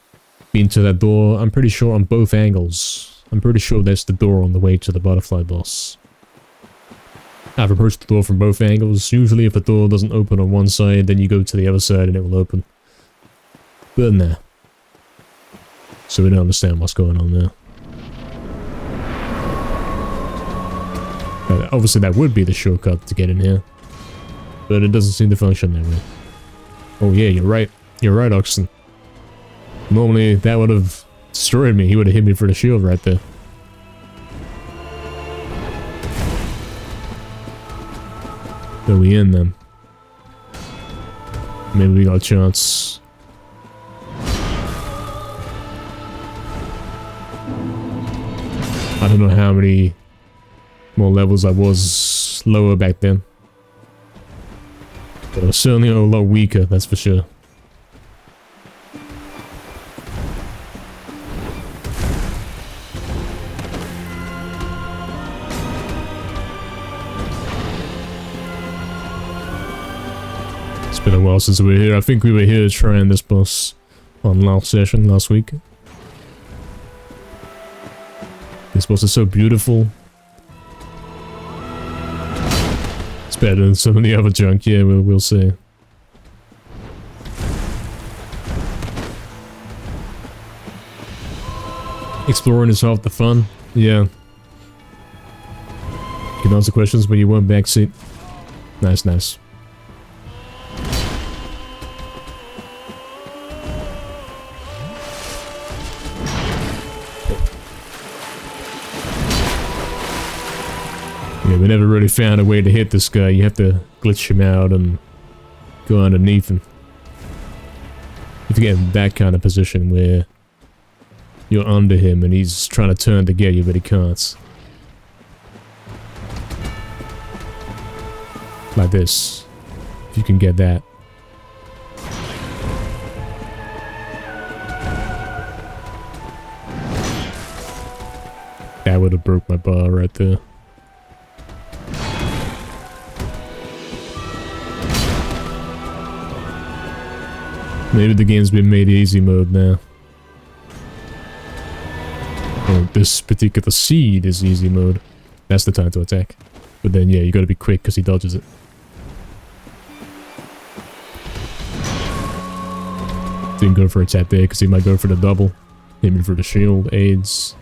been to that door, I'm pretty sure on both angles. I'm pretty sure that's the door on the way to the butterfly boss. I've approached the door from both angles. Usually if a door doesn't open on one side, then you go to the other side and it will open. But nah. So we don't understand what's going on there. obviously that would be the shortcut to get in here. But it doesn't seem to function that way. Oh yeah, you're right. You're right, Oxen. Normally that would have destroyed me. He would have hit me for the shield right there. So we in them. Maybe we got a chance. I don't know how many more levels I was lower back then. But I was certainly a lot weaker, that's for sure. It's been a while since we were here. I think we were here trying this boss on last week. This boss is so beautiful. It's better than some of the other junk, yeah, we'll see. Exploring is half the fun, yeah. You can answer questions when you want backseat. Nice, nice. Yeah, we never really found a way to hit this guy. You have to glitch him out and go underneath him. You have to get in that kind of position where you're under him and he's trying to turn to get you, but he can't. Like this. If you can get that. That would have broke my bar right there. Maybe the game's been made easy mode now. Oh, this particular seed is easy mode. That's the time to attack. But then, yeah, you gotta be quick because he dodges it. Didn't go for a tap there because he might go for the double. Hit me for the shield, aids.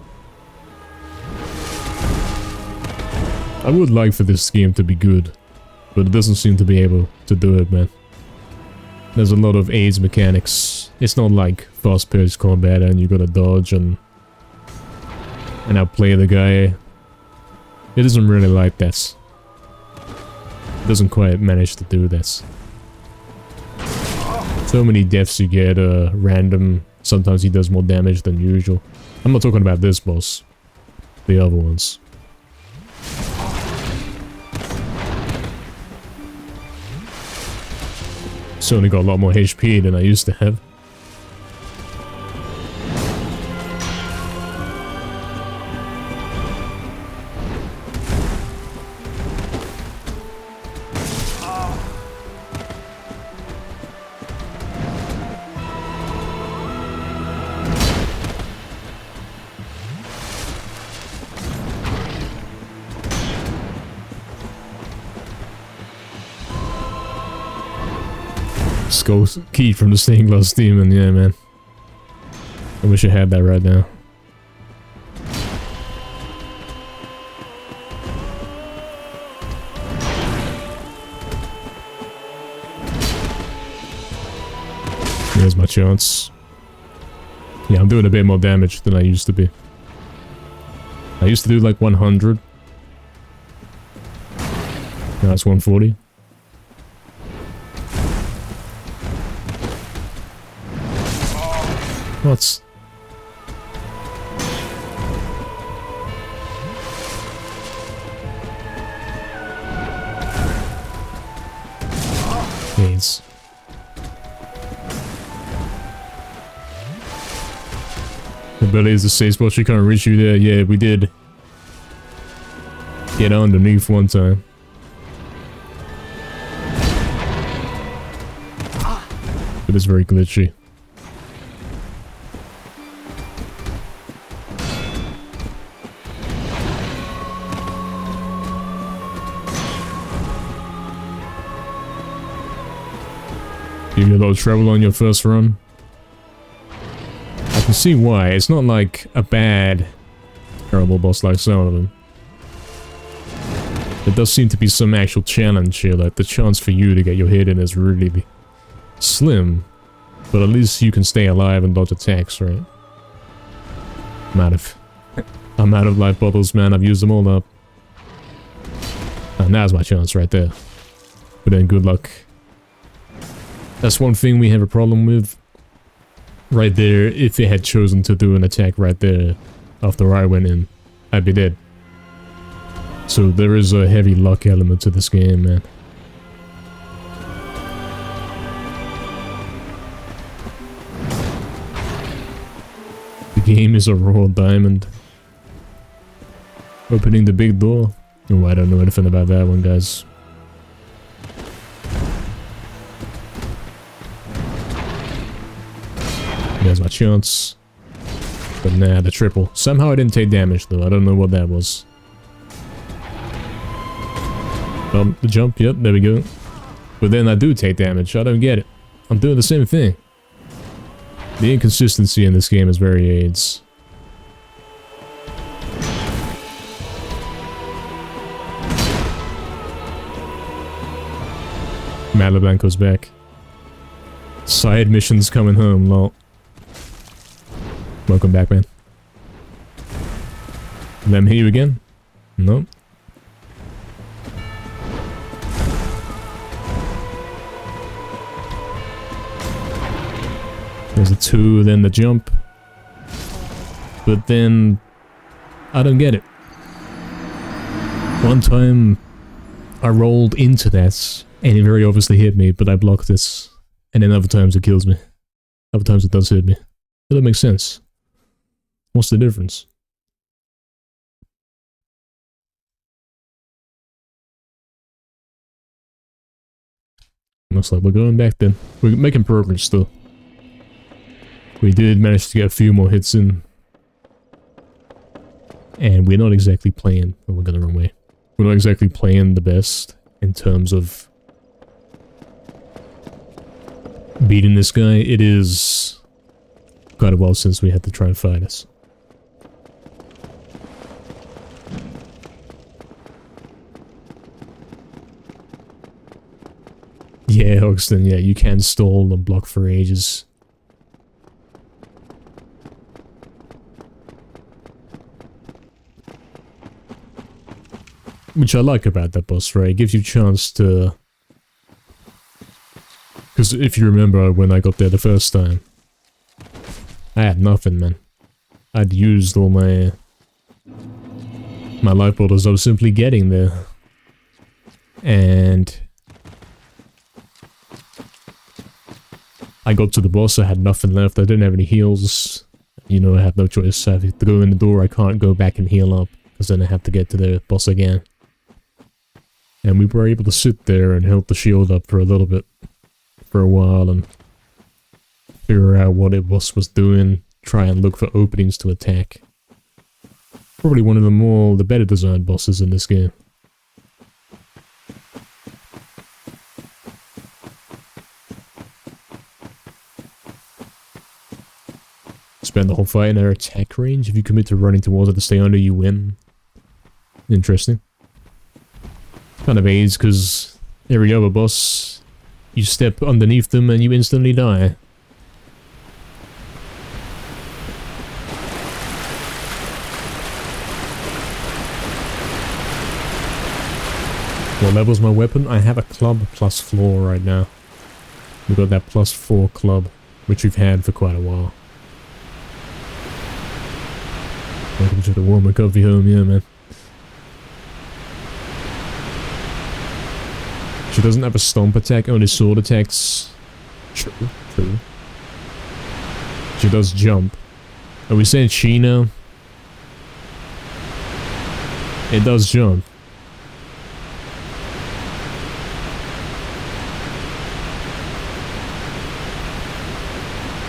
I would like for this game to be good, but it doesn't seem to be able to do it, man. There's a lot of aids mechanics. It's not like fast-paced combat and you gotta dodge and outplay the guy. It isn't really like that. It doesn't quite manage to do that. So many deaths you get random. Sometimes he does more damage than usual. I'm not talking about this boss. The other ones. Certainly got a lot more HP than I used to have. Skull key from the stained glass demon, yeah, man. I wish I had that right now. There's my chance. Yeah, I'm doing a bit more damage than I used to be. I used to do like 100. Now it's 140. What's... Gains. The belly is the safe spot, she can't reach you there. Yeah, we did get underneath one time. But it's very glitchy. Give you a lot of trouble on your first run. I can see why. It's not like a bad, terrible boss like some of them. There does seem to be some actual challenge here, like the chance for you to get your hit in is really slim. But at least you can stay alive and dodge attacks, right? I'm out of life bottles, man. I've used them all up. And now's my chance right there. But then good luck. That's one thing we have a problem with. Right there, if they had chosen to do an attack right there after I went in, I'd be dead. So there is a heavy luck element to this game, man. The game is a raw diamond. Opening the big door. Oh, I don't know anything about that one, guys. There's my chance. But nah, the triple. Somehow I didn't take damage though. I don't know what that was. The jump, yep, there we go. But then I do take damage. I don't get it. I'm doing the same thing. The inconsistency in this game is very AIDS. Malablanco's back. Side missions coming home, lol. Welcome back, man. Let me hit you again? Nope. There's a 2, then the jump. But then I don't get it. One time I rolled into that and it very obviously hit me, but I blocked this. And then other times it kills me. Other times it does hit me. That doesn't make sense. What's the difference? Looks like we're going back then. We're making progress still. We did manage to get a few more hits in. And we're not exactly playing... Oh, we're going the wrong way. We're not exactly playing the best in terms of beating this guy. It is quite a while since we had to try and fight us. Yeah, Hoxton, yeah, you can stall and block for ages. Which I like about that boss, right? It gives you a chance to... Because if you remember when I got there the first time, I had nothing, man. I'd used all my life bottles. I was simply getting there. And I got to the boss, I had nothing left, I didn't have any heals. You know, I had no choice. I have to go in the door, I can't go back and heal up, because then I have to get to the boss again. And we were able to sit there and hold the shield up for a little bit, for a while, and figure out what it was doing, try and look for openings to attack. Probably one of the better designed bosses in this game. Spend the whole fight in their attack range. If you commit to running towards it to stay under, you win. Interesting. Kind of aids, because every other boss, you step underneath them and you instantly die. What level's my weapon? I have a club plus 4 right now. We've got that plus 4 club, which we've had for quite a while. Welcome to the warm and comfy home, yeah, man. She doesn't have a stomp attack, only sword attacks. True, true. She does jump. Are we saying she now? It does jump.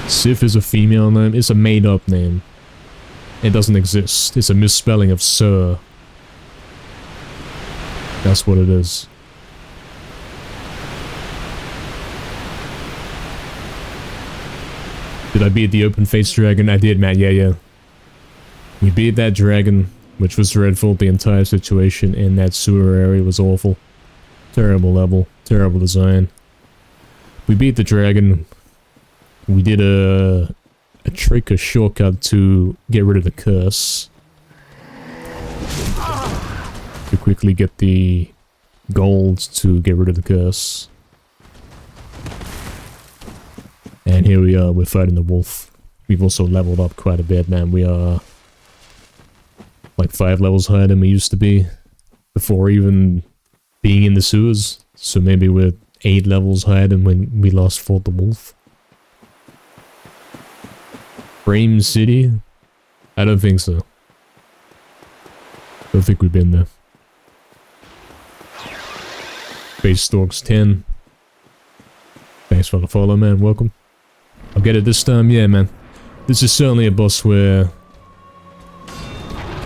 Sif is a female name. It's a made-up name. It doesn't exist. It's a misspelling of Sir. That's what it is. Did I beat the open face dragon? I did, man. Yeah. We beat that dragon. which was dreadful. The entire situation in that sewer area was awful. Terrible level, terrible design. We beat the dragon. We did a trick, a shortcut to get rid of the curse. To quickly get the gold to get rid of the curse. And here we are, we're fighting the wolf. We've also leveled up quite a bit, man. We are like 5 levels higher than we used to be before even being in the sewers. So maybe we're 8 levels higher than when we last fought the wolf. Frame City? I don't think so. Don't think we've been there. Base Storks 10. Thanks for the follow, man. Welcome. I'll get it this time. Yeah, man. This is certainly a boss where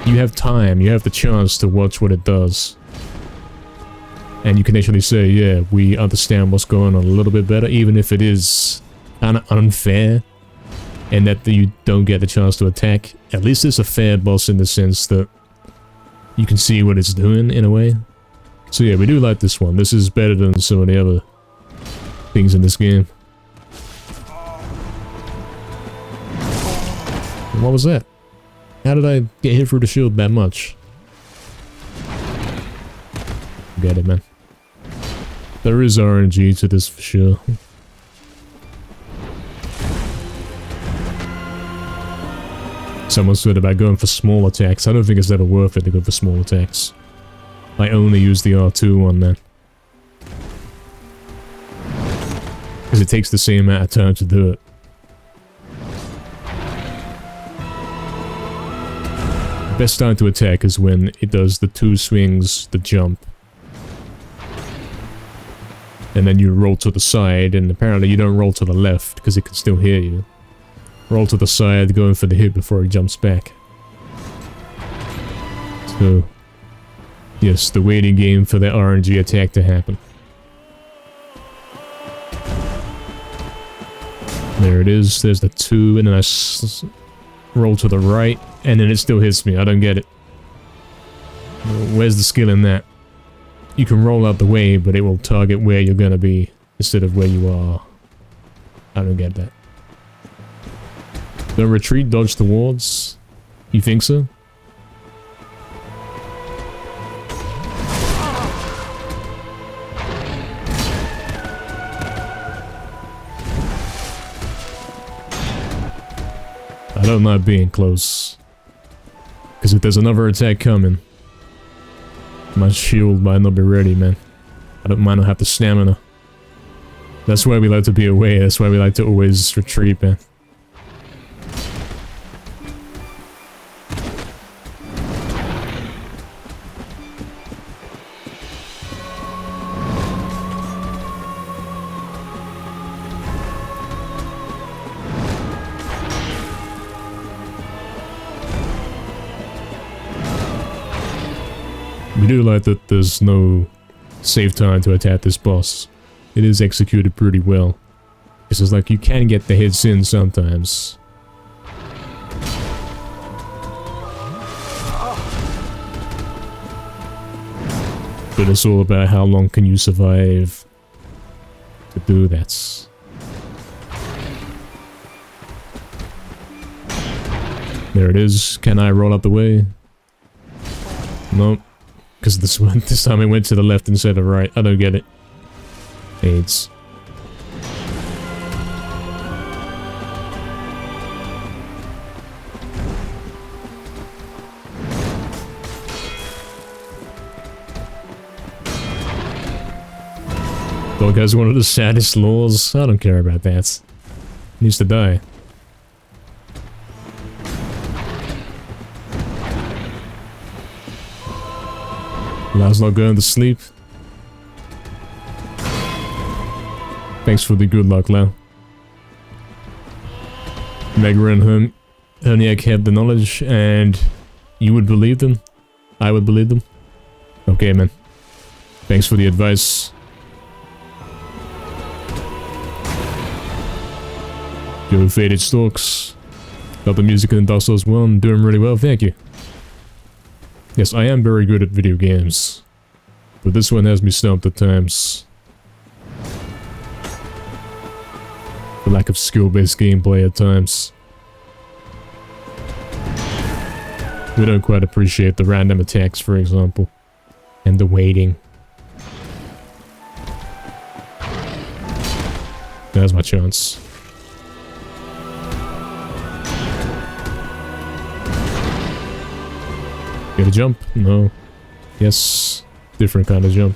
you have time, you have the chance to watch what it does. And you can actually say, yeah, we understand what's going on a little bit better, even if it is unfair. And that you don't get the chance to attack. At least it's a fair boss in the sense that you can see what it's doing in a way. So yeah, we do like this one. This is better than some of the other things in this game. What was that? How did I get hit through the shield that much? Get it, man. There is RNG to this for sure. Someone said about going for small attacks. I don't think it's ever worth it to go for small attacks. I only use the R2 one then. Because it takes the same amount of time to do it. The best time to attack is when it does the 2 swings, the jump. And then you roll to the side, and apparently you don't roll to the left, because it can still hear you. Roll to the side, going for the hit before it jumps back. So, yes, the waiting game for the RNG attack to happen. There it is, there's the 2, and then I roll to the right, and then it still hits me. I don't get it. Where's the skill in that? You can roll out the way, but it will target where you're gonna be, instead of where you are. I don't get that. Don't retreat, dodge towards? You think so? I don't like being close. Because if there's another attack coming, my shield might not be ready, man. I might not have the stamina. That's why we like to be away, that's why we like to always retreat, man. We do like that there's no save time to attack this boss. It is executed pretty well. It's just like you can get the hits in sometimes. But it's all about how long can you survive to do that. There it is. Can I roll out the way? Nope. Because this time it went to the left instead of right. I don't get it. AIDS. Dog has one of the saddest laws. I don't care about that. He needs to die. Lau's not going to sleep. Thanks for the good luck, Lau. Megara and Herniak have the knowledge, and you would believe them? I would believe them? Okay, man. Thanks for the advice. Yo, Faded Stalks. Got the music in Dark Souls 1, doing really well, thank you. Yes, I am very good at video games, but this one has me stumped at times. The lack of skill-based gameplay at times. We don't quite appreciate the random attacks, for example, and the waiting. There's my chance. Get a jump? No. Yes. Different kind of jump.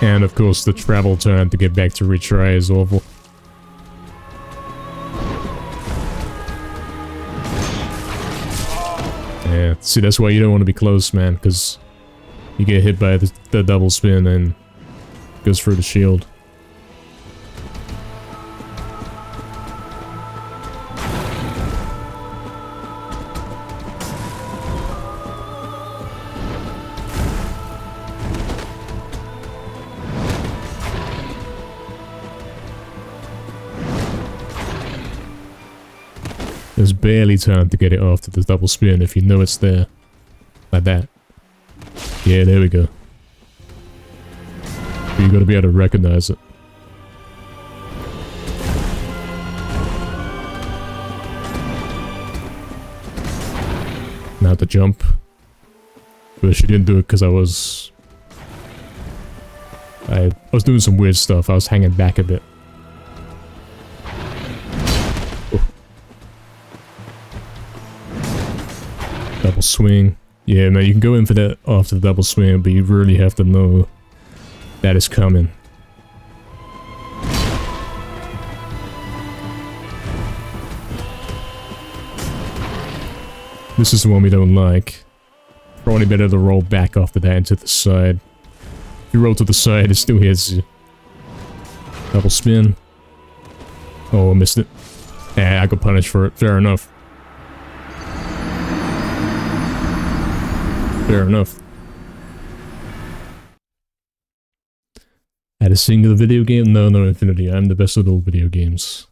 And of course the travel time to get back to retry is awful. Yeah, see, that's why you don't want to be close, man, because you get hit by the double spin and it goes through the shield. There's barely time to get it after the double spin if you know it's there. Like that. Yeah, there we go. But you gotta be able to recognize it. Now to jump. But she didn't do it because I was doing some weird stuff. I was hanging back a bit. Double swing. Yeah, man, you can go in for that after the double swing, but you really have to know that is coming. This is the one we don't like. Probably better to roll back after that and to the side. If you roll to the side, it still hits you. Double spin. Oh, I missed it. Yeah, I got punished for it. Fair enough. Fair enough. At a single video game? No, Infinity. I'm the best at all video games.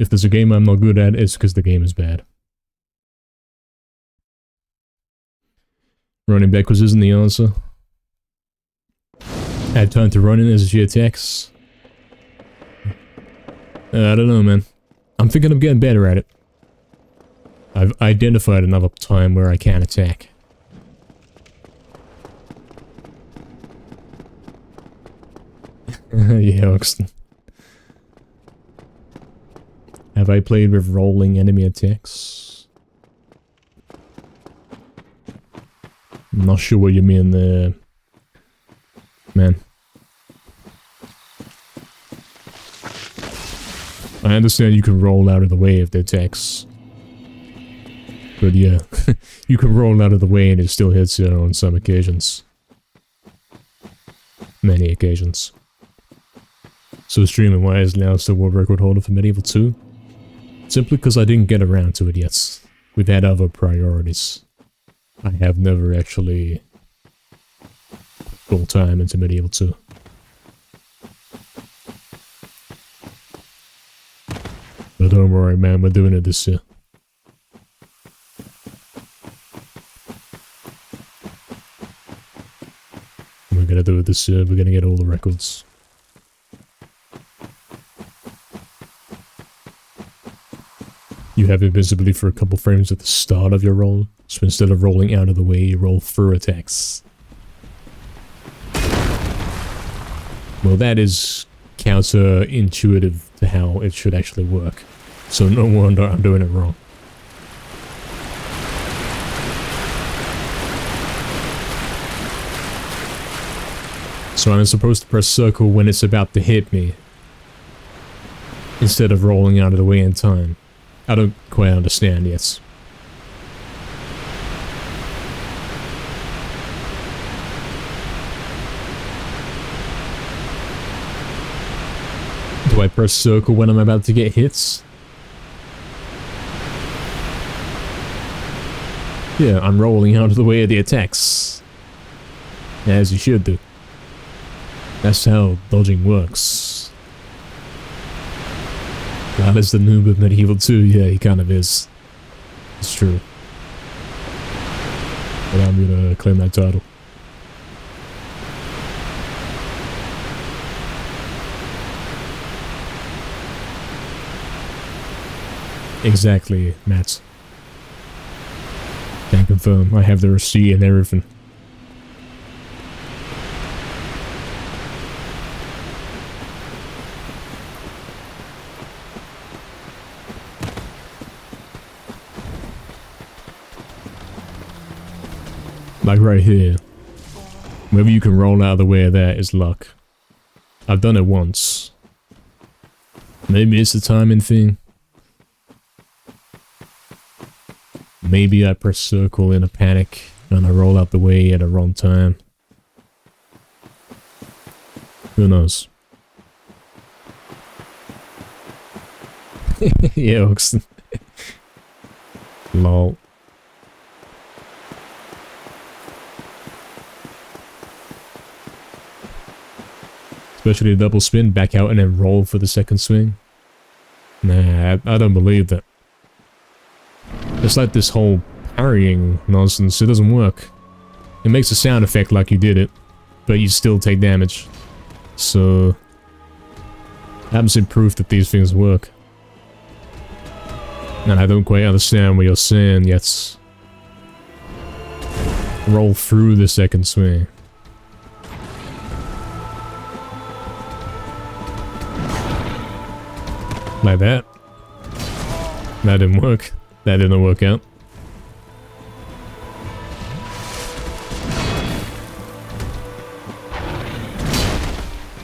If there's a game I'm not good at, it's because the game is bad. Running backwards isn't the answer. Add time to run in as she attacks. I don't know, man. I'm thinking of getting better at it. I've identified another time where I can attack. Yeah, Oxton. Have I played with rolling enemy attacks? I'm not sure what you mean there, man. I understand you can roll out of the way of the attacks. But yeah, you can roll out of the way and it still hits you on some occasions. Many occasions. So streaming wise, now it's the world record holder for Medieval 2. Simply because I didn't get around to it yet. We've had other priorities. I have never actually full time into Medieval 2. But don't worry, man, we're doing it this year. We're gonna do it this year, we're gonna get all the records. You have invisibility for a couple frames at the start of your roll, so instead of rolling out of the way, you roll through attacks. Well, that is counterintuitive to how it should actually work, so no wonder I'm doing it wrong. So I'm supposed to press circle when it's about to hit me, instead of rolling out of the way in time. I don't quite understand yet. Do I press circle when I'm about to get hits? Yeah, I'm rolling out of the way of the attacks. As you should do. That's how dodging works. That is the noob of Medieval 2, yeah, he kind of is. It's true. But I'm gonna claim that title. Exactly, Matt. Can confirm, I have the receipt and everything. Like right here. Whether you can roll out of the way of that is luck. I've done it once. Maybe it's a timing thing. Maybe I press circle in a panic and I roll out the way at the wrong time. Who knows? Yeah, Oxton. Lol. Especially a double spin, back out and then roll for the second swing. Nah, I don't believe that. It's like this whole parrying nonsense, it doesn't work. It makes a sound effect like you did it, but you still take damage. So, I haven't seen proof that these things work. And I don't quite understand what you're saying yet. Roll through the second swing. Like that. That didn't work. That didn't work out.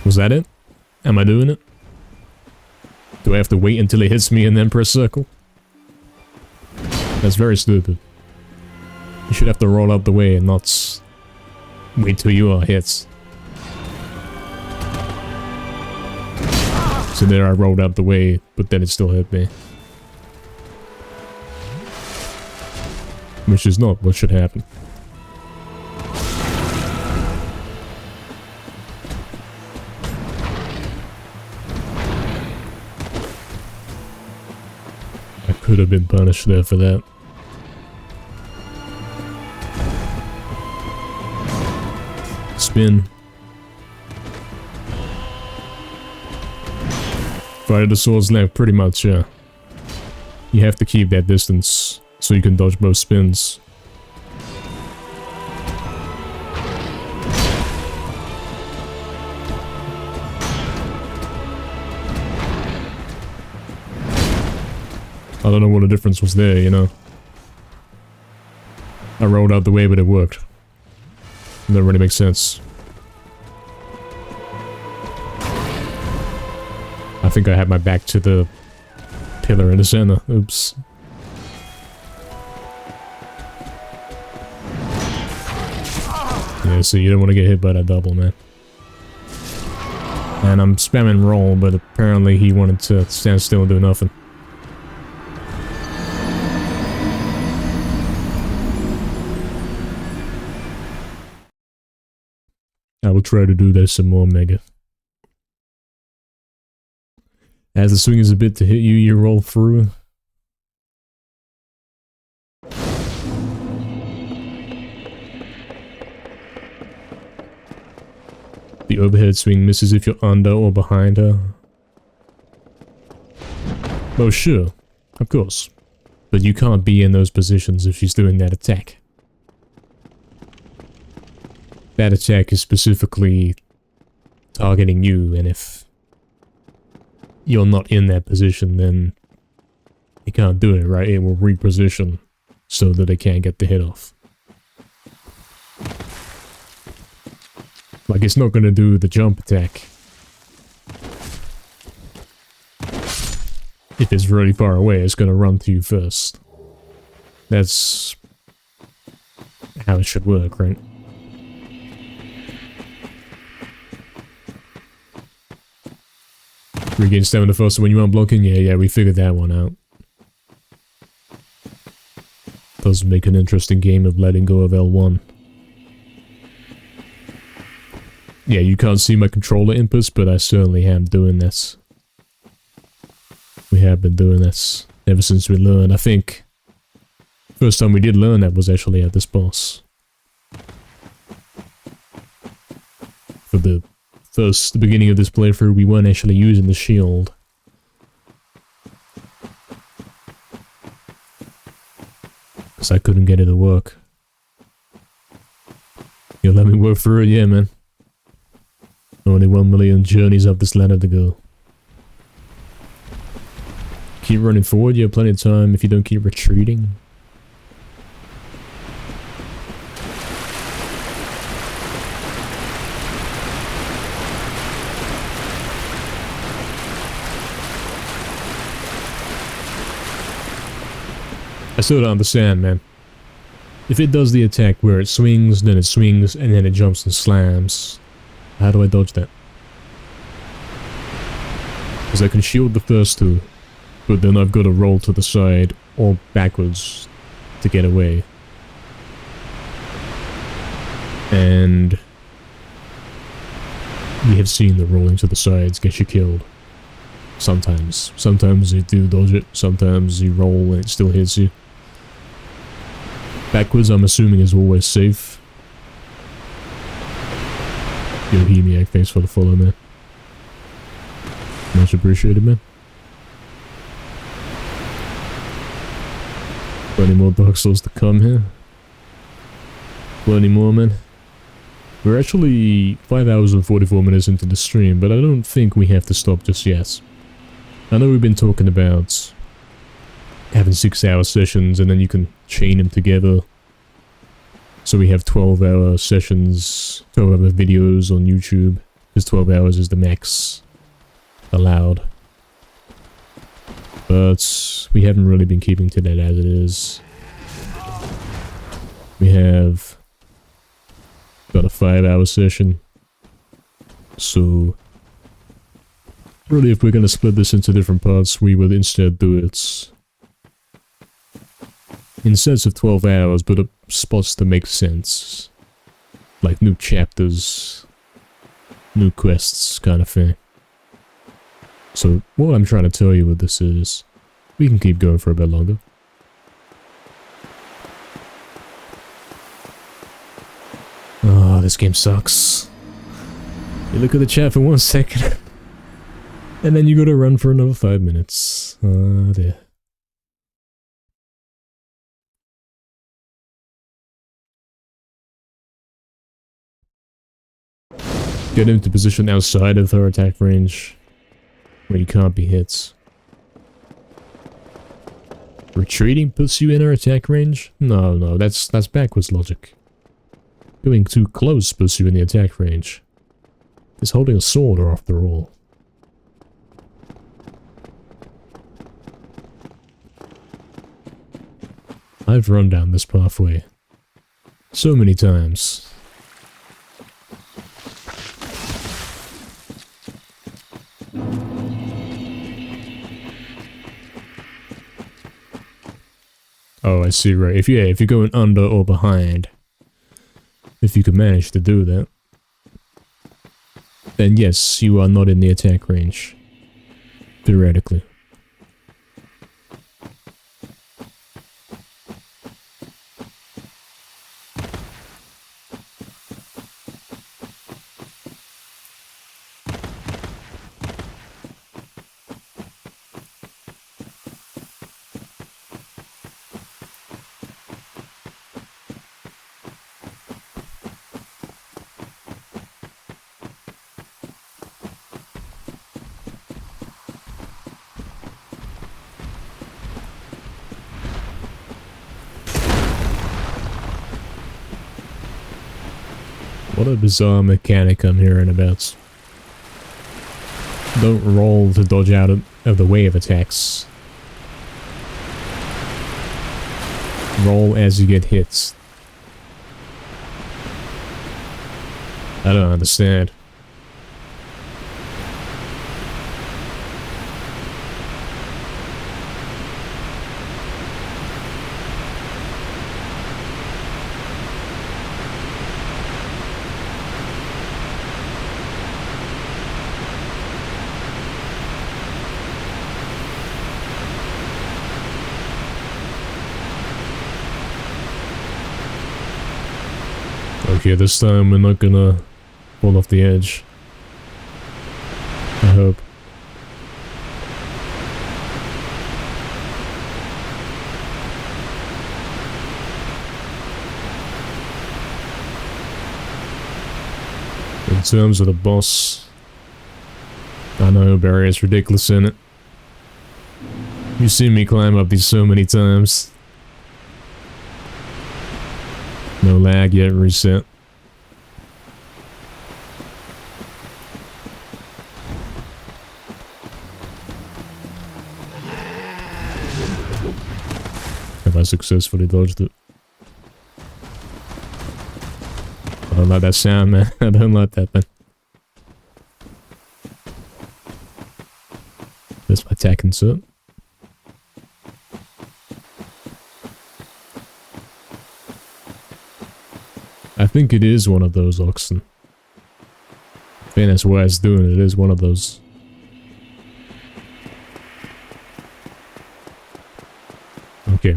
Was that it? Am I doing it? Do I have to wait until it hits me and then press circle? That's very stupid. You should have to roll out the way and not wait till you are hit. So there I rolled out the way, but then it still hit me. Which is not what should happen. I could have been punished there for that. Spin. Fire the sword's length, pretty much, yeah. You have to keep that distance so you can dodge both spins. I don't know what the difference was there, you know. I rolled out the way, but it worked. It doesn't really make sense. I think I had my back to the pillar in the center. Oops. Yeah, so you don't want to get hit by that double, man. And I'm spamming roll, but apparently he wanted to stand still and do nothing. I will try to do this some more, Mega. As the swing is a bit to hit you, you roll through. The overhead swing misses if you're under or behind her. Well, sure, of course. But you can't be in those positions if she's doing that attack. That attack is specifically targeting you, and if you're not in that position, then you can't do it, right? It will reposition so that they can't get the hit off. Like, it's not going to do the jump attack if it's really far away. It's going to run to you first. That's how it should work, right? Regain stamina first when you aren't blocking? Yeah, we figured that one out. Does make an interesting game of letting go of L1. Yeah, you can't see my controller inputs, but I certainly am doing this. We have been doing this ever since we learned. I think first time we did learn that was actually at this boss. For the beginning of this playthrough, we weren't actually using the shield. Because I couldn't get it to work. You'll let me work through it? Yeah, man. Only 1 million journeys up this ladder to go. Keep running forward, you have plenty of time if you don't keep retreating. I still don't understand, man. If it does the attack where it swings, and then it jumps and slams, how do I dodge that? Because I can shield the first two, but then I've got to roll to the side or backwards to get away. And we have seen the rolling to the sides get you killed. Sometimes. Sometimes you do dodge it, sometimes you roll and it still hits you. Backwards, I'm assuming, is always safe. Yo, Hemiac, thanks for the follow, man. Much appreciated, man. Plenty more Dark Souls to come here. Plenty more, man. We're actually 5 hours and 44 minutes into the stream, but I don't think we have to stop just yet. I know we've been talking about having 6-hour sessions and then you can chain them together. So we have 12-hour sessions, 12-hour videos on YouTube, because 12 hours is the max allowed. But we haven't really been keeping to that as it is. We have got a 5-hour session. So really, if we're going to split this into different parts, we will instead do it in sets of 12 hours, but at spots that make sense. Like new chapters, new quests kind of thing. So what I'm trying to tell you with this is, we can keep going for a bit longer. Oh, this game sucks. You look at the chat for 1 second, and then you gotta run for another 5 minutes. Oh dear. Get into position outside of her attack range, where you can't be hit. Retreating puts you in her attack range? No, that's backwards logic. Going too close puts you in the attack range. It's holding a sword after all. I've run down this pathway so many times. Oh, I see, right. If you're going under or behind, if you can manage to do that, then yes, you are not in the attack range. Theoretically. What a bizarre mechanic I'm hearing about. Don't roll to dodge out of the way of attacks. Roll as you get hits. I don't understand. Okay, this time we're not gonna fall off the edge. I hope. In terms of the boss, I know Barry is ridiculous in it. You've seen me climb up these so many times. No lag yet, reset. Have I successfully dodged it? I don't like that sound, man. I don't like that, man. There's my attack insert. I think it is one of those oxen. I think that's why it's doing it. It is one of those. Okay.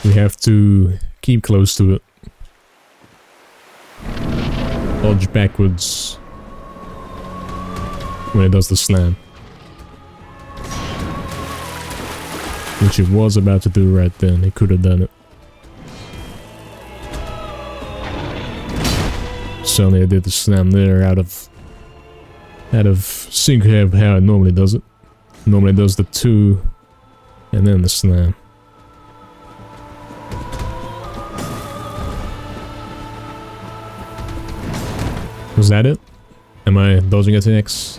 We have to keep close to it. Dodge backwards when it does the slam. Which it was about to do right then. It could have done it. Suddenly I did the slam there out of sync of how it normally does it. Normally it does the 2 and then the slam. Was that it? Am I dodging attacks?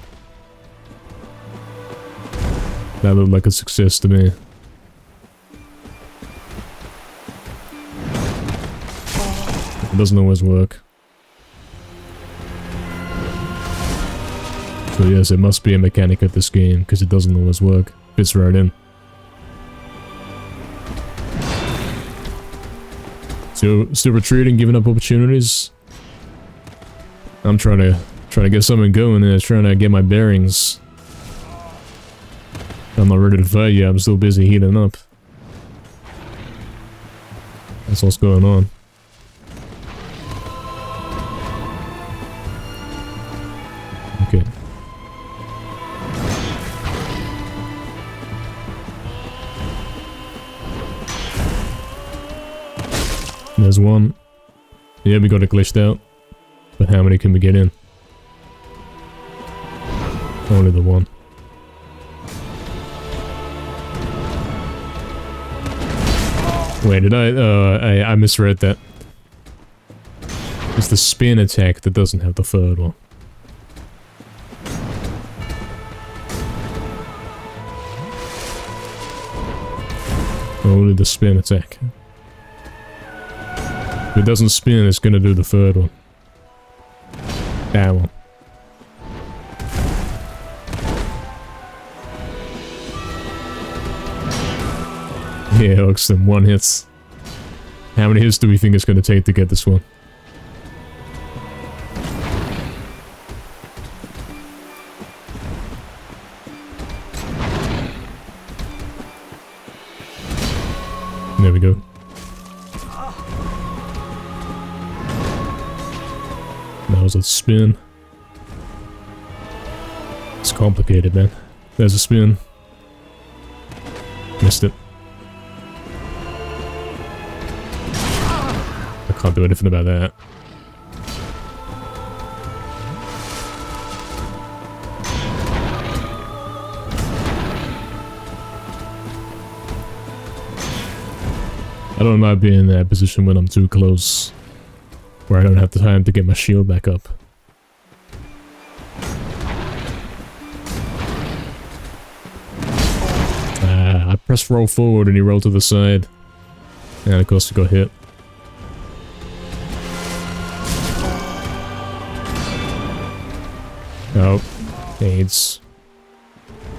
That looked like a success to me. It doesn't always work. So yes, it must be a mechanic of this game, because it doesn't always work. Fits right in. So, still retreating, giving up opportunities? I'm trying to get something going and trying to get my bearings. I'm not ready to fight yet, I'm still busy healing up. That's what's going on. Okay. There's one. Yeah, we got it glitched out. But how many can we get in? Only the one. Wait, did I misread that. It's the spin attack that doesn't have the third one. Only the spin attack. If it doesn't spin, it's gonna do the third one. That one. Yeah, Oxen, 1 hits. How many hits do we think it's gonna take to get this one? There we go. That was a spin. It's complicated, man. There's a spin. Missed it. I can't do anything about that. I don't like being in that position when I'm too close, where I don't have the time to get my shield back up. I pressed roll forward and he rolled to the side. And of course he got hit. Oh, AIDS.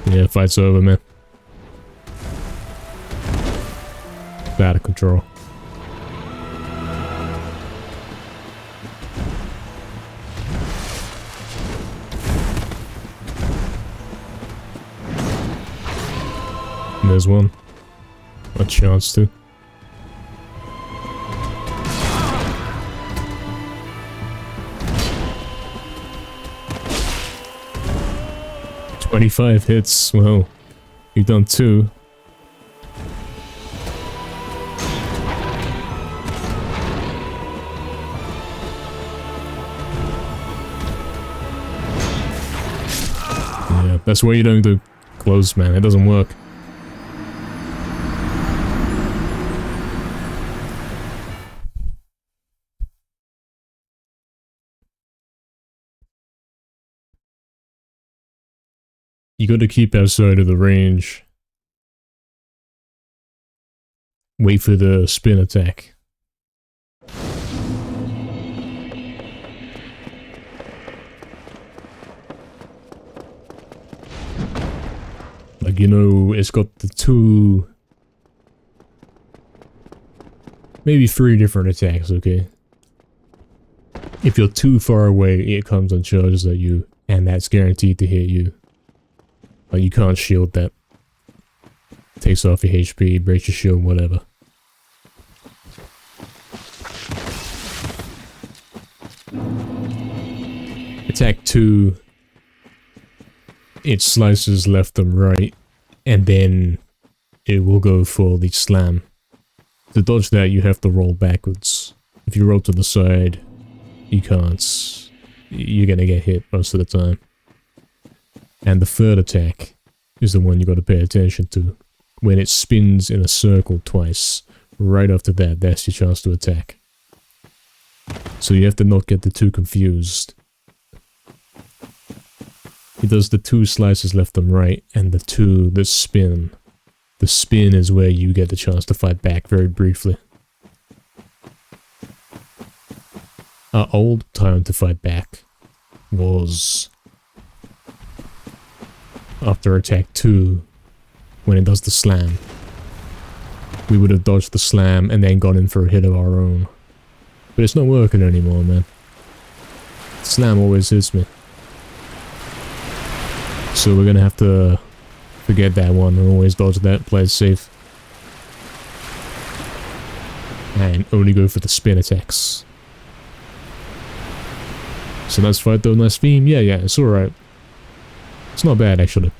Yeah, fight's over, man. Out of control. And there's one. A chance to. "25 hits, well, you've done 2. Yeah, that's why you don't do close, man. It doesn't work. You gotta keep outside of the range. Wait for the spin attack. Like, you know, it's got the 2... maybe 3 different attacks, okay? If you're too far away, it comes and charges at you, and that's guaranteed to hit you. Like, you can't shield that. Takes off your HP, breaks your shield, whatever. Attack 2, it slices left and right, and then it will go for the slam. To dodge that, you have to roll backwards. If you roll to the side, you can't. You're gonna get hit most of the time. And the third attack is the one you gotta pay attention to. When it spins in a circle twice, right after that, that's your chance to attack. So you have to not get the 2 confused. He does the 2 slices left and right, and the spin. The spin is where you get the chance to fight back very briefly. Our old time to fight back was after attack 2, when it does the slam. We would have dodged the slam and then gone in for a hit of our own. But it's not working anymore, man. Slam always hits me. So we're gonna have to forget that one and always dodge that, play it safe. And only go for the spin attacks. So nice fight though, nice theme. Yeah, it's alright. It's not bad, actually.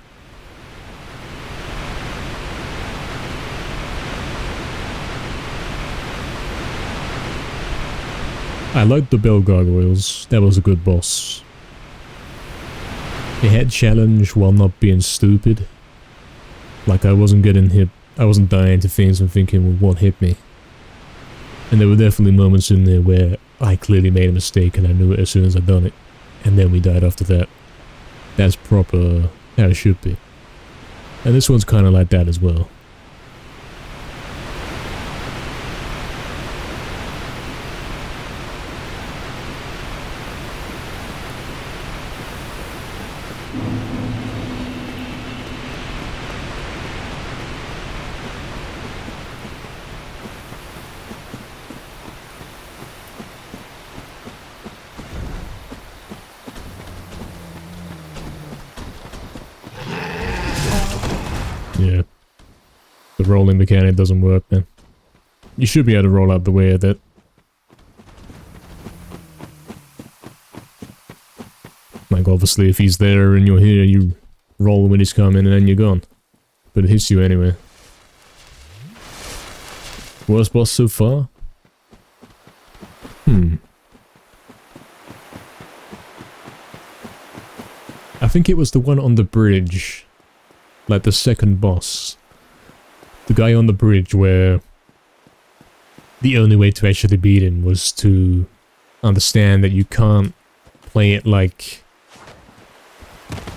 I liked the bell gargoyles. That was a good boss. It had challenge while not being stupid. Like, I wasn't getting hit. I wasn't dying to things and thinking, well, what hit me? And there were definitely moments in there where I clearly made a mistake and I knew it as soon as I'd done it. And then we died after that. That's proper how it should be. And this one's kind of like that as well. Yeah. The rolling mechanic doesn't work, man. You should be able to roll out the way of that. Like, obviously, if he's there and you're here, you roll when he's coming and then you're gone. But it hits you anyway. Worst boss so far? I think it was the one on the bridge. Like the second boss. The guy on the bridge where the only way to actually beat him was to understand that you can't play it like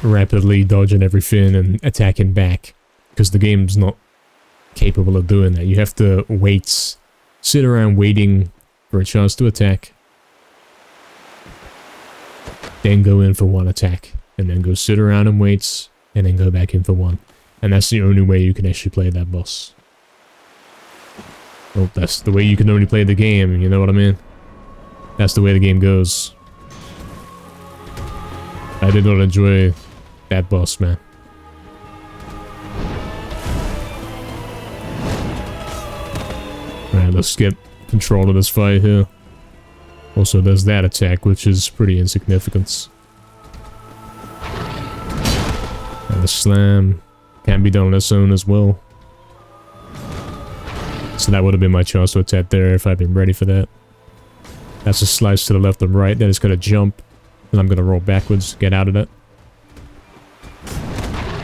rapidly dodging everything and attacking back, because the game's not capable of doing that. You have to wait, sit around waiting for a chance to attack, then go in for one attack, and then go sit around and wait, and then go back in for one. And that's the only way you can actually play that boss. Well, that's the way you can only play the game, you know what I mean? That's the way the game goes. I did not enjoy that boss, man. Alright, let's get control of this fight here. Also, there's that attack, which is pretty insignificant. And the slam can be done on its own as well. So that would have been my chance to attack there if I'd been ready for that. That's a slice to the left and right. Then it's going to jump. And I'm going to roll backwards, get out of that.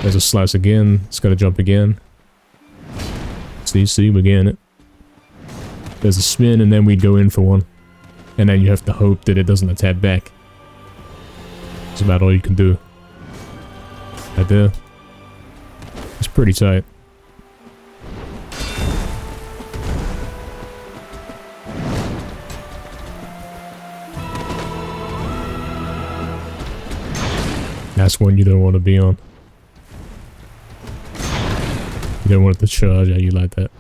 There's a slice again. It's going to jump again. See, we're getting it. There's a spin, and then we go in for one. And then you have to hope that it doesn't attack back. That's about all you can do. Right there. It's pretty tight. That's one you don't want to be on. You don't want it to charge at you like that.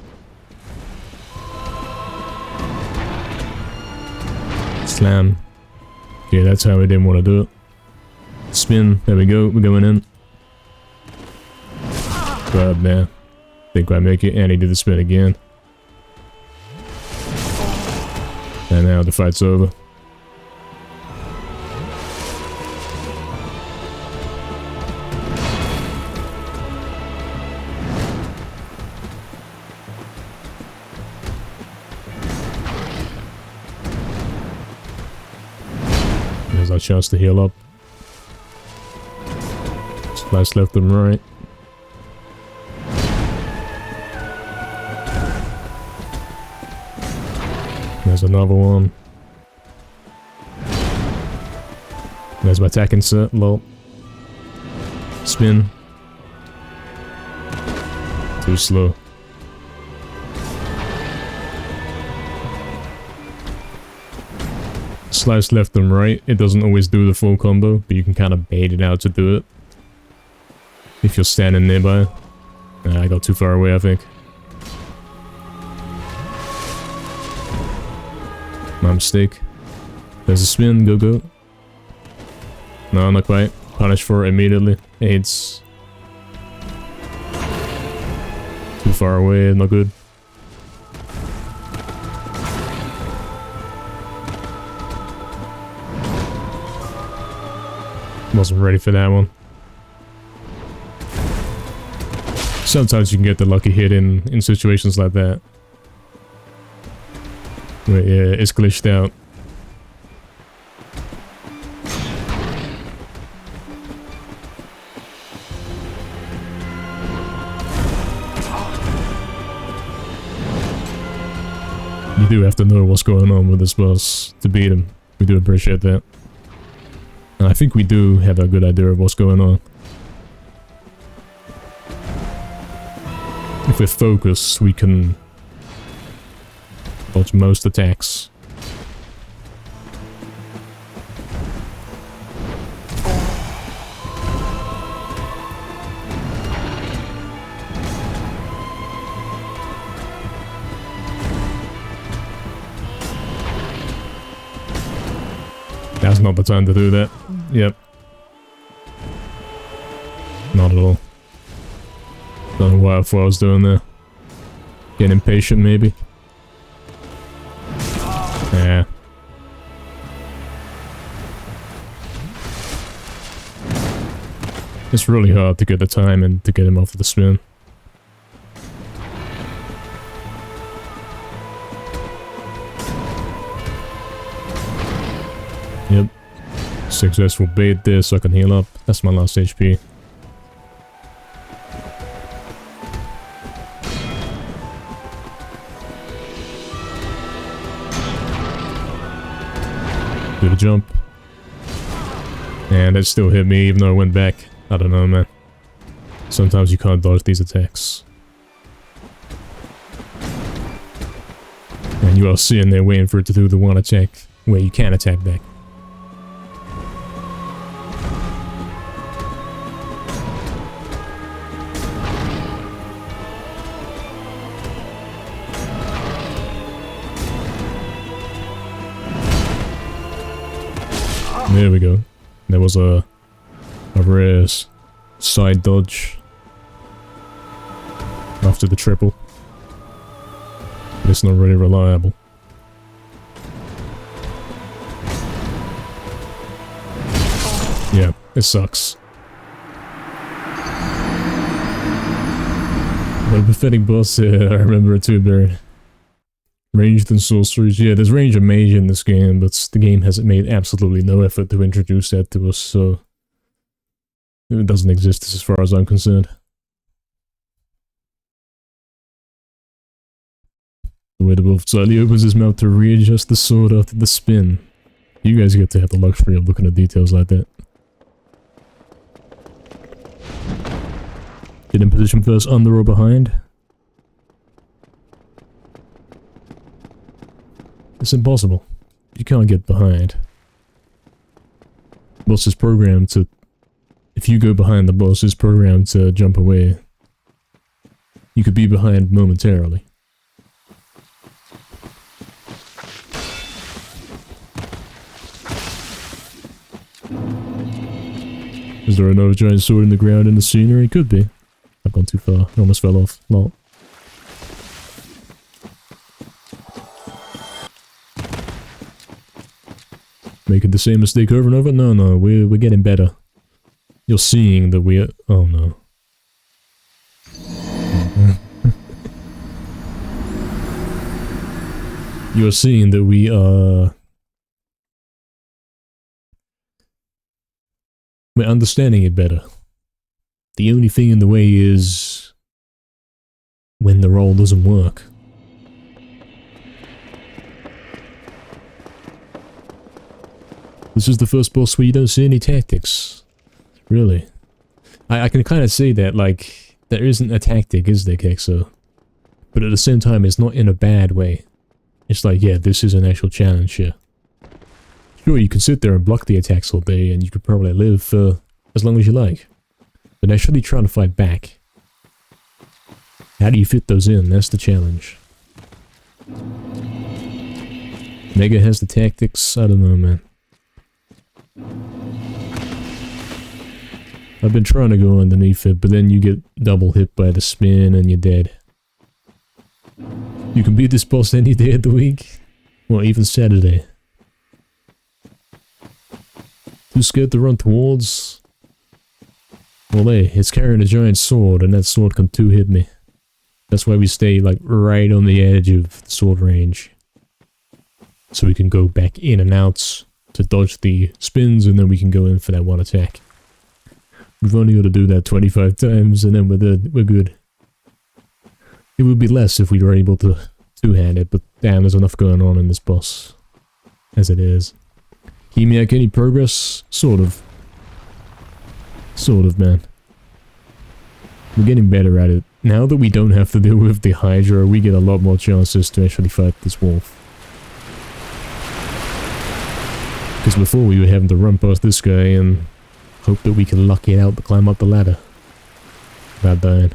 Slam. Yeah, that's how we didn't want to do it. Spin. There we go. We're going in. Grab man. Think I make it. And he did the spin again. And now the fight's over. There's our chance to heal up. Slice left and right. There's another one. There's my attacking set. Lol. Spin. Too slow. Slice left and right. It doesn't always do the full combo, but you can kind of bait it out to do it. If you're standing nearby. I got too far away, I think. My mistake. There's a spin. Go. No, not quite. Punish for it immediately. AIDS. Too far away. Not good. Wasn't ready for that one. Sometimes you can get the lucky hit in situations like that. Where yeah, it's glitched out. You do have to know what's going on with this boss to beat him. We do appreciate that. And I think we do have a good idea of what's going on. If we're focused, we can dodge most attacks. That's not the time to do that. Yep. Not at all. Don't know what I thought I was doing there. Getting impatient, maybe? Yeah. It's really hard to get the time and to get him off of the spin. Yep. Successful bait there so I can heal up. That's my last HP. Do the jump. And it still hit me even though I went back. I don't know, man. Sometimes you can't dodge these attacks. And you are sitting there waiting for it to do the one attack where you can attack back. There we go. There was a rare side dodge after the triple. It's not really reliable. Yeah, it sucks. What a pathetic boss. I remember it too, Barry. Ranged and sorceries. Yeah, there's range and mage in this game, but the game hasn't made absolutely no effort to introduce that to us, so it doesn't exist as far as I'm concerned. The way the wolf slightly opens his mouth to readjust the sword after the spin. You guys get to have the luxury of looking at details like that. Get in position first, under or behind. It's impossible. You can't get behind. Boss is programmed to... If you go behind, the boss is programmed to jump away. You could be behind momentarily. Is there another giant sword in the ground in the scenery? Could be. I've gone too far. I almost fell off. Lol. Making the same mistake over and over? No, we're getting better. You're seeing that we're... Oh no. You're seeing that we are... We're understanding it better. The only thing in the way is... when the roll doesn't work. This is the first boss where you don't see any tactics. Really. I can kind of say that, like, there isn't a tactic, is there, Kexo? But at the same time, it's not in a bad way. It's like, yeah, this is an actual challenge here. Sure, you can sit there and block the attacks all day, and you could probably live for as long as you like. But actually trying to fight back. How do you fit those in? That's the challenge. Mega has the tactics? I don't know, man. I've been trying to go underneath it, but then you get double hit by the spin and you're dead. You can beat this boss any day of the week. Well, even Saturday. Too scared to run towards? Well, hey, it's carrying a giant sword, and that sword can two-hit me. That's why we stay, like, right on the edge of the sword range. So we can go back in and out to dodge the spins, and then we can go in for that one attack. We've only got to do that 25 times, and then we're good. It would be less if we were able to two-hand it, but damn, there's enough going on in this boss. As it is. Hemiac, any progress? Sort of. Sort of, man. We're getting better at it. Now that we don't have to deal with the Hydra, we get a lot more chances to actually fight this wolf. Because before we were having to run past this guy and hope that we can luck it out to climb up the ladder without dying.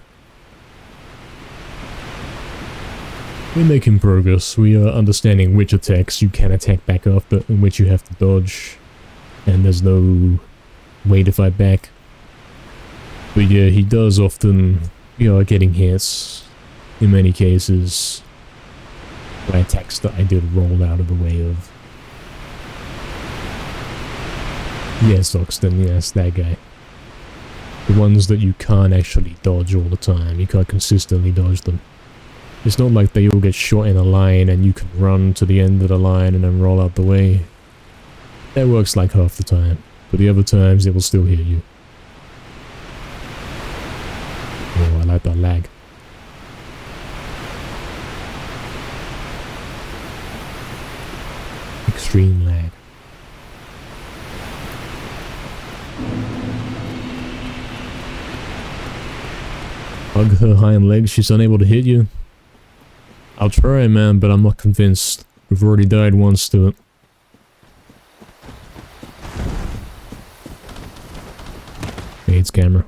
We're making progress. We are understanding which attacks you can attack back after and which you have to dodge. And there's no way to fight back. But yeah, he does often, getting hits in many cases by attacks that I did roll out of the way of. Yes, Oxton, yes, that guy. The ones that you can't actually dodge all the time. You can't consistently dodge them. It's not like they all get shot in a line and you can run to the end of the line and then roll out the way. That works like half the time, but the other times it will still hit you. Oh, I like that lag. Extreme lag. Hug her hind legs, she's unable to hit you. I'll try, man, but I'm not convinced. We've already died once to it. AIDS camera.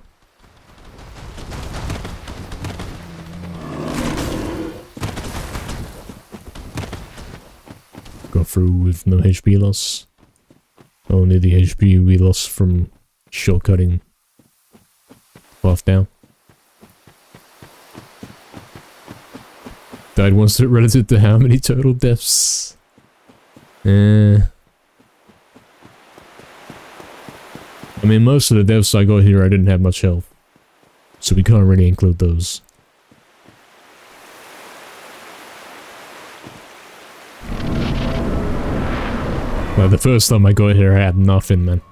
Go through with no HP loss. Only the HP we lost from shortcutting path down. Died once relative to how many total deaths? I mean, most of the deaths I got here, I didn't have much health. So we can't really include those. Well, the first time I got here, I had nothing, man.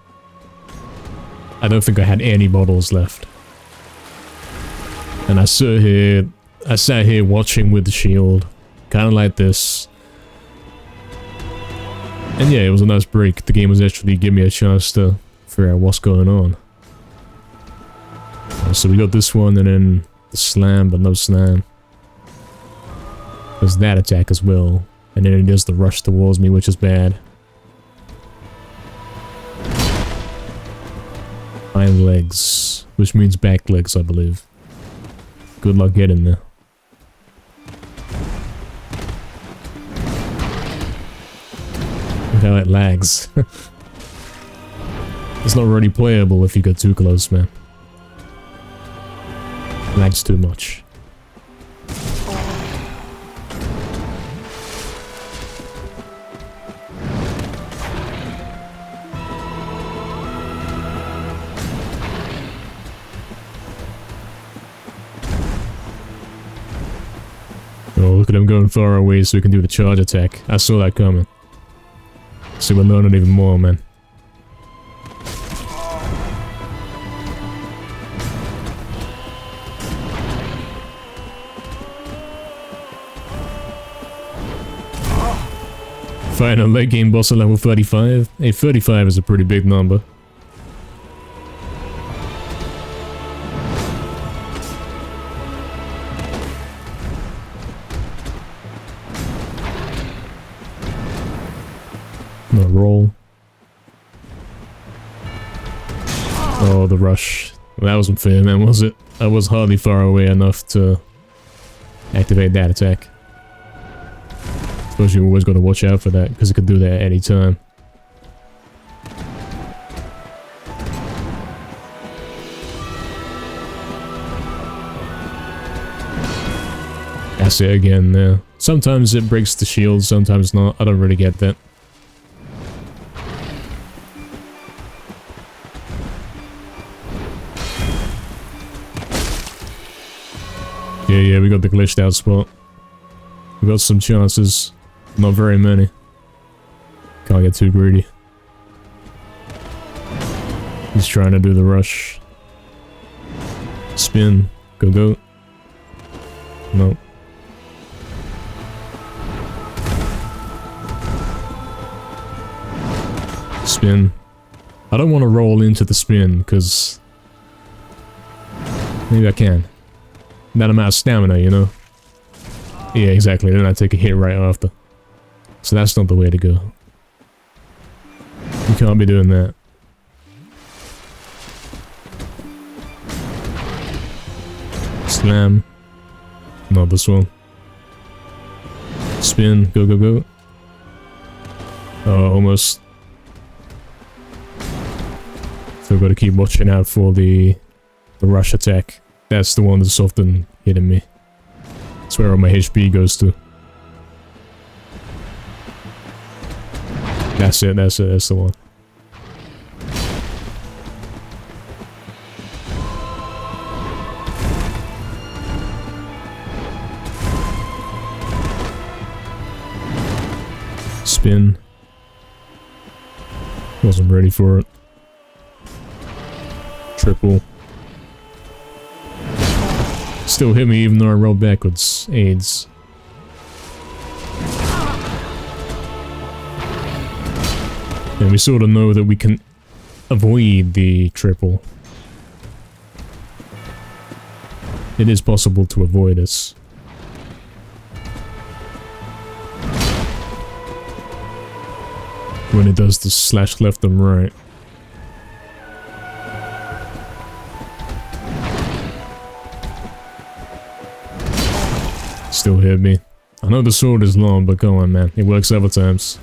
I don't think I had any bottles left. And I sat here watching with the shield. Kind of like this. And yeah, it was a nice break. The game was actually giving me a chance to figure out what's going on. So we got this one and then the slam, but no slam. There's that attack as well. And then it does the rush towards me, which is bad. Hind legs, which means back legs, I believe. Good luck getting there. Look how it lags. It's not really playable if you get too close, man. Lags too much. Oh, look at him going far away so we can do the charge attack. I saw that coming. So we're learning even more, man. Final late game boss at level 35. Hey, 35 is a pretty big number. No roll. Oh, the rush. Well, that wasn't fair, man, was it? I was hardly far away enough to activate that attack. Suppose you always got to watch out for that, because it could do that at any time. That's it again there. Sometimes it breaks the shield, sometimes not. I don't really get that. Yeah, we got the glitched out spot. We got some chances. Not very many. Can't get too greedy. He's trying to do the rush. Spin. Go, go. Nope. Spin. I don't want to roll into the spin, because maybe I can. That amount of stamina, you know? Yeah, exactly. Then I take a hit right after. So that's not the way to go. You can't be doing that. Slam. Not this one. Spin. Go, go, go. Oh, almost. So I've got to keep watching out for the rush attack. That's the one that's often hitting me. That's where all my HP goes to. That's it, that's the one. Spin. Wasn't ready for it. Triple. Still hit me even though I rolled backwards. AIDS. And we sort of know that we can avoid the triple. It is possible to avoid this. When it does the slash left and right. Still hit me. I know the sword is long, but come on, man. It works other times.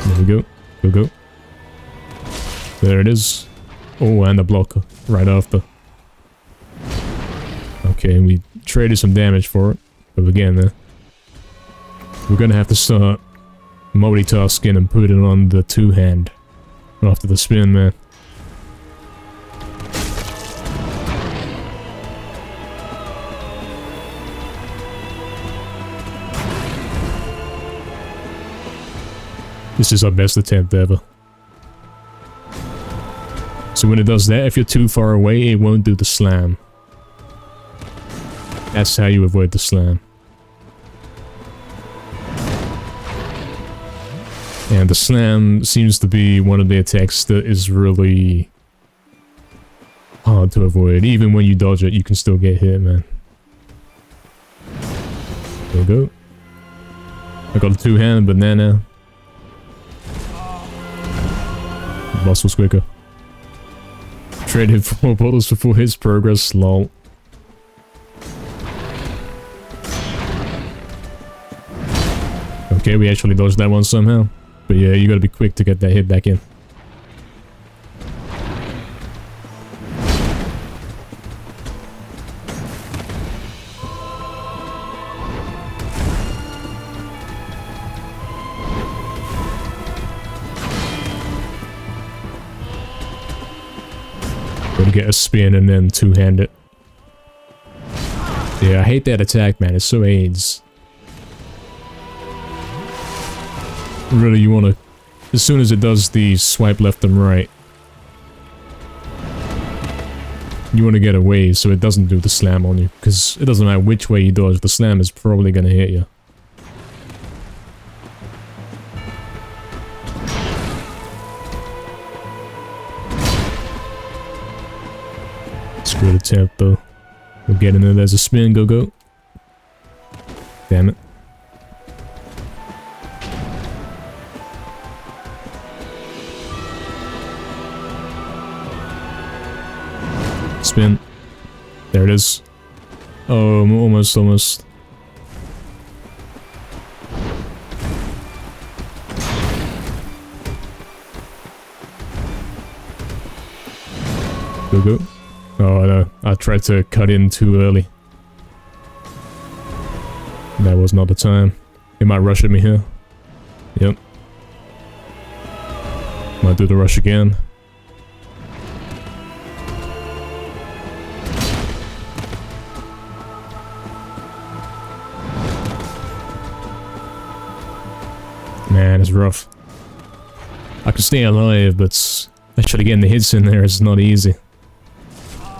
There we go. Go, go. There it is. Oh, and a blocker right after. Okay, we traded some damage for it. But again, we're gonna have to start multitasking and put it on the two-hand after the spin, man. This is our best attempt ever. So when it does that, if you're too far away, it won't do the slam. That's how you avoid the slam. And the slam seems to be one of the attacks that is really hard to avoid. Even when you dodge it, you can still get hit, man. There we go. I got a two-hand banana. Boss was quicker. Traded 4 bottles for 4 hits, progress, lol. Okay, we actually dodged that one somehow. But yeah, you gotta be quick to get that hit back in. Gotta get a spin and then two-hand it. Yeah, I hate that attack, man. It's so AIDS. Really, you wanna... As soon as it does the swipe left and right, you wanna get away so it doesn't do the slam on you. Because it doesn't matter which way you dodge, the slam is probably gonna hit you. It's a good attempt though. We're getting it as a spin, go. Damn it. Spin. There it is. Oh, almost. Go. Oh no, I tried to cut in too early. That was not the time. It might rush at me here. Yep. Might do the rush again. Man, it's rough. I can stay alive, but actually getting the hits in there is not easy.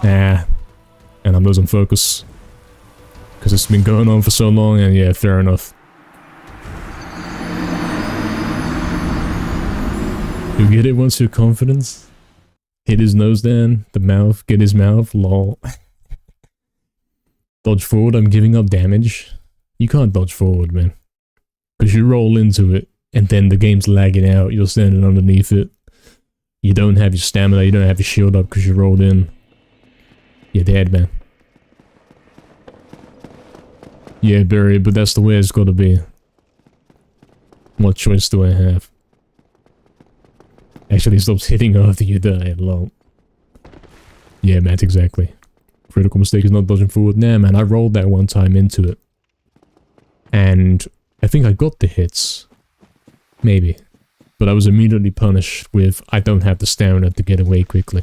And I'm losing focus. Because it's been going on for so long, and yeah, fair enough. You get it once you're confident? Hit his nose down, the mouth, get his mouth, lol. Dodge forward, I'm giving up damage. You can't dodge forward, man. Because you roll into it, and then the game's lagging out, you're standing underneath it. You don't have your stamina, you don't have your shield up because you rolled in. You're dead, man. Yeah, Barry, but that's the way it's gotta be. What choice do I have? Actually, stops hitting after you die, lol. Yeah, Matt, exactly. Critical mistake is not dodging forward. Nah, man, I rolled that one time into it. And I think I got the hits. Maybe. But I was immediately punished with, I don't have the stamina to get away quickly.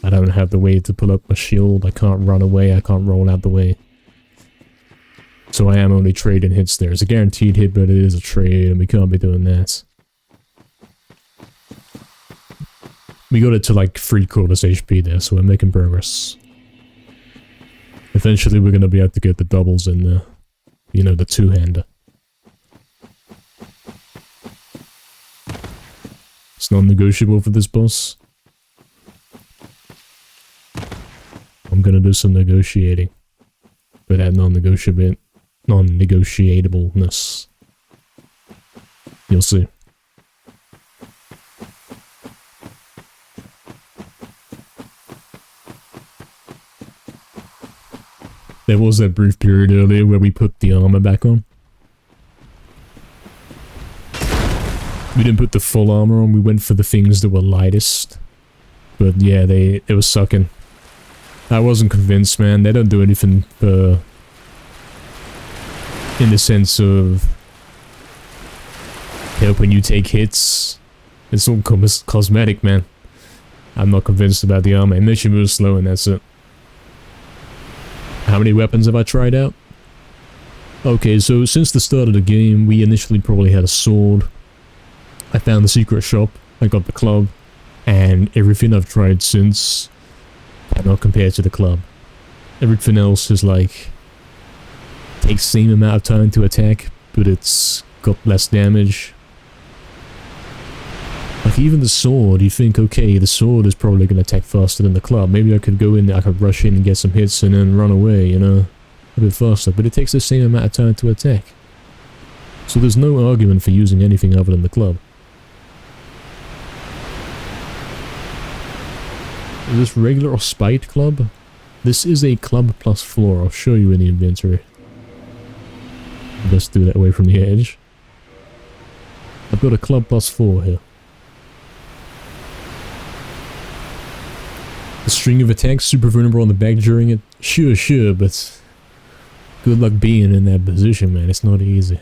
I don't have the way to pull up my shield, I can't run away, I can't roll out the way. So I am only trading hits there. It's a guaranteed hit, but it is a trade, and we can't be doing that. We got it to like 3/4 HP there, so we're making progress. Eventually we're gonna be able to get the doubles in the, you know, the two-hander. It's non-negotiable for this boss. I'm gonna do some negotiating. But that non-negotiatableness. You'll see. There was that brief period earlier where we put the armor back on. We didn't put the full armor on, we went for the things that were lightest. But yeah, they were sucking. I wasn't convinced, man. They don't do anything in the sense of helping you take hits. It's all cosmetic, man. I'm not convinced about the armor. It makes you move slow and that's it. How many weapons have I tried out? Okay, so since the start of the game, we initially probably had a sword. I found the secret shop, I got the club, and everything I've tried since cannot compare to the club. Everything else is like, takes the same amount of time to attack, but it's got less damage. Like even the sword, you think, okay, the sword is probably going to attack faster than the club. Maybe I could go in there, I could rush in and get some hits and then run away, you know, a bit faster. But it takes the same amount of time to attack. So there's no argument for using anything other than the club. Is this regular or spite club? This is a club plus 4. I'll show you in the inventory. Let's do that away from the edge. I've got a club plus 4 here. The string of attacks, super vulnerable on the back during it. Sure, but good luck being in that position, man. It's not easy.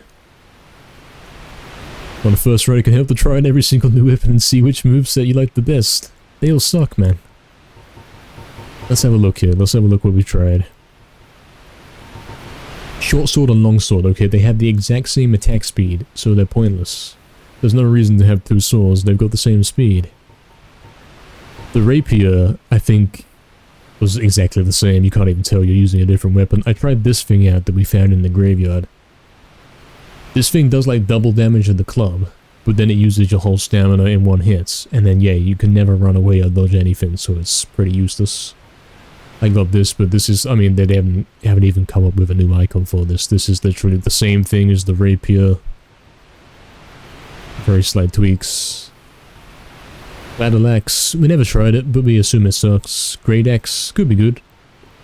On the first run, you can help to try out every single new weapon and see which moveset you like the best. They all suck, man. Let's have a look here. Let's have a look what we tried. Short sword and long sword, okay, they have the exact same attack speed, so they're pointless. There's no reason to have two swords, they've got the same speed. The rapier, I think, was exactly the same. You can't even tell you're using a different weapon. I tried this thing out that we found in the graveyard. This thing does like double damage at the club, but then it uses your whole stamina in one hit. And then yeah, you can never run away or dodge anything, so it's pretty useless. I got this, but this is, I mean, they haven't even come up with a new icon for this. This is literally the same thing as the rapier. Very slight tweaks. Battle axe, we never tried it, but we assume it sucks. Great axe, could be good.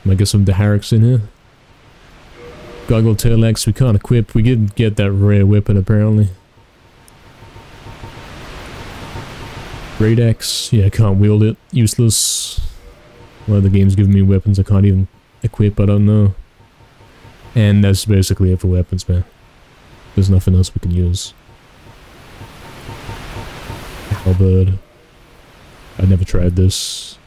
Might get some Daharics in here. Goggle tail axe, we can't equip. We did get that rare weapon apparently. Great axe, yeah, I can't wield it. Useless. Well, the game's giving me weapons I can't even equip, I don't know. And that's basically it for weapons, man. There's nothing else we can use. Halberd. I never tried this.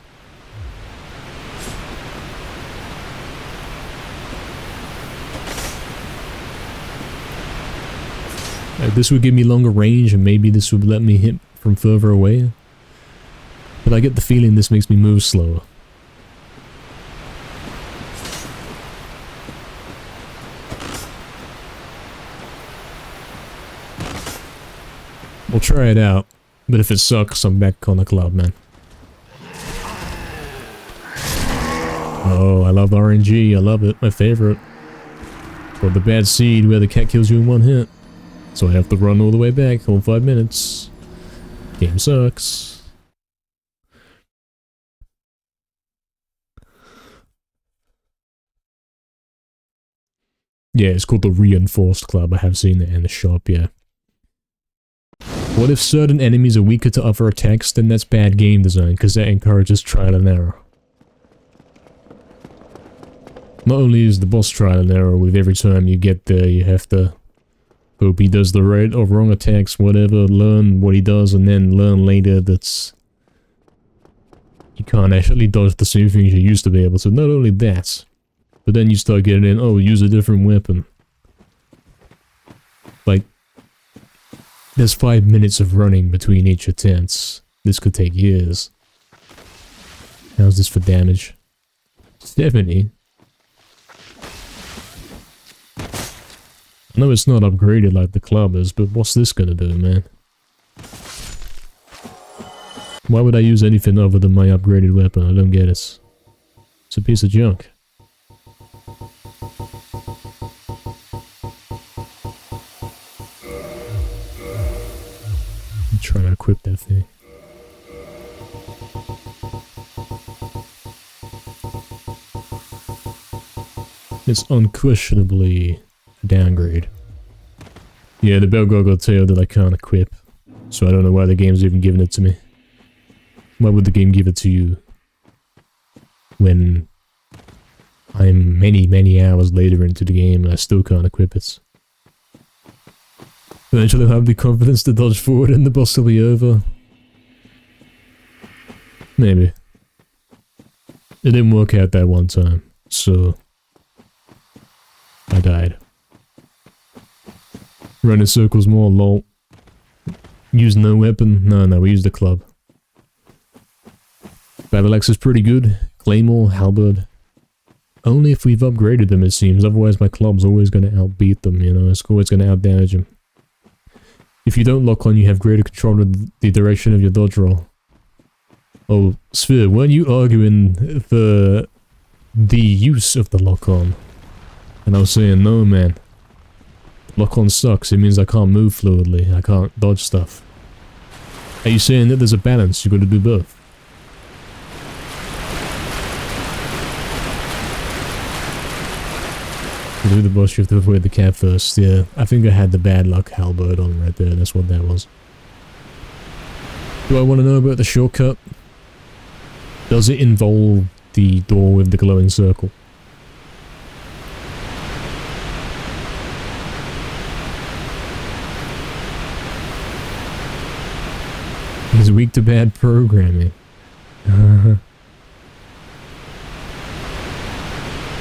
This would give me longer range and maybe this would let me hit from further away. But I get the feeling this makes me move slower. We'll try it out. But if it sucks, I'm back on the club, man. Oh, I love RNG. I love it. My favorite. Or the bad seed where the cat kills you in one hit. So I have to run all the way back, all 5 minutes. Game sucks. Yeah, it's called the Reinforced Club. I have seen it in the shop, yeah. What if certain enemies are weaker to other attacks? Then that's bad game design, because that encourages trial and error. Not only is the boss trial and error, with every time you get there, you have to hope he does the right or wrong attacks, whatever, learn what he does, and then learn later that's... you can't actually dodge the same things you used to be able to. Not only that, but then you start getting in, oh, use a different weapon. Like, there's 5 minutes of running between each attempts. This could take years. How's this for damage? 70? I know it's not upgraded like the club is, but what's this gonna do, man? Why would I use anything other than my upgraded weapon? I don't get it. It's a piece of junk. I'm trying to equip that thing. It's unquestionably a downgrade. Yeah, the Belgoggle tail that I can't equip. So I don't know why the game's even giving it to me. Why would the game give it to you when I'm many hours later into the game and I still can't equip it. Eventually I'll have the confidence to dodge forward and the boss will be over. Maybe. It didn't work out that one time, so I died. Run in circles more, lol. Use no weapon? No, we use the club. Battle axe is pretty good. Claymore, halberd. Only if we've upgraded them, it seems. Otherwise my club's always going to outbeat them, you know. It's always going to outdamage them. If you don't lock on, you have greater control of the direction of your dodge roll. Oh, Sphere, weren't you arguing for the use of the lock-on? And I was saying, no man. Lock-on sucks, it means I can't move fluidly, I can't dodge stuff. Are you saying that there's a balance, you've got to do both? Do the boss, you have to avoid the cat first, yeah. I think I had the bad luck halberd on right there, that's what that was. Do I want to know about the shortcut? Does it involve the door with the glowing circle? He's weak to bad programming.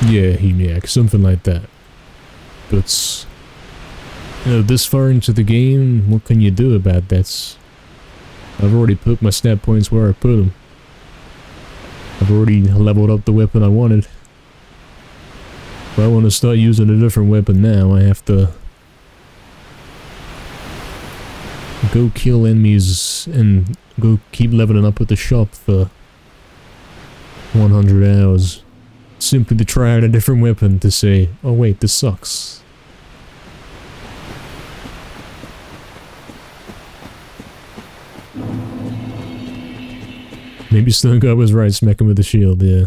Yeah, Hemiac, something like that. But, you know, this far into the game, what can you do about that? I've already put my stat points where I put them. I've already leveled up the weapon I wanted. If I want to start using a different weapon now, I have to go kill enemies and go keep leveling up at the shop for 100 hours. Simply to try out a different weapon to say, oh wait, this sucks. Maybe Stone God was right, smack him with the shield, yeah.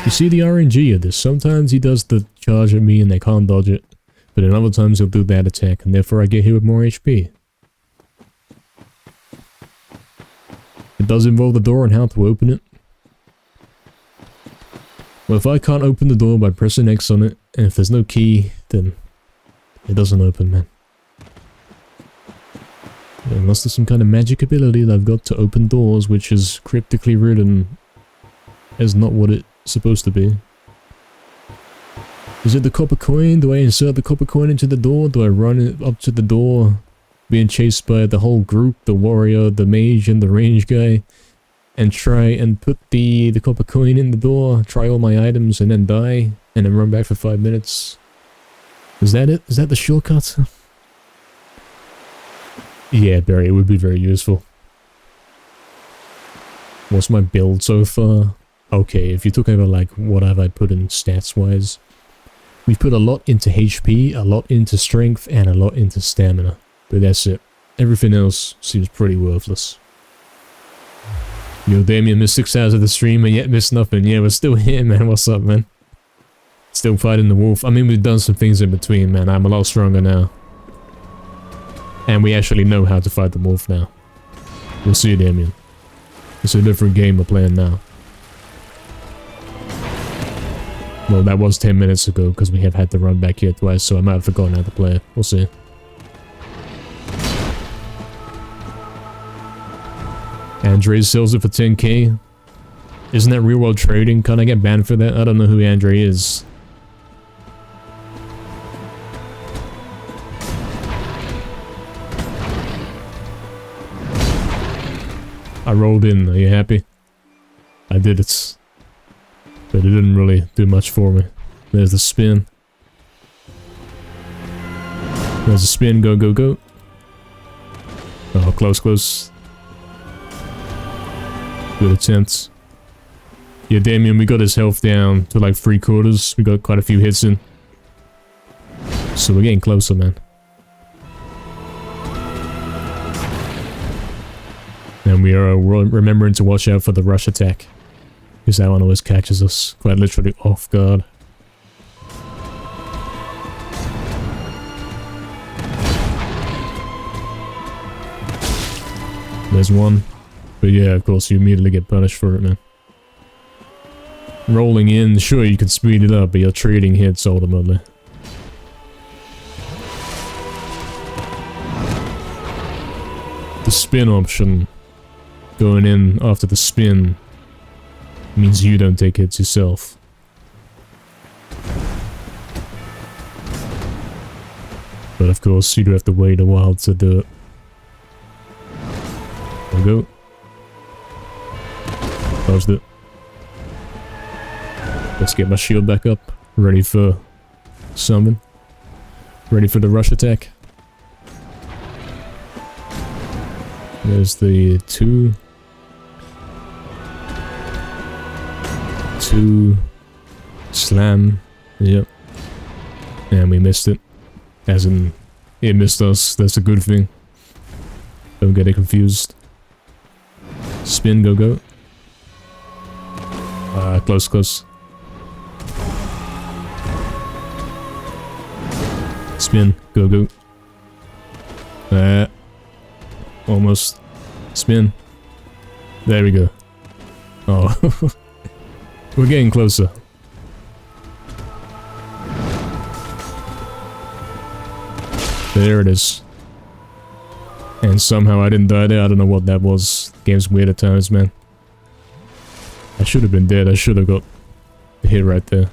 You see the RNG of this, sometimes he does the charge at me and they can't dodge it, but in other times he'll do that attack and therefore I get hit with more HP. It does involve the door and how to open it. Well, if I can't open the door by pressing X on it, and if there's no key, then it doesn't open, man. Unless there's some kind of magic ability that I've got to open doors, which is cryptically written as not what it's supposed to be. Is it the copper coin? Do I insert the copper coin into the door? Do I run it up to the door, being chased by the whole group, the warrior, the mage, and the range guy? And try and put the copper coin in the door, try all my items, and then die, and then run back for 5 minutes. Is that it? Is that the shortcut? Yeah, Barry, it would be very useful. What's my build so far? Okay, if you took over, like, what have I put in stats-wise? We've put a lot into HP, a lot into strength, and a lot into stamina. But that's it. Everything else seems pretty worthless. Yo, Damien missed 6 hours of the stream and yet missed nothing. Yeah, we're still here, man. What's up, man? Still fighting the wolf. I mean, we've done some things in between, man. I'm a lot stronger now. And we actually know how to fight the wolf now. We'll see, Damien. It's a different game we're playing now. Well, that was 10 minutes ago, because we have had to run back here twice, so I might have forgotten how to play it. We'll see. Andre sells it for 10k. Isn't that real world trading? Can I get banned for that? I don't know who Andre is. I rolled in. Are you happy? I did it. But it didn't really do much for me. There's the spin. There's a spin. Go, go, go. Oh, close, close. Good attempts. Yeah, Damien, we got his health down to like 3/4. We got quite a few hits in. So we're getting closer, man. And we are remembering to watch out for the rush attack. Because that one always catches us quite literally off guard. There's one. But yeah, of course, you immediately get punished for it, man. rolling in, sure you can speed it up, but you're trading hits ultimately. The spin option, going in after the spin, means you don't take hits yourself. But of course, you do have to wait a while to do it. There we go. Dodged it. Let's get my shield back up. Ready for summon. Ready for the rush attack. There's the two slam. Yep. And we missed it. As in, it missed us. That's a good thing. Don't get it confused. Spin, go, go. Close, close. Spin, go, go. Almost. Spin. There we go. Oh. We're getting closer. There it is. And somehow I didn't die there. I don't know what that was. Game's weird at times, man. I should have been dead. I should have got the hit right there.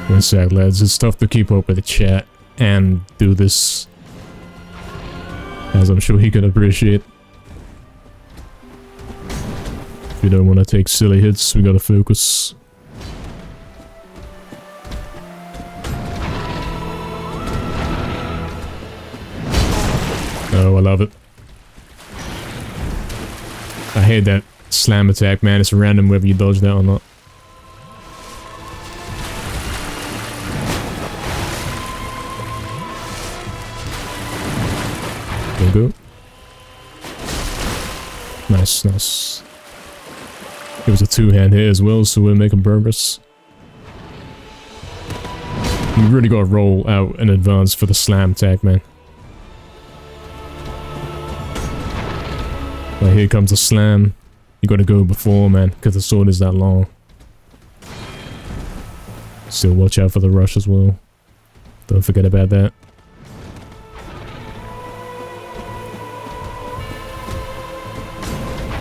One sec, lads. It's tough to keep up with the chat and do this, as I'm sure he can appreciate. If you don't want to take silly hits, we gotta focus. Oh, I love it. I hate that slam attack, man. It's random whether you dodge that or not. Go. Nice, nice. It was a two-hand hit as well, so we're making progress. You really gotta roll out in advance for the slam attack, man. Like, here comes the slam. You gotta go before, man, because the sword is that long. Still watch out for the rush as well. Don't forget about that.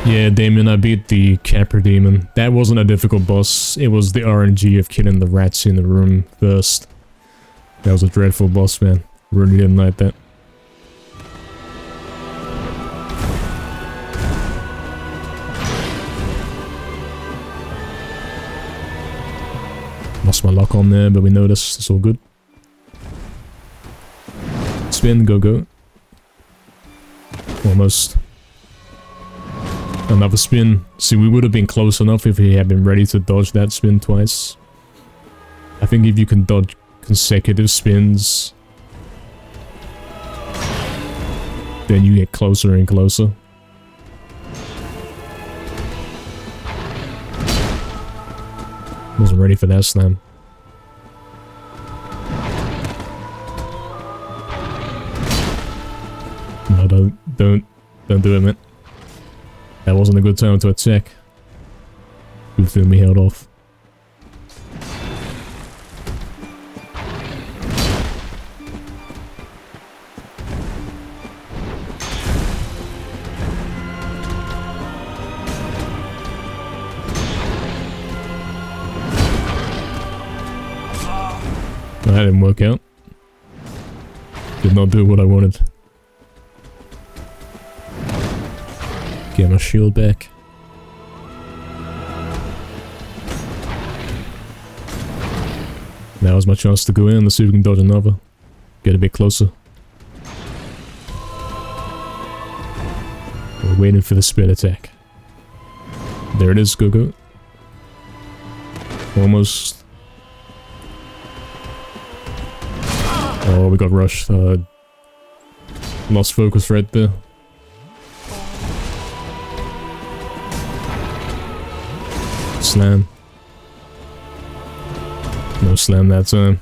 Yeah, Damien, I beat the Capper Demon. That wasn't a difficult boss. It was the RNG of killing the rats in the room first. That was a dreadful boss, man. Really didn't like that. Lost my lock on there, but we noticed. It's all good. Spin, go, go. Almost. Another spin. See, we would have been close enough if he had been ready to dodge that spin twice. I think if you can dodge consecutive spins, then you get closer and closer. Wasn't ready for that slam. No, don't do it, man. That wasn't a good time to attack. Good thing we held off. That didn't work out. Did not do what I wanted. Get my shield back. Now is my chance to go in. Let's see if we can dodge another. Get a bit closer. We're waiting for the spin attack. There it is. Go, go. Almost. Oh, we got rushed. Lost focus right there. Slam. No slam that time.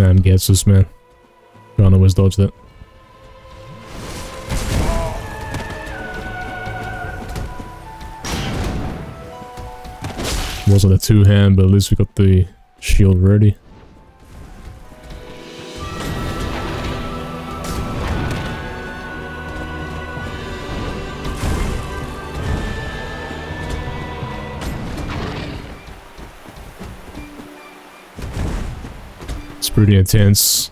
Slam gets us, man. Can't always dodge that. Wasn't a two-hand, but at least we got the shield ready. It's pretty intense.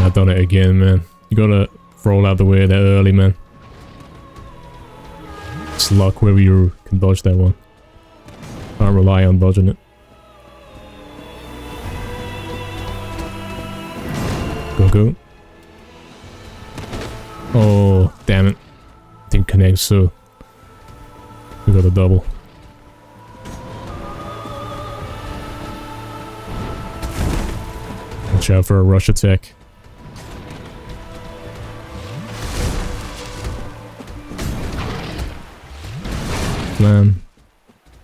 I've done it again, man. You gotta roll out the way that early, man. It's luck whether you can dodge that one. Can't rely on dodging it. Go, go. Oh, damn it. Didn't connect, so we got a double. Watch out for a rush attack. Slam.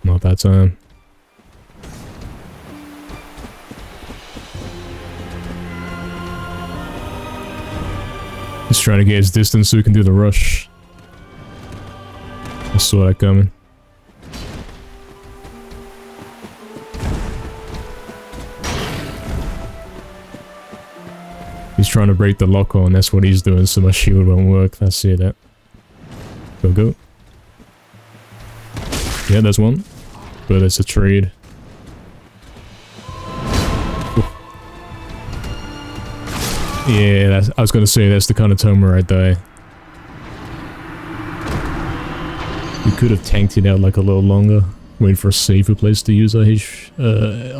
Not that time. He's trying to get his distance so he can do the rush. I saw that coming. He's trying to break the lock on, that's what he's doing, so my shield won't work. I see that. Go, go. Yeah, there's one. But it's a trade. Yeah, I was gonna say that's the kind of time where I die. We could have tanked it out like a little longer. Wait for a safer place to use our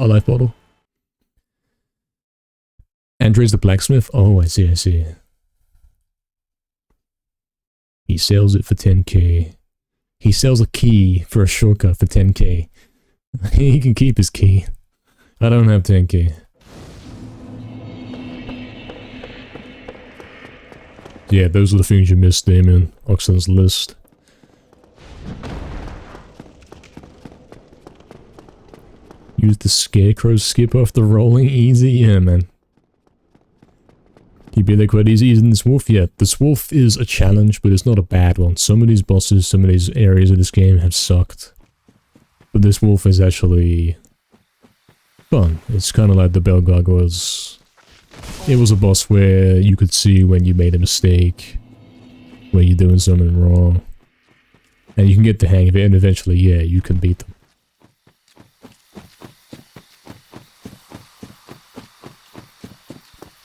life bottle. Andre's the blacksmith? Oh, I see, I see. He sells it for 10k. He sells a key for a shortcut for 10k. He can keep his key. I don't have 10k. Yeah, those are the things you missed, Damien. Oxen's list. Use the scarecrow skip after rolling easy? Yeah, man. You'd be like, quite easy using this wolf? Yeah, this wolf is a challenge, but it's not a bad one. Some of these bosses, some of these areas of this game have sucked. But this wolf is actually fun. It's kind of like the Bell Gargoyles. It was a boss where you could see when you made a mistake, when you're doing something wrong. And you can get the hang of it, and eventually, yeah, you can beat them.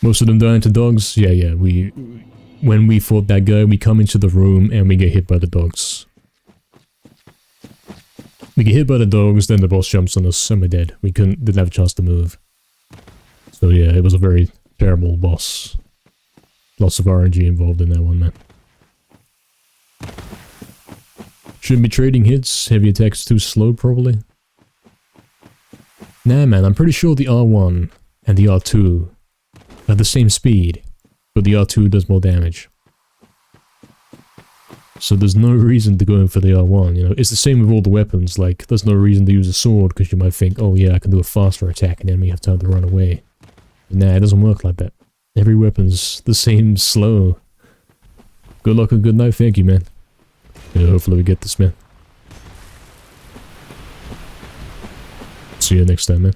Most of them dying to dogs? Yeah, when we fought that guy, we come into the room and we get hit by the dogs. We get hit by the dogs, then the boss jumps on us and we're dead. We didn't have a chance to move. So yeah, it was a very terrible boss. Lots of RNG involved in that one, man. Shouldn't be trading hits, heavy attacks too slow probably. Nah man, I'm pretty sure the R1 and the R2 at the same speed, but the R2 does more damage. So there's no reason to go in for the R1, you know. It's the same with all the weapons, like, there's no reason to use a sword, because you might think, oh yeah, I can do a faster attack and then we have time to run away. But nah, it doesn't work like that. Every weapon's the same slow. Good luck and good night, thank you, man. Yeah, hopefully we get this, man. See you next time, man.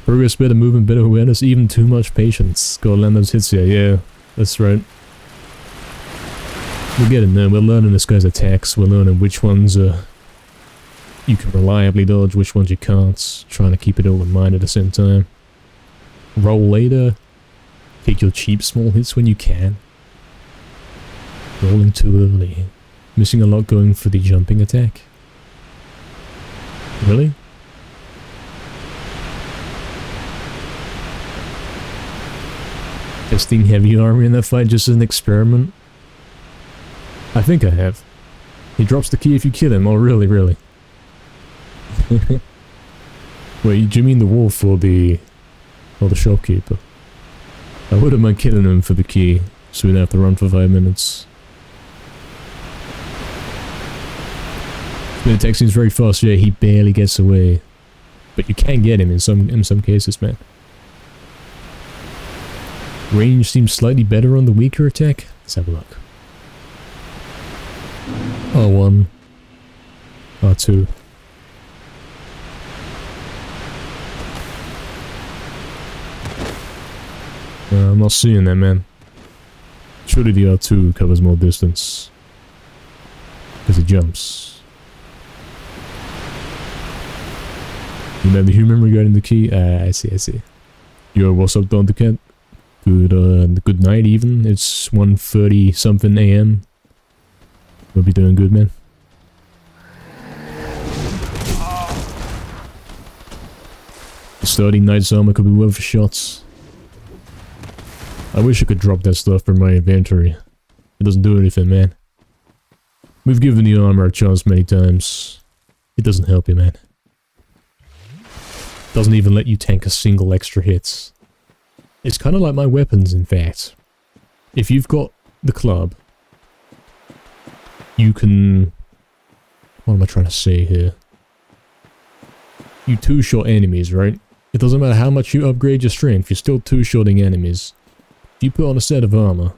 Progress, better movement, better awareness, even too much patience. Gotta land those hits here, yeah, that's right. We're getting there, we're learning this guy's attacks, we're learning which ones you can reliably dodge, which ones you can't. Trying to keep it all in mind at the same time. Roll later. Take your cheap small hits when you can. Rolling too early. Missing a lot going for the jumping attack. Really? Testing heavy armor in that fight just as an experiment? I think I have. He drops the key if you kill him. Oh, really, really? Wait, do you mean the wolf or the shopkeeper? I wouldn't mind killing him for the key, so we don't have to run for 5 minutes. The attack seems very fast, yeah, he barely gets away. But you can get him in some cases, man. Range seems slightly better on the weaker attack. Let's have a look. R1. R2. I'm not seeing that, man. Surely the R2 covers more distance. Because it jumps. You know the human regarding the key? I see. Yo, what's up, Don the Cat? Good night even. It's 1:30 something AM. Hope you're doing good, man. The sturdy knight's armor could be worth shots. I wish I could drop that stuff from my inventory. It doesn't do anything, man. We've given the armor a chance many times. It doesn't help you, man. Doesn't even let you tank a single extra hit. It's kind of like my weapons, in fact. If you've got the club, you can... What am I trying to say here? You two-shot enemies, right? It doesn't matter how much you upgrade your strength, you're still two-shotting enemies. If you put on a set of armor,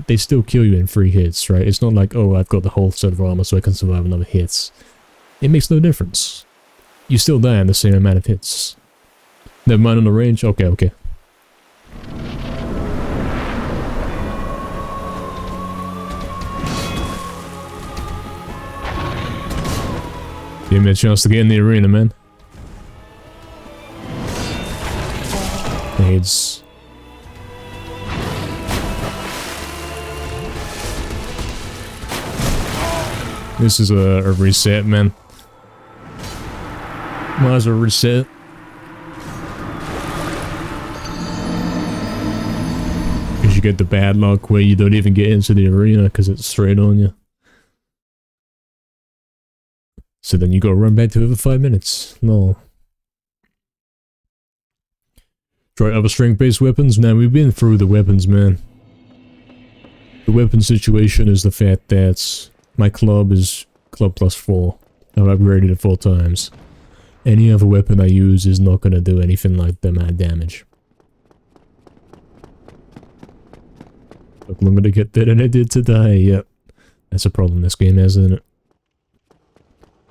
they still kill you in 3 hits, right? It's not like, oh, I've got the whole set of armor so I can survive another hit. It makes no difference. You still die in the same amount of hits. Never mind on the range? Okay. Give me a chance to get in the arena, man. Nades. This is a reset, man. Might as well reset. Because you get the bad luck where you don't even get into the arena because it's straight on you. So then you gotta run back to it for 5 minutes. No. Try other strength-based weapons? Now, we've been through the weapons, man. The weapon situation is the fact that my club is club +4. I've upgraded it 4 times. Any other weapon I use is not gonna do anything like the amount of damage. Took longer to get there than it did to die, yep. That's a problem this game has, isn't it?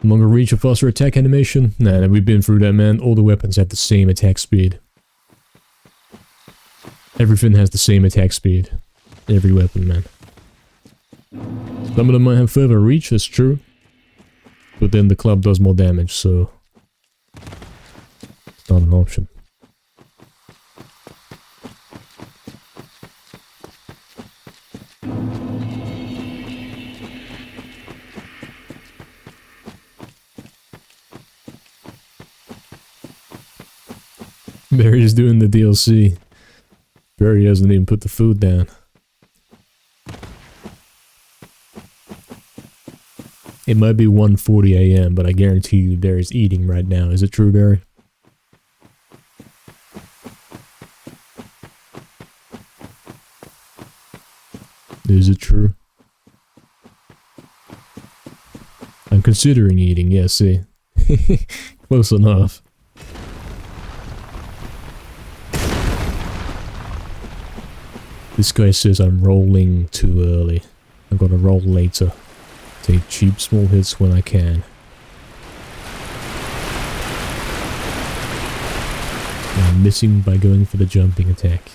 Longer reach, a faster attack animation? Nah, we've been through that, man. All the weapons have the same attack speed. Everything has the same attack speed. Every weapon, man. Some of them might have further reach, that's true. But then the club does more damage, so... it's not an option. Barry's doing the DLC. Barry hasn't even put the food down. It might be 1:40 AM, but I guarantee you Barry's eating right now. Is it true, Barry? Is it true? I'm considering eating, yeah, see. Close enough. This guy says I'm rolling too early. I'm gonna roll later. Take cheap small hits when I can. I'm missing by going for the jumping attack.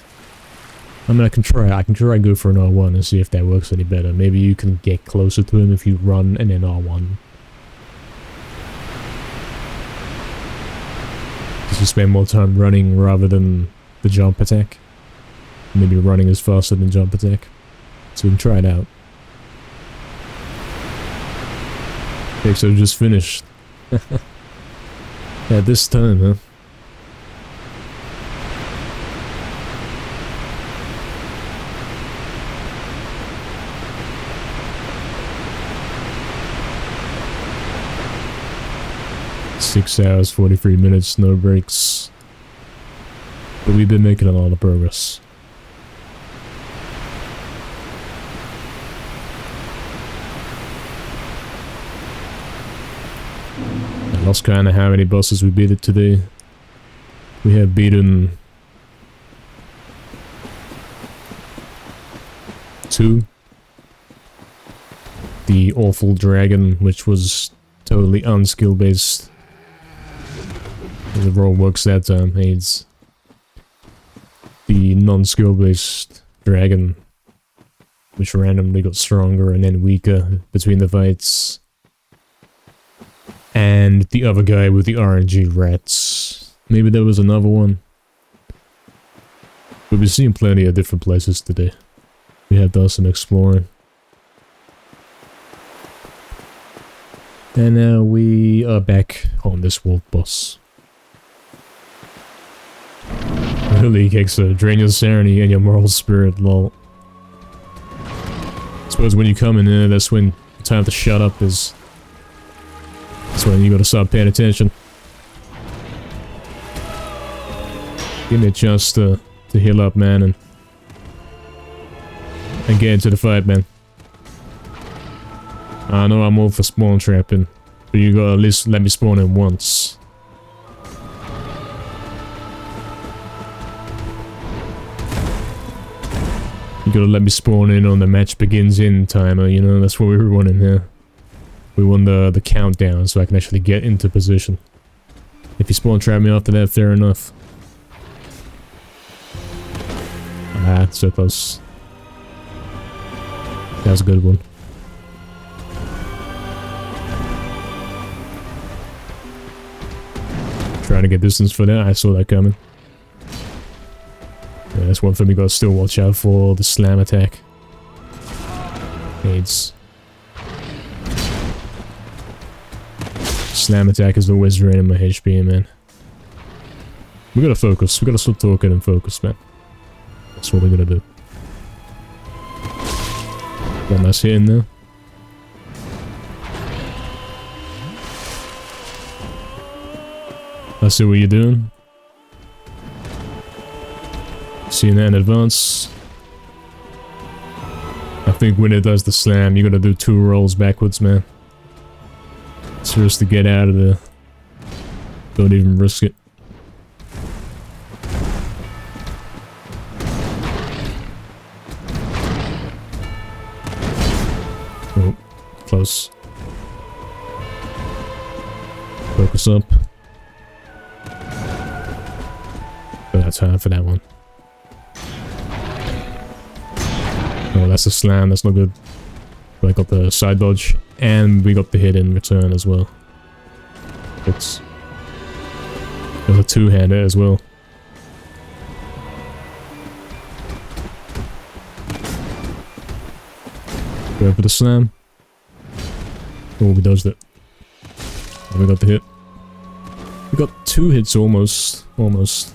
I mean, I can try go for an R1 and see if that works any better. Maybe you can get closer to him if you run and then R1. Just you spend more time running rather than the jump attack. Maybe running is faster than jump attack. So we can try it out. Okay, so just finished. Yeah, this time, huh? Six hours, 43 minutes, no breaks. But we've been making a lot of progress. lost kind of how many bosses we beat it today. We have beaten 2. The awful dragon, which was totally unskill based. The roll works that time. It's the non-skill based dragon, which randomly got stronger and then weaker between the fights. And the other guy with the RNG rats. Maybe there was another one. But we've seen plenty of different places today. We have done some exploring. And now we are back on this wolf boss. Really kicks drain your sanity and your moral spirit, lol. I suppose when you come in there, that's when the time to shut up is. That's when you gotta start paying attention. Give me a chance to heal up, man, and get into the fight, man. I know I'm all for spawn trapping, but you gotta at least let me spawn in once. You gotta let me spawn in on the match begins in timer, you know, that's what we were wanting here. We want the countdown so I can actually get into position. If you spawn trap me after that, fair enough. Ah, so close. That was a good one. Trying to get distance for that, I saw that coming. Yeah, that's one thing we gotta still watch out for, the slam attack. AIDS. Slam attack is always draining my HP, man. We gotta focus, we gotta stop talking and focus, man. That's what we're gonna do. One nice hit in there. I see what you're doing. Seeing that in advance. I think when it does the slam, you gotta do 2 rolls backwards, man. Just to get out of there. Don't even risk it. Oh, close. Focus up. Don't have time for that one. Oh, that's a slam, that's not good. But I got the side dodge, and we got the hit in return as well. It's... There's a 2-hander as well. Go for the slam. Oh, we dodged it. And we got the hit. We got 2 hits almost. Almost.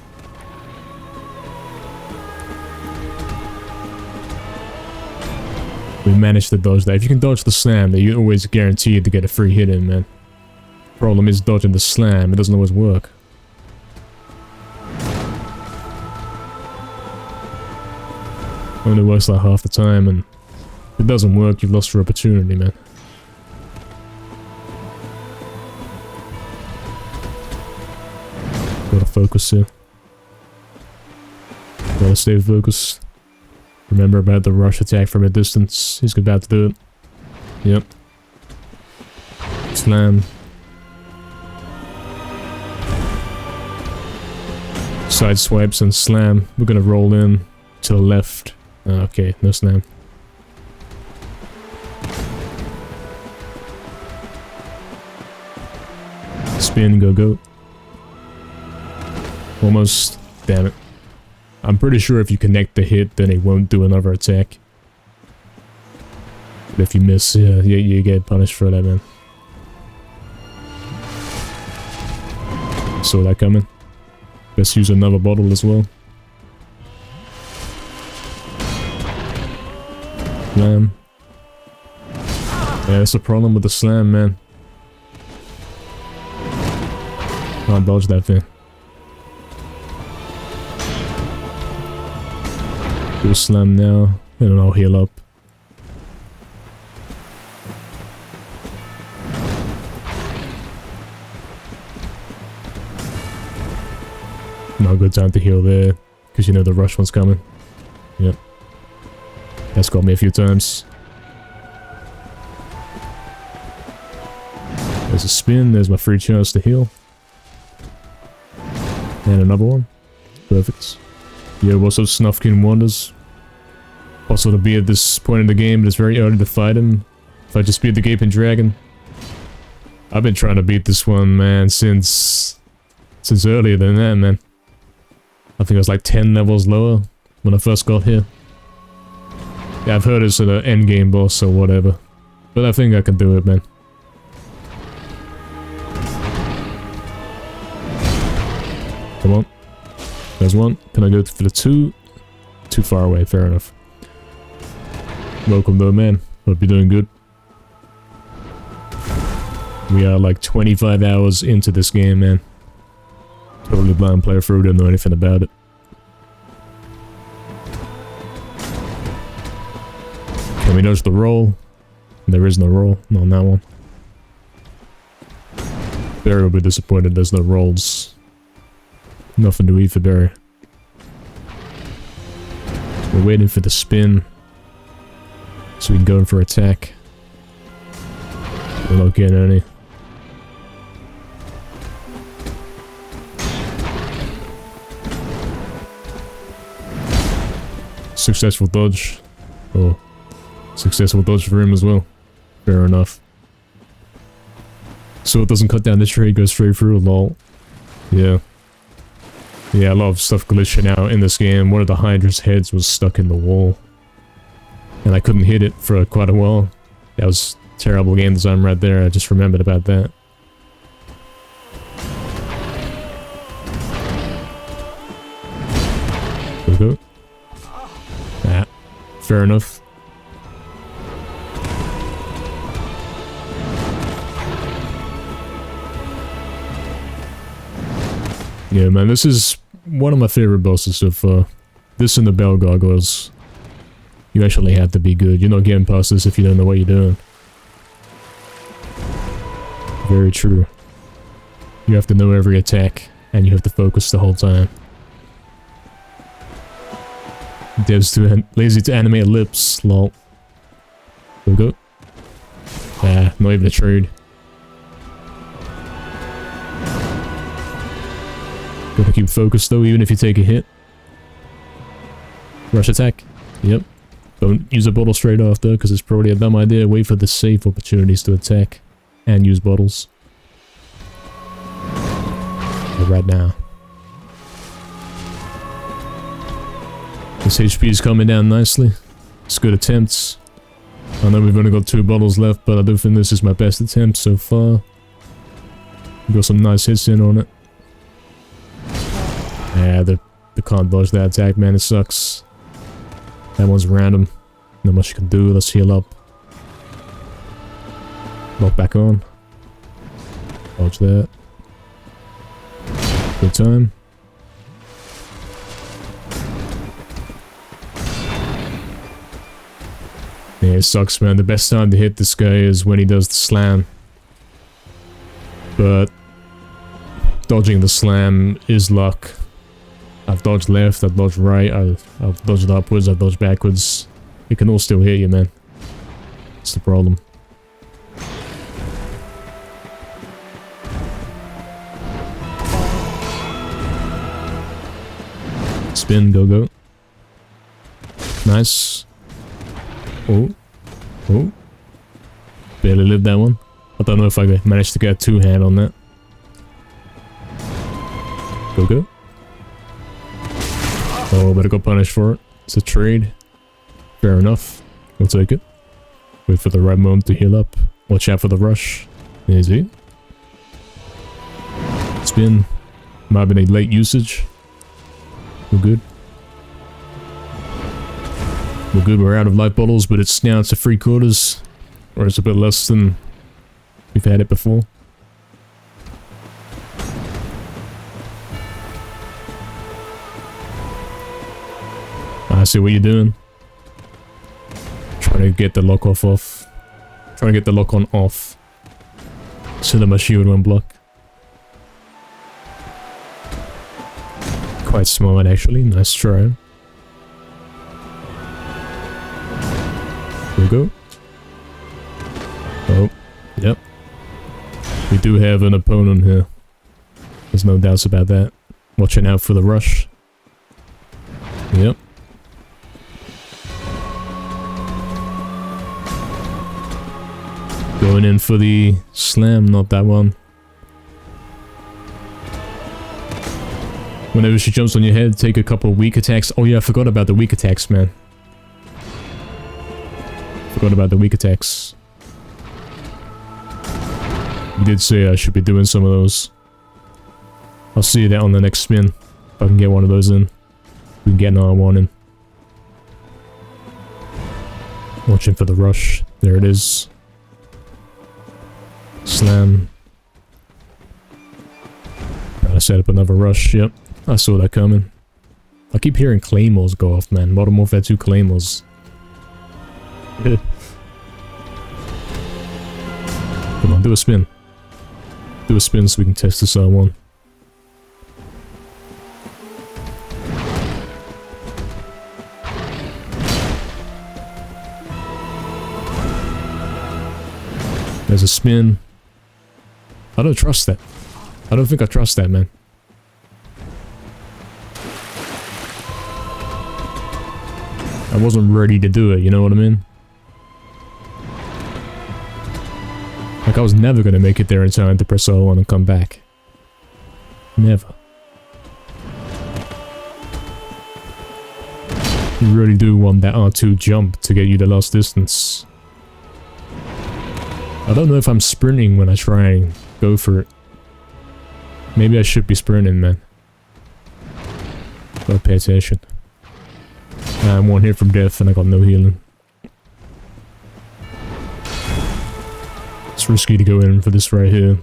We managed to dodge that. If you can dodge the slam, then you're always guaranteed to get a free hit in, man. Problem is dodging the slam, it doesn't always work. Only works like half the time, and if it doesn't work, you've lost your opportunity, man. Gotta focus here. Gotta stay focused. Remember about the rush attack from a distance. He's about to do it. Yep. Slam. Side swipes and slam. We're gonna roll in to the left. Okay, no slam. Spin, go, go. Almost. Damn it. I'm pretty sure if you connect the hit, then it won't do another attack. But if you miss, yeah, you get punished for that, man. Saw that coming. Let's use another bottle as well. Slam. Yeah, that's the problem with the slam, man. Can't dodge that thing. Do a slam now, and then I'll heal up. Now a good time to heal there, because you know the rush one's coming. Yep. That's got me a few times. There's a spin, there's my free chance to heal. And another one. Perfect. Yo, what's up, Snufkin Wonders? Also to be at this point in the game, it's very early to fight him. If I just beat the Gaping Dragon. I've been trying to beat this one, man, since earlier than that, man. I think I was like 10 levels lower when I first got here. Yeah, I've heard it's an endgame boss or whatever. But I think I can do it, man. Come on. There's one. Can I go for the two? Too far away, fair enough. Welcome though, man. Hope you're doing good. We are like 25 hours into this game, man. Totally blind player through, don't know anything about it. Can we notice the roll? There is no roll, not on that one. Barry will be disappointed there's no rolls. Nothing to eat for Barry. We're waiting for the spin. So we can go in for attack. We're not getting any. Successful dodge. Oh. Successful dodge for him as well. Fair enough. So it doesn't cut down the tree, it goes straight through, lol. Yeah. Yeah, a lot of stuff glitching out in this game. One of the Hydra's heads was stuck in the wall. And I couldn't hit it for quite a while. That was terrible game design right there, I just remembered about that. Go. Ah, fair enough. Yeah, man, this is one of my favorite bosses so far. This and the Bell Gargoyles. You actually have to be good. You're not getting past this if you don't know what you're doing. Very true. You have to know every attack, and you have to focus the whole time. Dev's too lazy to animate lips, lol. Go. Ah, not even a trade. Gotta keep focused though, even if you take a hit. Rush attack. Yep. Don't use a bottle straight off though, because it's probably a dumb idea. Wait for the safe opportunities to attack and use bottles. But right now. This HP is coming down nicely. It's good attempts. I know we've only got 2 bottles left, but I do think this is my best attempt so far. Got some nice hits in on it. Yeah, they can't dodge that attack, man. It sucks. That one's random. Not much you can do. Let's heal up. Lock back on. Dodge that. Good time. Yeah, it sucks, man. The best time to hit this guy is when he does the slam. But dodging the slam is luck. I've dodged left, I've dodged right, I've dodged upwards, I've dodged backwards. It can all still hit you, man. That's the problem. Spin, go. Nice. Oh. Barely lived that one. I don't know if I managed to get a 2-hand on that. Go. Oh, but I got punished for it. It's a trade. Fair enough. We'll take it. Wait for the right moment to heal up. Watch out for the rush. Easy. Spin. Might have been a late usage. We're good. We're good, we're out of life bottles, but it's now to 3/4. Or it's a bit less than we've had it before. I see what you're doing. Trying to get the lock off. Trying to get the lock on off. So that my shield won't block. Quite smart, actually. Nice try. Here we go. Oh, yep. We do have an opponent here. There's no doubts about that. Watching out for the rush. Yep. Going in for the slam, not that one. Whenever she jumps on your head, take a couple weak attacks. Oh yeah, I forgot about the weak attacks, man. Forgot about the weak attacks. You did say I should be doing some of those. I'll see that on the next spin. If I can get one of those in. We can get another one in. Watching for the rush. There it is. Slam. Trying to set up another rush. Yep. I saw that coming. I keep hearing claymores go off, man. Modern Warfare 2 claymores. Come on, do a spin. Do a spin so we can test this one. There's a spin. I don't trust that. I don't think I trust that, man. I wasn't ready to do it, you know what I mean? Like, I was never gonna make it there in time to press O1 and come back. Never. You really do want that R2 jump to get you the last distance. I don't know if I'm sprinting when I try and go for it. Maybe I should be sprinting, man. Gotta pay attention. I'm one hit from death and I got no healing. It's risky to go in for this right here.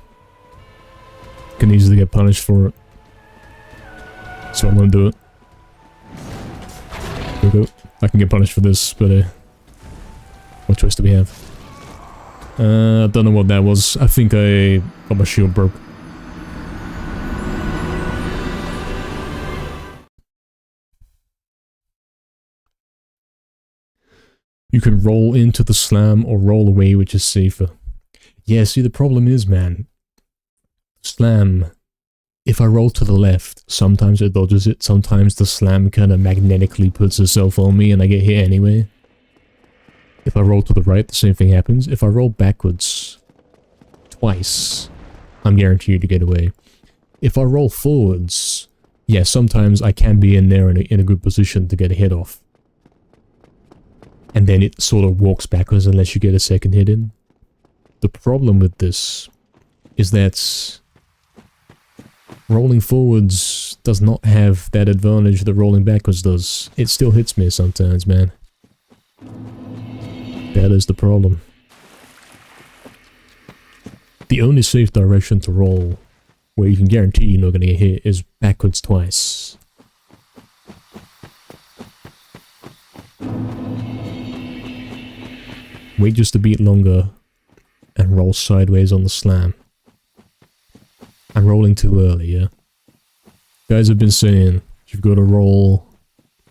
Can easily get punished for it. So I'm gonna do it. Here we go. I can get punished for this, but what choice do we have? I don't know what that was. I think I got my shield broke. You can roll into the slam or roll away, which is safer. Yeah, see, the problem is, man. Slam. If I roll to the left, sometimes it dodges it. Sometimes the slam kind of magnetically puts itself on me and I get hit anyway. If I roll to the right, the same thing happens. If I roll backwards twice, I'm guaranteed to get away. If I roll forwards, yeah, sometimes I can be in there in a good position to get a hit off. And then it sort of walks backwards unless you get a second hit in. The problem with this is that rolling forwards does not have that advantage that rolling backwards does. It still hits me sometimes, man. That is the problem. The only safe direction to roll, where you can guarantee you're not going to get hit, is backwards twice. Wait just a beat longer, and roll sideways on the slam. I'm rolling too early, yeah? Guys have been saying, you've got to roll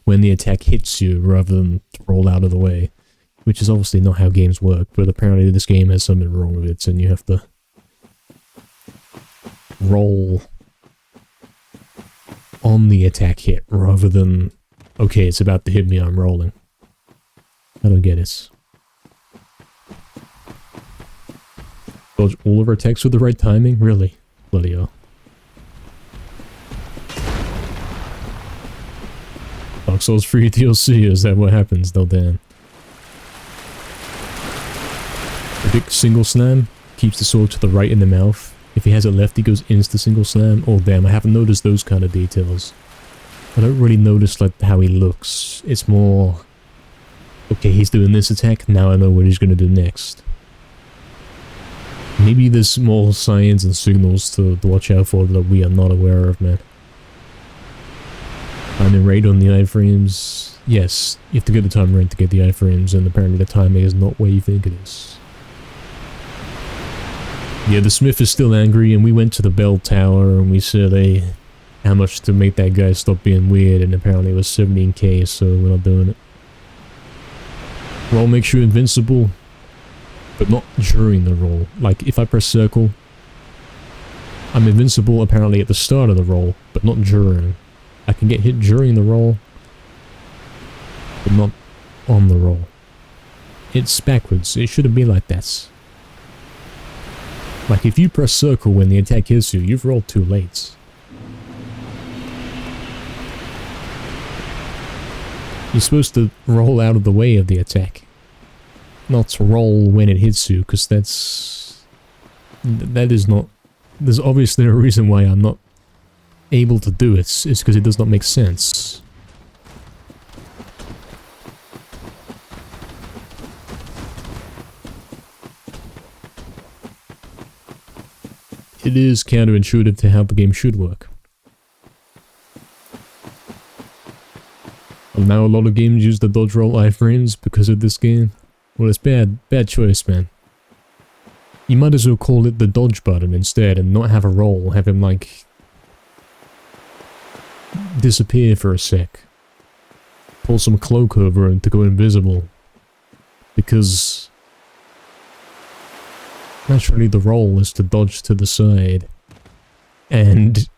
when the attack hits you, rather than roll out of the way. Which is obviously not how games work, but apparently this game has something wrong with it, and you have to roll on the attack hit, rather than, okay, it's about to hit me, I'm rolling. I don't get it. Dodge all of our attacks with the right timing? Really? Bloody hell. Dark Souls free DLC, is that what happens? No, damn. The big single slam keeps the sword to the right in the mouth. If he has it left, he goes insta single slam. Oh damn, I haven't noticed those kind of details. I don't really notice like how he looks. It's more, okay, he's doing this attack, now I know what he's gonna do next. Maybe there's more signs and signals to watch out for that we are not aware of, man. Timing rate on the iframes. Yes, you have to get the time rate to get the iframes, and apparently the timing is not where you think it is. Yeah, the Smith is still angry, and we went to the bell tower, and we said, hey, how much to make that guy stop being weird, and apparently it was 17k, so we're not doing it. Roll makes you invincible, but not during the roll. Like, if I press circle, I'm invincible apparently at the start of the roll, but not during. I can get hit during the roll, but not on the roll. It's backwards. It shouldn't be like that. Like, if you press circle when the attack hits you, you've rolled too late. You're supposed to roll out of the way of the attack. Not roll when it hits you, because that is not... There's obviously a reason why I'm not able to do it. It's because it does not make sense. It is counterintuitive to how the game should work. And now a lot of games use the dodge roll iframes because of this game. Well, it's bad choice, man. You might as well call it the dodge button instead and not have a roll, have him like disappear for a sec. Pull some cloak over him to go invisible. Because naturally the roll is to dodge to the side. And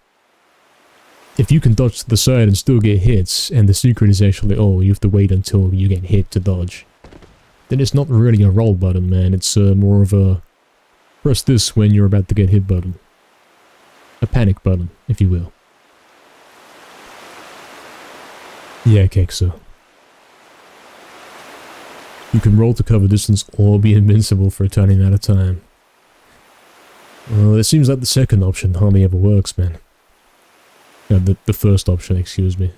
if you can dodge to the side and still get hits, and the secret is actually, oh, you have to wait until you get hit to dodge, then it's not really a roll button, man. It's more of a press this when you're about to get hit button. A panic button, if you will. Yeah, Kekso. You can roll to cover distance or be invincible for a tiny amount of time. Well, it seems like the second option hardly ever works, man. The first option, excuse me.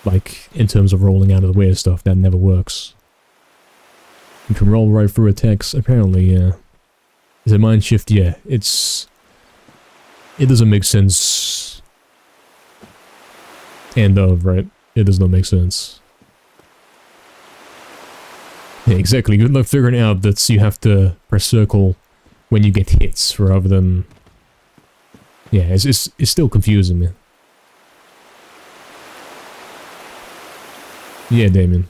Like, in terms of rolling out of the way of stuff, that never works. You can roll right through attacks, apparently, yeah. Is it mind shift? Yeah, it doesn't make sense. And of, right? It does not make sense. Yeah, exactly. Good luck figuring out that you have to press circle when you get hits, rather than... Yeah, it's still confusing me. Yeah, Damien.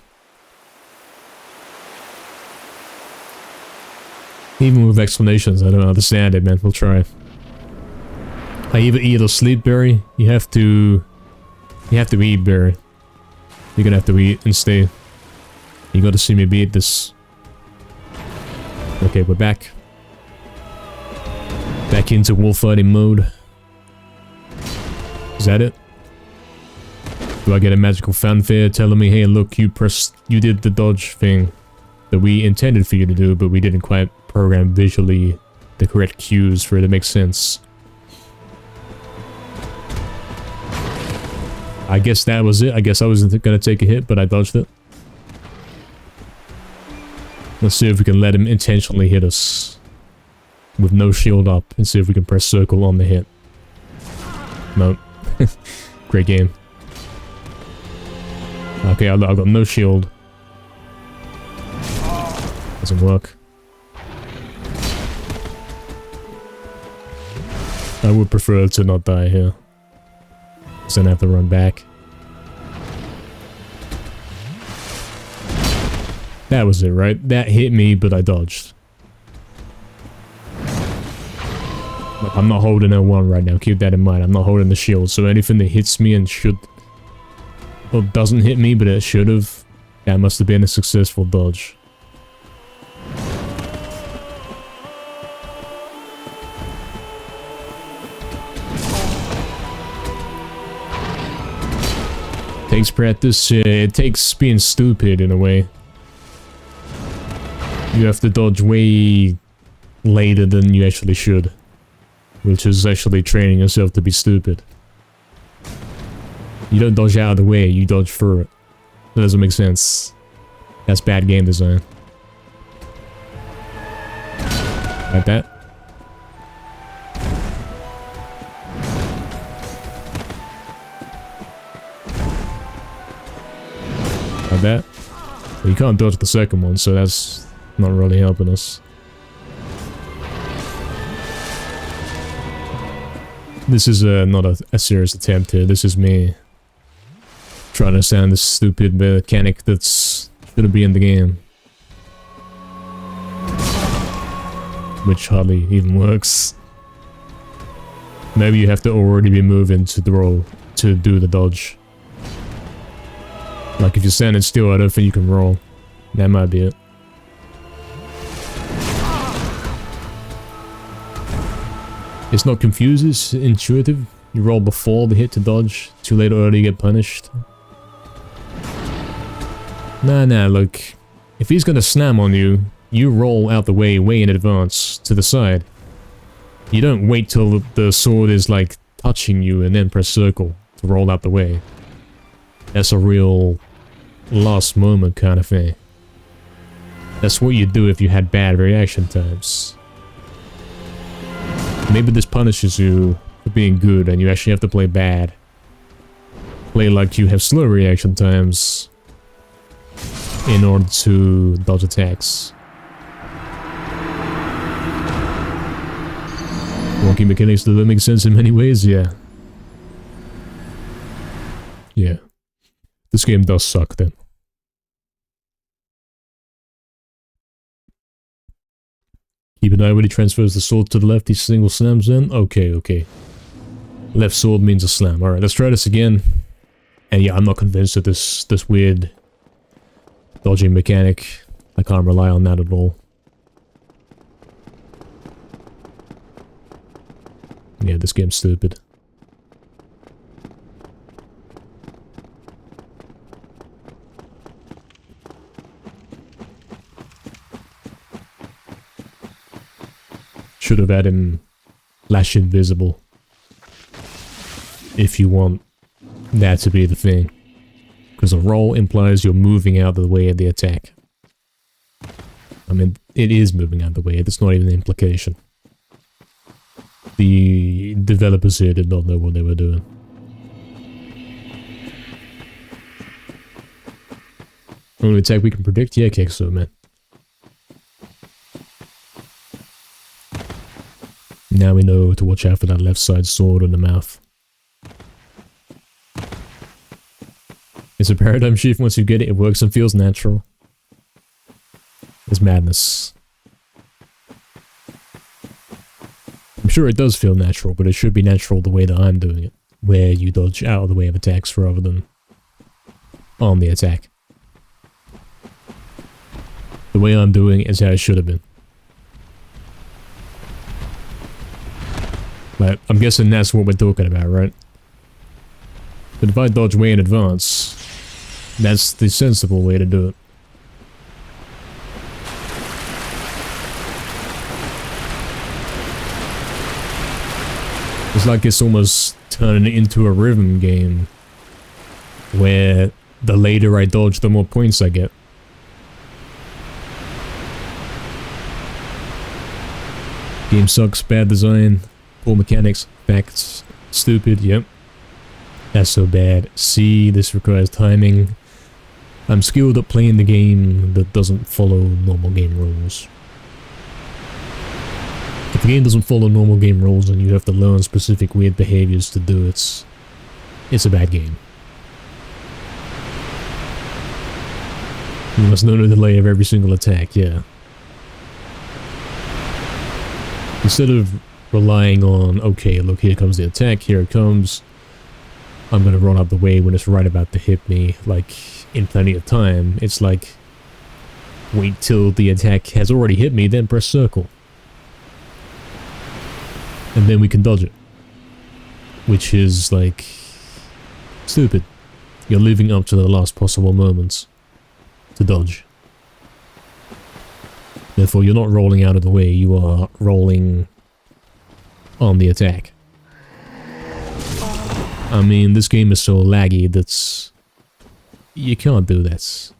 Even with explanations, I don't understand it, man. We'll try. I either eat or sleep, Barry. You have to eat, Barry. You're gonna have to eat and stay. You gotta see me beat this. Okay, we're back. Back into wolf-fighting mode. Is that it? Do I get a magical fanfare telling me, hey, look, you did the dodge thing that we intended for you to do, but we didn't quite program visually the correct cues for it to make sense. I guess that was it. I guess I wasn't gonna take a hit, but I dodged it. Let's see if we can let him intentionally hit us with no shield up, and see if we can press circle on the hit. Nope. Great game. Okay, I've got no shield. Doesn't work. I would prefer to not die here. Because then I have to run back. That was it, right? That hit me, but I dodged. Look, I'm not holding L1 right now, keep that in mind. I'm not holding the shield, so anything that hits me and should... Well, doesn't hit me, but it should have. That must have been a successful dodge. Takes practice, it takes being stupid in a way. You have to dodge way later than you actually should. Which is actually training yourself to be stupid. You don't dodge out of the way, you dodge through it. That doesn't make sense. That's bad game design. Like that. Like that. Well, you can't dodge the second one, so that's not really helping us. This is not a serious attempt here. This is me trying to sound this stupid mechanic that's gonna be in the game. Which hardly even works. Maybe you have to already be moving to the roll to do the dodge. Like if you're standing still, I don't think you can roll. That might be it. It's not confused, it's intuitive. You roll before the hit to dodge. Too late or early you get punished. Nah, look. If he's gonna slam on you, you roll out the way in advance, to the side. You don't wait till the sword is like touching you and then press circle to roll out the way. That's a real last moment kind of thing. That's what you do if you had bad reaction times. Maybe this punishes you for being good and you actually have to play bad. Play like you have slow reaction times in order to dodge attacks. Wonky mechanics do that make sense in many ways, yeah. Yeah. This game does suck then. Keep an eye when he transfers the sword to the left, he single slams in. Okay. Left sword means a slam. Alright, let's try this again. And yeah, I'm not convinced that this weird dodging mechanic, I can't rely on that at all. Yeah, this game's stupid. Should have had him flash invisible. If you want that to be the thing. Because a roll implies you're moving out of the way of the attack. I mean, it is moving out of the way, it's not even an implication. The developers here did not know what they were doing. Only attack we can predict? Yeah, okay, so man. Now we know to watch out for that left side sword in the mouth. It's a paradigm shift. Once you get it, it works and feels natural. It's madness. I'm sure it does feel natural, but it should be natural the way that I'm doing it. Where you dodge out of the way of attacks rather than on the attack. The way I'm doing it is how it should have been. But I'm guessing that's what we're talking about, right? But if I dodge way in advance, that's the sensible way to do it. It's like it's almost turning into a rhythm game, where the later I dodge, the more points I get. Game sucks, bad design, poor mechanics, facts, stupid, yep. That's so bad. See, this requires timing. I'm skilled at playing the game that doesn't follow normal game rules. If the game doesn't follow normal game rules and you have to learn specific weird behaviors to do it, it's a bad game. You must know the delay of every single attack, yeah. Instead of relying on, okay, look, here comes the attack, here it comes, I'm gonna run out the way when it's right about to hit me, like, in plenty of time. It's like, wait till the attack has already hit me, then press circle. And then we can dodge it. Which is, like, stupid. You're living up to the last possible moments to dodge. Therefore, you're not rolling out of the way, you are rolling on the attack. I mean, this game is so laggy that's... you can't do this.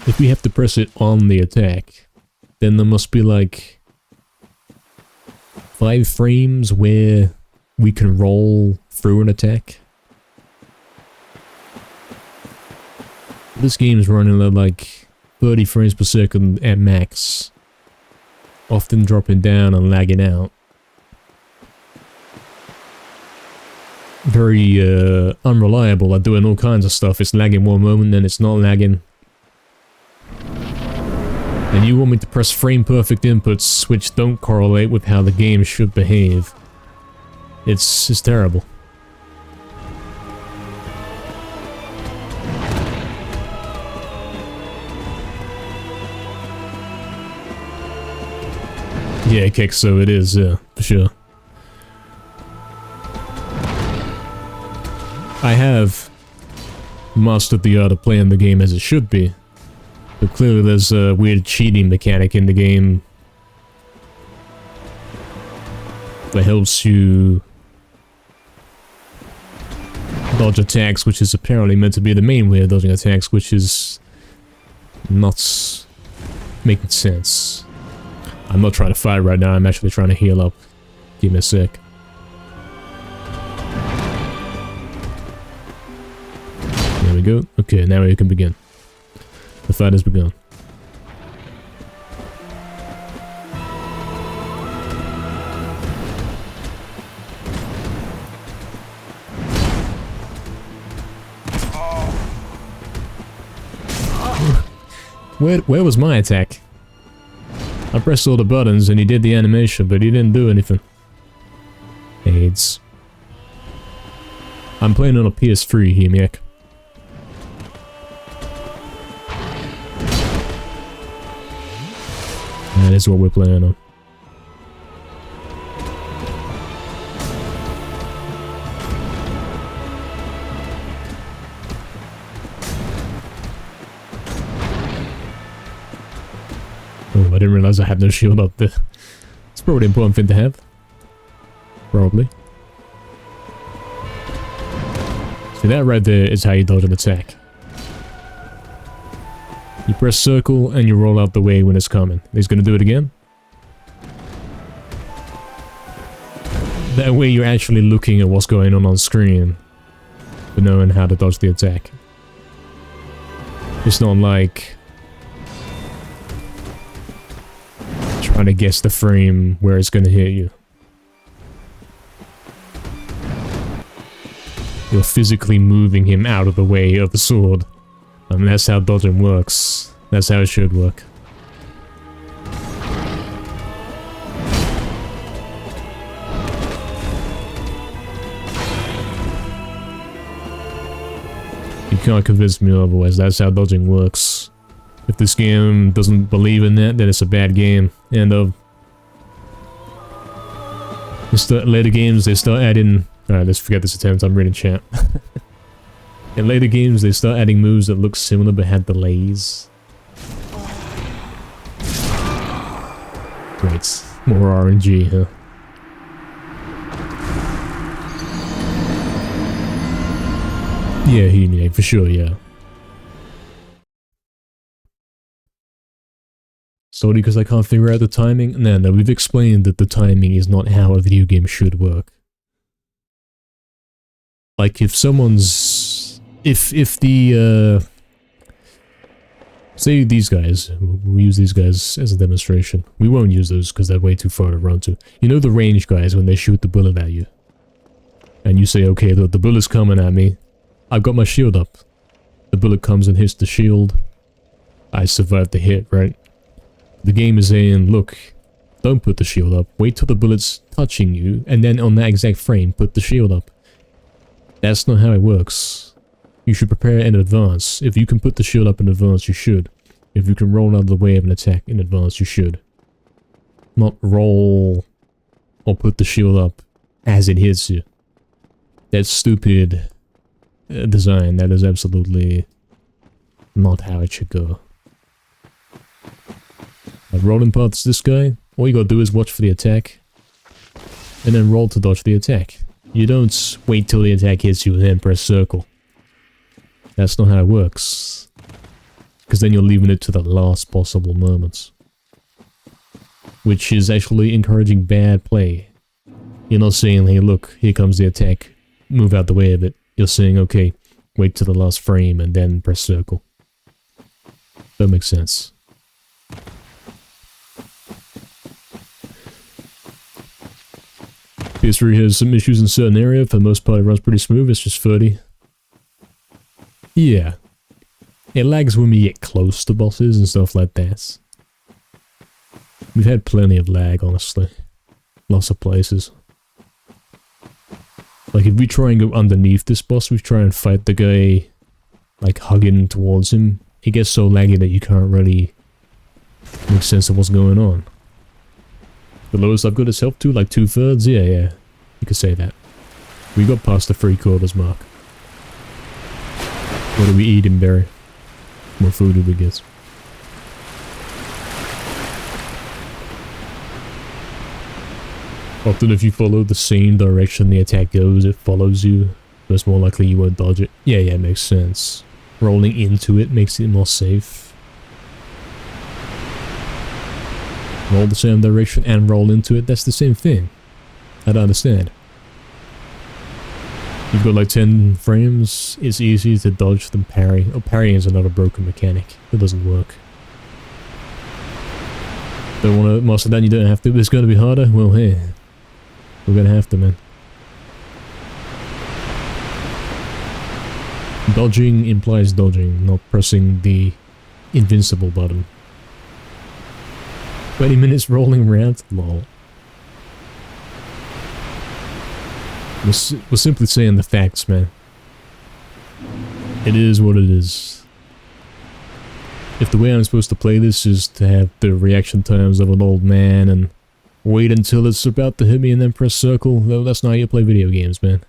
If we have to press it on the attack, then there must be like 5 frames where we can roll through an attack. This game is running at like 30 frames per second at max. often dropping down and lagging out. Very unreliable at doing all kinds of stuff. It's lagging one moment, then it's not lagging. And you want me to press frame perfect inputs which don't correlate with how the game should behave. It's terrible. Yeah, Kick, so it is, yeah, for sure. I have mastered the art of playing the game as it should be, but clearly there's a weird cheating mechanic in the game that helps you dodge attacks, which is apparently meant to be the main way of dodging attacks, which is not making sense. I'm not trying to fight right now, I'm actually trying to heal up. Give me a sec. There we go. Okay, now we can begin. The fight has begun. Where was my attack? I pressed all the buttons and he did the animation, but he didn't do anything. AIDS. I'm playing on a PS3 here, Miak. That is what we're playing on. Oh, I didn't realize I had no shield up there. It's probably an important thing to have. Probably. See, that right there is how you dodge an attack. You press circle and you roll out the way when it's coming. He's gonna do it again. That way you're actually looking at what's going on screen, but knowing how to dodge the attack. It's not like trying to guess the frame where it's gonna hit you. You're physically moving him out of the way of the sword. And that's how dodging works. That's how it should work. You can't convince me otherwise. That's how dodging works. If this game doesn't believe in that, then it's a bad game. End of. Later games, they start adding... Alright, let's forget this attempt. I'm reading chat. In later games, they start adding moves that look similar but had delays. Great. More RNG, huh? Yeah, he for sure, yeah. Sorry, because I can't figure out the timing? No, we've explained that the timing is not how a video game should work. Like, if someone's... If the, say these guys, we'll use these guys as a demonstration. We won't use those because they're way too far to run to. You know the range guys when they shoot the bullet at you? And you say, okay, the bullet's coming at me. I've got my shield up. The bullet comes and hits the shield. I survived the hit, right? The game is saying, look, don't put the shield up. Wait till the bullet's touching you, and then on that exact frame, put the shield up. That's not how it works. You should prepare in advance. If you can put the shield up in advance, you should. If you can roll out of the way of an attack in advance, you should. Not roll or put the shield up as it hits you. That's stupid design. That is absolutely not how it should go. Rolling paths this guy, all you gotta do is watch for the attack and then roll to dodge the attack. You don't wait till the attack hits you and then press circle. That's not how it works. Because then you're leaving it to the last possible moments. Which is actually encouraging bad play. You're not saying, hey look, here comes the attack, move out the way of it. You're saying, okay, wait till the last frame and then press circle. That makes sense. PS3 has some issues in certain areas. For the most part, it runs pretty smooth. It's just 30. Yeah. It lags when we get close to bosses and stuff like that. We've had plenty of lag, honestly. Lots of places. Like, if we try and go underneath this boss, we try and fight the guy, like, hugging towards him, it gets so laggy that you can't really make sense of what's going on. The lowest I've got is health to, like 2/3? Yeah. You could say that. We got past the 3/4 mark. What are we eating, Barry? What food did we get? Often if you follow the same direction the attack goes, it follows you. So it's more likely you won't dodge it. Yeah, it makes sense. Rolling into it makes it more safe. Roll the same direction and roll into it, that's the same thing. I don't understand. You've got like 10 frames, it's easier to dodge than parry. Oh, parrying is another broken mechanic. It doesn't work. Don't want to master that, you don't have to, but it's going to be harder? Well, hey. We're going to have to, man. Dodging implies dodging, not pressing the invincible button. 20 minutes rolling around? Lol. We're simply saying the facts, man. It is what it is. If the way I'm supposed to play this is to have the reaction times of an old man and wait until it's about to hit me and then press circle, well, that's not how you play video games, man.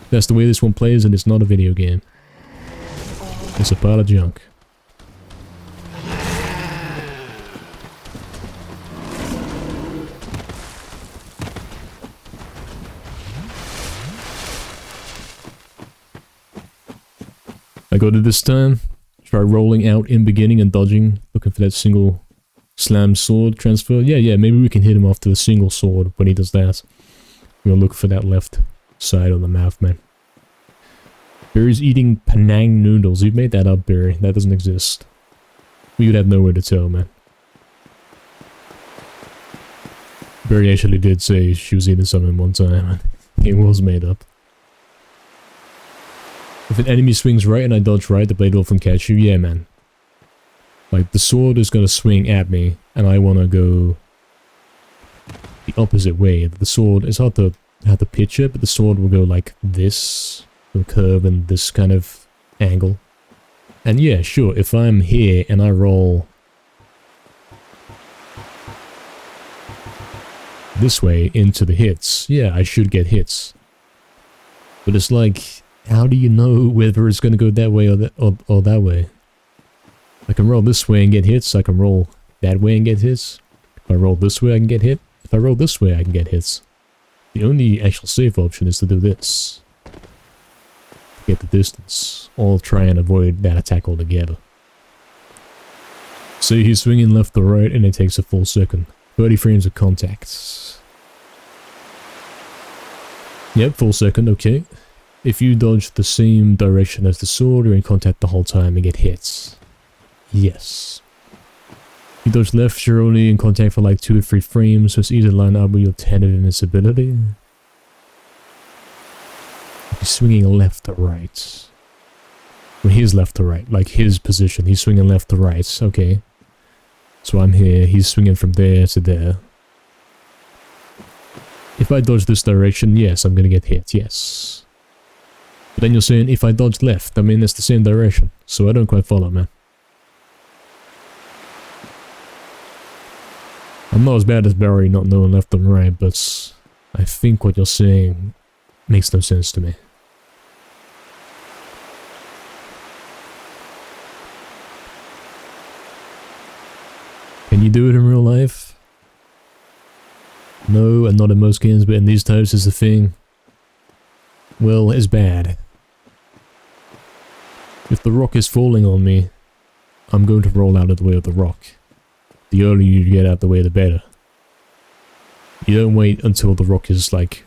That's the way this one plays, and it's not a video game. It's a pile of junk. I got it this time. Try rolling out in beginning and dodging, looking for that single slam sword transfer. Yeah, maybe we can hit him off to the single sword when he does that. We'll look for that left side on the map, man. Barry's eating Penang noodles. You've made that up, Barry. That doesn't exist. We would have nowhere to tell, man. Barry actually did say she was eating something one time. It was made up. If an enemy swings right and I dodge right, the blade will often catch you. Yeah, man. Like, the sword is gonna swing at me, and I wanna go the opposite way. The sword, it's hard to picture, but the sword will go like this, will curve in this kind of angle. And yeah, sure, if I'm here and I roll this way into the hits, yeah, I should get hits. But it's like, how do you know whether it's going to go that way or that way? I can roll this way and get hits, I can roll that way and get hits. If I roll this way, I can get hit. If I roll this way, I can get hits. The only actual safe option is to do this. Get the distance, or try and avoid that attack altogether. So he's swinging left or right and it takes a full second. 30 frames of contact. Yep, full second, okay. If you dodge the same direction as the sword, you're in contact the whole time and get hits. Yes. If you dodge left, you're only in contact for like 2 or 3 frames, so it's easy to line up with your 10 of invincibility. He's swinging left to right. Well, he's left to right, like his position. He's swinging left to right, okay. So I'm here, he's swinging from there to there. If I dodge this direction, yes, I'm gonna get hit, yes. But then you're saying, if I dodge left, I mean, it's the same direction. So I don't quite follow, man. I'm not as bad as Barry not knowing left and right, but I think what you're saying makes no sense to me. Can you do it in real life? No, and not in most games, but in these types is the thing. Well, it's bad. If the rock is falling on me, I'm going to roll out of the way of the rock. The earlier you get out of the way, the better. You don't wait until the rock is, like,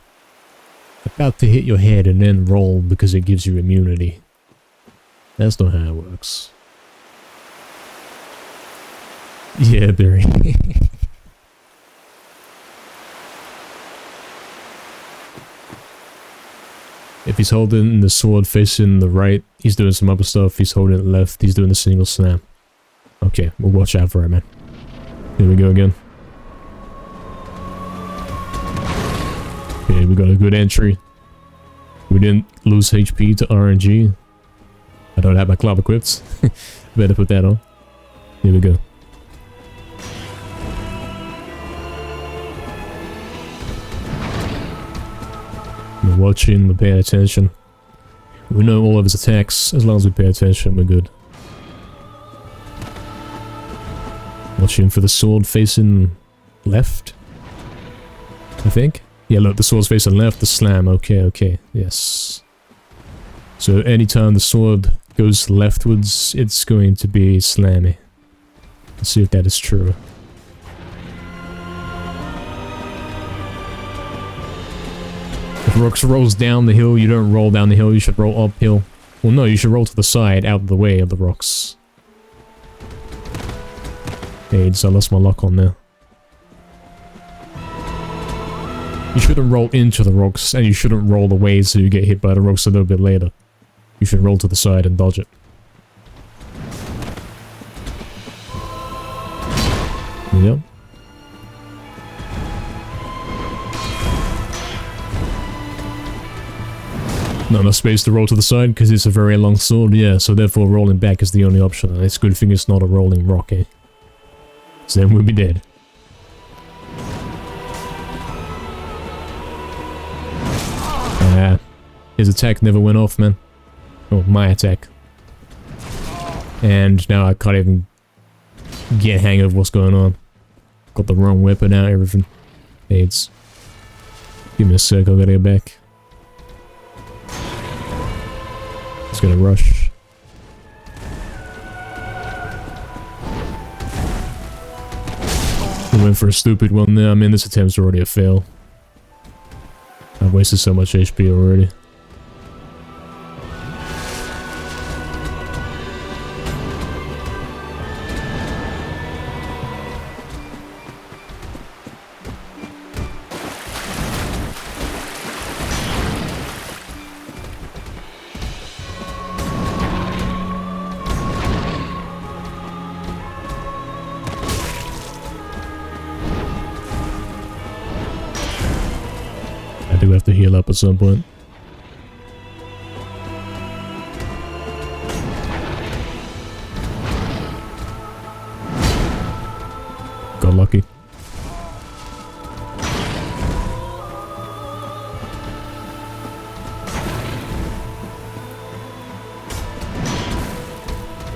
about to hit your head and then roll because it gives you immunity. That's not how it works. Yeah, Barry. If he's holding the sword facing the right, he's doing some other stuff. If he's holding it left, he's doing a single slam. Okay, we'll watch out for it, man. Here we go again. Okay, we got a good entry. We didn't lose HP to RNG. I don't have my club equipped. Better put that on. Here we go. We're watching, we're paying attention. We know all of his attacks. As long as we pay attention, we're good. Watching for the sword facing left, I think. Yeah, look, the sword's facing left, the slam. Okay, okay, yes. So anytime the sword goes leftwards, it's going to be slammy. Let's see if that is true. If Rox rolls down the hill, you don't roll down the hill, you should roll uphill. Well, no, you should roll to the side, out of the way of the rocks. AIDS, I lost my luck on there. You shouldn't roll into the rocks, and you shouldn't roll away so you get hit by the rocks a little bit later. You should roll to the side and dodge it. Yep. Not enough space to roll to the side because it's a very long sword, yeah, so therefore rolling back is the only option, and it's a good thing it's not a rolling rock, eh? So then we'll be dead. His attack never went off, man. Oh, my attack. And now I can't even get a hang of what's going on. Got the wrong weapon out, everything. AIDS. Give me a sec, I gotta get back. It's gonna rush. I went for a stupid one there. I mean, this attempt's already a fail. I've wasted so much HP already. I do have to heal up at some point. Got lucky.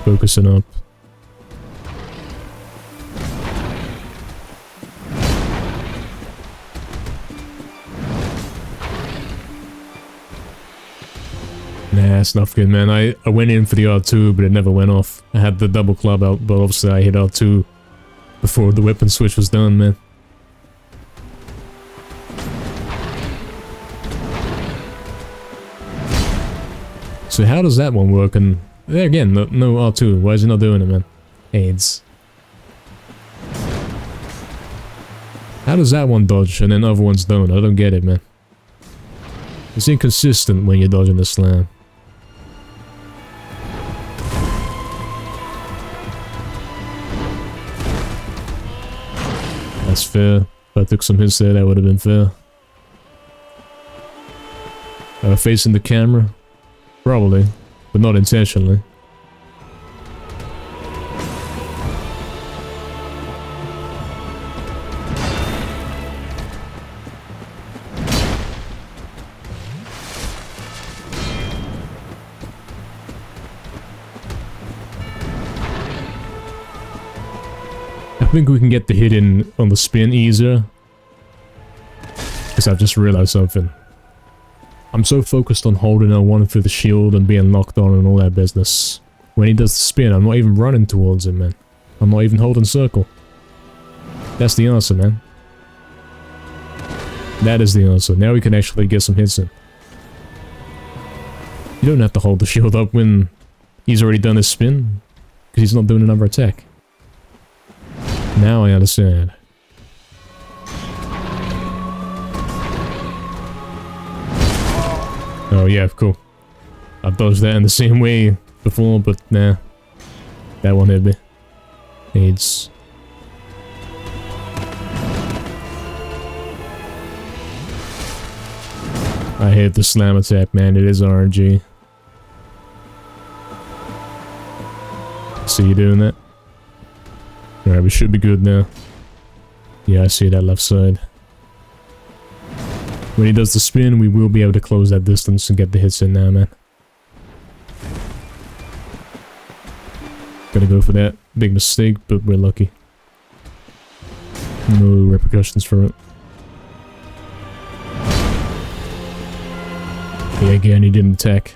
Focusing up. Nah, it's not good, man. I went in for the R2, but it never went off. I had the double club out, but obviously I hit R2 before the weapon switch was done, man. So how does that one work? And there again, no R2. Why is he not doing it, man? AIDS. How does that one dodge and then other ones don't? I don't get it, man. It's inconsistent when you're dodging the slam. That's fair. If I took some hits there, that would have been fair. Facing the camera? Probably, but not intentionally. I think we can get the hit in on the spin easier. Because I've just realized something. I'm so focused on holding L1 through the shield and being locked on and all that business. When he does the spin, I'm not even running towards him, man. I'm not even holding circle. That's the answer, man. That is the answer. Now we can actually get some hits in. You don't have to hold the shield up when he's already done his spin. Because he's not doing another attack. Now I understand. Oh yeah, cool. I dodged that in the same way before, but nah. That one hit me. AIDS. I hate the slam attack, man. It is RNG. See you doing that? Alright, we should be good now. Yeah, I see that left side. When he does the spin, we will be able to close that distance and get the hits in now, man. Gotta go for that. Big mistake, but we're lucky. No repercussions for it. Yeah, again, he didn't attack.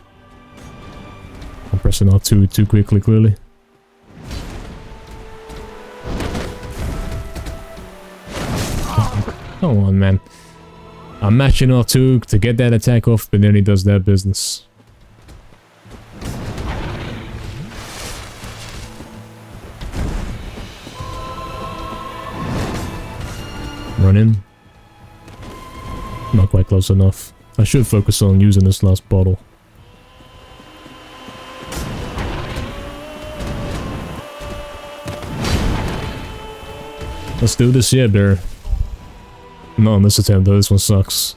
I'm pressing R2 too quickly, clearly. Come on, man. I'm matching R2 to get that attack off, but then he does that business. Run in. Not quite close enough. I should focus on using this last bottle. Let's do this, yeah, Bear. Not on this attempt though, this one sucks.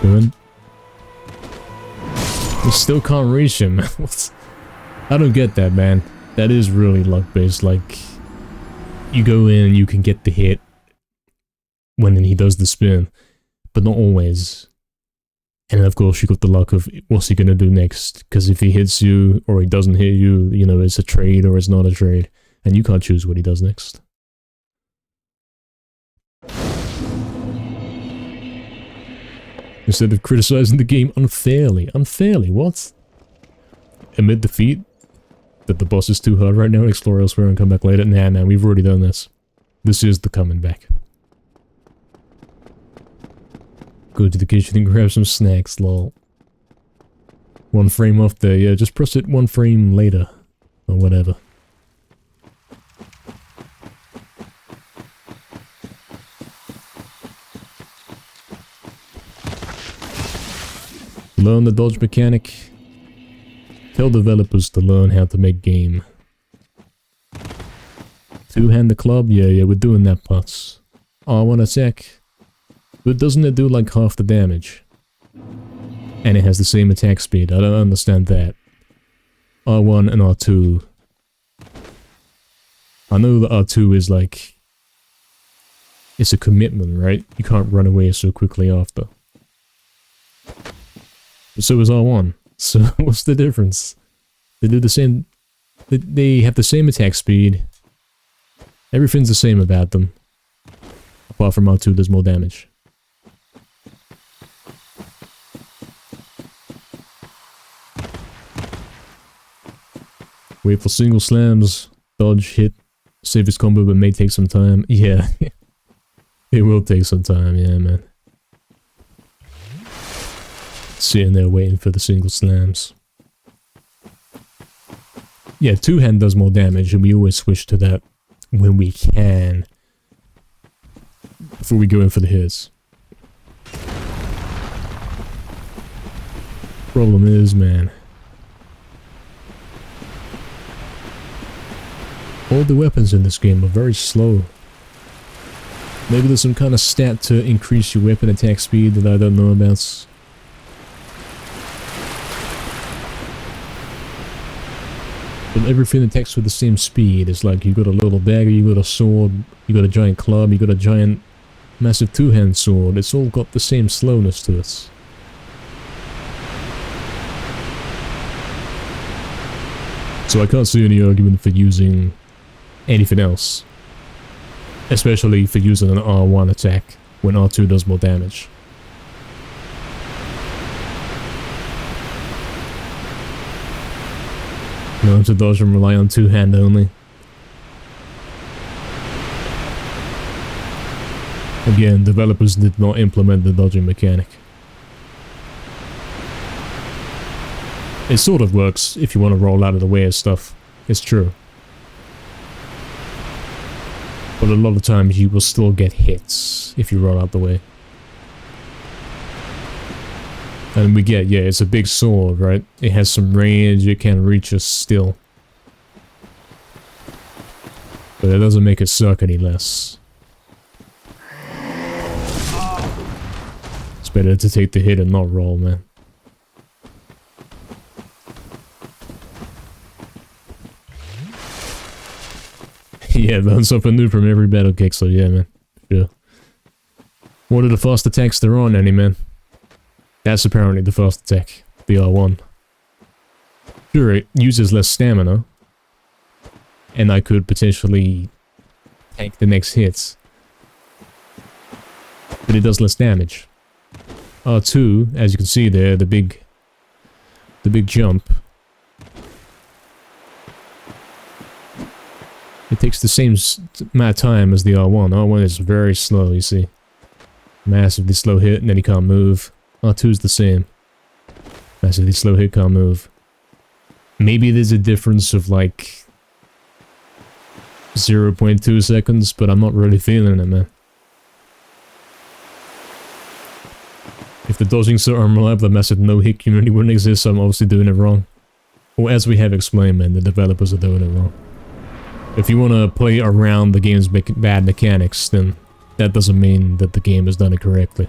Good. We still can't reach him. I don't get that, man. That is really luck-based, like... You go in and you can get the hit when he does the spin, but not always. And of course you got the luck of what's he gonna do next, because if he hits you or he doesn't hit you, you know, it's a trade or it's not a trade, and you can't choose what he does next. Instead of criticizing the game unfairly, what? Admit defeat? That the boss is too hard right now, explore elsewhere and come back later? Nah, man, we've already done this. This is the coming back. Go to the kitchen and grab some snacks, lol. 1 frame off there, yeah, just press it 1 frame later. Or whatever. Learn the dodge mechanic. Tell developers to learn how to make game. 2-hand the club? Yeah, we're doing that parts. R1 attack. But doesn't it do like half the damage? And it has the same attack speed, I don't understand that. R1 and R2. I know that R2 is like... It's a commitment, right? You can't run away so quickly after. But so is R1. So what's the difference? They do the same... They have the same attack speed. Everything's the same about them. Apart from R2 does more damage. Wait for single slams. Dodge, hit. Save his combo but may take some time. Yeah. It will take some time, yeah, man. Sitting there waiting for the single slams. Yeah, 2-hand does more damage, and we always switch to that when we can. Before we go in for the hits. Problem is, man. All the weapons in this game are very slow. Maybe there's some kind of stat to increase your weapon attack speed that I don't know about. But everything attacks with the same speed. It's like you got a little dagger, you got a sword, you got a giant club, you got a giant massive 2-hand sword. It's all got the same slowness to it. So I can't see any argument for using anything else. Especially for using an R1 attack when R2 does more damage. Learn to dodge and rely on 2-hand only. Again, developers did not implement the dodging mechanic. It sort of works if you want to roll out of the way of stuff. It's true. But a lot of times you will still get hits if you roll out the way. And we get, yeah, it's a big sword, right? It has some range, it can reach us still. But it doesn't make it suck any less. It's better to take the hit and not roll, man. Yeah, learn something new from every battle kick, so yeah, man. Sure. What are the fast attacks they're on, any man? That's apparently the fast attack, the R1. Sure, it uses less stamina. And I could potentially tank the next hits. But it does less damage. R2, as you can see there, the big jump. It takes the same amount of time as the R1. R1 is very slow, you see. Massively slow hit, and then he can't move. R2 is the same. Massively slow hit, can't move. Maybe there's a difference of like 0.2 seconds, but I'm not really feeling it, man. If the dodging's so unreliable, the massive no-hit community wouldn't exist, so I'm obviously doing it wrong. Or as we have explained, man, the developers are doing it wrong. If you want to play around the game's bad mechanics, then that doesn't mean that the game has done it correctly.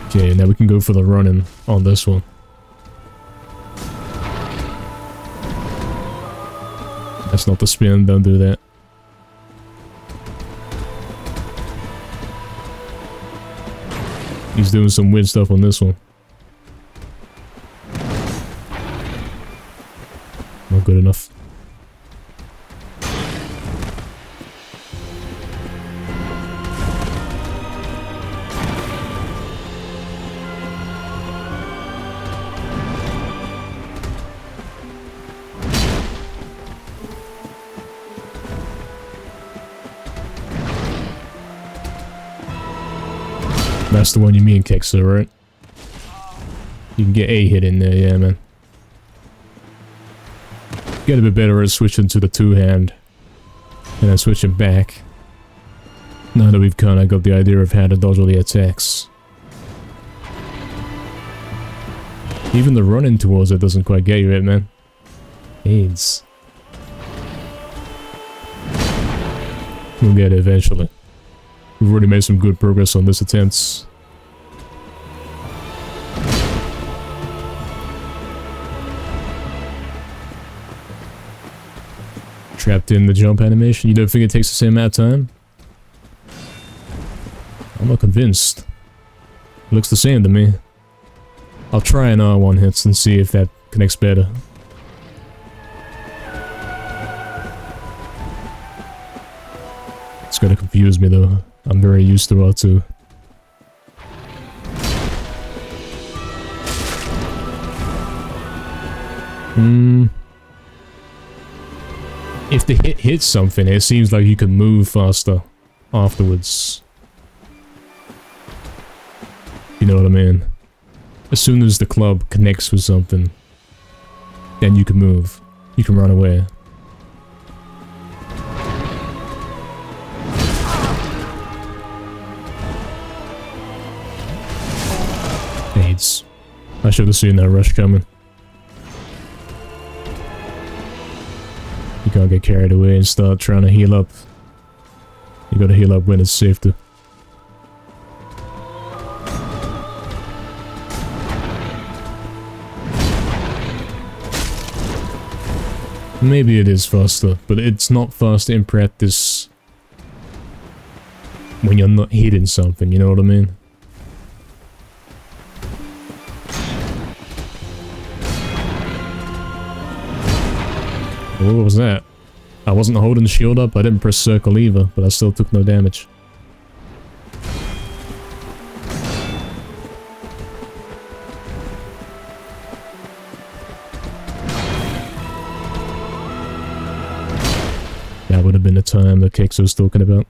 Okay, now we can go for the run-in on this one. That's not the spin, don't do that. He's doing some weird stuff on this one. Not good enough. That's the one you mean, Kexer, right? You can get a hit in there, yeah, man. Get a bit better at switching to the two-hand. And then switching back. Now that we've kind of got the idea of how to dodge all the attacks. Even the running towards it doesn't quite get you it, man. AIDS. We'll get it eventually. We've already made some good progress on this attempt. Trapped in the jump animation. You don't think it takes the same amount of time? I'm not convinced. It looks the same to me. I'll try an R1 hits and see if that connects better. It's gonna confuse me though. I'm very used to R2. If the hit hits something, it seems like you can move faster afterwards. You know what I mean? As soon as the club connects with something, then you can move. You can run away. AIDS. I should have seen that rush coming. You can't get carried away and start trying to heal up. You gotta heal up when it's safe to. Maybe it is faster, but it's not faster in practice when you're not hitting something, you know what I mean? What was that? I wasn't holding the shield up, I didn't press circle either, but I still took no damage. would have been the time that Kex was talking about.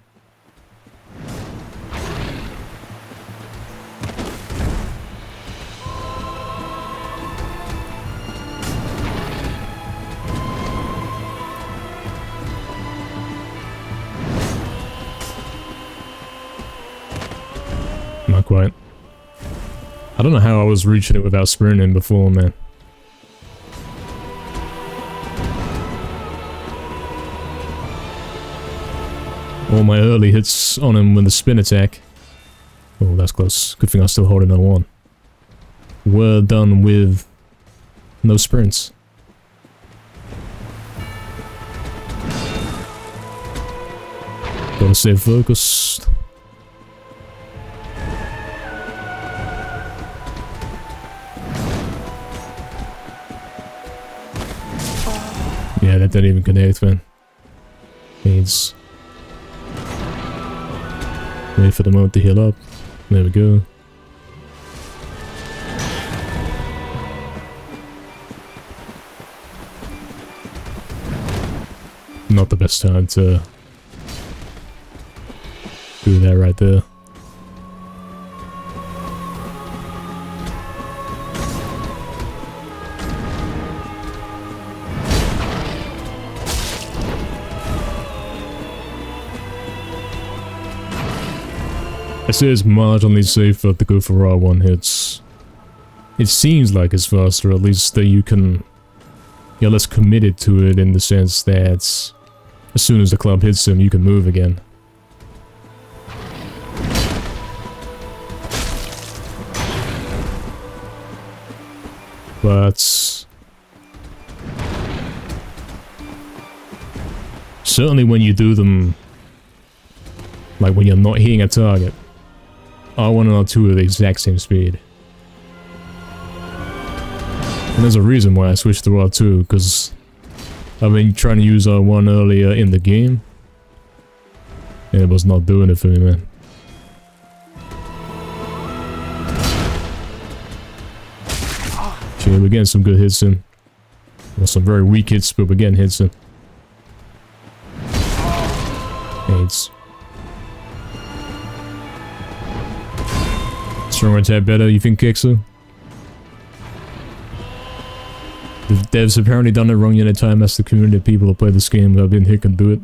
Not quite. I don't know how I was reaching it without sprinting before, man. All my early hits on him with the spin attack. Oh, that's close. Good thing I'm still holding on. Were done with no sprints. Gotta stay focused. Yeah, that didn't even connect, man. Needs... Wait for the mode to heal up. There we go. Not the best time to do that right there. I say it's marginally safer to go for raw one hits. It seems like it's faster, at least that you're less committed to it in the sense that as soon as the club hits him, you can move again. But certainly when you do them, like when you're not hitting a target, R1 and R2 are the exact same speed. And there's a reason why I switched to R2, because I've been trying to use R1 earlier in the game, and it was not doing it for me, man. Okay, we're getting some good hits in. Well, some very weak hits, but we're getting hits in. AIDS. Stronger attack better, you think, Kexo? The devs apparently done it wrong in a time as the community of people who play this game have been here can do it.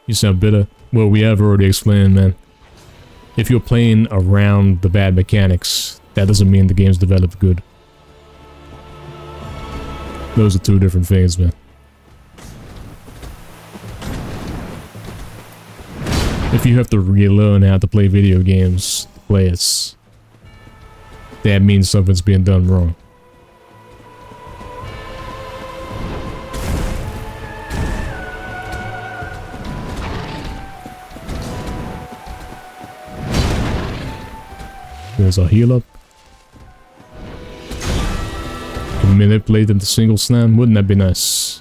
You sound better. Well, we have already explained, man. If you're playing around the bad mechanics, that doesn't mean the game's developed good. Those are two different things, man. If you have to relearn how to play video games, play it, that means something's being done wrong. There's our heal up. Can manipulate them to single slam, wouldn't that be nice?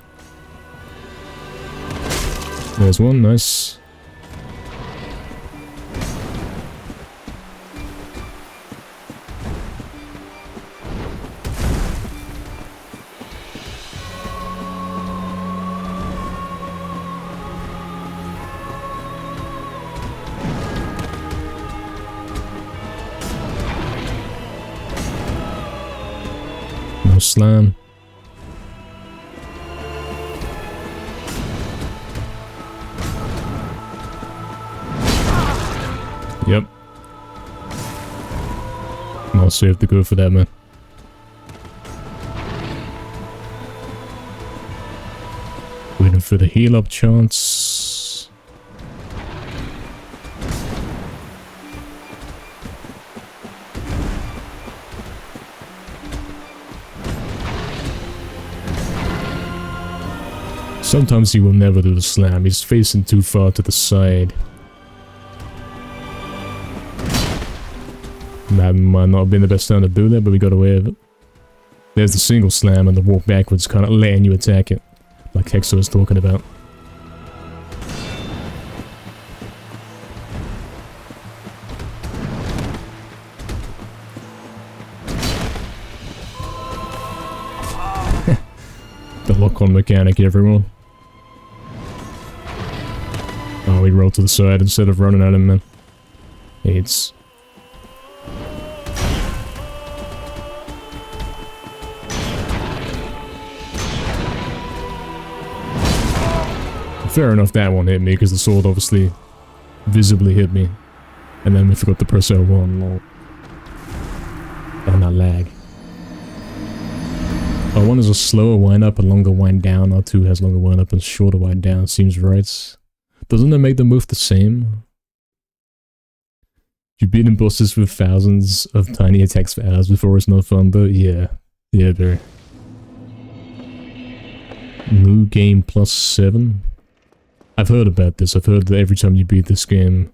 There's one, nice. Slam. Yep. I'll save to go for that, man. Waiting for the heal up chance. Sometimes he will never do the slam, he's facing too far to the side. That might not have been the best time to do that, but we got away with it. There's the single slam and the walk backwards, kind of letting you attack it, like Hexo was talking about. The lock-on mechanic, everyone. we roll to the side instead of running at him, man. It's... Fair enough, that one hit me, because the sword obviously visibly hit me. And then we forgot to press L1, lol. And that lag. R1 is a slower wind up and longer wind down. R2 has longer wind up and shorter wind down. Seems right. Doesn't that make them both the same? You beating bosses with thousands of tiny attacks for hours before it's not fun though? Yeah. Yeah, very. New game plus 7? I've heard about this. I've heard that every time you beat this game,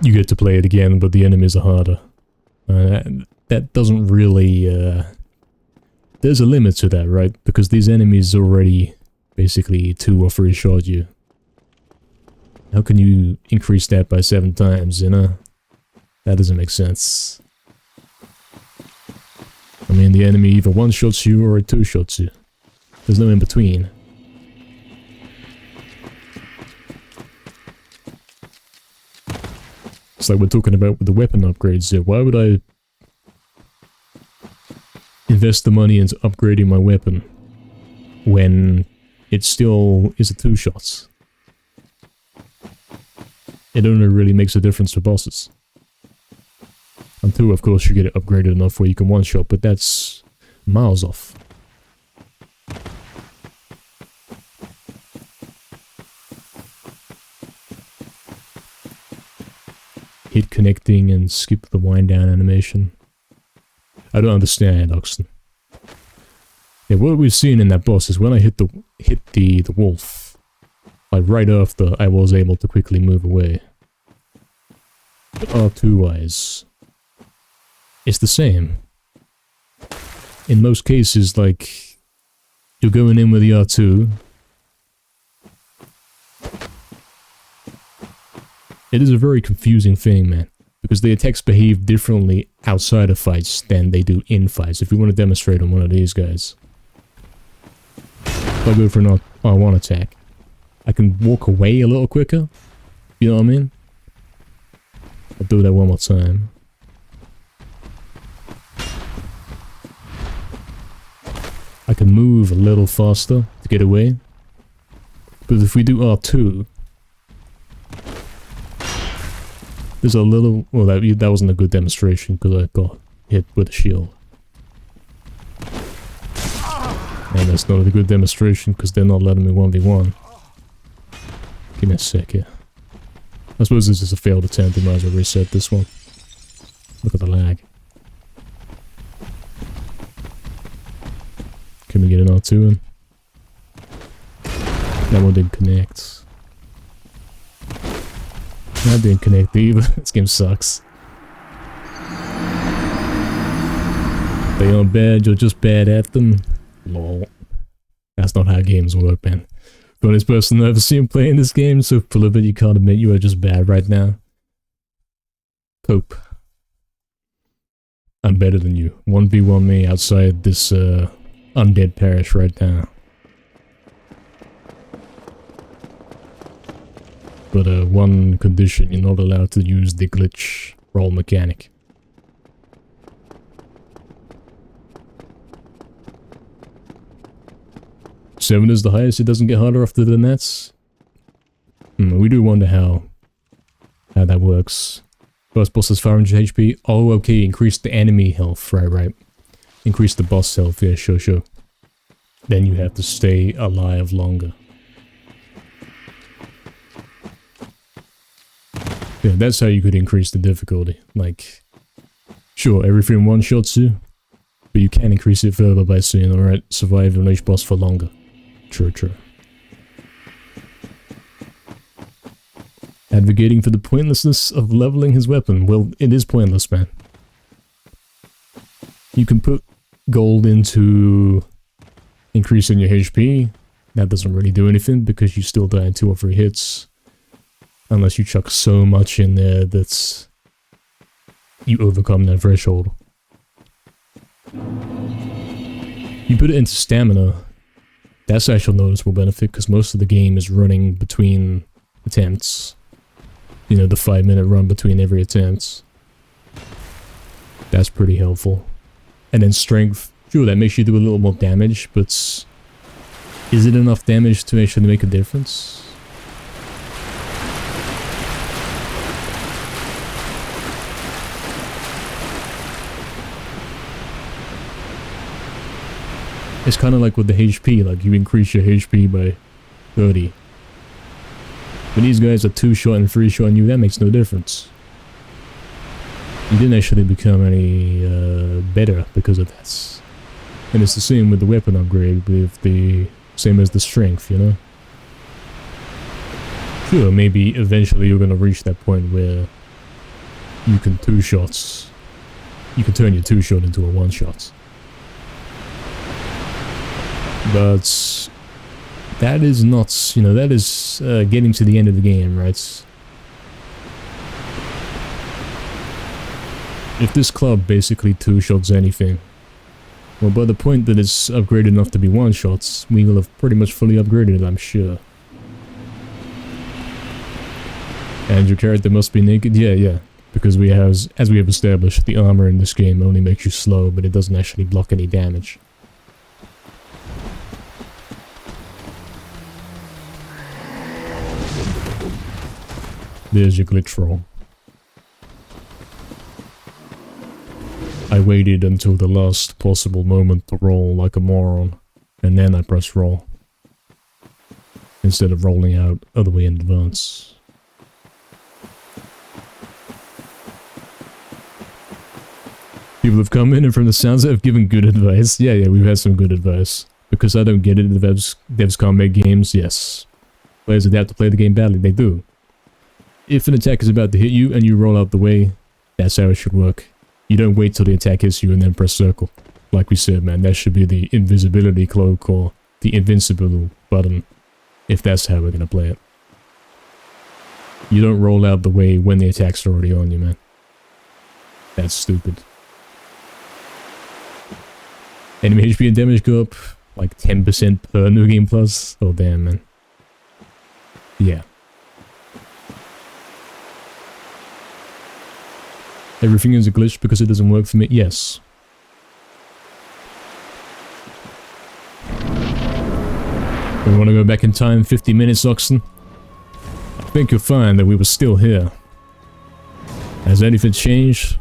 you get to play it again, but the enemies are harder. That doesn't really... there's a limit to that, right? Because these enemies already basically 2 or 3 shot you. How can you increase that by 7 times, you know? That doesn't make sense. I mean, the enemy either 1-shots you or it 2-shots you. There's no in between. It's like we're talking about with the weapon upgrades here. Why would I invest the money into upgrading my weapon when it still is a 2-shots? It only really makes a difference to bosses. And 2, of course, you get it upgraded enough where you can 1-shot, but that's miles off. Hit connecting and skip the wind down animation. I don't understand, Oxen. Yeah, what we've seen in that boss is when I hit the wolf, like right after I was able to quickly move away. But R2 wise, it's the same. In most cases, like, you're going in with the R2. It is a very confusing thing, man, because the attacks behave differently outside of fights than they do in fights. If you want to demonstrate on one of these guys, if I go for an R1 attack, I can walk away a little quicker, you know what I mean? I'll do that one more time. I can move a little faster to get away, but if we do R2, there's a little... Well, that wasn't a good demonstration because I got hit with a shield. And that's not a good demonstration because they're not letting me 1v1. Give me a sec here. I suppose this is a failed attempt, I might as well reset this one. Look at the lag. Can we get an R2 in? That one didn't connect. That didn't connect either. This game sucks. They aren't bad, you're just bad at them. Lol. That's not how games work, man. The honest person I've ever seen playing this game, so Philippa, you can't admit you are just bad right now. Cope. I'm better than you. 1v1 me outside this undead parish right now. But one condition, you're not allowed to use the glitch roll mechanic. Seven is the highest, it doesn't get harder after the nets. We do wonder how that works. First boss is 500 HP. Oh, okay, increase the enemy health, right. Increase the boss health, yeah, sure. Then you have to stay alive longer. Yeah, that's how you could increase the difficulty. Like, sure, everything 1-shots you, but you can increase it further by saying, alright, survive on each boss for longer. True. Advocating for the pointlessness of leveling his weapon. Well, it is pointless, man. You can put gold into increasing your HP. That doesn't really do anything because you still die in 2 or 3 hits. Unless you chuck so much in there that you overcome that threshold. You put it into stamina. That's actually a noticeable benefit, because most of the game is running between attempts. You know, the 5-minute run between every attempt. That's pretty helpful. And then strength, sure, that makes you do a little more damage, but is it enough damage to actually make a difference? It's kind of like with the HP, like you increase your HP by 30. But these guys are 2-shot and 3-shot on you, that makes no difference. You didn't actually become any better because of that. And it's the same with the weapon upgrade, with the same as the strength, you know? Sure, maybe eventually you're gonna reach that point where you can 2-shots. You can turn your 2-shot into a 1-shot. But that is not, you know, that is getting to the end of the game, right? If this club basically 2-shots anything, well, by the point that it's upgraded enough to be 1-shots, we will have pretty much fully upgraded it, I'm sure. And your character must be naked? Yeah. Because we have, as we have established, the armor in this game only makes you slow, but it doesn't actually block any damage. There's your glitch roll. I waited until the last possible moment to roll like a moron, and then I pressed roll. Instead of rolling out other way in advance. People have come in and from the sounds have given good advice. Yeah, we've had some good advice. Because I don't get it, the devs can't make games, yes. Players adapt to play the game badly, they do. If an attack is about to hit you and you roll out the way, that's how it should work. You don't wait till the attack hits you and then press circle. Like we said, man, that should be the invisibility cloak or the invincible button, if that's how we're gonna play it. You don't roll out the way when the attack's already on you, man. That's stupid. Enemy HP and damage go up like 10% per New Game Plus. Oh damn, man. Yeah. Everything is a glitch because it doesn't work for me? Yes. We want to go back in time 50 minutes, Oxen? I think you'll find that we were still here. Has anything changed?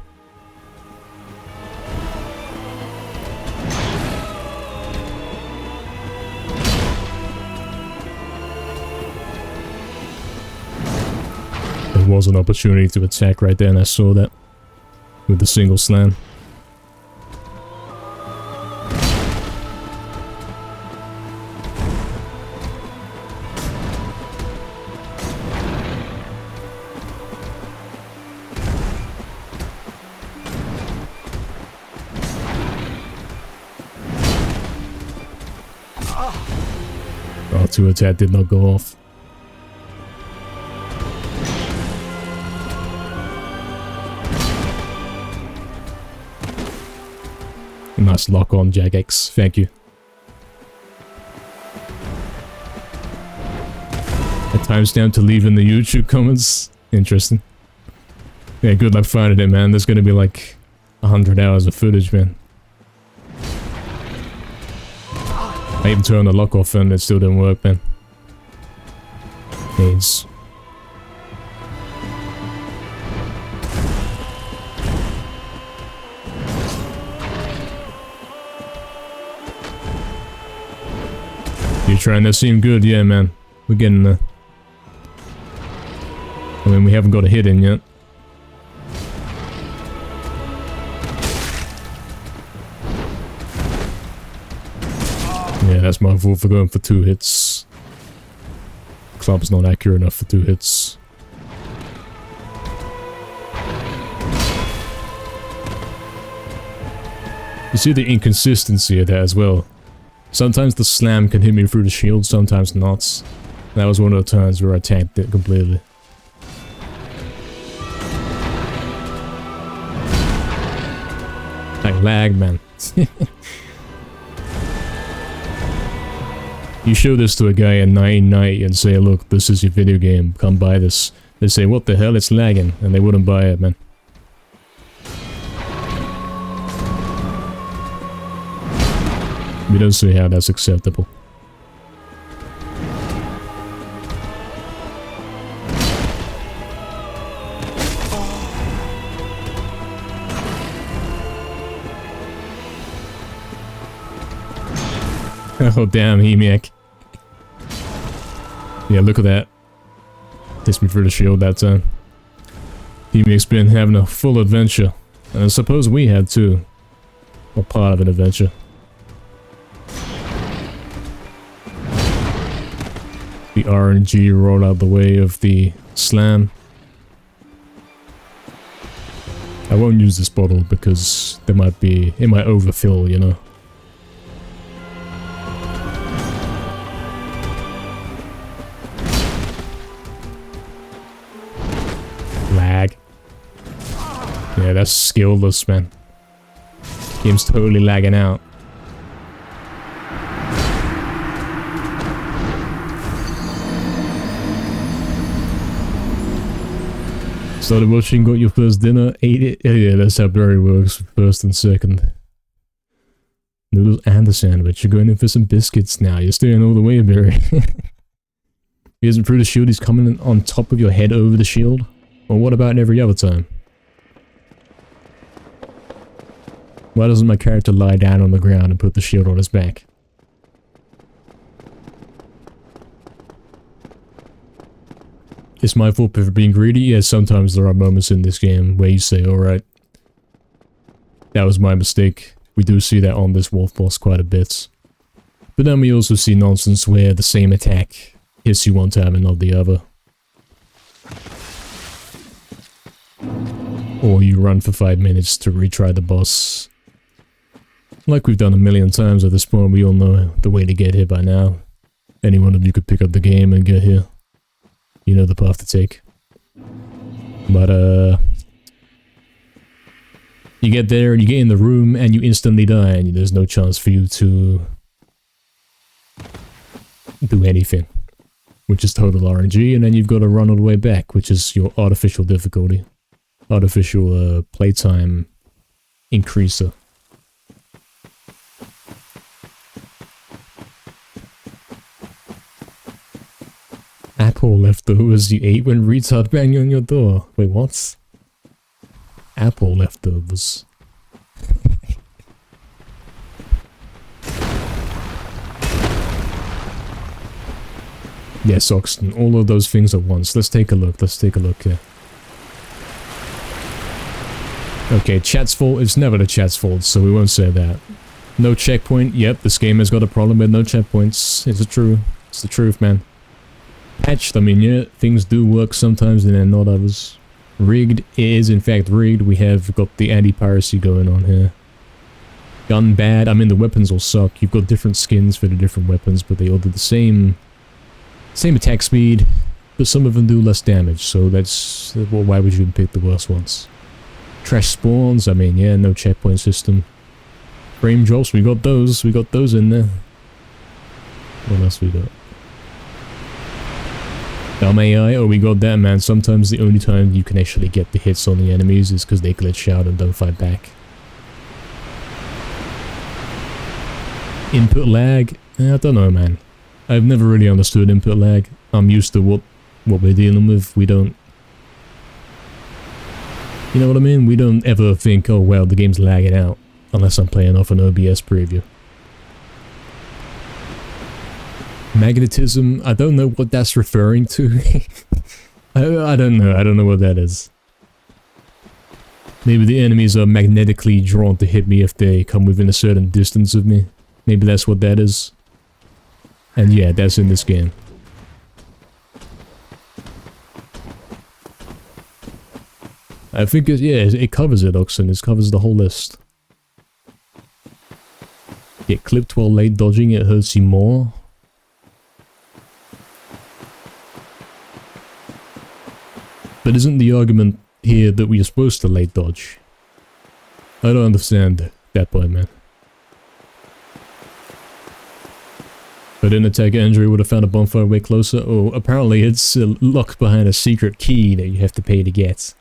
There was an opportunity to attack right there and I saw that. With the single slam. Oh, 2 attack did not go off. Nice lock on, Jagex. Thank you. A timestamp to leave in the YouTube comments. Interesting. Yeah, good luck finding it, man. There's gonna be like 100 hours of footage, man. I even turned the lock off and it still didn't work, man. AIDS. You're trying to seem good, yeah, man. We're getting there. I mean, we haven't got a hit in yet. Yeah, that's my fault for going for 2 hits. Club's not accurate enough for 2 hits. You see the inconsistency of that as well. Sometimes the slam can hit me through the shield, sometimes not. That was one of the times where I tanked it completely. I lag, man. You show this to a guy in 1990 and say, look, this is your video game, come buy this. They say, what the hell, it's lagging, and they wouldn't buy it, man. We don't see how that's acceptable. Oh damn, Emiac. Yeah, look at that. Hits me through the shield that time. Emiac's been having a full adventure. And I suppose we had too. Or part of an adventure. The RNG rolled out the way of the slam. I won't use this bottle because it might overfill, you know. Lag. Yeah, that's skillless, man. Game's totally lagging out. Started watching, got your first dinner, ate it. Yeah, that's how Barry works, first and second. Noodles and the sandwich. You're going in for some biscuits now. You're staying all the way, Barry. He isn't through the shield, he's coming on top of your head over the shield. Or what about every other time? Why doesn't my character lie down on the ground and put the shield on his back? It's my fault for being greedy. Yeah, sometimes there are moments in this game where you say, alright, that was my mistake. We do see that on this wolf boss quite a bit. But then we also see nonsense where the same attack hits you one time and not the other. Or you run for 5 minutes to retry the boss. Like we've done a million times at this point, we all know the way to get here by now. Any one of you could pick up the game and get here. You know the path to take. But, you get there and you get in the room and you instantly die and there's no chance for you to do anything. Which is total RNG, and then you've got to run all the way back, which is your artificial difficulty. Artificial, playtime increaser. Apple leftovers you ate when retard banged on your door. Wait, what? Apple leftovers. Yes, Oxton, all of those things at once. Let's take a look, here. Okay, chat's fault. It's never the chat's fault, so we won't say that. No checkpoint. Yep, this game has got a problem with no checkpoints. Is it true? It's the truth, man. Patched, I mean, yeah, things do work sometimes and then not others. Rigged, it is in fact rigged. We have got the anti-piracy going on here. Gun bad, I mean the weapons all suck. You've got different skins for the different weapons, but they all do the same attack speed, but some of them do less damage, so that's, well, why would you pick the worst ones? Trash spawns, I mean, yeah, no checkpoint system. Frame drops, we got those in there. What else we got? Dumb AI, oh we got that, man. Sometimes the only time you can actually get the hits on the enemies is because they glitch out and don't fight back. Input lag? I don't know, man. I've never really understood input lag. I'm used to what we're dealing with. We don't... You know what I mean? We don't ever think, oh well, the game's lagging out. Unless I'm playing off an OBS preview. Magnetism, I don't know what that's referring to. I don't know what that is. Maybe the enemies are magnetically drawn to hit me if they come within a certain distance of me. Maybe that's what that is. And yeah, that's in this game. I think it covers it, Oxen. It covers the whole list. Get clipped while late dodging, it hurts you more. But isn't the argument here that we are supposed to late dodge? I don't understand that point, man. I didn't attack Andrew, would have found a bonfire way closer. Oh, apparently it's locked behind a secret key that you have to pay to get.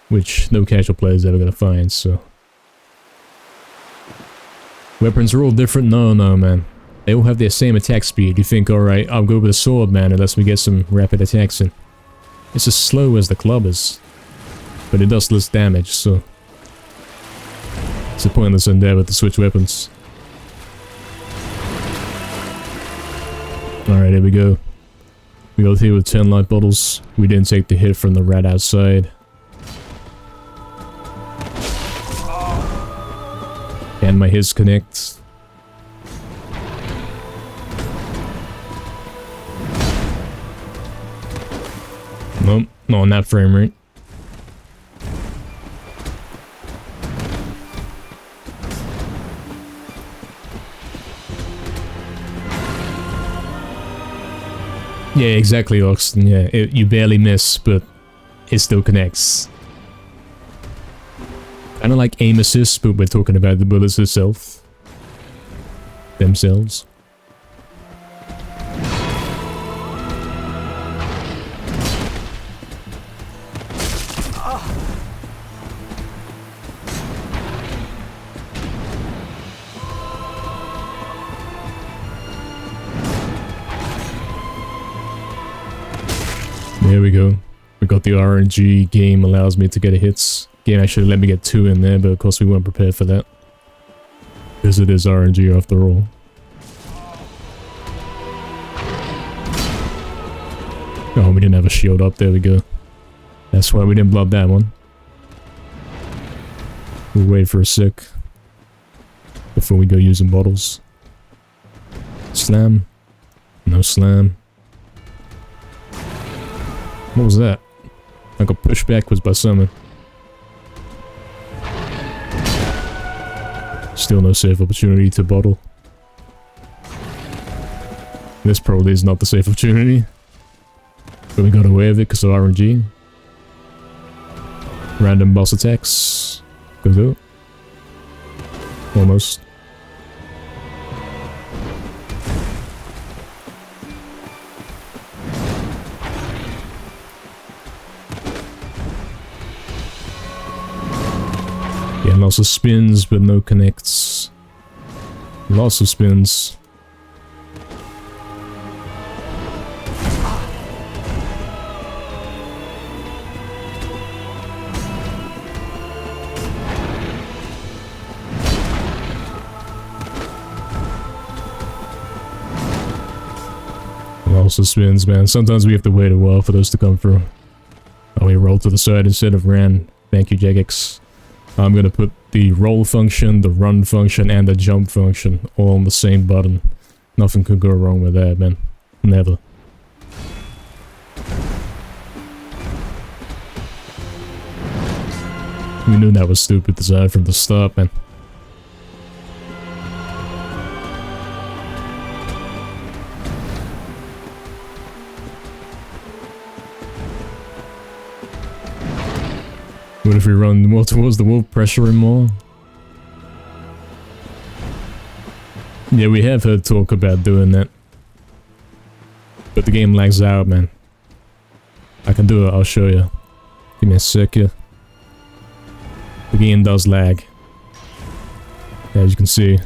Which no casual player is ever gonna find, so... Weapons are all different? No, man. They all have their same attack speed. You think, alright, I'll go with a sword, man, unless we get some rapid attacks in. It's as slow as the club is. But it does less damage, so... It's a pointless endeavor to switch weapons. Alright, here we go. We got here with 10 light bottles. We didn't take the hit from the rat outside. And my hits connect. Nope, not on that frame rate. Yeah, exactly, Oxton. Yeah, you barely miss, but it still connects. Kind of like aim assist, but we're talking about the bullets itself. Themselves. There we go. We got the RNG. Game allows me to get a hits. Game actually let me get 2 in there, but of course we weren't prepared for that. Because it is RNG after all. Oh, we didn't have a shield up. There we go. That's why we didn't blood that one. We'll wait for a sec. Before we go using bottles. Slam. No slam. What was that? I got pushed backwards by someone. Still no safe opportunity to bottle. This probably is not the safe opportunity. But we got away with it because of RNG. Random boss attacks. Go. Almost. Yeah, lots of spins, but no connects. Lots of spins. Lots of spins, man. Sometimes we have to wait a while for those to come through. Oh, we roll to the side instead of ran. Thank you, Jagex. I'm gonna put the roll function, the run function, and the jump function all on the same button. Nothing could go wrong with that, man. Never. We knew that was stupid design from the start, man. What if we run more towards the wall, pressure him more? Yeah, we have heard talk about doing that. But the game lags out, man. I can do it, I'll show you. Give me a sec here. The game does lag. As you can see.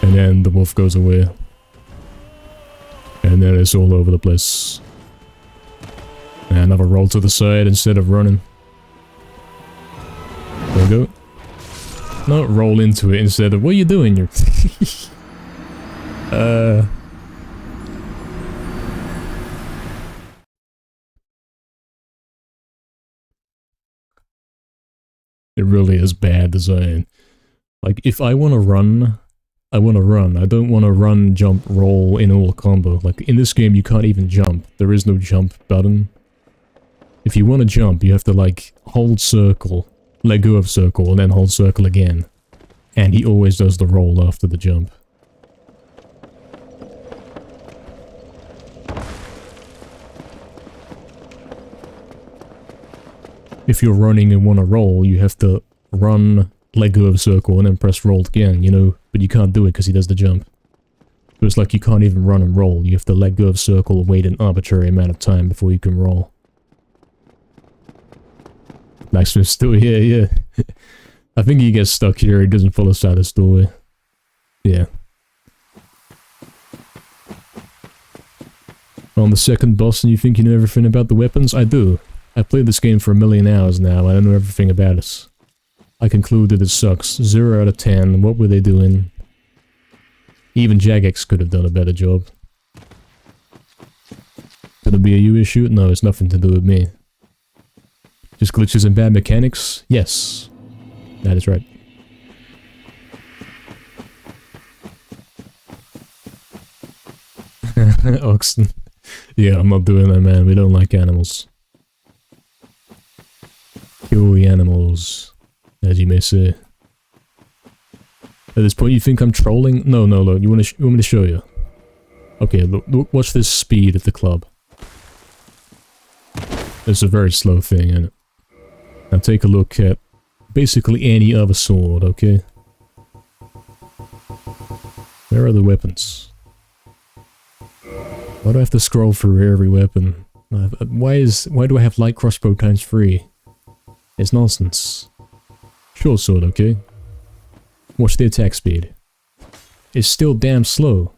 And then the wolf goes away. And then it's all over the place. And another roll to the side instead of running. There we go. No, roll into it instead of... What are you doing? You're... It really is bad design. Like, if I want to run, I want to run. I don't want to run, jump, roll in all combo. Like, in this game, you can't even jump. There is no jump button. If you want to jump, you have to, like, hold circle, let go of circle, and then hold circle again. And he always does the roll after the jump. If you're running and want to roll, you have to run, let go of circle, and then press roll again, you know? But you can't do it because he does the jump. So it's like you can't even run and roll. You have to let go of circle and wait an arbitrary amount of time before you can roll. Blacksmith's still here, yeah. I think he gets stuck here. He doesn't follow Silas' doorway. Yeah. On the second boss and you think you know everything about the weapons? I do. I've played this game for 1,000,000 hours now. I don't know everything about it. I concluded it sucks. 0 out of 10. What were they doing? Even Jagex could have done a better job. Could it be a you issue? No, it's nothing to do with me. Just glitches and bad mechanics? Yes. That is right. Oxen. Yeah, I'm not doing that, man. We don't like animals. Kill the animals, as you may say. At this point, you think I'm trolling? No, look. You want me to show you? Okay, look, watch this speed at the club. It's a very slow thing, isn't it? Now take a look at basically any other sword, okay? Where are the weapons? Why do I have to scroll through every weapon? Why do I have light crossbow times 3? It's nonsense. Short sword, okay? Watch the attack speed. It's still damn slow.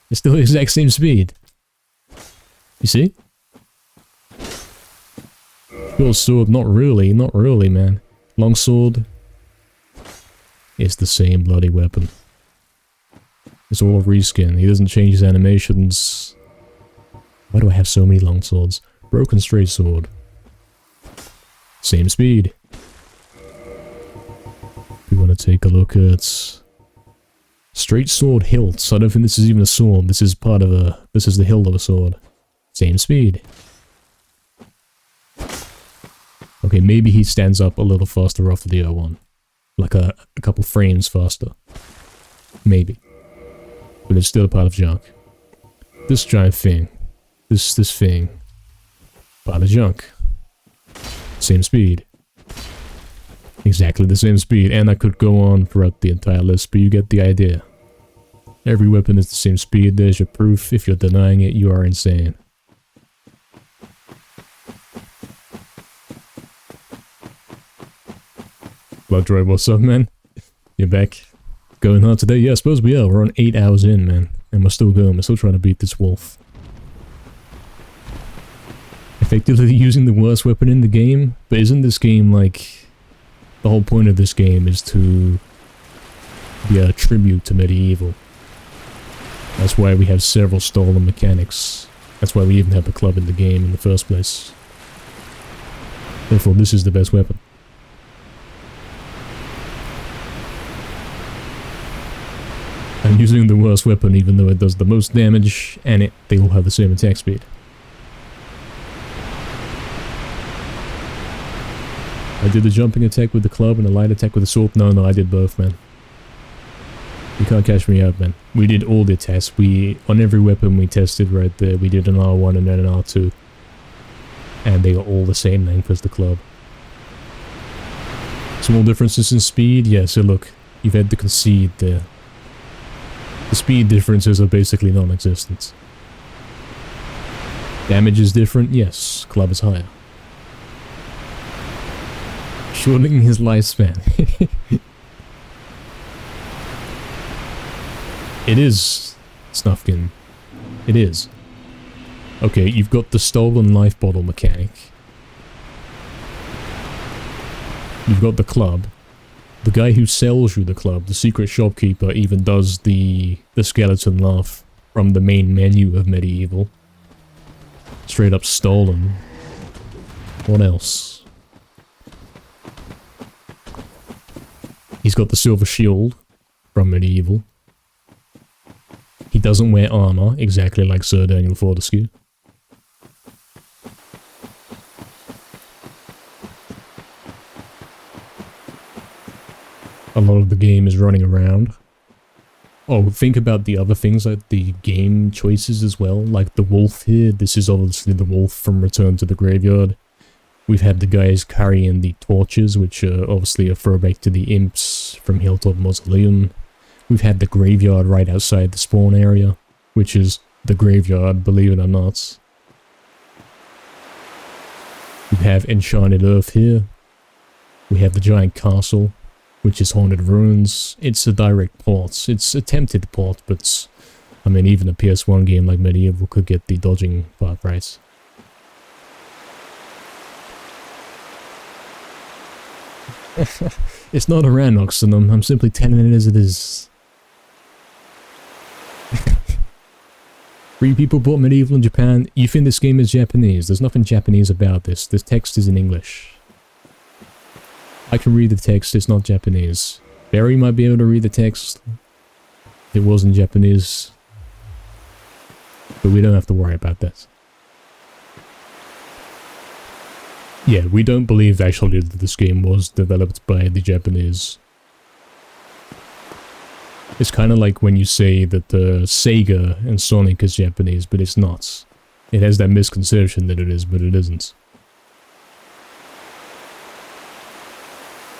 It's still the exact same speed. You see? Short sword, not really, man. Long sword is the same bloody weapon. It's all a reskin. He doesn't change his animations. Why do I have so many long swords? Broken straight sword. Same speed. We want to take a look at straight sword hilts. I don't think this is even a sword. This is part of a. This is the hilt of a sword. Same speed. Okay, maybe he stands up a little faster after the R1. Like a couple frames faster. Maybe. But it's still part of junk. This giant thing. This thing. Part of junk. Same speed. Exactly the same speed, and I could go on throughout the entire list, but you get the idea. Every weapon is the same speed. There's your proof. If you're denying it, you are insane. Bloodroid, what's up, man? You're back. Going hard today? Yeah, I suppose we are. We're on 8 hours in, man. And we're still going. We're still trying to beat this wolf. Effectively using the worst weapon in the game? But isn't this game like... The whole point of this game is to be a tribute to medieval. That's why we have several stolen mechanics. That's why we even have a club in the game in the first place. Therefore, this is the best weapon. I'm using the worst weapon even though it does the most damage and they all have the same attack speed. I did the jumping attack with the club and the light attack with the sword. No, I did both, man. You can't catch me out, man. We did all the tests. On every weapon we tested right there, we did an R1 and then an R2. And they are all the same length as the club. Small differences in speed? Yeah, so look, you've had to concede there. The speed differences are basically non-existent. Damage is different? Yes, club is higher. Shortening his lifespan. It is, Snufkin. It is. Okay, you've got the stolen life bottle mechanic. You've got the club. The guy who sells you the club, the secret shopkeeper, even does the skeleton laugh from the main menu of medieval. Straight up stolen. What else? He's got the silver shield from medieval. He doesn't wear armor, exactly like Sir Daniel Fortescue. A lot of the game is running around. Oh, think about the other things, like the game choices as well. Like the wolf here, this is obviously the wolf from Return to the Graveyard. We've had the guys carrying the torches, which are obviously a throwback to the imps from Hilltop Mausoleum. We've had the graveyard right outside the spawn area, which is the graveyard, believe it or not. We have Enchanted Earth here. We have the giant castle, which is Haunted Ruins. It's a direct port. It's attempted port, but I mean, even a PS1 game like Medieval could get the dodging part right. It's not a Ranox, and I'm simply telling it as it is. 3 people bought Medieval in Japan. You think this game is Japanese? There's nothing Japanese about this. The text is in English. I can read the text, it's not Japanese. Barry might be able to read the text. It wasn't Japanese. But we don't have to worry about that. Yeah, we don't believe actually that this game was developed by the Japanese. It's kind of like when you say that Sega and Sonic is Japanese, but it's not. It has that misconception that it is, but it isn't.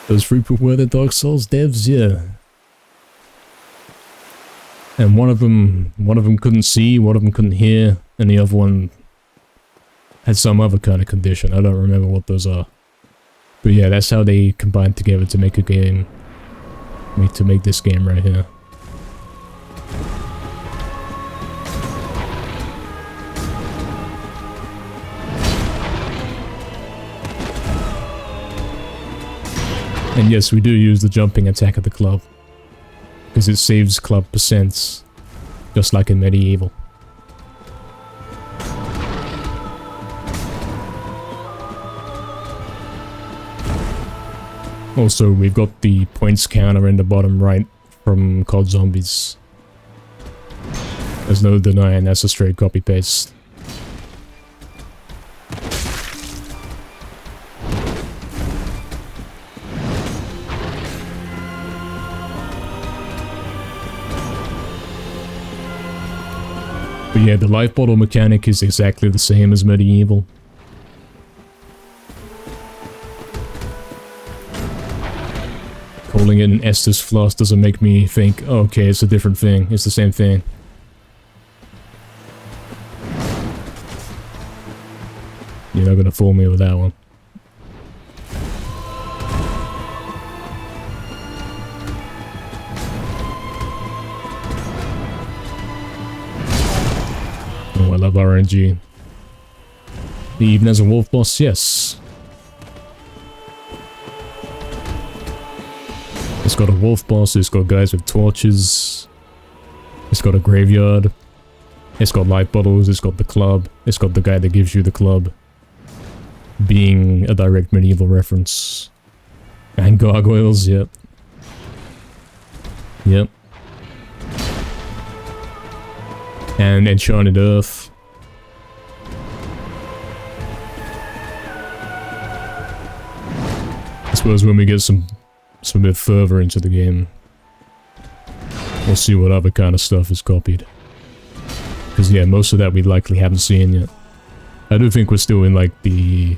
Those 3 people were the Dark Souls devs, yeah. And one of them couldn't see, one of them couldn't hear, and the other one had some other kind of condition. I don't remember what those are. But yeah, that's how they combined together to make a game. To make this game right here. And yes, we do use the jumping attack of the club. Because it saves club percents. Just like in Medieval. Also, we've got the points counter in the bottom right from COD Zombies. There's no denying that's a straight copy-paste. But yeah, the life bottle mechanic is exactly the same as Medieval. Calling it an Estus floss doesn't make me think, oh, okay, it's a different thing. It's the same thing. You're not gonna fool me with that one. Oh, I love RNG. Even as a wolf boss, yes. It's got a wolf boss, it's got guys with torches, it's got a graveyard, it's got light bottles, it's got the club, it's got the guy that gives you the club, being a direct Medieval reference. And gargoyles, yep. Yep. And Enchanted Earth. I suppose when we get some bit further into the game, we'll see what other kind of stuff is copied. Because yeah, most of that we likely haven't seen yet. I do think we're still in like the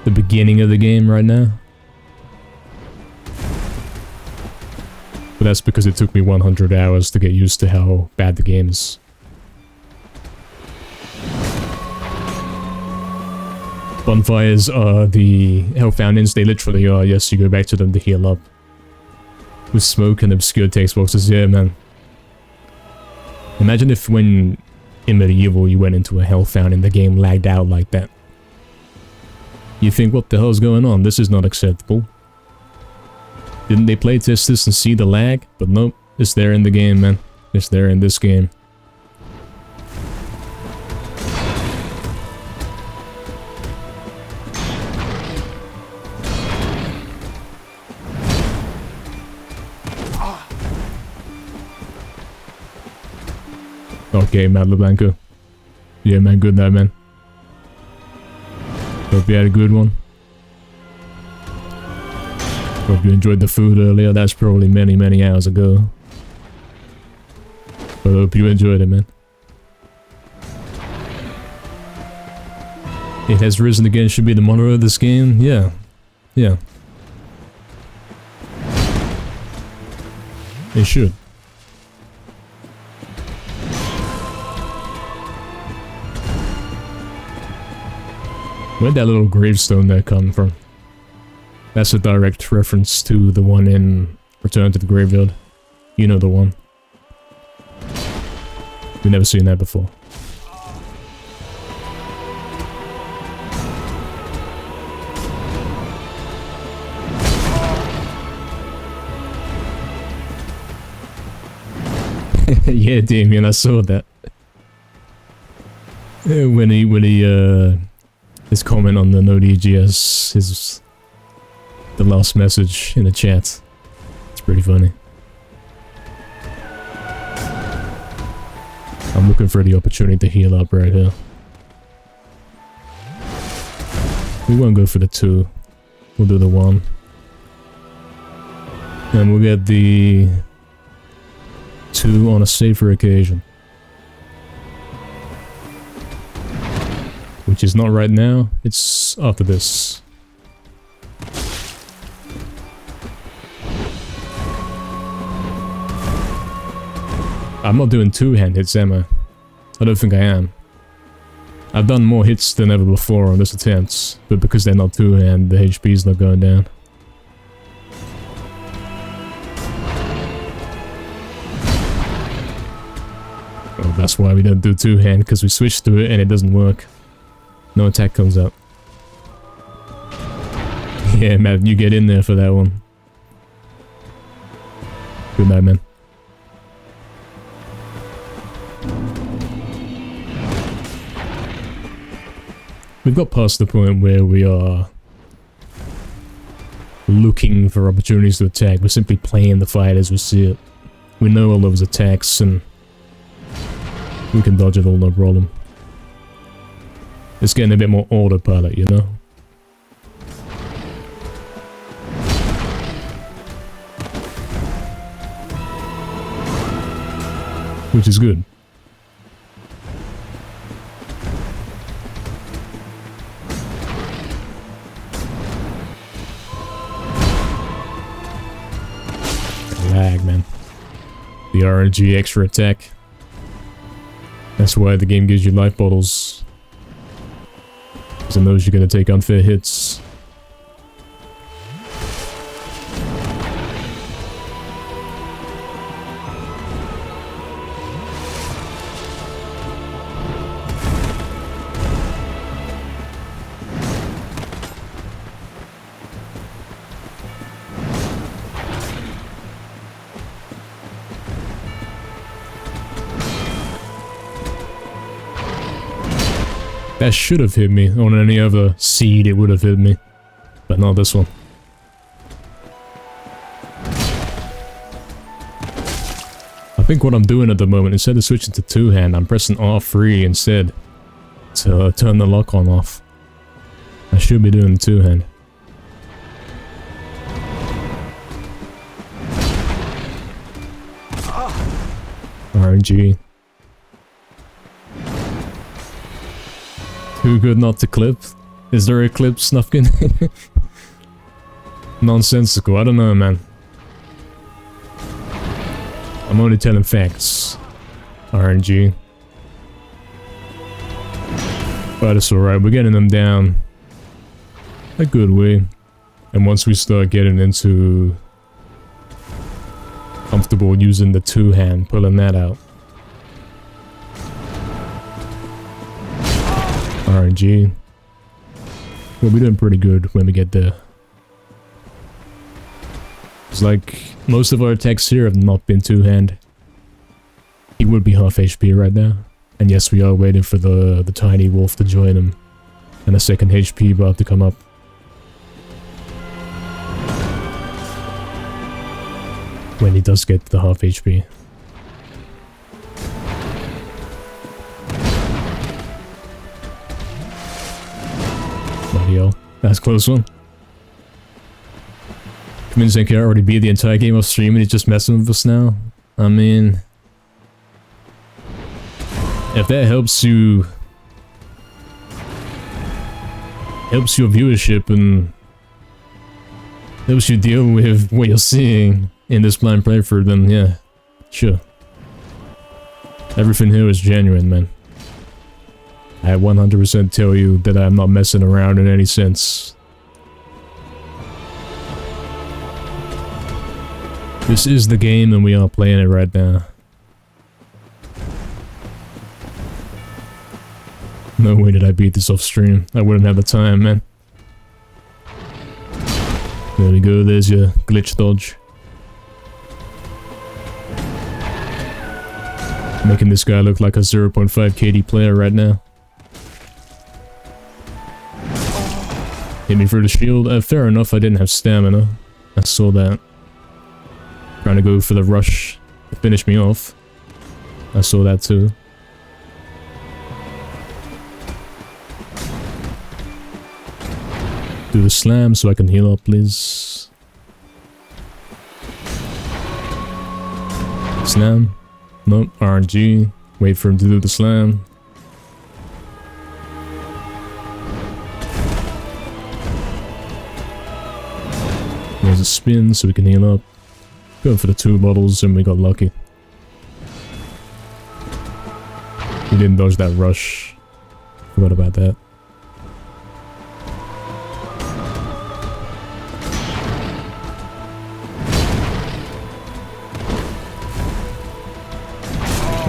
beginning of the game right now. But that's because it took me 100 hours to get used to how bad the game is. Bonfires are the hell fountains, they literally are, yes, you go back to them to heal up. With smoke and obscure text boxes, yeah man. Imagine if when in Medieval you went into a hell fountain, the game lagged out like that. You think, what the hell's going on? This is not acceptable. Didn't they play test this and see the lag? But nope, it's there in the game, man. It's there in this game. Okay, Matt LeBlanco. Yeah, man, good night, man. Hope you had a good one. Hope you enjoyed the food earlier. That's probably many, many hours ago. But I hope you enjoyed it, man. It has risen again, should be the motto of this game. Yeah. Yeah. It should. Where'd that little gravestone there come from? That's a direct reference to the one in Return to the Graveyard. You know the one. We've never seen that before. Yeah, Damien, I saw that. When he his comment on the no DGS, the last message in the chat. It's pretty funny. I'm looking for the opportunity to heal up right here. We won't go for the 2. We'll do the 1. And we'll get the 2 on a safer occasion. Which is not right now, it's after this. I'm not doing 2-hand hits, am I? I don't think I am. I've done more hits than ever before on this attempt, but because they're not 2-hand, the HP's not going down. Well, that's why we don't do 2-hand, because we switch to it and it doesn't work. No attack comes up. Yeah, man, you get in there for that one. Good night, man. We've got past the point where we are looking for opportunities to attack. We're simply playing the fight as we see it. We know all those attacks and we can dodge it all, no problem. It's getting a bit more autopilot, you know? Which is good. Lag, man. The RNG extra attack. That's why the game gives you life bottles. Because it knows you're gonna take unfair hits. That should have hit me. On any other seed it would have hit me. But not this one. I think what I'm doing at the moment, instead of switching to 2-hand, I'm pressing R3 instead to turn the lock on off. I should be doing 2-hand. RNG. Too good not to clip? Is there a clip, Snufkin? Nonsensical, I don't know, man. I'm only telling facts. RNG. But it's alright, we're getting them down a good way. And once we start getting into comfortable using the 2-hand, pulling that out. RNG. We'll be doing pretty good when we get there. It's like, most of our attacks here have not been 2-hand. He would be half HP right now. And yes, we are waiting for the tiny wolf to join him. And a second HP about to come up. When he does get the half HP. Bloody hell. That's a close one. Convincing I already beat the entire game off stream and he's just messing with us now. I mean... if that helps you... helps your viewership and... helps you deal with what you're seeing, in this blind playthrough, then yeah, sure. Everything here is genuine, man. I 100% tell you that I'm not messing around in any sense. This is the game and we are playing it right now. No way did I beat this off stream. I wouldn't have the time, man. There we go, there's your glitch dodge. Making this guy look like a 0.5 KD player right now. Hit me through the shield. Fair enough, I didn't have stamina. I saw that. Trying to go for the rush to finish me off. I saw that too. Do the slam so I can heal up, please. Slam. Nope, RNG. Wait for him to do the slam. There's a spin so we can heal up. Going for the 2 bottles and we got lucky. He didn't dodge that rush. Forgot about that.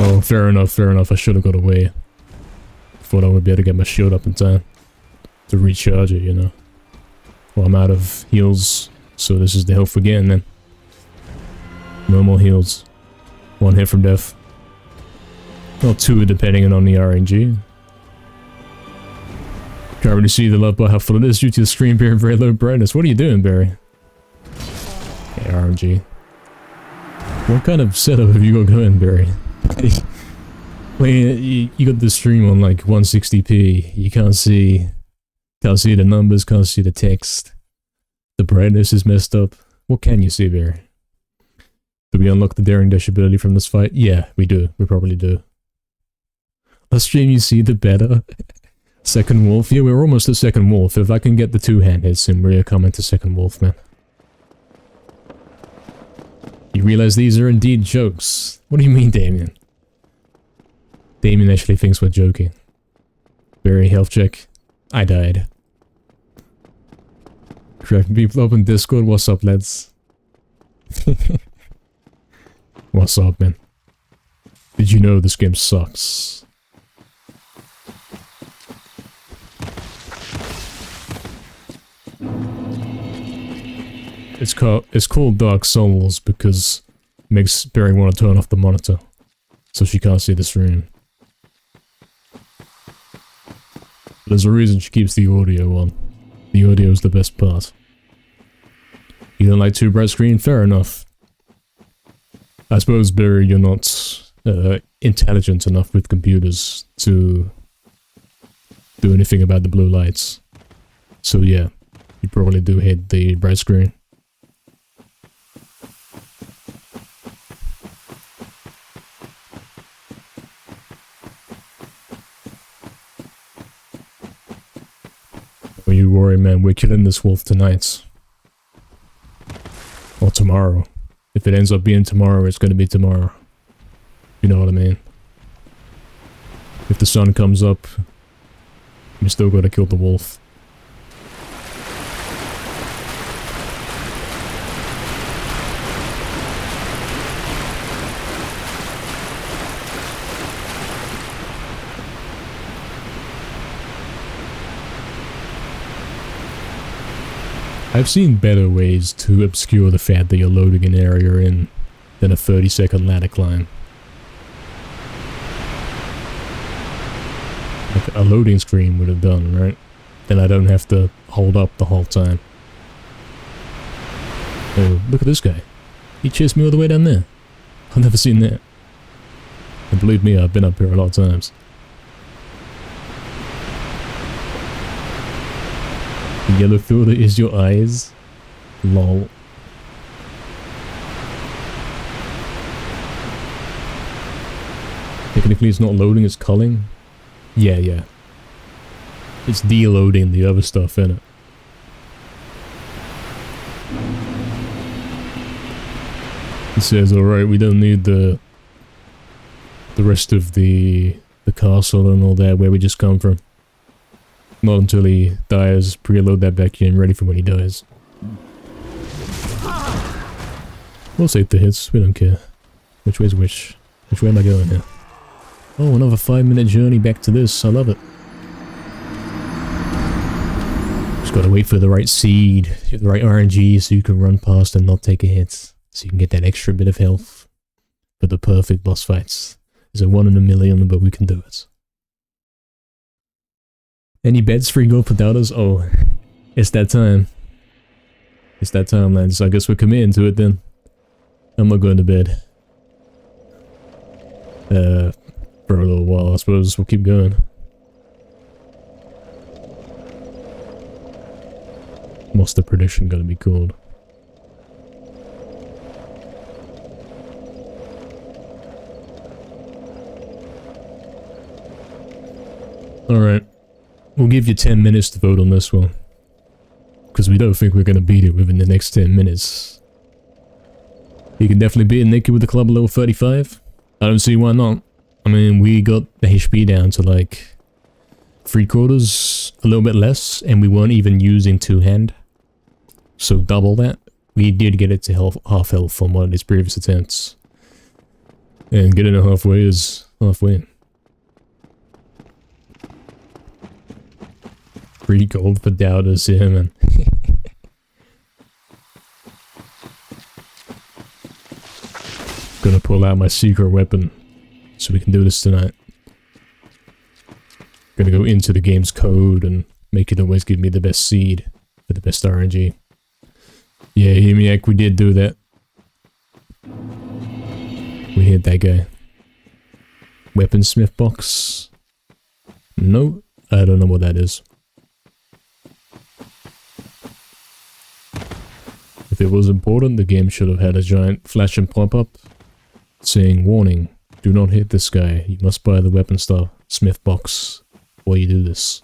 Oh, fair enough, fair enough. I should have got away. Thought I would be able to get my shield up in time to recharge it, you know. Well, I'm out of heals, so this is the health again then. No more heals. 1 hit from death. Or 2 depending on the RNG. Can't really see the love bar how full it is due to the screen being very low brightness. What are you doing, Barry? Okay, RNG. What kind of setup have you got going, Barry? You got the stream on like 160p. You can't see the numbers, can't see the text. The brightness is messed up. What can you see, Barry? Do we unlock the daring dash ability from this fight? Yeah, we do. We probably do. The stream you see, the better. Second wolf. Yeah, we're almost at second wolf. If I can get the 2-hand hits in, we're coming to second wolf, man. You realize these are indeed jokes. What do you mean, Damien? Damien actually thinks we're joking. Very health check. I died. Cracking people up in Discord. What's up, lads? What's up, man? Did you know this game sucks? It's called Dark Souls because it makes Barry want to turn off the monitor so she can't see the stream. There's a reason she keeps the audio on. The audio is the best part. You don't like too bright screen? Fair enough. I suppose, Barry, you're not intelligent enough with computers to do anything about the blue lights. So yeah, you probably do hate the bright screen. Don't you worry, man, we're killing this wolf tonight. Or tomorrow. If it ends up being tomorrow, it's gonna be tomorrow. You know what I mean? If the sun comes up, we still gotta kill the wolf. I've seen better ways to obscure the fact that you're loading an area in than a 30-second ladder climb. Like a loading screen would have done, right? Then I don't have to hold up the whole time. Oh, look at this guy. He chased me all the way down there. I've never seen that. And believe me, I've been up here a lot of times. The yellow filter is your eyes? Lol. Technically it's not loading, it's culling? Yeah. It's deloading the other stuff, innit? He says, alright, we don't need the rest of the castle and all that, where we just come from. Not until he dies, preload that back in, ready for when he dies. We'll take the hits, we don't care. Which way's which? Which way am I going here? Oh, another 5-minute journey back to this, I love it. Just gotta wait for the right seed, the right RNG, so you can run past and not take a hit. So you can get that extra bit of health for the perfect boss fights. It's a 1 in a million, but we can do it. Any bets for gold potatoes? Oh, it's that time. It's that time, lads. I guess we're committing to it then. I'm not going to bed. For a little while, I suppose. We'll keep going. What's the prediction gonna be called? Alright. We'll give you 10 minutes to vote on this one. Because we don't think we're gonna beat it within the next 10 minutes. You can definitely beat it naked with the club level 35. I don't see why not. I mean, we got the HP down to like 3/4, a little bit less, and we weren't even using two-hand. So double that. We did get it to half health from one of his previous attempts. And getting it halfway is halfway. 3 gold for doubters here, man. Gonna pull out my secret weapon so we can do this tonight. Gonna go into the game's code and make it always give me the best seed for the best RNG. Yeah, Hemiac, we did do that. We hit that guy. Weaponsmith box? No, I don't know what that is. If it was important, the game should have had a giant flash and pop-up saying, warning, do not hit this guy. You must buy the weapon smith box while you do this.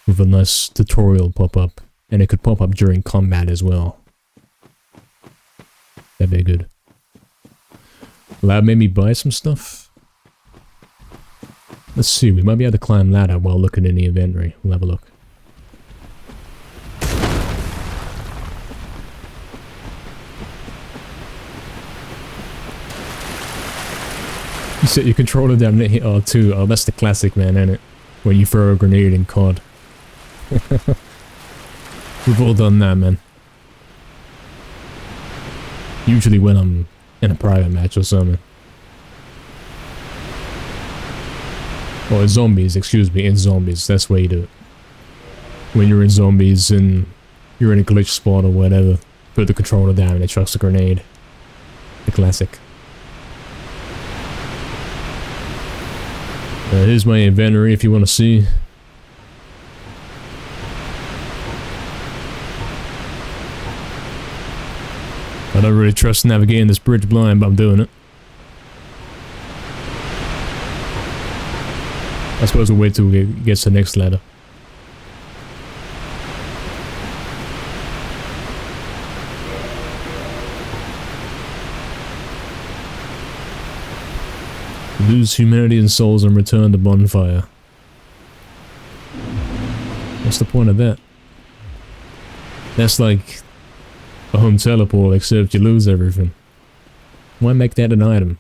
With a nice tutorial pop-up. And it could pop up during combat as well. That'd be good. Will that make me buy some stuff? Let's see, we might be able to climb ladder while looking in the inventory. We'll have a look. You set your controller down and hit R2. Oh, that's the classic, man, ain't it? When you throw a grenade in COD. We've all done that, man. Usually when I'm in a private match or something. Or in zombies, excuse me, in zombies. That's where you do it. When you're in zombies and you're in a glitch spot or whatever, put the controller down and it chucks a grenade. The classic. Here's my inventory if you want to see. I don't really trust navigating this bridge blind, but I'm doing it. I suppose we'll wait till we get to the next ladder. Lose humanity and souls and return to bonfire. What's the point of that? That's like a home teleport, except you lose everything. Why make that an item?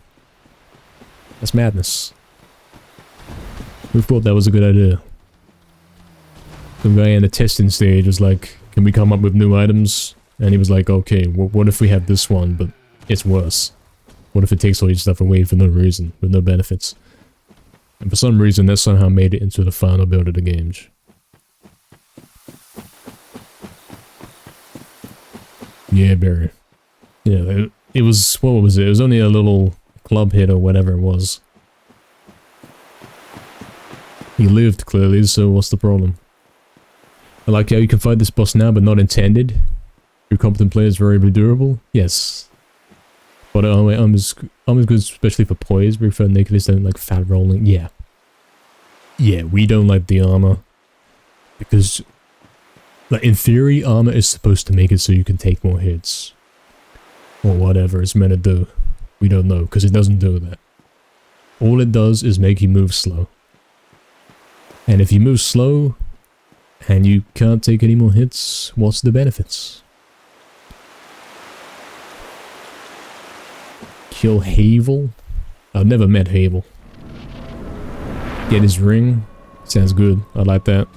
That's madness. Who thought that was a good idea? Some guy in the testing stage was like, can we come up with new items? And he was like, okay, what if we have this one, but it's worse? What if it takes all your stuff away for no reason, with no benefits? And for some reason, that somehow made it into the final build of the game. Yeah, Barry. Yeah, it was, what was it? It was only a little club hit or whatever it was. He lived, clearly, so what's the problem? I like how you can fight this boss now, but not intended. Your competent player is very durable. Yes. But I'm as good, especially for poise. We prefer naked don't like fat rolling. Yeah. Yeah, we don't like the armor. Because, like, in theory, armor is supposed to make it so you can take more hits. Or whatever it's meant to do. We don't know, because it doesn't do that. All it does is make you move slow. And if you move slow, and you can't take any more hits, what's the benefits? Kill Havel? I've never met Havel. Get his ring? Sounds good, I like that.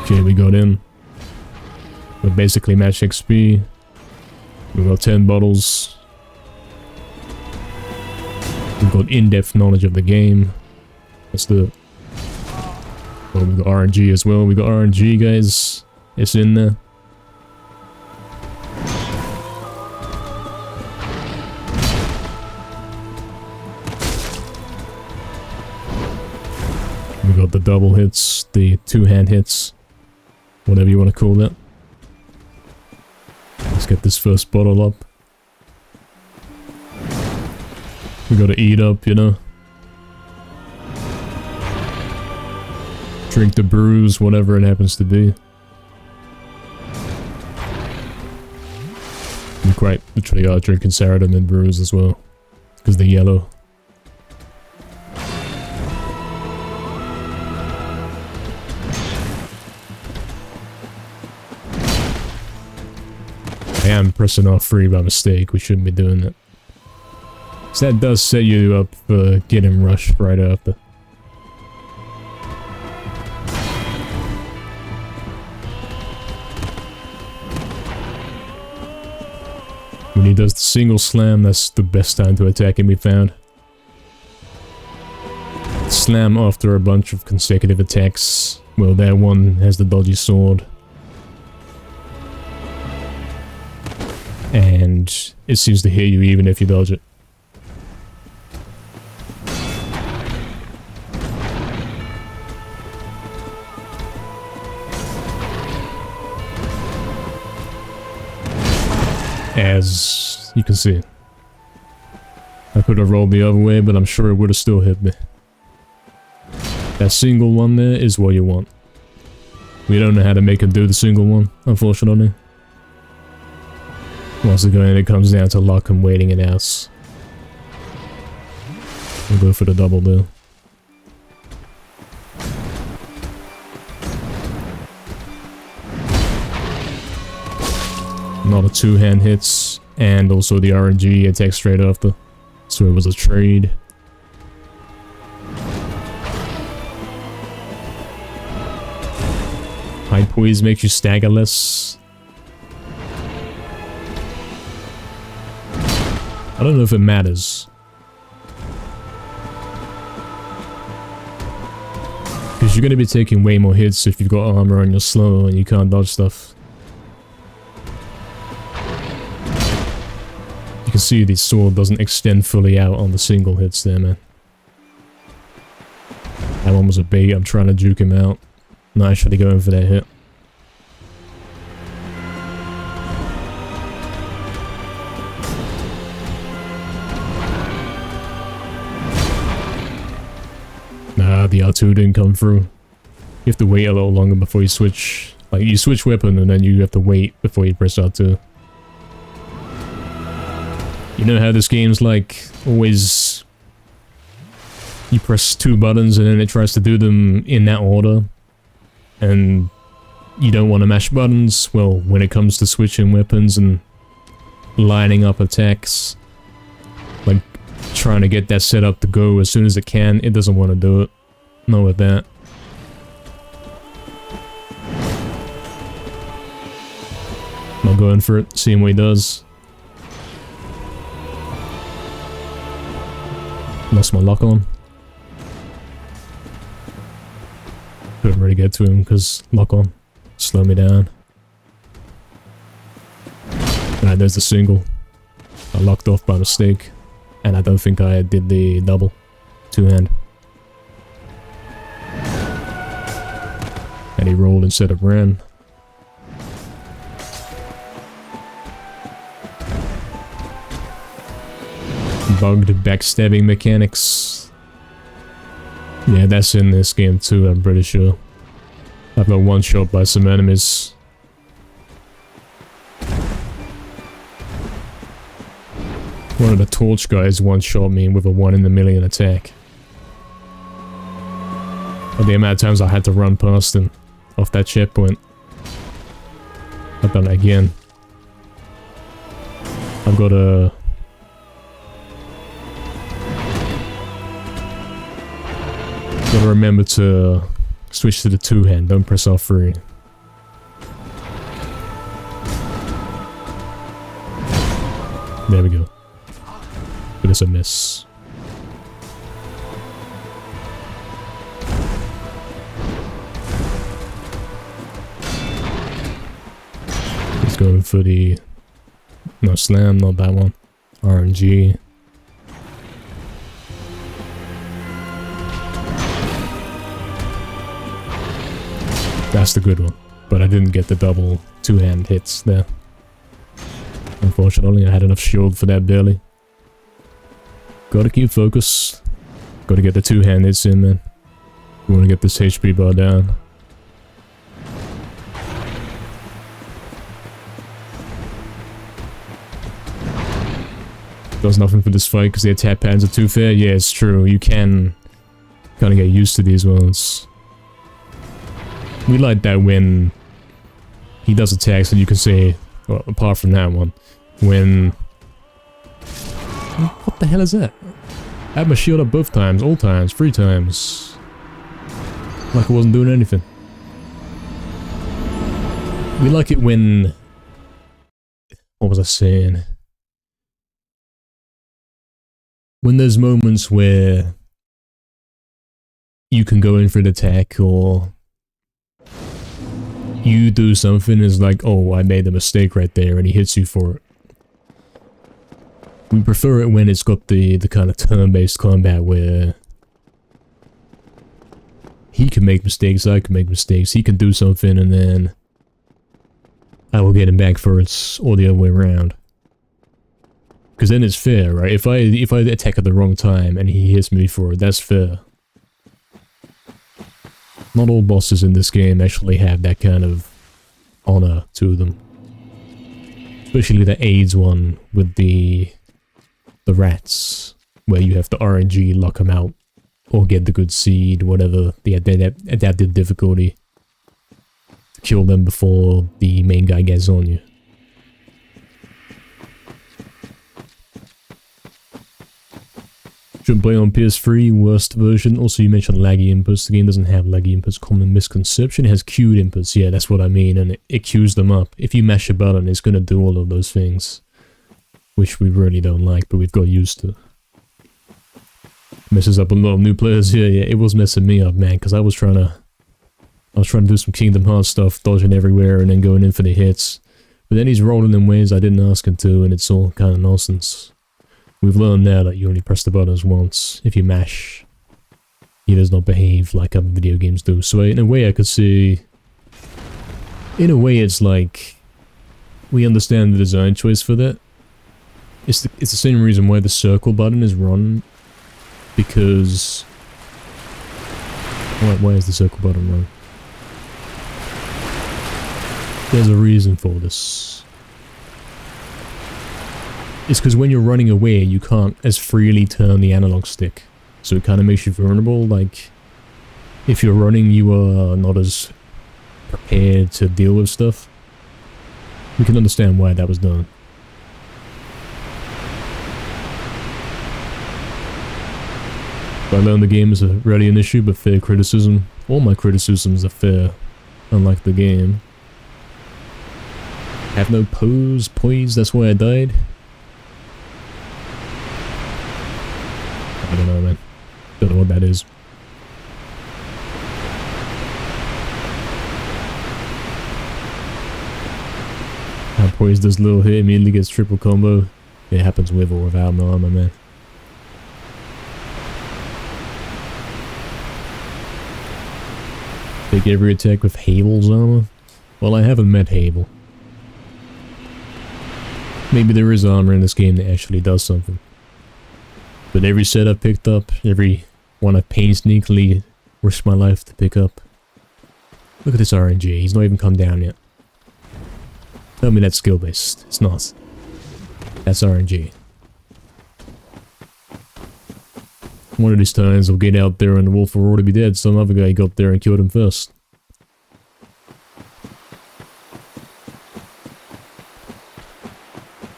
Okay, we got in. We're basically match XP. We got 10 bottles. We've got in-depth knowledge of the game. Let's do it. Oh, we got RNG as well. We got RNG, guys. It's in there. We got the double hits, the two-hand hits, whatever you want to call that. Let's get this first bottle up. We gotta eat up, you know. Drink the brews, whatever it happens to be. We quite literally are drinking Saradomin and brews as well, because they're yellow. I am pressing R3 by mistake, we shouldn't be doing that. So that does set you up for getting rushed right after. When he does the single slam, that's the best time to attack him, we found. Slam after a bunch of consecutive attacks. Well, that one has the dodgy sword. And it seems to hit you even if you dodge it. As you can see. I could have rolled the other way, but I'm sure it would have still hit me. That single one there is what you want. We don't know how to make him do the single one, unfortunately. Once again, it comes down to luck and waiting it out. We'll go for the double there. Not a two-hand hits, and also the RNG attack straight after. So it was a trade. High poise makes you stagger less. I don't know if it matters. Because you're going to be taking way more hits if you've got armor and you're slow and you can't dodge stuff. You can see the sword doesn't extend fully out on the single hits there, man. That one was a bait, I'm trying to juke him out. Not actually going for that hit. Nah, the R2 didn't come through. You have to wait a little longer before you switch. Like, you switch weapon and then you have to wait before you press R2. You know how this game's like, always... You press two buttons and then it tries to do them in that order. And you don't want to mash buttons. Well, when it comes to switching weapons and lining up attacks, like trying to get that set up to go as soon as it can, it doesn't want to do it. Not with that. Not going for it, seeing what he does. Lost my lock on. Couldn't really get to him because lock on. Slow me down. Alright, there's the single. I locked off by mistake. And I don't think I did the double. Two-hand. And he rolled instead of ran. Bugged backstabbing mechanics. Yeah, that's in this game too, I'm pretty sure. I've got one shot by some enemies. One of the torch guys one-shot me with a 1 in a million attack. But the amount of times I had to run past him off that checkpoint. I've done it again. I've got a... Gotta remember to switch to the two-hand, don't press R3. There we go. But it's a miss. He's going for the... No, slam, not that one. RNG. That's the good one. But I didn't get the double two-hand hits there. Unfortunately, I had enough shield for that barely. Gotta keep focus. Gotta get the two-hand hits in, man. We wanna get this HP bar down. Does nothing for this fight because the attack patterns are too fair. Yeah, it's true. You can kind of get used to these ones. We like that when he does attacks and you can say, well, apart from that one, when... What the hell is that? I had my shield up both times, all times, 3 times. Like I wasn't doing anything. We like it when... What was I saying? When there's moments where you can go in for an attack or you do something and it's like, oh, I made a mistake right there, and he hits you for it. We prefer it when it's got the kind of turn-based combat where he can make mistakes, I can make mistakes, he can do something and then I will get him back for it, or the other way around. Because then it's fair, right? If I attack at the wrong time and he hits me for it, that's fair. Not all bosses in this game actually have that kind of honor to them. Especially the AIDS one with the rats, where you have to RNG lock them out, or get the good seed, whatever the adaptive difficulty, to kill them before the main guy gets on you. Shouldn't play on PS3, worst version. Also, you mentioned laggy inputs. The game doesn't have laggy inputs, common misconception. It has queued inputs. Yeah, that's what I mean, and it queues them up. If you mash a button, it's gonna do all of those things, which we really don't like, but we've got used to. Messes up a lot of new players. Yeah, it was messing me up, man, because I was trying to do some Kingdom Hearts stuff, dodging everywhere and then going in for the hits. But then he's rolling in ways I didn't ask him to, and it's all kind of nonsense. We've learned now that you only press the buttons once. If you mash, he does not behave like other video games do. So in a way I could see... In a way it's like... We understand the design choice for that. It's the same reason why the circle button is run. Because... Why is the circle button run? There's a reason for this. It's because when you're running away, you can't as freely turn the analog stick. So it kind of makes you vulnerable, like... If you're running, you are not as prepared to deal with stuff. We can understand why that was done. I learned the game is already an issue, but fair criticism. All my criticisms are fair, unlike the game. Have no poise, that's why I died. I don't know, man. Don't know what that is. How poised does little hit immediately gets triple combo? It happens with or without no armor, man. Take every attack with Habel's armor? Well, I haven't met Habel. Maybe there is armor in this game that actually does something. But every set I've picked up, every one I've painstakingly risked my life to pick up. Look at this RNG, he's not even come down yet. Tell me that's skill based. It's not. That's RNG. One of these times I'll get out there and the wolf will already be dead. Some other guy got there and killed him first.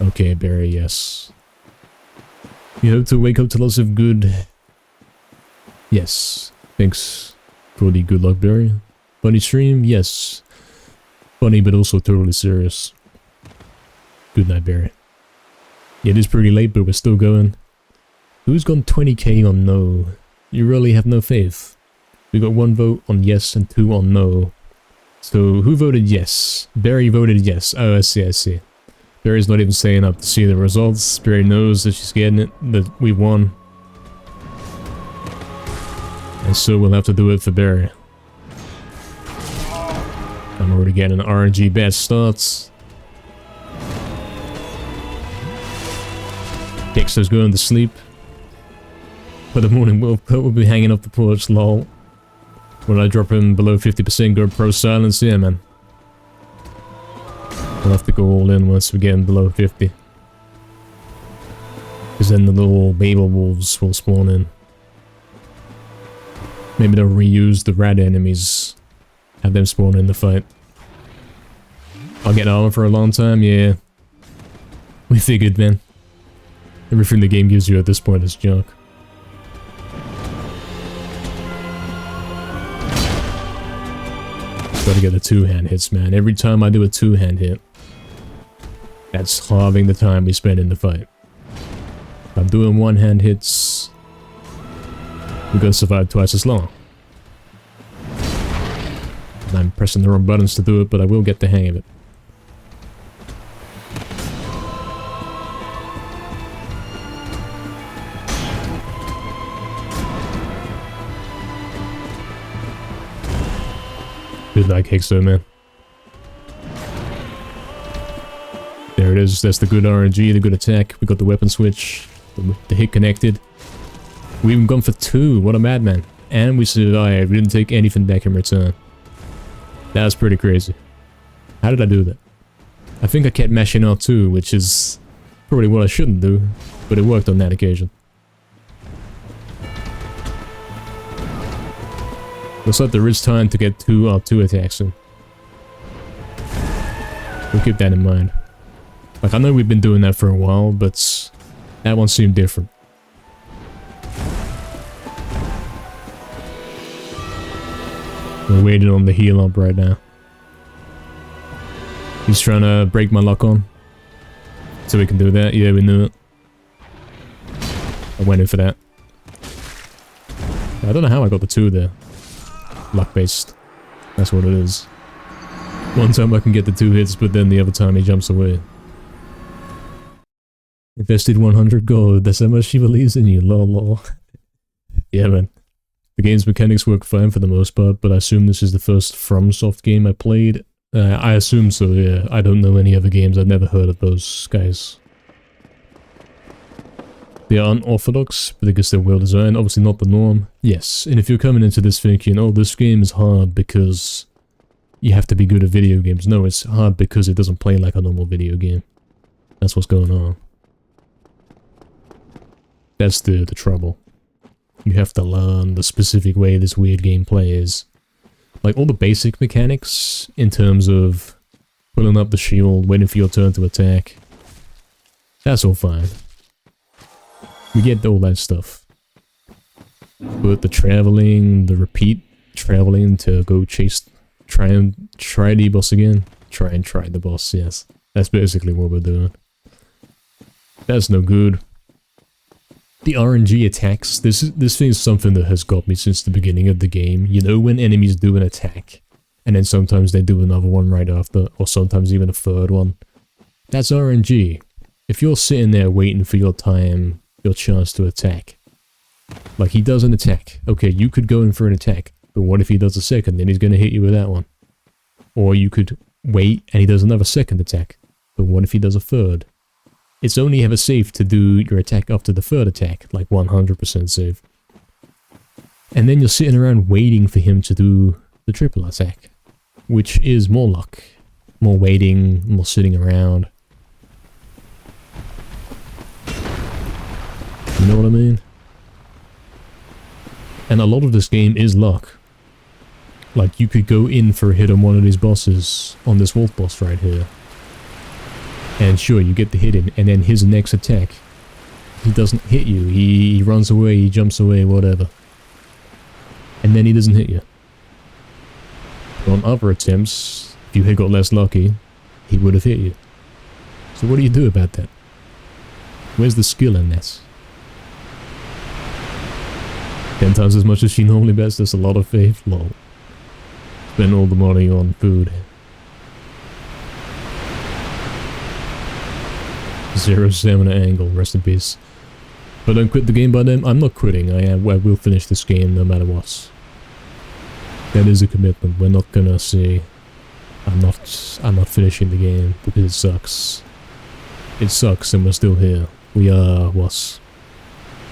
Okay, Barry, yes. You hope to wake up to lots of good... Yes. Thanks for the good luck, Barry. Funny stream? Yes. Funny, but also totally serious. Good night, Barry. Yeah, it is pretty late, but we're still going. Who's gone 20k on no? You really have no faith. We got 1 vote on yes and 2 on no. So, who voted yes? Barry voted yes. Oh, I see, I see. Barry's not even staying up to see the results. Barry knows that she's getting it, that we won. And so we'll have to do it for Barry. I'm already getting an RNG bad starts. Dexter's going to sleep. But the morning will be hanging off the porch, lol. When I drop him below 50% GoPro silence, yeah man. We'll have to go all in once we get him below 50. Because then the little baby wolves will spawn in. Maybe they'll reuse the rat enemies. Have them spawn in the fight. I'll get armor for a long time, yeah. We figured, man. Everything the game gives you at this point is junk. Gotta get the 2-hand hits, man. Every time I do a 2-hand hit, that's halving the time we spend in the fight. If I'm doing 1-hand hits, we're gonna survive twice as long. And I'm pressing the wrong buttons to do it, but I will get the hang of it. Good night, Kixo, man. There it is. That's the good RNG, the good attack. We got the weapon switch. The hit connected. We even gone for 2. What a madman. And we survived. We didn't take anything back in return. That was pretty crazy. How did I do that? I think I kept mashing R2, which is probably what I shouldn't do. But it worked on that occasion. Looks like there is time to get 2 R2 attacks in. We'll keep that in mind. Like, I know we've been doing that for a while, but that one seemed different. We're waiting on the heal up right now. He's trying to break my lock on. So we can do that. Yeah, we knew it. I went in for that. I don't know how I got the 2 there. Luck based. That's what it is. One time I can get the 2 hits, but then the other time he jumps away. Invested 100 gold. That's how much she believes in you. Lol lol. Yeah man. The game's mechanics work fine for the most part, but I assume this is the first FromSoft game I played. I assume so, yeah. I don't know any other games. I've never heard of those guys. They are unorthodox, but I guess they're well designed. Obviously not the norm. Yes, and if you're coming into this thinking, oh, this game is hard because you have to be good at video games. No, it's hard because it doesn't play like a normal video game. That's what's going on. That's the trouble. You have to learn the specific way this weird game plays. Like, all the basic mechanics, in terms of pulling up the shield, waiting for your turn to attack. That's all fine. We get all that stuff. But the traveling, the repeat traveling to go try the boss again. Try the boss, yes. That's basically what we're doing. That's no good. The RNG attacks, this thing is something that has got me since the beginning of the game. You know when enemies do an attack, and then sometimes they do another one right after, or sometimes even a third one. That's RNG. If you're sitting there waiting for your time, your chance to attack. Like, he does an attack. Okay, you could go in for an attack, but what if he does a second, then he's gonna hit you with that one. Or you could wait, and he does another second attack, but what if he does a third? It's only ever safe to do your attack after the third attack, like 100% safe. And then you're sitting around waiting for him to do the triple attack, which is more luck, more waiting, more sitting around. You know what I mean? And a lot of this game is luck. Like, you could go in for a hit on one of these bosses, on this wolf boss right here. And sure, you get the hit in, and then his next attack, he doesn't hit you. He runs away, he jumps away, whatever. And then he doesn't hit you. But on other attempts, if you had got less lucky, he would have hit you. So what do you do about that? Where's the skill in this? 10 times as much as she normally bets, that's a lot of faith, lol. Spend all the money on food. 0 stamina angle, rest in peace. But don't quit the game by then. I'm not quitting, I will finish this game no matter what. That is a commitment. We're not gonna say I'm not finishing the game because it sucks. It sucks and we're still here. We are what?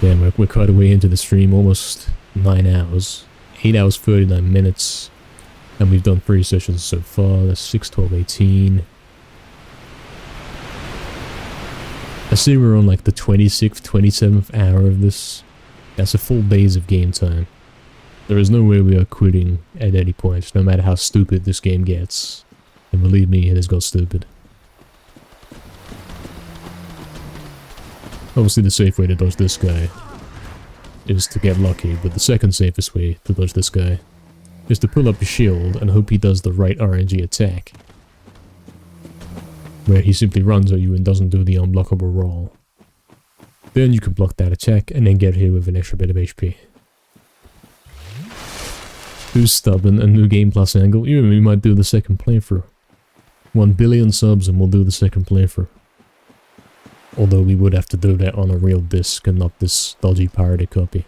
Damn, we're quite a way into the stream, almost 9 hours. 8 hours 39 minutes. And we've done 3 sessions so far. That's 6, 12, 18. I see we're on like the 26th, 27th hour of this. That's a full days of game time. There is no way we are quitting at any point, no matter how stupid this game gets. And believe me, it has got stupid. Obviously the safe way to dodge this guy is to get lucky, but the second safest way to dodge this guy is to pull up your shield and hope he does the right RNG attack. Where he simply runs at you and doesn't do the unblockable roll. Then you can block that attack and then get here with an extra bit of HP. Who's stubborn? A new game plus angle? Even we might do the second playthrough. 1 billion subs and we'll do the second playthrough. Although we would have to do that on a real disc and not this dodgy pirated copy.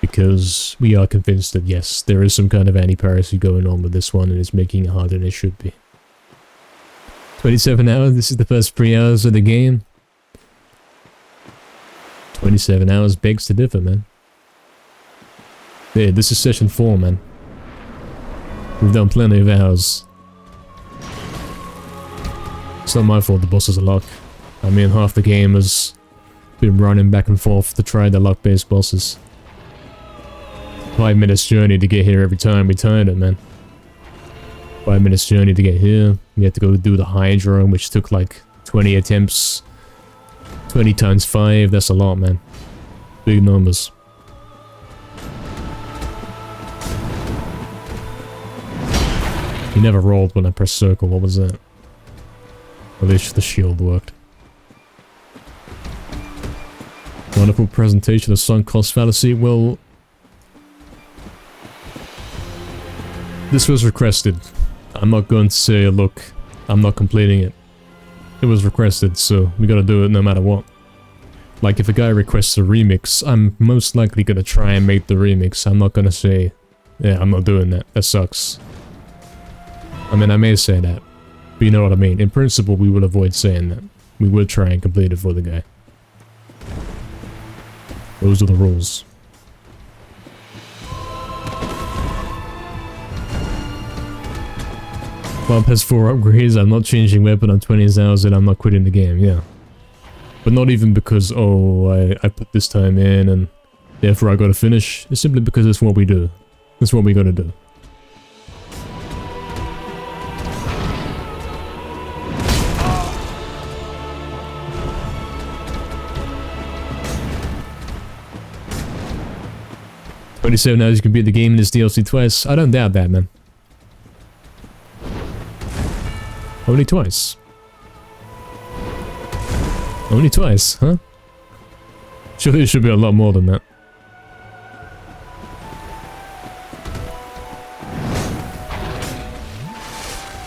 Because we are convinced that yes, there is some kind of anti-piracy going on with this one and it's making it harder than it should be. 27 hours, this is the first 3 hours of the game. 27 hours begs to differ, man. Yeah, this is session 4, man. We've done plenty of hours. It's not my fault the bosses are luck. I mean, half the game has been running back and forth to try the luck-based bosses. 5 minutes journey to get here every time, we tired it, man. 5 minutes journey to get here. We had to go do the Hydra, which took like 20 attempts. 20 times 5, that's a lot, man. Big numbers. He never rolled when I pressed circle, what was that? At least the shield worked. Wonderful presentation of sunk cost fallacy. Well, this was requested. I'm not going to say, look, I'm not completing it. It was requested, so we gotta do it no matter what. Like, if a guy requests a remix, I'm most likely gonna try and make the remix. I'm not gonna say, yeah, I'm not doing that. That sucks. I mean, I may say that, but you know what I mean. In principle, we would avoid saying that. We would try and complete it for the guy. Those are the rules. Bob has 4 upgrades, I'm not changing weapon on 20 hours and I'm not quitting the game, yeah. But not even because, oh, I put this time in and therefore I gotta finish. It's simply because it's what we do. That's what we gotta do. "27 hours you can beat the game in this DLC twice." I don't doubt that, man. Only twice. Only twice, huh? Surely it should be a lot more than that.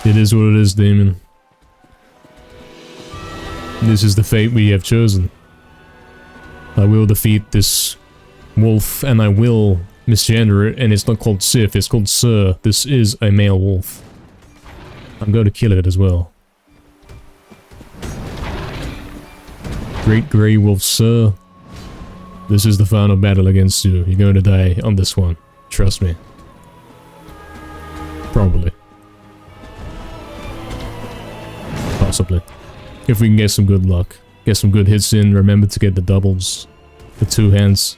It is what it is, Damon. This is the fate we have chosen. I will defeat this wolf and I will misgender it, and it's not called Sif, it's called Sir. This is a male wolf. I'm going to kill it as well. Great Grey Wolf Sir. This is the final battle against you. You're going to die on this one. Trust me. Probably. Possibly. If we can get some good luck. Get some good hits in. Remember to get the doubles. The 2 hands.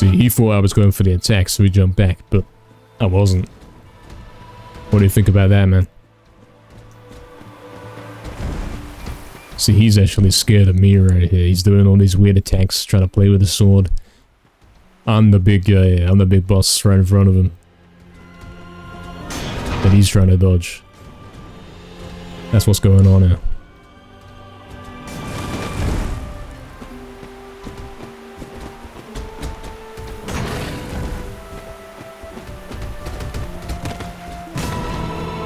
See, he thought I was going for the attack, so he jumped back, but I wasn't. What do you think about that, man? See, he's actually scared of me right here. He's doing all these weird attacks, trying to play with the sword. I'm the big guy, I'm the big boss right in front of him. That he's trying to dodge. That's what's going on now.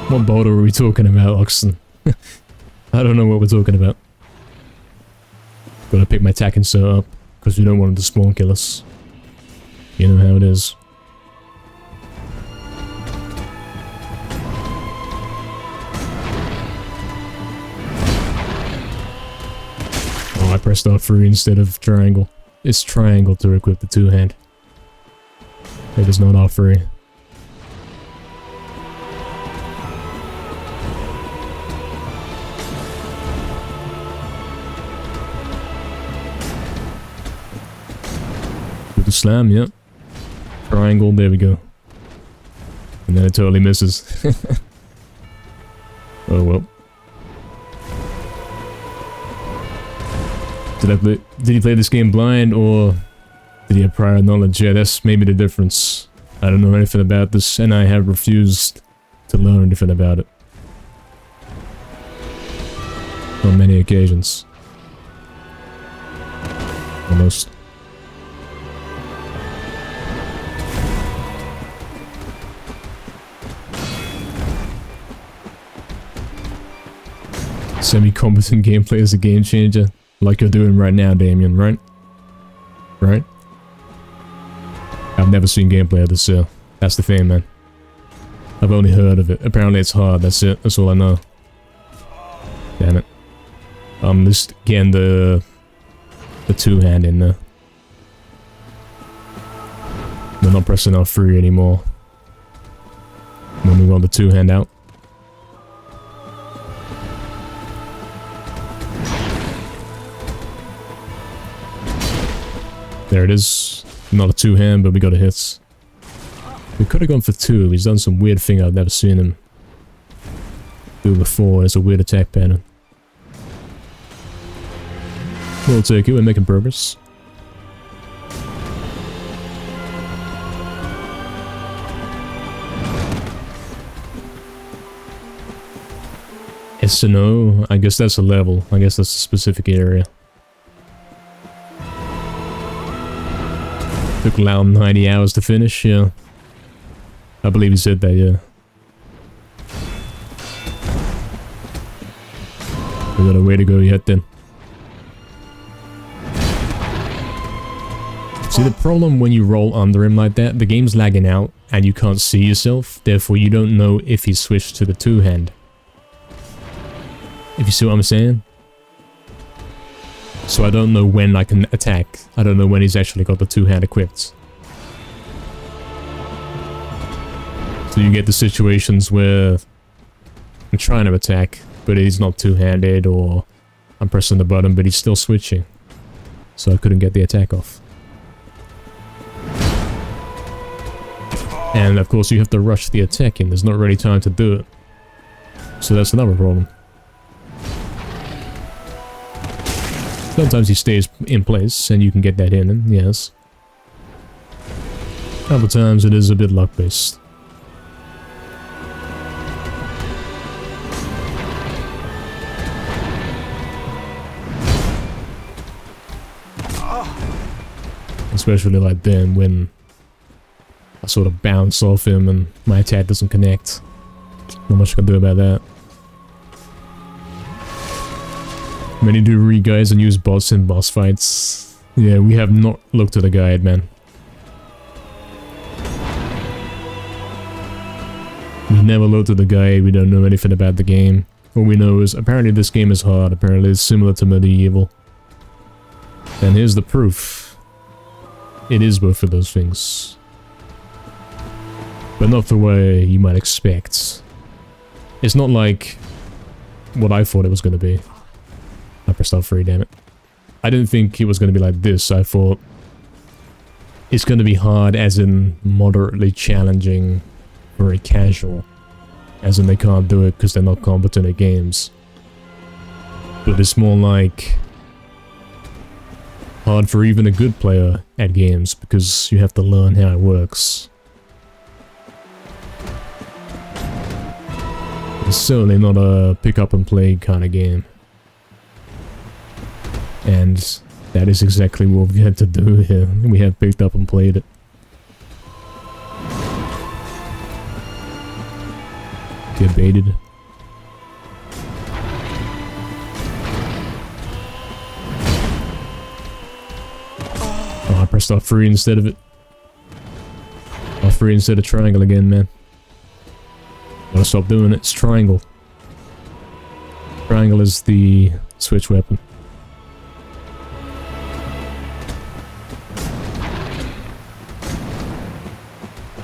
What boulder are we talking about, Oxen? I don't know what we're talking about. Gotta pick my attack insert up, because we don't want him to spawn kill us. You know how it is. Oh, I pressed R3 instead of triangle. It's triangle to equip the two-hand. It is not R3. The slam, yep. Triangle, there we go. And then it totally misses. Oh well. Did he play this game blind, or did he have prior knowledge? Yeah, that's maybe the difference. I don't know anything about this, and I have refused to learn anything about it. On many occasions. Almost. Semi-competent gameplay is a game changer, like you're doing right now, Damien, right? Right? I've never seen gameplay of this, so that's the thing, man. I've only heard of it. Apparently it's hard, that's it. That's all I know. Damn it. Just getting the two-hand in there. We're not pressing R3 anymore. When we want the two-hand out. There it is. Not a two-hand, but we got a hit. We could have gone for two. He's done some weird thing I've never seen him do before. It's a weird attack pattern. We'll take it. We're making progress. S&O, I guess that's a level. I guess that's a specific area. Took Lam 90 hours to finish, yeah. I believe he said that, yeah. We got a way to go yet then. See, the problem when you roll under him like that, the game's lagging out and you can't see yourself, therefore you don't know if he switched to the two-hand. If you see what I'm saying? So I don't know when I can attack. I don't know when he's actually got the two-hand equipped. So you get the situations where I'm trying to attack, but he's not two-handed, or I'm pressing the button, but he's still switching. So I couldn't get the attack off. And of course you have to rush the attack in, there's not really time to do it. So that's another problem. Sometimes he stays in place and you can get that in, and yes. Other times it is a bit luck-based. Especially like then when I sort of bounce off him and my attack doesn't connect. Not much I can do about that. Many do read guides and use bots in boss fights. Yeah, we have not looked at the guide, man. We never looked at the guide, we don't know anything about the game. All we know is apparently this game is hard, apparently it's similar to Medieval. And here's the proof. It is both of those things. But not the way you might expect. It's not like what I thought it was going to be. I pressed R3, damn it. I didn't think it was going to be like this. I thought it's going to be hard as in moderately challenging, very casual. As in they can't do it because they're not competent at games. But it's more like hard for even a good player at games because you have to learn how it works. It's certainly not a pick up and play kind of game. And that is exactly what we had to do here. We have picked up and played it. Get baited. Oh, I pressed R3 instead of it. R3 instead of triangle again, man. Gotta stop doing it. It's triangle. Triangle is the switch weapon.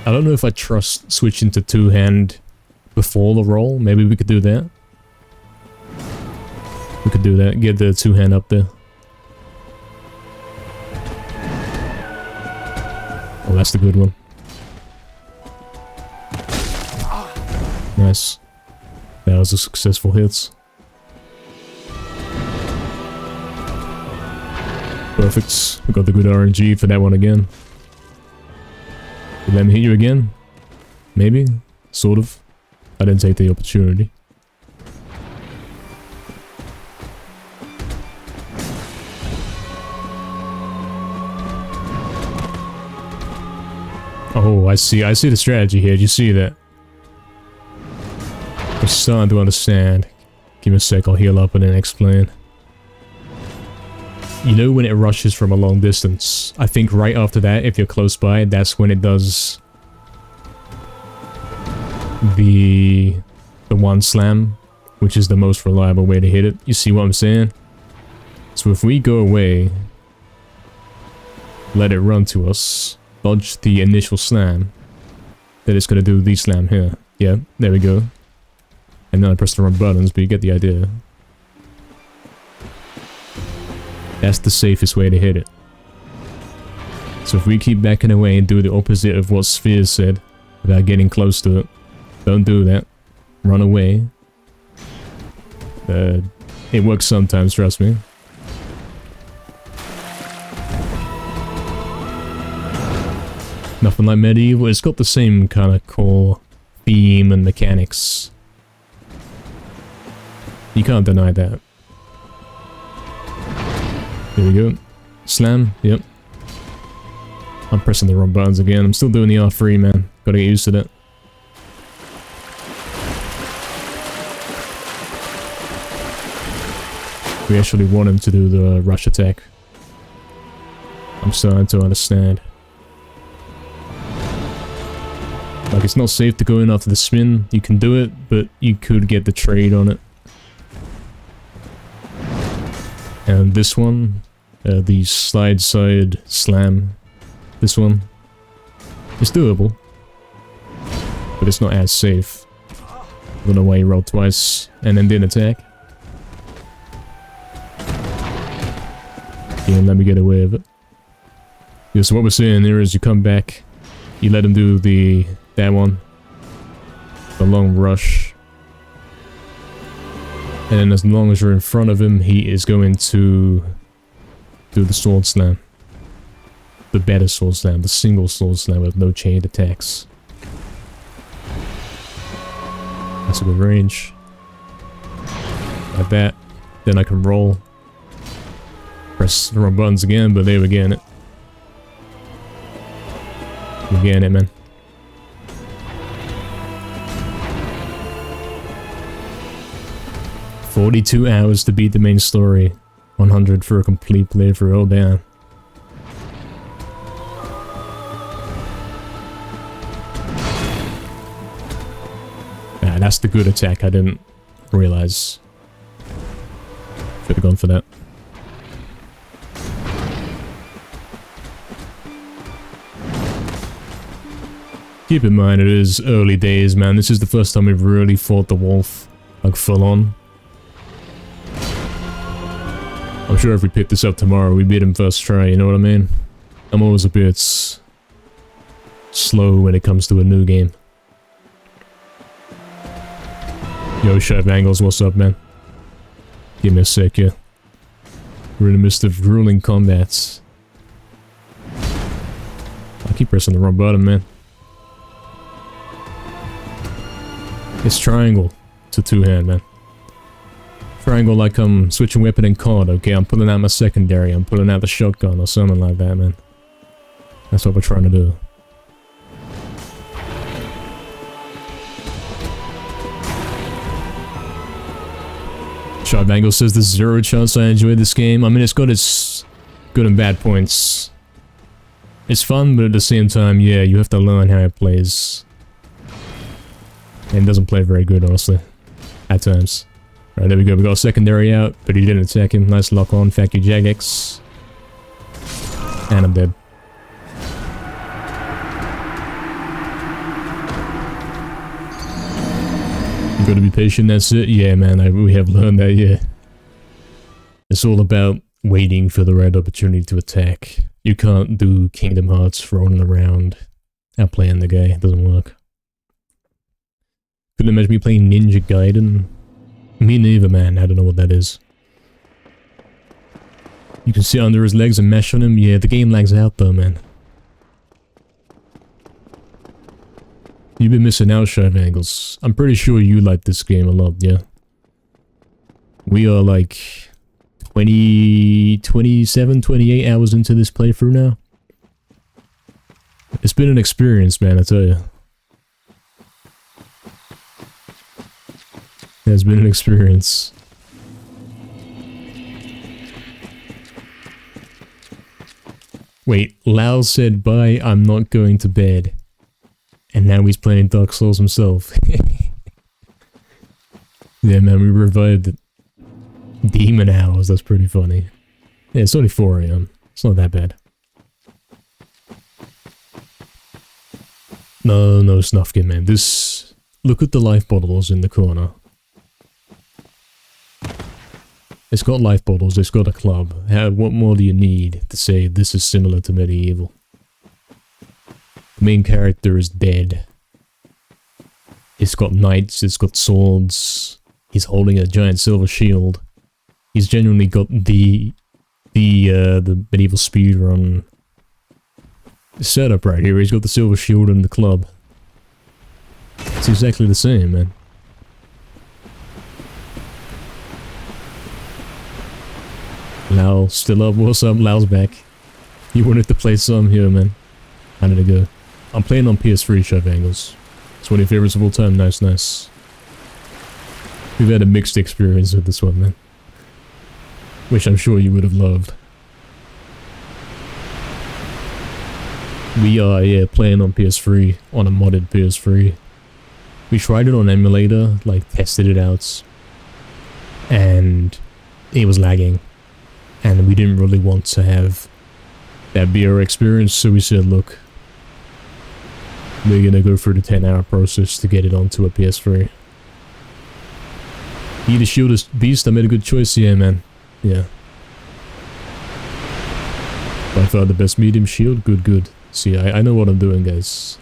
I don't know if I trust switching to two-hand before the roll. Maybe we could do that. We could do that. Get the two-hand up there. Oh, that's the good one. Nice. That was a successful hit. Perfect. We got the good RNG for that one again. Let me hit you again? Maybe? Sort of. I didn't take the opportunity. Oh, I see the strategy here. Did you see that? I'm starting to understand. Give me a sec, I'll heal up and then explain. You know when it rushes from a long distance, I think right after that, if you're close by, that's when it does the one slam, which is the most reliable way to hit it. You see what I'm saying? So if we go away, let it run to us, dodge the initial slam, then it's going to do the slam here. Yeah, there we go. And then I press the wrong buttons, but you get the idea. That's the safest way to hit it. So if we keep backing away and do the opposite of what Sphere said about getting close to it, don't do that. Run away. It works sometimes, trust me. Nothing like Medieval. It's got the same kind of core theme and mechanics. You can't deny that. There we go. Slam, yep. I'm pressing the wrong buttons again. I'm still doing the R3, man. Gotta get used to that. We actually want him to do the rush attack. I'm starting to understand. Like, it's not safe to go in after the spin. You can do it, but you could get the trade on it. And this one, the slide side slam, this one, it's doable, but it's not as safe. I don't know why he rolled twice and then didn't attack. Yeah, let me get away with it. Yeah, so what we're saying there is you come back, you let him do that one, the long rush. And then as long as you're in front of him, he is going to do the sword slam. The better sword slam, the single sword slam with no chained attacks. That's a good range. Like that. Then I can roll. Press the wrong buttons again, but there we get it. We're getting it, man. $42 hours to beat the main story. 100 for a complete playthrough. Oh, damn. Ah, that's the good attack. I didn't realize. Should have gone for that. Keep in mind, it is early days, man. This is the first time we've really fought the wolf, like, full on. I'm sure if we picked this up tomorrow, we'd beat him first try, you know what I mean? I'm always a bit slow when it comes to a new game. Yo, Chef Angles, what's up, man? Give me a sec, yeah. We're in the midst of grueling combats. I keep pressing the wrong button, man. It's triangle to two-hand, man. Triangle like I'm switching weapon and card, okay? I'm pulling out my secondary, I'm pulling out the shotgun or something like that, man. That's what we're trying to do. Sharp Angle says there's zero chance I enjoy this game. I mean, it's got its good and bad points. It's fun, but at the same time, yeah, you have to learn how it plays. And it doesn't play very good, honestly. At times. Right, there we go. We got a secondary out, but he didn't attack him. Nice lock on. Fuck you, Jagex. And I'm dead. You gotta be patient, that's it? Yeah, man, we have learned that, yeah. It's all about waiting for the right opportunity to attack. You can't do Kingdom Hearts rolling around outplaying the guy. It doesn't work. Couldn't imagine me playing Ninja Gaiden. Me neither, man. I don't know what that is. You can sit under his legs and mash on him. Yeah, the game lags out though, man. You've been missing out, Shive Angles. I'm pretty sure you like this game a lot, yeah. We are like 27, 28 hours into this playthrough now. It's been an experience, man, I tell you. It has been an experience. Wait, Lau said bye, I'm not going to bed. And now he's playing Dark Souls himself. Yeah, man, we revived it. Demon hours, that's pretty funny. Yeah, it's only 4 AM. It's not that bad. No, Snufkin, man. This... Look at the life bottles in the corner. It's got life bottles, it's got a club. What more do you need to say this is similar to Medieval? The main character is dead. It's got knights, it's got swords. He's holding a giant silver shield. He's genuinely got the medieval speedrun setup right here. He's got the silver shield and the club. It's exactly the same, man. Lau, still up? What's up? Lau's back. You wanted to play some here, man. How did it go? I'm playing on PS3, Chef Angles. It's one of your favorites of all time. Nice, nice. We've had a mixed experience with this one, man. Which I'm sure you would have loved. We are, yeah, playing on PS3, on a modded PS3. We tried it on emulator, like, tested it out. And it was lagging. And we didn't really want to have that be our experience, so we said, look, we're gonna go through the 10-hour process to get it onto a PS3. He the shieldest beast, I made a good choice, yeah, man. Yeah. By far the best medium shield, good, good. See, I know what I'm doing, guys.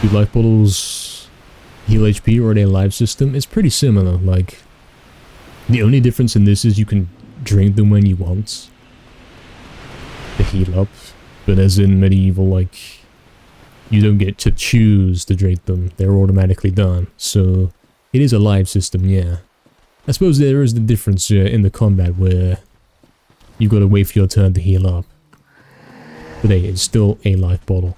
Do life bottles heal HP or are they a live system? It's pretty similar, like... The only difference in this is you can drink them when you want. To heal up. But as in Medieval, like... You don't get to choose to drink them. They're automatically done. So, it is a live system, yeah. I suppose there is the difference in the combat where... You gotta wait for your turn to heal up. But hey, it's still a life bottle.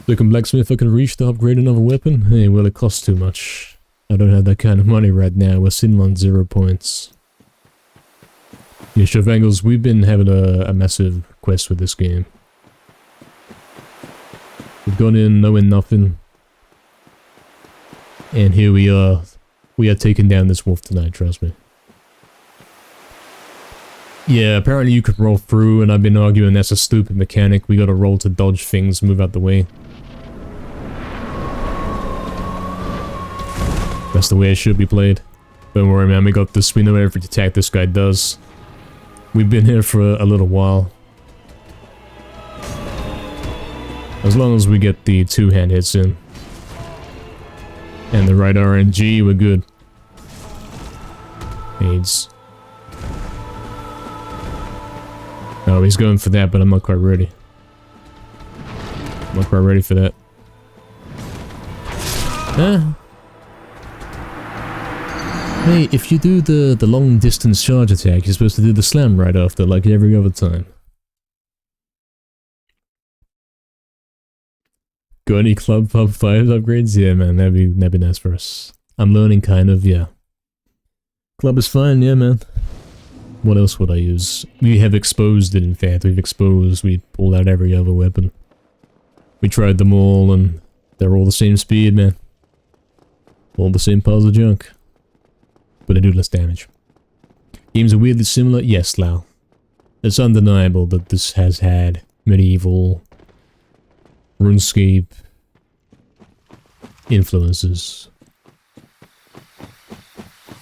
Look, in Blacksmith, I can reach to upgrade another weapon? Hey, well, it costs too much. I don't have that kind of money right now. We're sitting on 0 points. Yeah, Chef Angles, we've been having a massive quest with this game. We've gone in knowing nothing. And here we are. We are taking down this wolf tonight, trust me. Yeah, apparently you can roll through, and I've been arguing that's a stupid mechanic. We gotta roll to dodge things, move out the way. That's the way it should be played. Don't worry, man, we got this. We know every attack this guy does. We've been here for a little while. As long as we get the 2-hand hits in. And the right RNG, we're good. AIDS. Oh, he's going for that, but I'm not quite ready. I'm not quite ready for that. Ah. Hey, if you do the long distance charge attack, you're supposed to do the slam right after, like every other time. Got any Club Pub 5 upgrades? Yeah, man, that'd be nice for us. I'm learning, kind of, yeah. Club is fine, yeah, man. What else would I use? We have exposed it, in fact. We pulled out every other weapon. We tried them all, and they're all the same speed, man. All the same piles of junk. But they do less damage. Games are weirdly similar? Yes, Lau. It's undeniable that this has had medieval, RuneScape influences.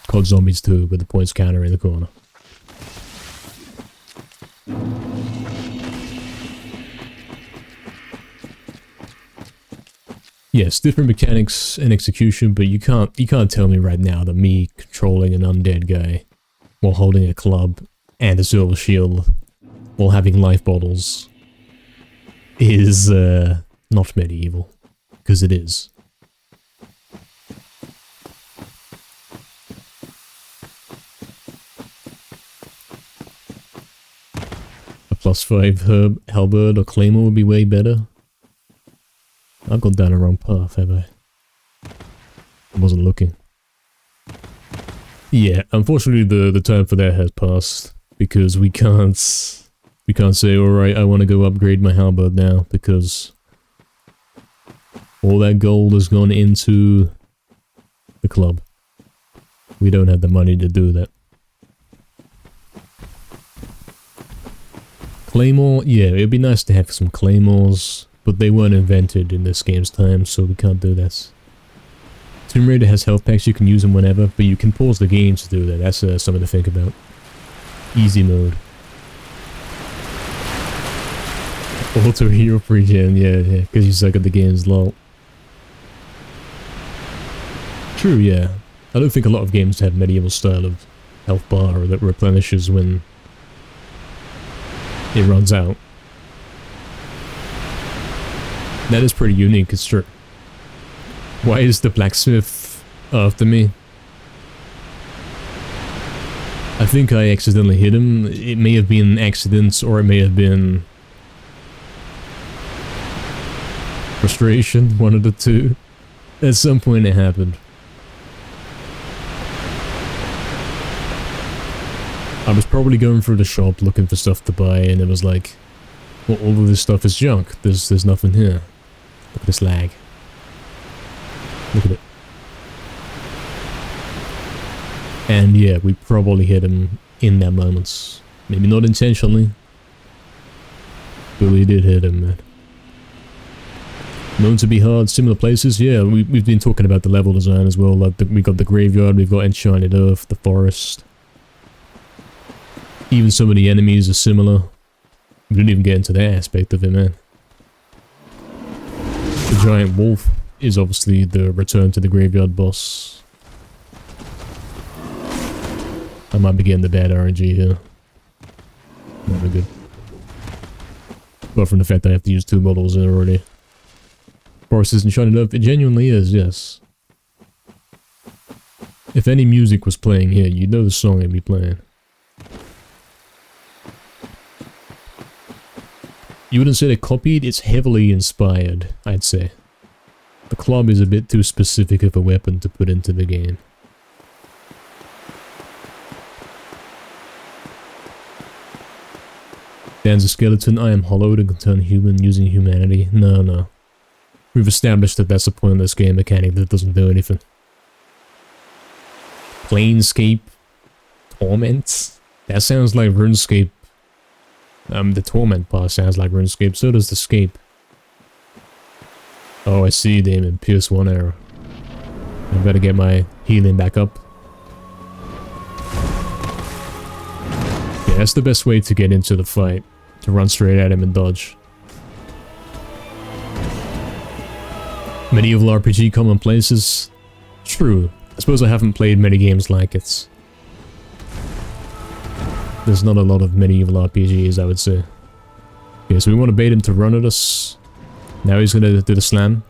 COD Zombies 2 with the points counter in the corner. Yes, different mechanics and execution, but you can't tell me right now that me controlling an undead guy while holding a club and a silver shield while having life bottles is not medieval, because it is. A +5 halberd or claymore would be way better. I've gone down the wrong path, have I? I wasn't looking. Yeah, unfortunately the time for that has passed, because we can't say, alright, I want to go upgrade my halberd now, because all that gold has gone into the club. We don't have the money to do that. Claymore, yeah, it'd be nice to have some claymores, but they weren't invented in this game's time, so we can't do that. Tomb Raider has health packs, you can use them whenever, but you can pause the game to do that. That's something to think about. Easy mode. Auto hero pre-gen, yeah, because you suck at the game's lol. True, yeah. I don't think a lot of games have medieval style of health bar that replenishes when it runs out. That is pretty unique, it's true. Why is the blacksmith after me? I think I accidentally hit him. It may have been an accident, or it may have been frustration, one of the two. At some point it happened. I was probably going through the shop looking for stuff to buy, and it was like, well, all of this stuff is junk. There's nothing here. Look at this lag. Look at it. And yeah, we probably hit him in that moments. Maybe not intentionally, but we did hit him, man. Known to be hard, similar places, yeah, we've been talking about the level design as well. Like we got the graveyard, we've got Enchanted Earth, the forest. Even some of the enemies are similar. We didn't even get into that aspect of it, man. The giant wolf is obviously the return to the graveyard boss. I might be getting the bad RNG here. Not very good. Apart from the fact that I have to use 2 models in already. Forest isn't shining up. It genuinely is, yes. If any music was playing here, you'd know the song I'd be playing. You wouldn't say they're copied, it's heavily inspired, I'd say. The club is a bit too specific of a weapon to put into the game. Dan's a skeleton, I am hollowed and can turn human using humanity. No. We've established that that's a pointless game mechanic that doesn't do anything. Planescape Torment? That sounds like RuneScape. The Torment part sounds like RuneScape, so does the Scape. Oh, I see, Damon. Pierce 1 arrow. I better get my healing back up. Yeah, that's the best way to get into the fight. To run straight at him and dodge. Medieval RPG commonplaces? True. I suppose I haven't played many games like it. There's not a lot of medieval RPGs, I would say. Okay, so we want to bait him to run at us. Now he's gonna do the slam.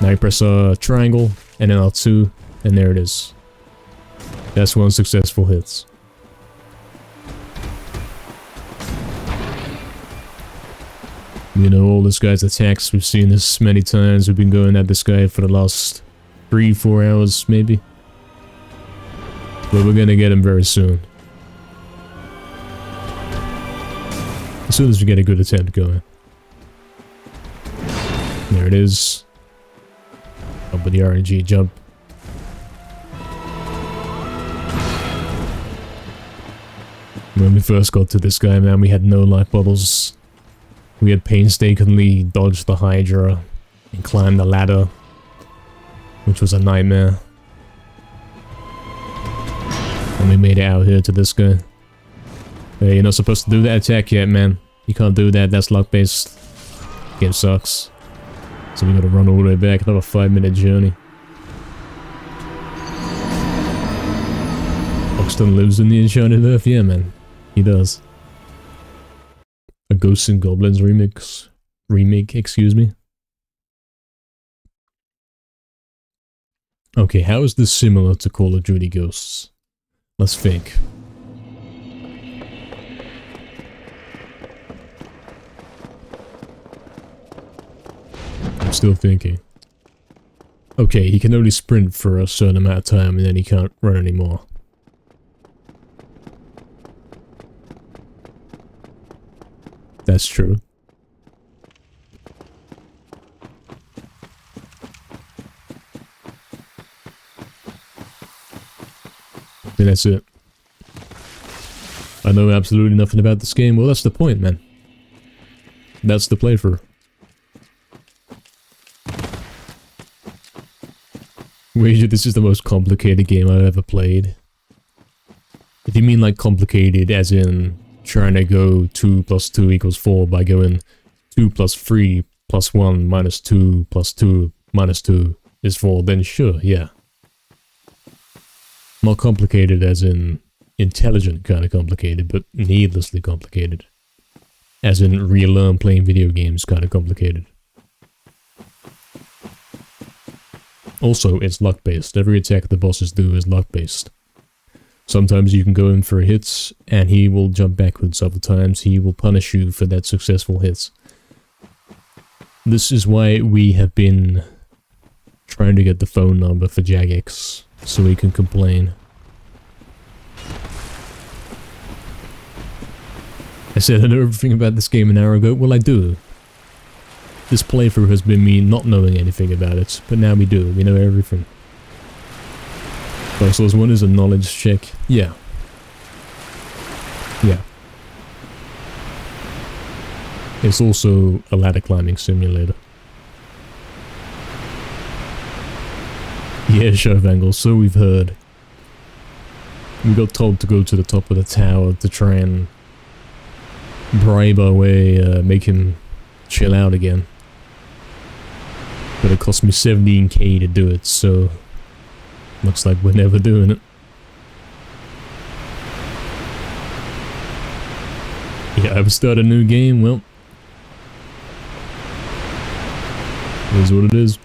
Now you press triangle, and then L2, and there it is. That's one successful hit. You know, all this guy's attacks, we've seen this many times. We've been going at this guy for the last 3-4 hours, maybe. But we're gonna get him very soon. As soon as we get a good attempt going. There it is. Up with the RNG jump. When we first got to this guy, man, we had no life bubbles. We had painstakingly dodged the Hydra and climbed the ladder, which was a nightmare. And we made it out here to this guy. Hey, you're not supposed to do that attack yet, man. You can't do that, that's luck-based. Game sucks. So we gotta run all the way back, another 5-minute journey. Oxton lives in the Enchanted Earth, yeah man. He does. A Ghosts and Goblins remake, excuse me. Okay, how is this similar to Call of Duty Ghosts? Let's think. I'm still thinking. Okay, he can only sprint for a certain amount of time and then he can't run anymore. That's true. And that's it. I know absolutely nothing about this game. Well, that's the point, man. That's the playthrough. Wager this is the most complicated game I've ever played. If you mean like complicated as in trying to go 2 + 2 = 4 by going 2 + 3 + 1 - 2 + 2 - 2 is 4, then sure, yeah. Not complicated as in intelligent kind of complicated, but needlessly complicated. As in relearn playing video games kind of complicated. Also, it's luck-based. Every attack the bosses do is luck-based. Sometimes you can go in for hits, and he will jump backwards. Other times, he will punish you for that successful hit. This is why we have been trying to get the phone number for Jagex, so he can complain. I said I know everything about this game an hour ago. Well, I do. This playthrough has been me not knowing anything about it, but now we do. We know everything. Dark Souls 1 is a knowledge check. Yeah. Yeah. It's also a ladder climbing simulator. Yeah, Showvangle, so we've heard. We got told to go to the top of the tower to try and bribe our way, make him chill out again. But it cost me 17k to do it, so looks like we're never doing it. Yeah, I've started a new game, well, it is what it is.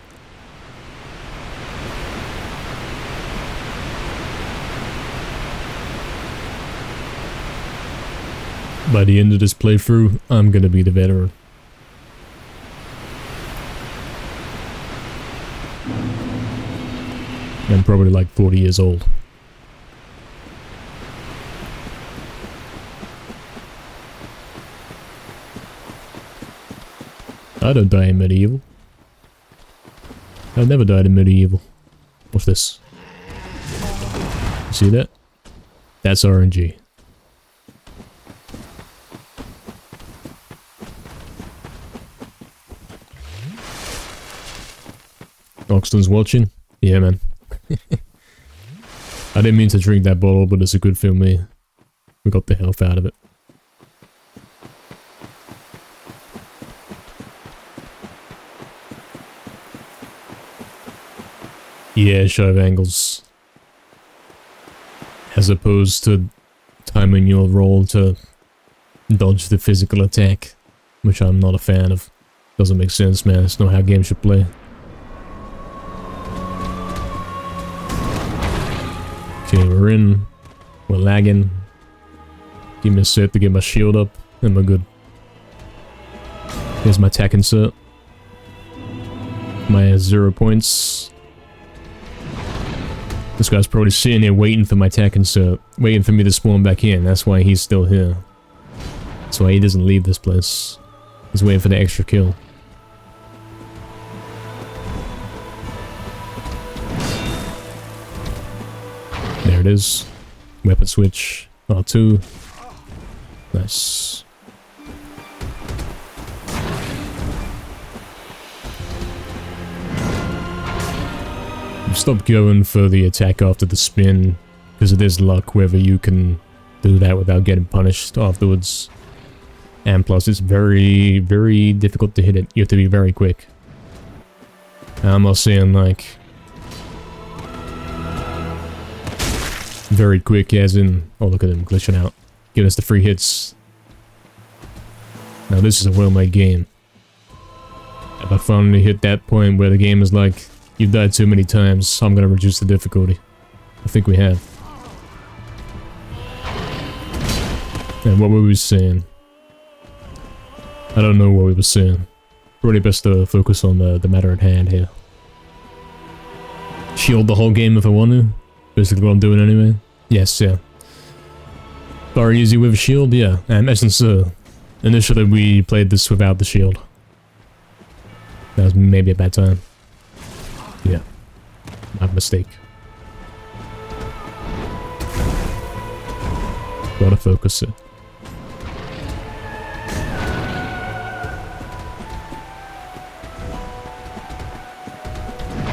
By the end of this playthrough, I'm gonna be the veteran. I'm probably like 40 years old. I don't die in medieval. I've never died in medieval. What's this? You see that? That's RNG. Oxton's watching? Yeah, man. I didn't mean to drink that bottle, but it's a good film, me. We got the health out of it. Yeah, shove angles. As opposed to timing your roll to dodge the physical attack, which I'm not a fan of. Doesn't make sense, man. It's not how games should play. Okay, we're in. We're lagging. Give me a set to get my shield up, and we're good. Here's my attack insert. My 0 points. This guy's probably sitting there waiting for my attack insert. Waiting for me to spawn back in. That's why he's still here. That's why he doesn't leave this place. He's waiting for the extra kill. There it is. Weapon switch. R2. Nice. Stop going for the attack after the spin, because it is luck whether you can do that without getting punished afterwards. And plus, it's very, very difficult to hit it. You have to be very quick. I'm not saying like very quick as in, oh look at him glitching out. Give us the free hits. Now this is a well-made game. If I finally hit that point where the game is like, you've died too many times, I'm gonna reduce the difficulty. I think we have. And what were we saying? I don't know what we were saying. Probably best to focus on the matter at hand here. Shield the whole game if I want to. Basically what I'm doing anyway. Yes, yeah. Very easy with a shield, yeah. I imagine so. Initially we played this without the shield. That was maybe a bad time. Yeah. My mistake. Gotta focus it.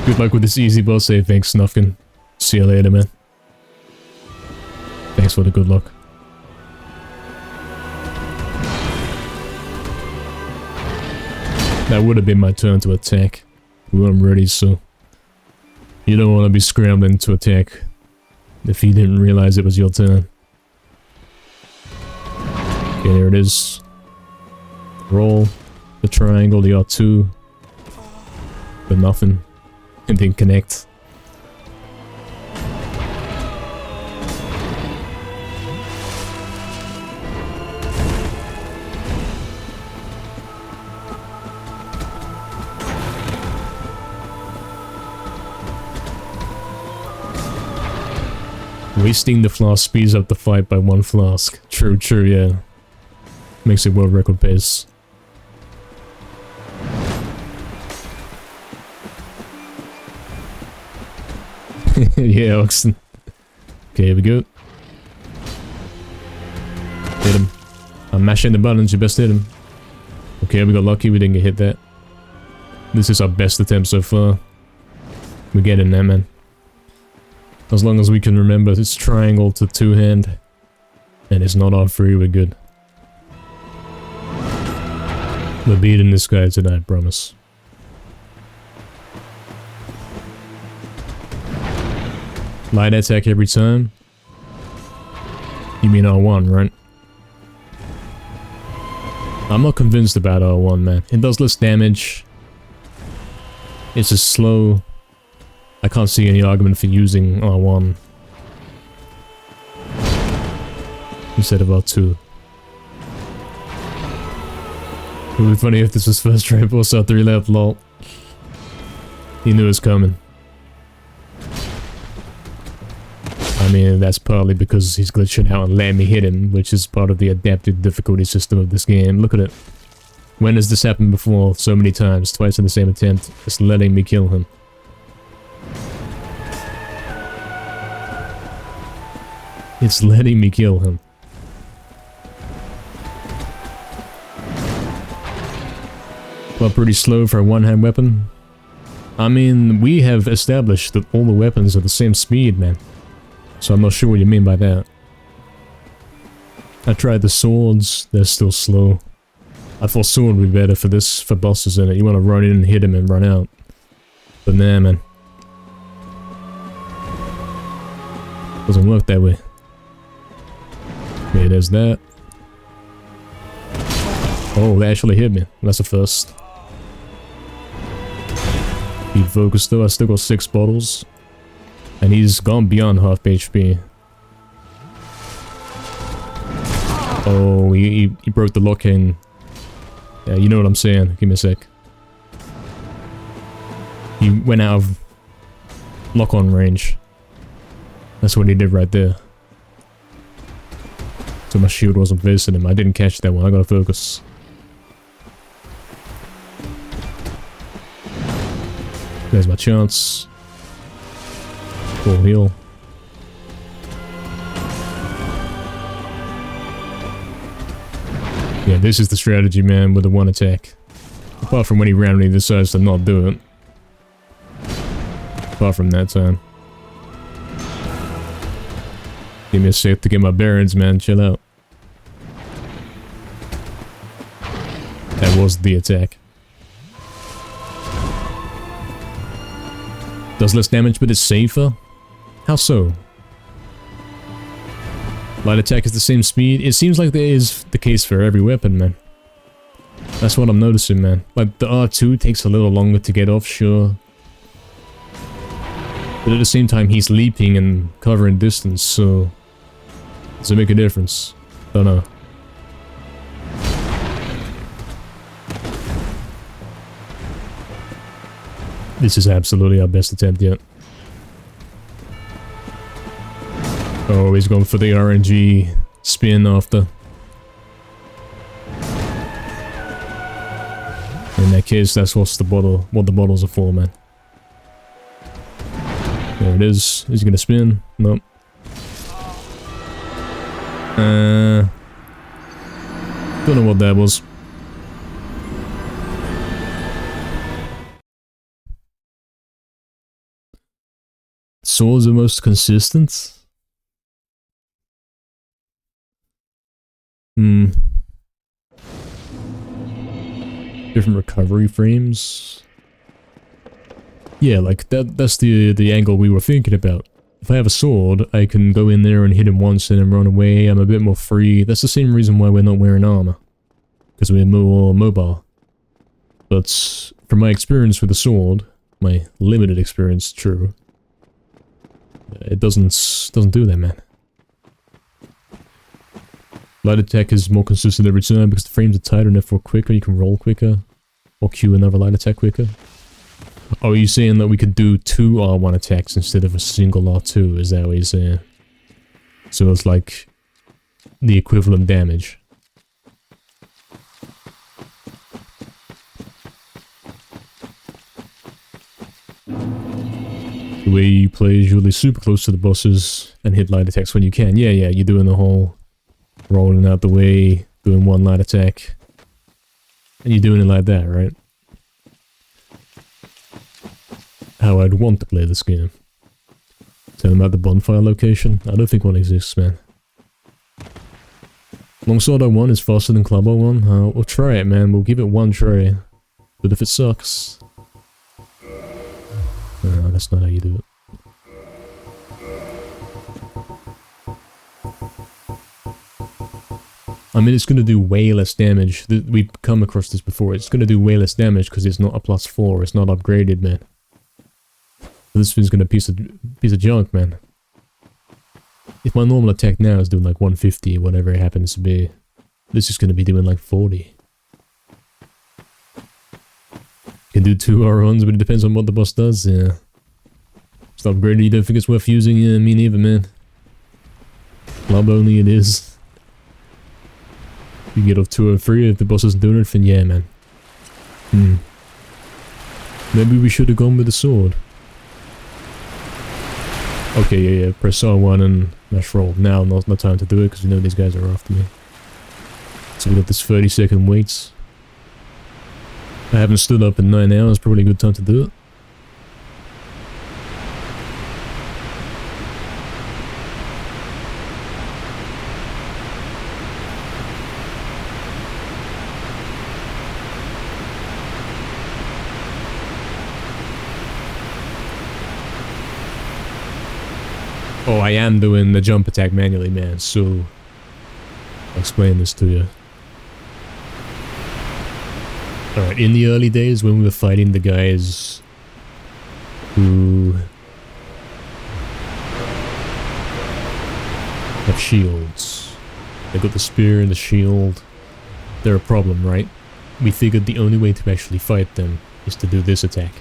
Good luck with this easy boss save. Thanks, Snufkin. See you later, man. Thanks for the good luck. That would have been my turn to attack. We weren't ready, so... You don't want to be scrambling to attack if you didn't realize it was your turn. Okay, there it is. Roll. The triangle, the R2. But nothing. It didn't connect. Wasting the flask speeds up the fight by 1 flask. True, true, yeah. Makes it world record pace. Yeah, Oxton. Okay, here we go. Hit him. I'm mashing the buttons, you best hit him. Okay, we got lucky, we didn't get hit that. This is our best attempt so far. We're getting there, man. As long as we can remember it's triangle to 2-hand. And it's not R3, we're good. We're beating this guy tonight, I promise. Light attack every time? You mean R1, right? I'm not convinced about R1, man. It does less damage. It's just slow. I can't see any argument for using R1 instead of R2. It would be funny if this was first try boss R3 left, lol. He knew it was coming. I mean, that's partly because he's glitching out and letting me hit him, which is part of the adaptive difficulty system of this game. Look at it. When has this happened before? So many times, twice in the same attempt. It's letting me kill him. It's letting me kill him. Well, pretty slow for a one-hand weapon. I mean, we have established that all the weapons are the same speed, man. So I'm not sure what you mean by that. I tried the swords, they're still slow. I thought sword would be better for this, for bosses in it. You want to run in and hit him and run out. But nah, man. Doesn't work that way. Okay, there's that. Oh, they actually hit me. That's a first. He focused though, I still got 6 bottles. And he's gone beyond half HP. Oh, he broke the lock-in. Yeah, you know what I'm saying. Give me a sec. He went out of lock-on range. That's what he did right there. So my shield wasn't facing him. I didn't catch that one. I gotta focus. There's my chance. Full heal. Yeah, this is the strategy, man, with the one attack. Apart from when he randomly decides to not do it. Apart from that time. Give me a sec to get my bearings, man. Chill out. That was the attack. Does less damage, but it's safer? How so? Light attack is the same speed. It seems like that is the case for every weapon, man. That's what I'm noticing, man. Like, the R2 takes a little longer to get off, sure. But at the same time, he's leaping and covering distance, so... does it make a difference? Don't know. This is absolutely our best attempt yet. Oh, he's going for the RNG spin after. In that case, that's what the bottles are for, man. There it is. Is he gonna spin? Nope. Don't know what that was. Swords are most consistent? Different recovery frames? Yeah, like, that's the angle we were thinking about. If I have a sword, I can go in there and hit him once and then run away. I'm a bit more free. That's the same reason why we're not wearing armor. Because we're more mobile. But from my experience with the sword, my limited experience, true, it doesn't do that, man. Light attack is more consistent every time because the frames are tighter and therefore quicker. You can roll quicker. Or cue another light attack quicker. Oh, are you saying that we could do 2 R1 attacks instead of a single R2? Is that what you're saying? So it's like the equivalent damage. The way you play is usually super close to the bosses and hit light attacks when you can. Yeah, you're doing the whole rolling out the way, doing 1 light attack. And you're doing it like that, right? How I'd want to play this game. Tell them about the bonfire location. I don't think one exists, man. Longsword R1 is faster than Club R1. We'll try it, man. We'll give it 1 try. But if it sucks... no, that's not how you do it. I mean, it's going to do way less damage. We've come across this before. It's going to do way less damage because it's not a +4. It's not upgraded, man. This thing's gonna piece of junk, man. If my normal attack now is doing like 150, whatever it happens to be, this is gonna be doing like 40. Can do 2 R1s, but it depends on what the boss does. Yeah. It's not upgraded. You don't think it's worth using? Yeah, me neither, man. Club only it is. You can get off 2 or 3 if the boss isn't doing anything. Yeah, man. Maybe we should have gone with the sword. Okay, yeah, press R1 and mash roll. Now, not time to do it, because we know these guys are after me. So we got this 30-second wait. I haven't stood up in 9 hours, probably a good time to do it. Oh, I am doing the jump attack manually, man, so I'll explain this to you. Alright, in the early days when we were fighting the guys who have shields, they got the spear and the shield, they're a problem, right? We figured the only way to actually fight them is to do this attack,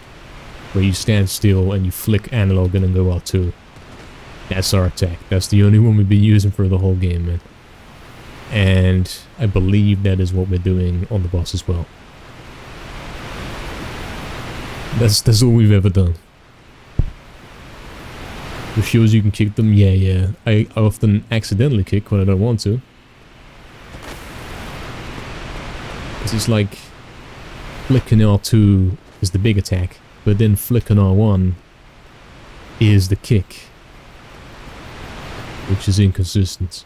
where you stand still and you flick analog and then go R2. That's our attack. That's the only one we've been using for the whole game, man. And I believe that is what we're doing on the boss as well. That's all we've ever done. The shields you can kick them, yeah. I often accidentally kick when I don't want to. Because it's like flicking R2 is the big attack, but then flicking R1 is the kick, which is inconsistent.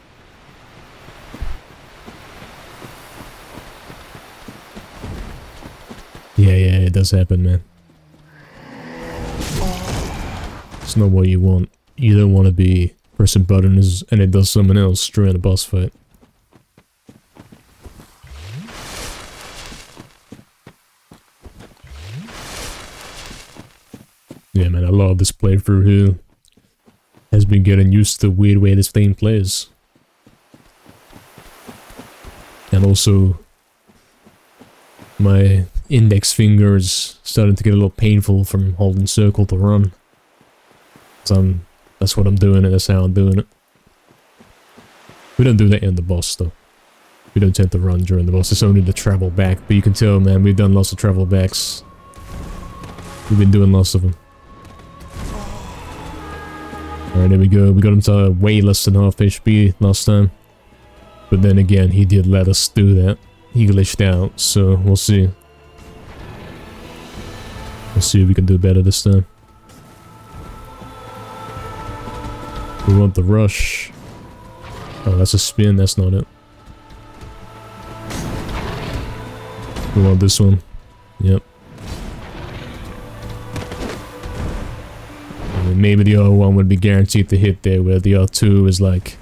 Yeah, it does happen, man. It's not what you want. You don't want to be pressing buttons and it does something else during a boss fight. Yeah, man, I love this playthrough who has been getting used to the weird way this thing plays. And also, my index fingers starting to get a little painful from holding circle to run. So that's what I'm doing and that's how I'm doing it. We don't do that in the boss though. We don't tend to run during the boss, it's only the travel back. But you can tell, man, we've done lots of travel backs. We've been doing lots of them. Alright, there we go. We got him to way less than half HP last time. But then again, he did let us do that. He glitched out, so we'll see. We'll see if we can do better this time. We want the rush. Oh, that's a spin, that's not it. We want this one. Yep. I mean, maybe the other one would be guaranteed to hit there, where the R2 is like...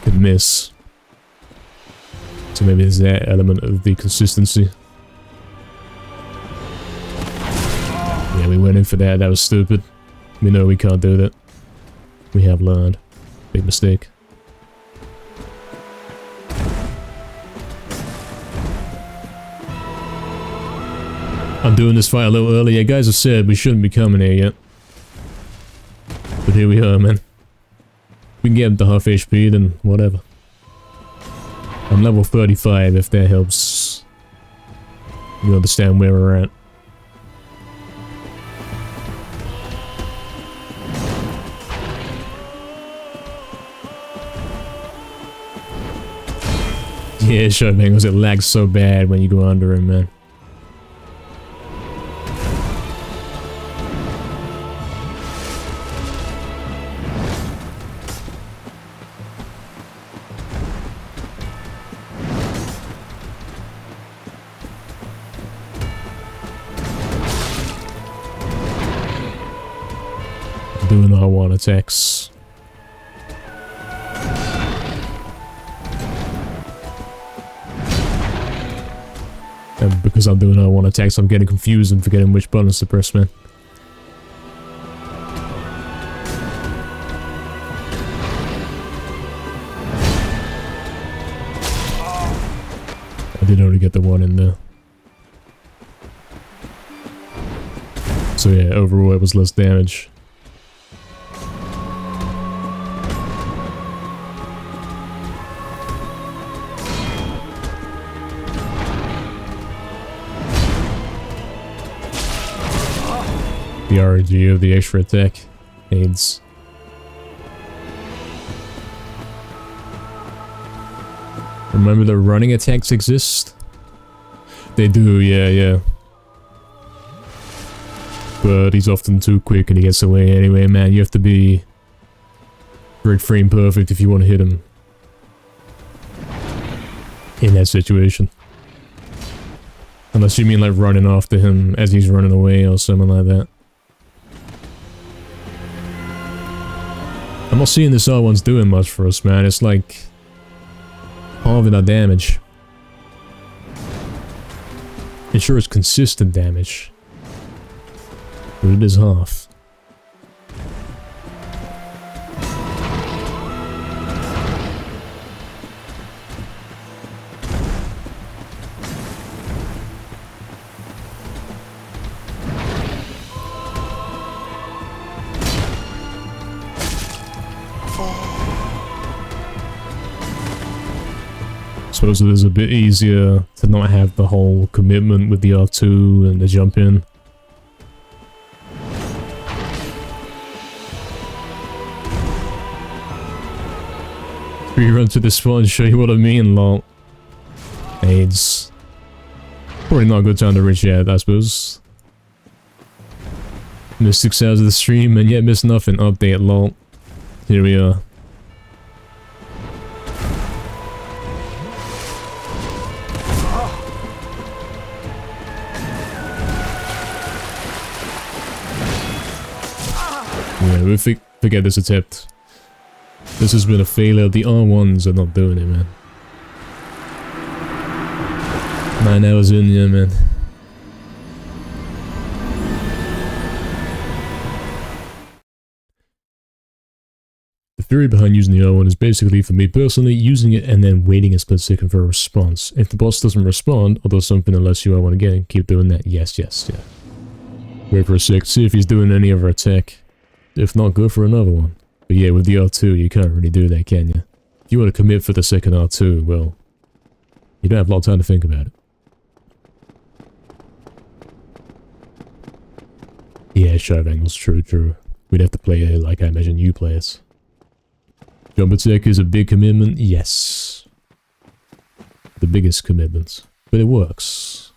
could miss. So maybe there's that element of the consistency. Yeah, we went in for that, that was stupid. We know we can't do that. We have learned. Big mistake. I'm doing this fight a little earlier. Guys have said we shouldn't be coming here yet. But here we are, man. We can get him to half HP, then whatever. I'm level 35 if that helps you understand where we're at. Yeah, sure, man, because it lags so bad when you go under him, man. Doing R1 attacks. And because I'm doing R1 attacks, I'm getting confused and forgetting which buttons to press, man. I did already get the one in there. So yeah, overall it was less damage. The RNG of the extra attack aids. Remember the running attacks exist? They do, yeah. But he's often too quick and he gets away anyway, man. You have to be right frame perfect if you want to hit him in that situation. Unless you mean like running after him as he's running away or something like that. I'm not seeing this R1's doing much for us, man. It's like halving our damage. And sure, it's consistent damage, but it is half. Suppose it is a bit easier to not have the whole commitment with the R2 and the jump in. Rerun to this spot and show you what I mean, lol. AIDS. Probably not a good time to reach yet, I suppose. Missed 6 hours of the stream and yet missed nothing. Update, lol. Here we are. Yeah, we forget this attempt. This has been a failure. The R1s are not doing it, man. 9 hours in, yeah, man. The theory behind using the R1 is basically, for me personally, using it and then waiting a split second for a response. If the boss doesn't respond or does something unless you R1 again, keep doing that. Yes, yes, yeah. Wait for a sec, see if he's doing any other attack. If not, go for another one. But yeah, with the R2, you can't really do that, can you? If you want to commit for the second R2, well, you don't have a lot of time to think about it. Yeah, sharp angles, true. We'd have to play it like I imagine you play it. Jump attack is a big commitment, yes. The biggest commitment. But it works.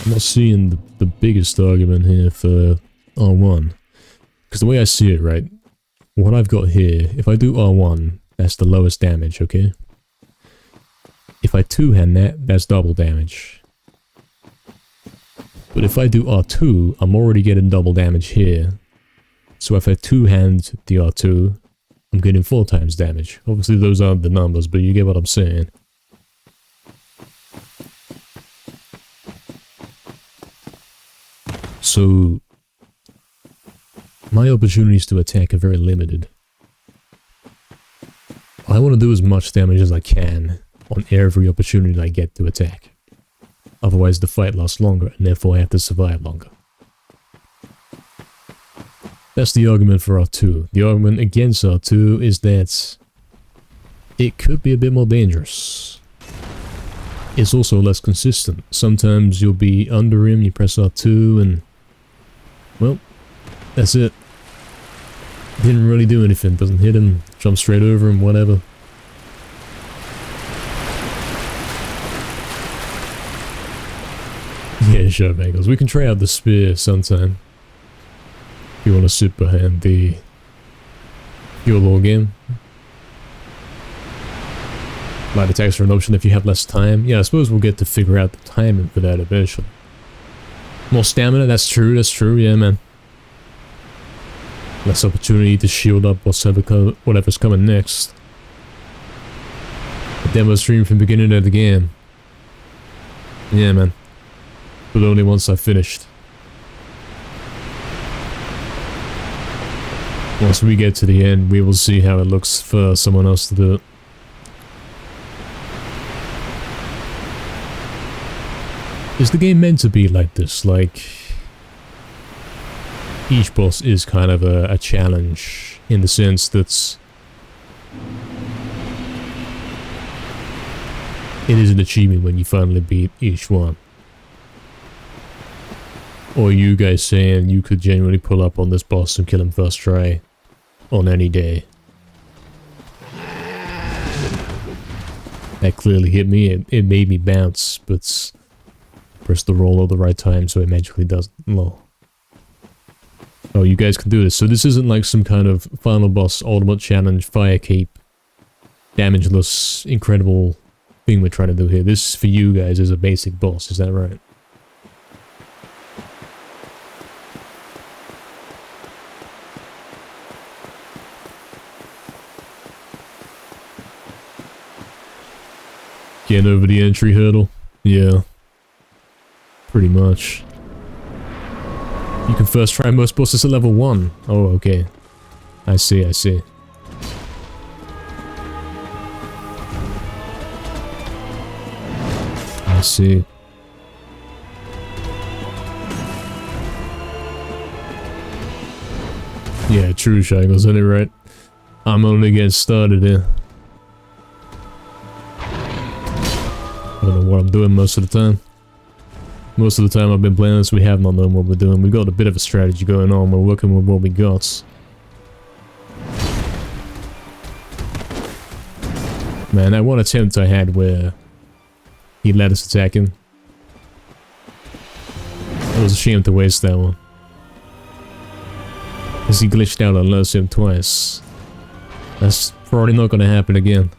I'm not seeing the biggest argument here for R1. Because the way I see it, right, what I've got here, if I do R1, that's the lowest damage, okay? If I two-hand that, that's double damage. But if I do R2, I'm already getting double damage here. So if I two-hand the R2, I'm getting 4 times damage. Obviously those aren't the numbers, but you get what I'm saying. So, my opportunities to attack are very limited. I want to do as much damage as I can on every opportunity I get to attack. Otherwise the fight lasts longer, and therefore I have to survive longer. That's the argument for R2. The argument against R2 is that it could be a bit more dangerous. It's also less consistent. Sometimes you'll be under him, you press R2 and... well, that's it. Didn't really do anything. Doesn't hit him, jump straight over him, whatever. Yeah, sure, Bengals. We can try out the spear sometime. If you want to sit behind the... your little game. Light attacks are an option if you have less time. Yeah, I suppose we'll get to figure out the timing for that eventually. More stamina, that's true, yeah, man. Less opportunity to shield up whatever's coming next. A demo stream from beginning of the game. Yeah, man. But only once I finished. Once we get to the end, we will see how it looks for someone else to do it. Is the game meant to be like this? Like, each boss is kind of a challenge in the sense that it is an achievement when you finally beat each one. Or are you guys saying you could genuinely pull up on this boss and kill him first try on any day? That clearly hit me. It made me bounce, but press the roll at the right time so it magically does. Well, oh, you guys can do this. So this isn't like some kind of final boss ultimate challenge, fire cape, damageless, incredible thing we're trying to do here. This for you guys is a basic boss, is that right? Getting over the entry hurdle. Yeah. Pretty much. You can first try most bosses at level 1. Oh, okay. I see, I see. I see. Yeah, true, Shaggles, isn't it right? I'm only getting started here. I don't know what I'm doing most of the time. Most of the time I've been playing this, we have not known what we're doing. We've got a bit of a strategy going on, we're working with what we got. Man, that one attempt I had where he let us attack him. I was ashamed to waste that one. Because he glitched out and lost him twice. That's probably not gonna happen again.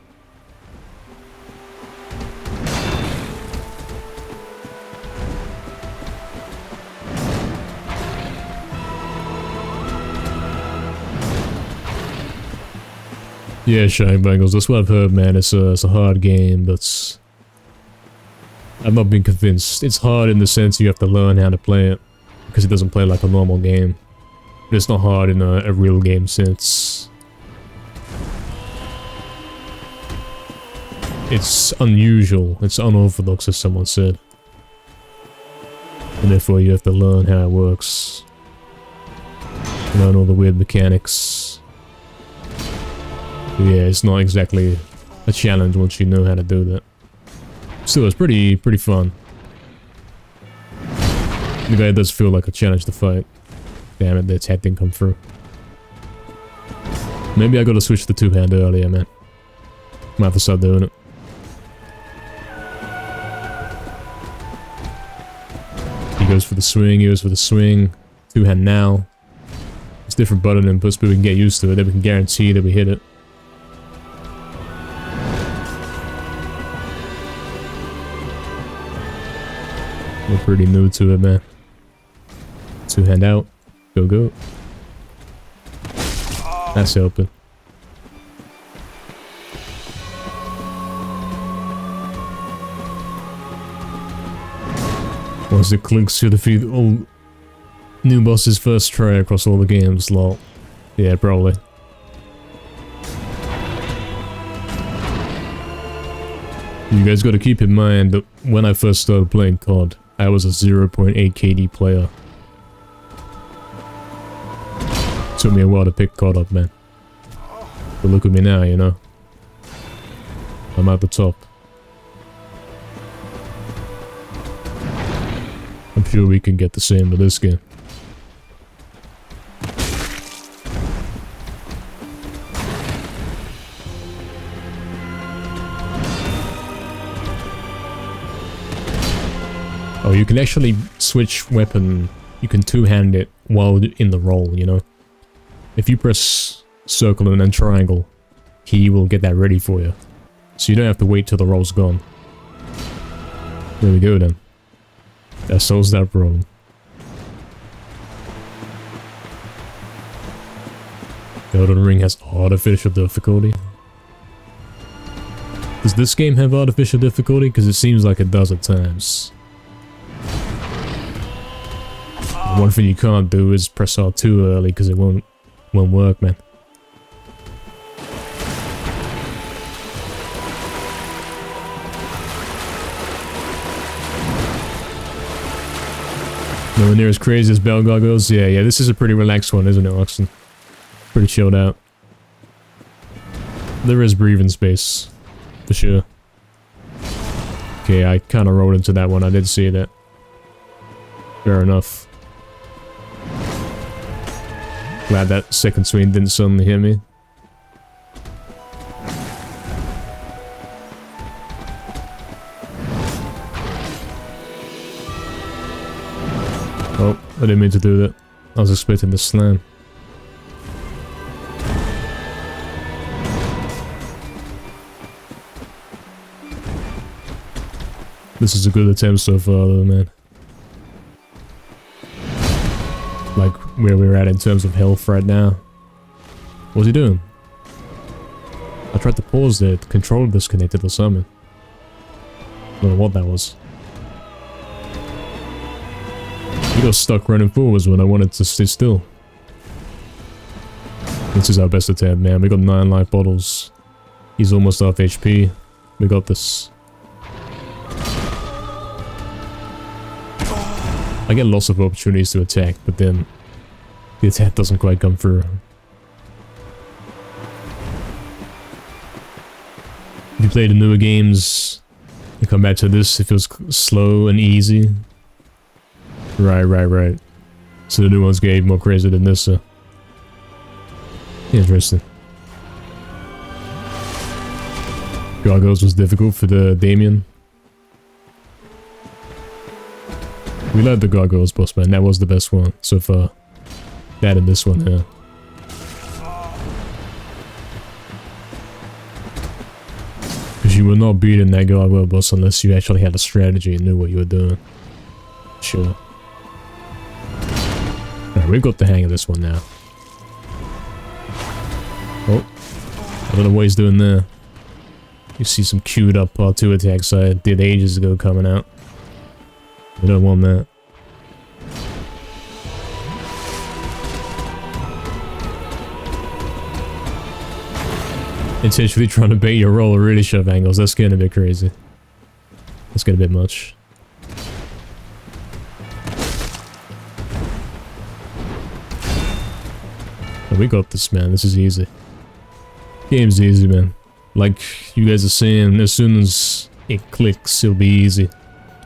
Yeah, Shine Bangles, that's what I've heard, man. It's a hard game, but I've not been convinced. It's hard in the sense you have to learn how to play it, because it doesn't play like a normal game. But it's not hard in a real game sense. It's unusual, it's unorthodox, as someone said. And therefore you have to learn how it works. Learn all the weird mechanics. Yeah, it's not exactly a challenge once you know how to do that. Still, it's pretty fun. The guy does feel like a challenge to fight. Damn it, that attack didn't come through. Maybe I gotta switch to two-hand earlier, man. Might have to start doing it. He goes for the swing, he goes for the swing. Two-hand now. It's different button inputs, but we can get used to it. Then we can guarantee that we hit it. We're pretty new to it, man. Two-hand out. Go, go. That's open. Once it clinks to defeat all new bosses first try across all the games, lol. Yeah, probably. You guys gotta keep in mind that when I first started playing COD, I was a 0.8 KD player. Took me a while to pick COD up, man. But look at me now, you know. I'm at the top. I'm sure we can get the same with this game. Oh, you can actually switch weapon. You can two-hand it while in the roll, you know. If you press circle and then triangle, he will get that ready for you. So you don't have to wait till the roll's gone. There we go then. That solves that problem. Elden Ring has artificial difficulty. Does this game have artificial difficulty? Because it seems like it does at times. One thing you can't do is press R2 early because it won't work, man. Nowhere near as crazy as Belgar goes. Yeah, this is a pretty relaxed one, isn't it, Oxen? Pretty chilled out. There is breathing space, for sure. Okay, I kind of rolled into that one. I did see that. Fair enough. Glad that second swing didn't suddenly hit me. Oh, I didn't mean to do that. I was expecting the slam. This is a good attempt so far though, man. Like, where we're at in terms of health right now. What's he doing? I tried to pause there, the controller disconnected or something. Don't know what that was. He got stuck running forwards when I wanted to stay still. This is our best attempt, man. We got 9 life bottles. He's almost off HP. We got this. I get lots of opportunities to attack, but then the attack doesn't quite come through. If you play the newer games, you come back to this, it feels slow and easy. Right. So the new ones get more crazy than this, so... Interesting. Gargoyles was difficult for the Damien. We led the Gargoyles boss, man. That was the best one so far. That and this one, yeah. Because you were not beating that Gargoyle boss unless you actually had a strategy and knew what you were doing. Sure. Alright, we've got the hang of this one now. Oh. I don't know what he's doing there. You see some queued up part 2 attacks I did ages ago coming out. We don't want that. Intentionally trying to bait your roll or really shove angles. That's getting a bit crazy. That's getting a bit much. Oh, we got this, man. This is easy. Game's easy, man. Like you guys are saying, as soon as it clicks, it'll be easy.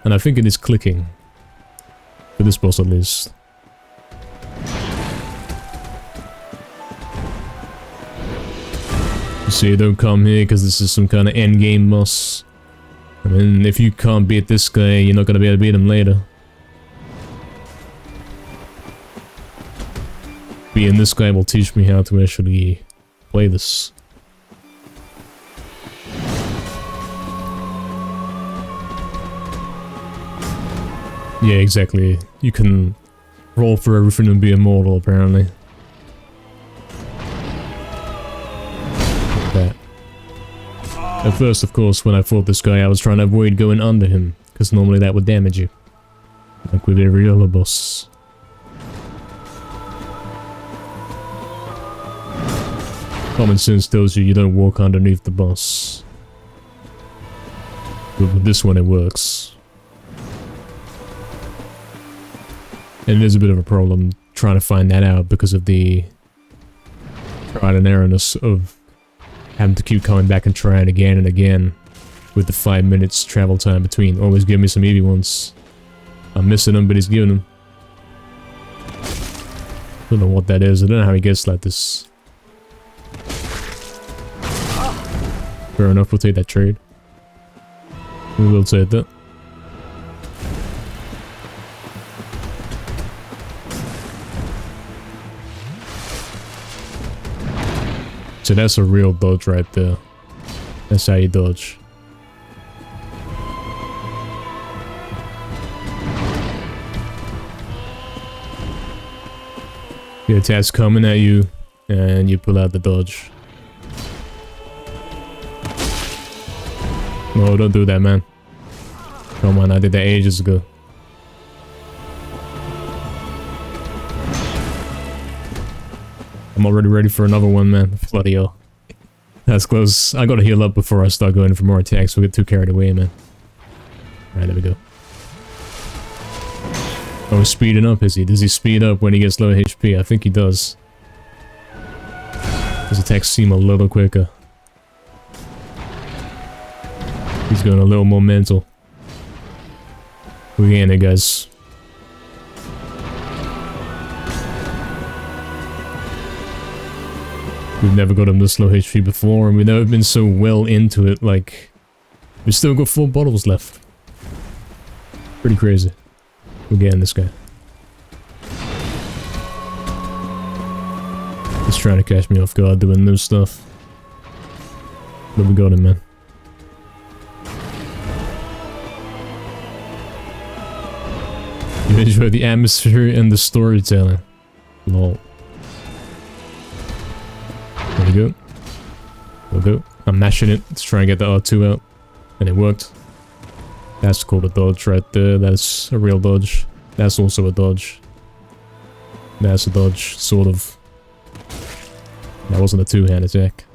And I think it is clicking. For this boss at least. You see, don't come here because this is some kind of endgame boss. I mean, if you can't beat this guy, you're not gonna be able to beat him later. Beating this guy will teach me how to actually play this. Yeah, exactly. You can roll for everything and be immortal, apparently. Like that. At first, of course, when I fought this guy, I was trying to avoid going under him, because normally that would damage you. Like with every other boss. Common sense tells you don't walk underneath the boss. But with this one, it works. And it is a bit of a problem trying to find that out because of the trial and errorness of having to keep coming back and trying again and again with the 5 minutes travel time between. Always give me some easy ones. I'm missing them, but he's giving them. Don't know what that is. I don't know how he gets like this. Fair enough, we'll take that trade. We will take that. So that's a real dodge right there. That's how you dodge. The attack's coming at you, and you pull out the dodge. No, don't do that, man. Come on, I did that ages ago. I'm already ready for another one, man. Bloody hell. That's close. I gotta heal up before I start going for more attacks. We'll get too carried away, man. Alright, there we go. Oh, he's speeding up, is he? Does he speed up when he gets low HP? I think he does. His attacks seem a little quicker. He's going a little more mental. We're getting it, guys. We've never got him this low HP before, and we've never been so well into it, like... We've still got 4 bottles left. Pretty crazy. We're getting this guy. He's trying to catch me off guard doing new stuff. But we got him, man. You enjoy the atmosphere and the storytelling. Lol. There we go. We'll go. I'm mashing it to try and get the R2 out. And it worked. That's called a dodge right there. That's a real dodge. That's also a dodge. That's a dodge, sort of. That wasn't a two-hand attack.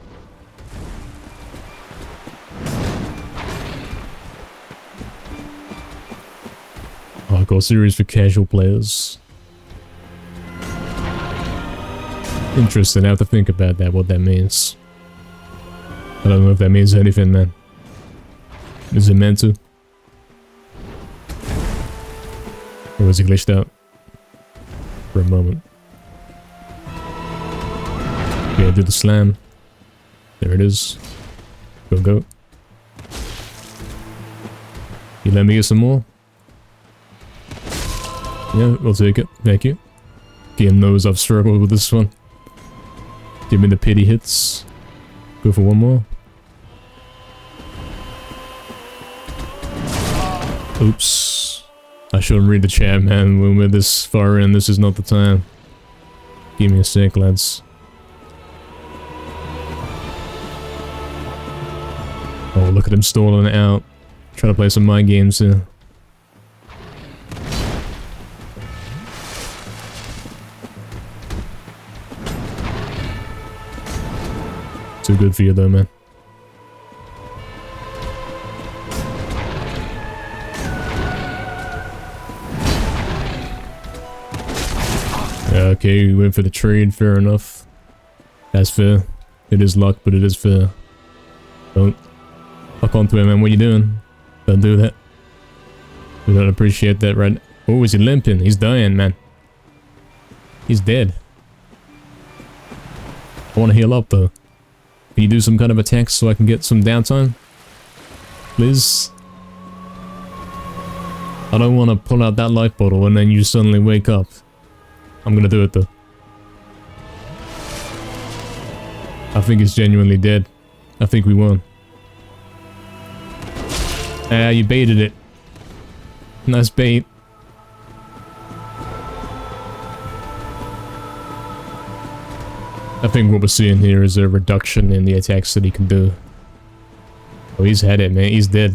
Hardcore series for casual players. Interesting, I have to think about that, what that means. I don't know if that means anything, man. Is it meant to? Or was it glitched out? For a moment. Okay, do the slam. There it is. Go, go. You let me get some more? Yeah, we'll take it. Thank you. Game knows I've struggled with this one. Give me the pity hits. Go for one more. Oops. I shouldn't read the chat, man. When we're this far in, this is not the time. Give me a sec, lads. Oh, look at him stalling it out. Trying to play some mind games here. Too good for you though, man. Okay, we went for the trade, fair enough. That's fair. It is luck, but it is fair. Don't fuck onto him, man. What are you doing? Don't do that. We don't appreciate that right now. Oh, is he limping? He's dying, man. He's dead. I want to heal up, though. Can you do some kind of attack so I can get some downtime? Please? I don't want to pull out that life bottle and then you suddenly wake up. I'm gonna do it, though. I think he's genuinely dead. I think we won. Ah, you baited it. Nice bait. I think what we're seeing here is a reduction in the attacks that he can do. Oh, he's had it, man. He's dead.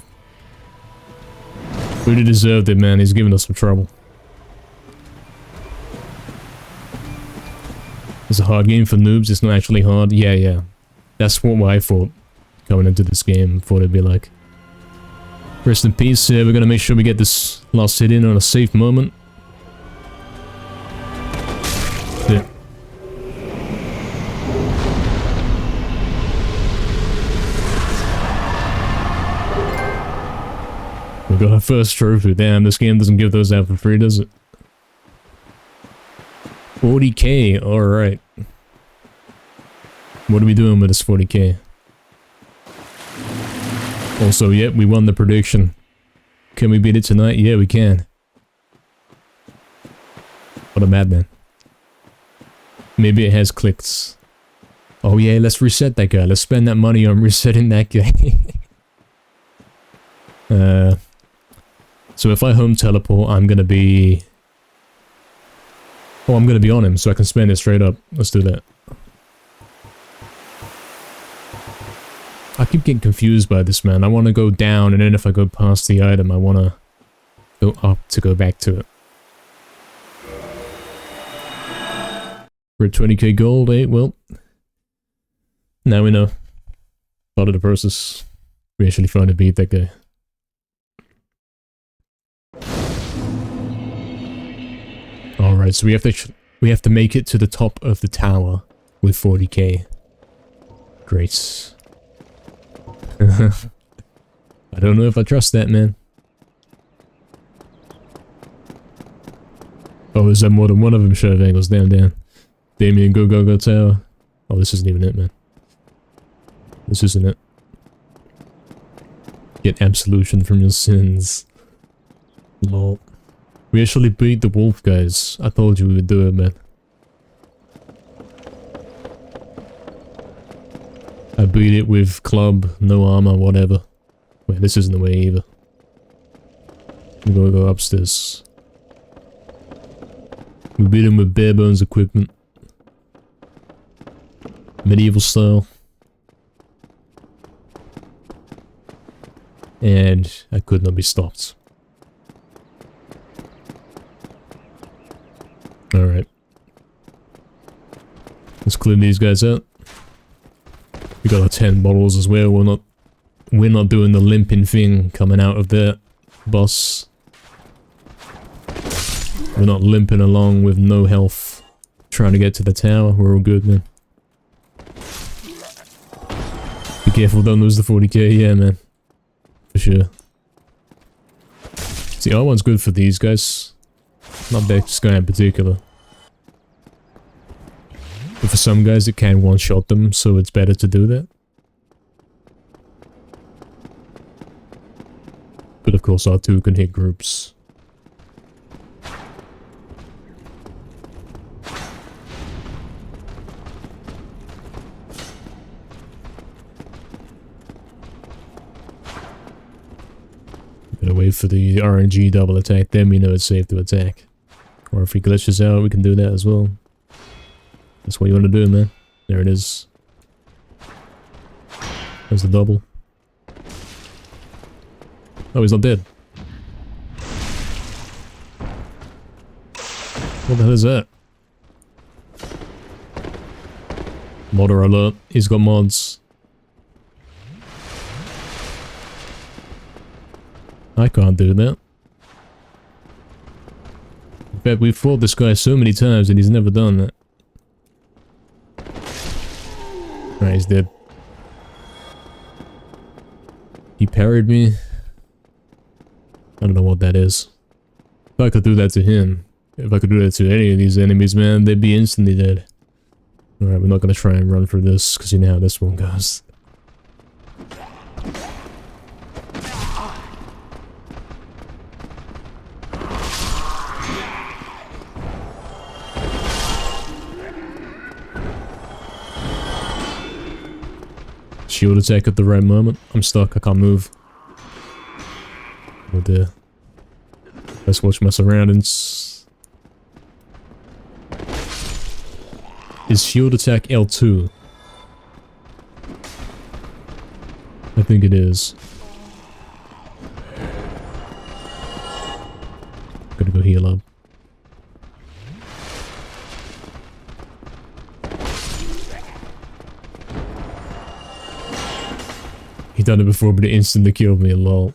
Really deserved it, man. He's giving us some trouble. It's a hard game for noobs. It's not actually hard. Yeah. That's what I thought going into this game. Thought it'd be like. Rest in peace. We're gonna make sure we get this last hit in on a safe moment. Yeah. We got our first trophy. Damn, this game doesn't give those out for free, does it? 40k, alright. What are we doing with this 40k? Also, yep, we won the prediction. Can we beat it tonight? Yeah, we can. What a madman. Maybe it has clicks. Oh yeah, let's reset that guy. Let's spend that money on resetting that guy. So if I home teleport, I'm gonna be... Oh, I'm gonna be on him, so I can spend it straight up. Let's do that. I keep getting confused by this, man. I want to go down, and then if I go past the item, I want to go up to go back to it. We're at 20k gold, eh? Well, now we know. Part of the process. We actually finally beat that guy. Alright, so we have to make it to the top of the tower with 40k. Great. I don't know if I trust that, man. Oh, is there more than one of them? Show angles. Damn. Damien, go tower. Oh, this isn't even it, man. This isn't it. Get absolution from your sins. Lol. We actually beat the wolf, guys. I told you we would do it, man. I beat it with club, no armor, whatever. Wait, this isn't the way either. We gotta go upstairs. We beat him with bare bones equipment. Medieval style. and I could not be stopped. Alright. Let's clean these guys out. We got our 10 bottles as well. We're not doing the limping thing coming out of the bus. We're not limping along with no health, trying to get to the tower. We're all good, man. Be careful, don't lose the 40k. Yeah, man. For sure. See, R1's good for these guys. Not this guy in particular. But for some guys it can one-shot them, so it's better to do that. But of course R2 can hit groups. Gotta wait for the RNG double attack, then we know it's safe to attack. Or if he glitches out, we can do that as well. That's what you want to do, man. There it is. There's the double. Oh, he's not dead. What the hell is that? Modder alert. He's got mods. I can't do that. In fact, we've fought this guy so many times and he's never done that. Alright, he's dead. He parried me. I don't know what that is. If I could do that to him, if I could do that to any of these enemies, man, they'd be instantly dead. Alright, we're not gonna try and run for this, because you know how this one goes. Shield attack at the right moment. I'm stuck, I can't move. Oh dear. Let's watch my surroundings. Is shield attack L2? I think it is. Gotta go heal up. He done it before, but it instantly killed me. Lol.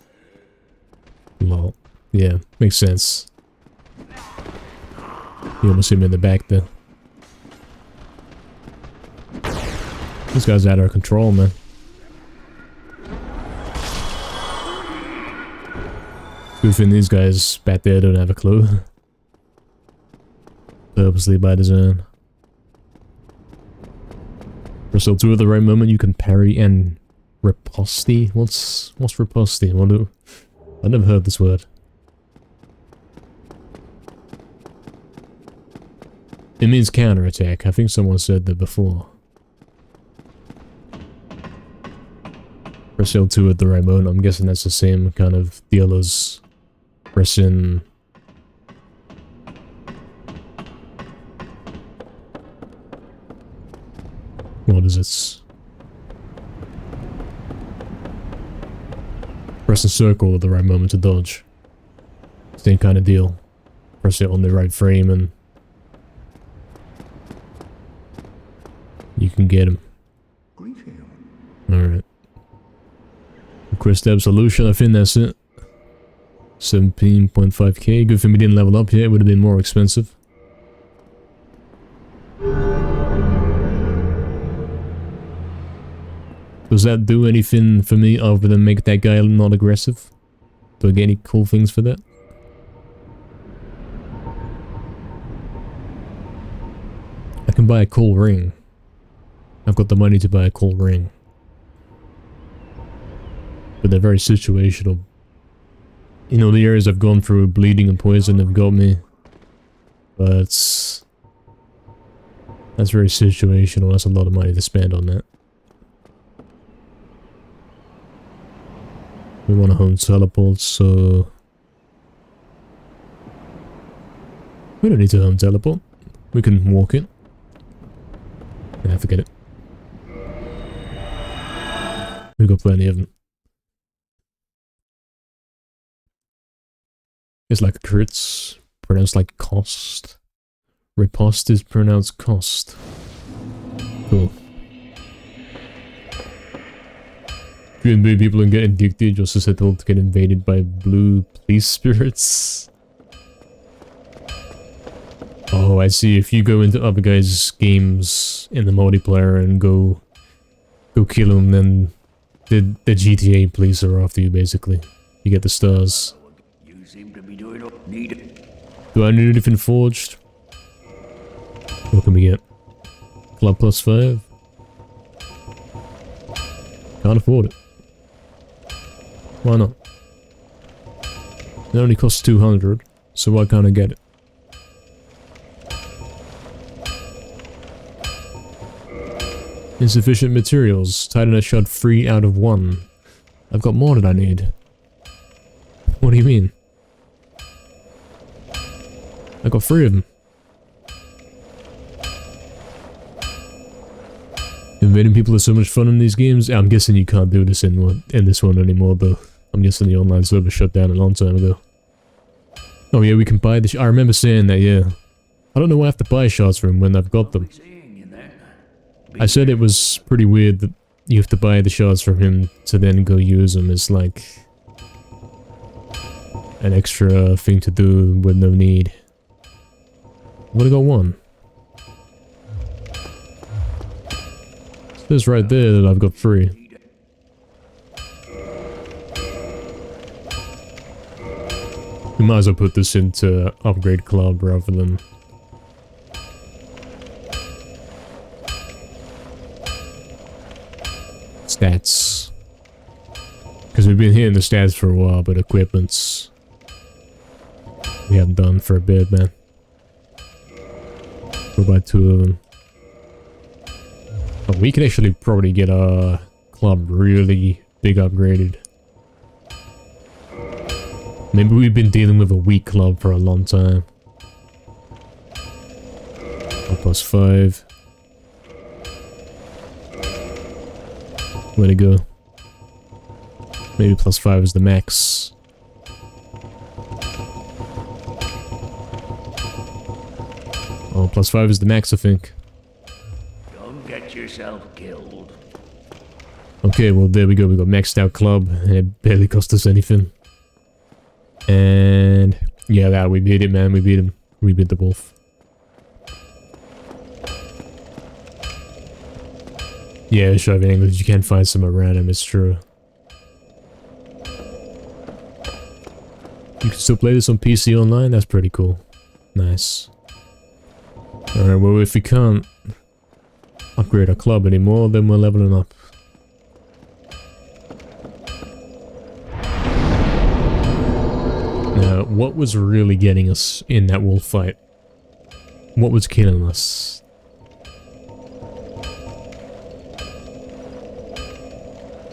Lol. Yeah, makes sense. He almost hit me in the back there. This guy's out of control, man. Good thing these guys back there don't have a clue. Purposely by design. Press L2 at the right moment, you can parry and riposte? What's riposte? I never heard this word. It means counterattack. I think someone said that before. Press L2 at the right moment. I'm guessing that's the same kind of deal as pressing... What is it? Press the circle at the right moment to dodge. Same kind of deal. Press it on the right frame and you can get him. Alright. Request absolution, I think that's it. 17.5k. Good thing we didn't level up yet, it would have been more expensive. Does that do anything for me other than make that guy not aggressive? Do I get any cool things for that? I can buy a cool ring. I've got the money to buy a cool ring. But they're very situational. You know, the areas I've gone through, bleeding and poison have got me. But that's very situational. That's a lot of money to spend on that. We want a home teleport, so... We don't need to home teleport. We can walk it. Yeah, forget it. We've got plenty of them. It's like crits, pronounced like cost. Riposte is pronounced cost. Cool. Few and people and get addicted, you're susceptible to get invaded by blue police spirits. Oh, I see. If you go into other guys' games in the multiplayer and go kill them, then the GTA police are after you, basically. You get the stars. You seem to be doing all needed. Do I need anything forged? What can we get? Club plus 5? Can't afford it. Why not? It only costs 200, so why can't I get it? Insufficient materials. Titanite shot 3 out of 1. I've got more than I need. What do you mean? I got 3 of them. Invading people is so much fun in these games. I'm guessing you can't do this in this one anymore, though. I'm guessing the online server shut down a long time ago. Oh yeah, we can buy the I remember saying that, yeah. I don't know why I have to buy shards for him when I've got them. I said it was pretty weird that you have to buy the shards from him to then go use them. It's like an extra thing to do with no need. I've only got 1. It says right there that I've got 3. We might as well put this into upgrade club rather than... stats. Because we've been hitting the stats for a while, but equipments we haven't done for a bit, man. We'll buy 2 of them. Oh, we can actually probably get our club really big upgraded. Maybe we've been dealing with a weak club for a long time. Plus 5. Way to go. Maybe plus 5 is the max. Oh, plus 5 is the max, I think. Don't get yourself killed. Okay, well there we go. We got maxed out club, and it barely cost us anything. And yeah, that we beat it, man. We beat him. We beat the wolf. Yeah, shoving English. You can find some around him. It's true. You can still play this on PC online. That's pretty cool. Nice. All right. Well, if we can't upgrade our club anymore, then we're leveling up. Now, what was really getting us in that wolf fight? What was killing us?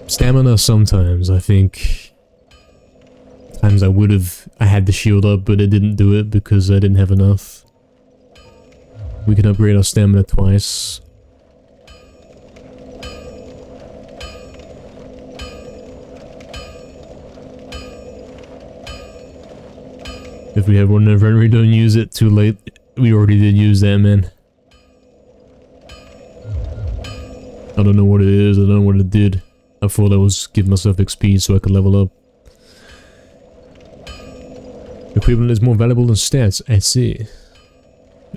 Stamina sometimes, I think. Times I had the shield up, but I didn't do it because I didn't have enough. We can upgrade our stamina twice. If we have one inventory, don't use it. Too late. We already did use that, man. I don't know what it is. I don't know what it did. I thought I was giving myself XP so I could level up. Equipment is more valuable than stats. I see.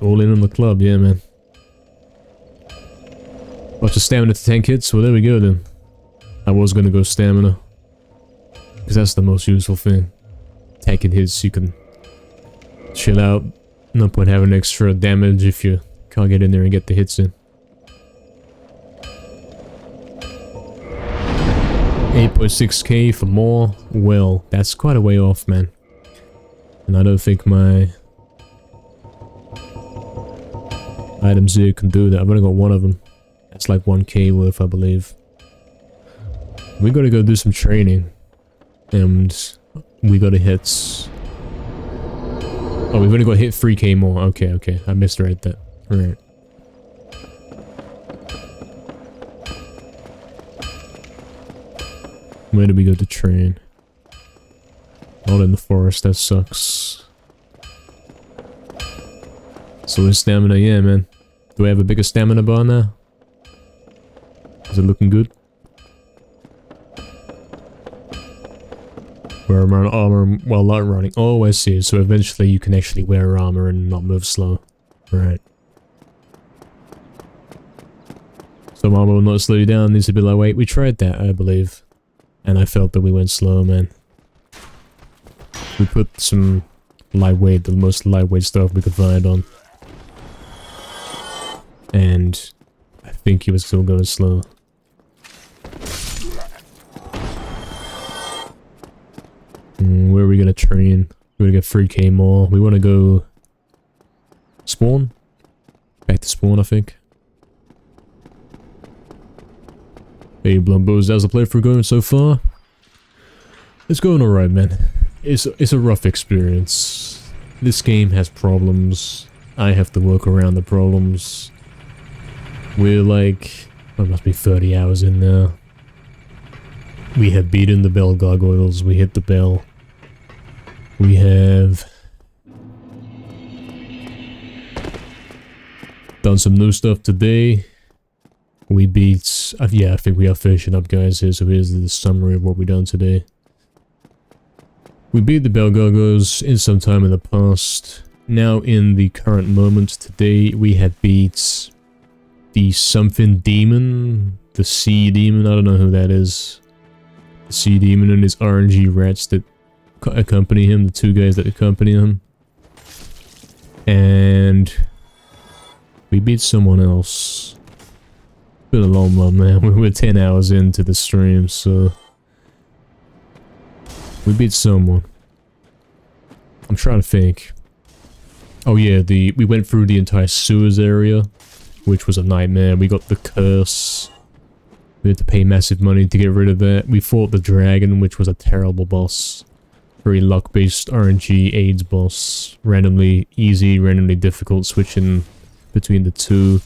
All in on the club, yeah, man. Bunch of stamina to tank hits. Well, there we go then. I was gonna go stamina, because that's the most useful thing. Tanking hits, you can chill out. No point having extra damage if you can't get in there and get the hits in. 8.6k for more. Well, that's quite a way off, man. And I don't think my items here can do that. I've only got 1 of them. That's like 1k worth, I believe. We gotta go do some training. And we gotta hit... Oh, we've only got to hit 3k more. Okay, okay. I misread that. Alright. Where do we go to train? Not in the forest, that sucks. So in stamina, yeah, man. Do I have a bigger stamina bar now? Is it looking good? Wear armor while not running. Oh, I see. So eventually you can actually wear armor and not move slow. Right. Some armor will not slow you down. Needs to be lightweight. We tried that, I believe. And I felt that we went slow, man. We put some lightweight, the most lightweight stuff we could find on. And I think he was still going slow. Where are we gonna train? We're gonna get 3k more. We wanna go... Spawn? Back to spawn, I think. Hey, Blumbos, how's the playthrough going so far? It's going alright, man. It's a rough experience. This game has problems. I have to work around the problems. We're like... I must be 30 hours in now. We have beaten the bell gargoyles. We hit the bell. We have... done some new stuff today. We beat... yeah, I think we are finishing up, guys, here. So here's the summary of what we done today. We beat the bell gargoyles in some time in the past. Now in the current moment today, we have beat... the something demon? The sea demon? I don't know who that is. The sea demon and his RNG rats that accompany him, the two guys that accompany him. And we beat someone else. Been a long one, man. We were 10 hours into the stream, so we beat someone. I'm trying to think. Oh yeah, we went through the entire sewers area, which was a nightmare. We got the curse. We had to pay massive money to get rid of that. We fought the dragon, which was a terrible boss. Very luck-based RNG AIDS boss. Randomly easy, randomly difficult, switching between the two.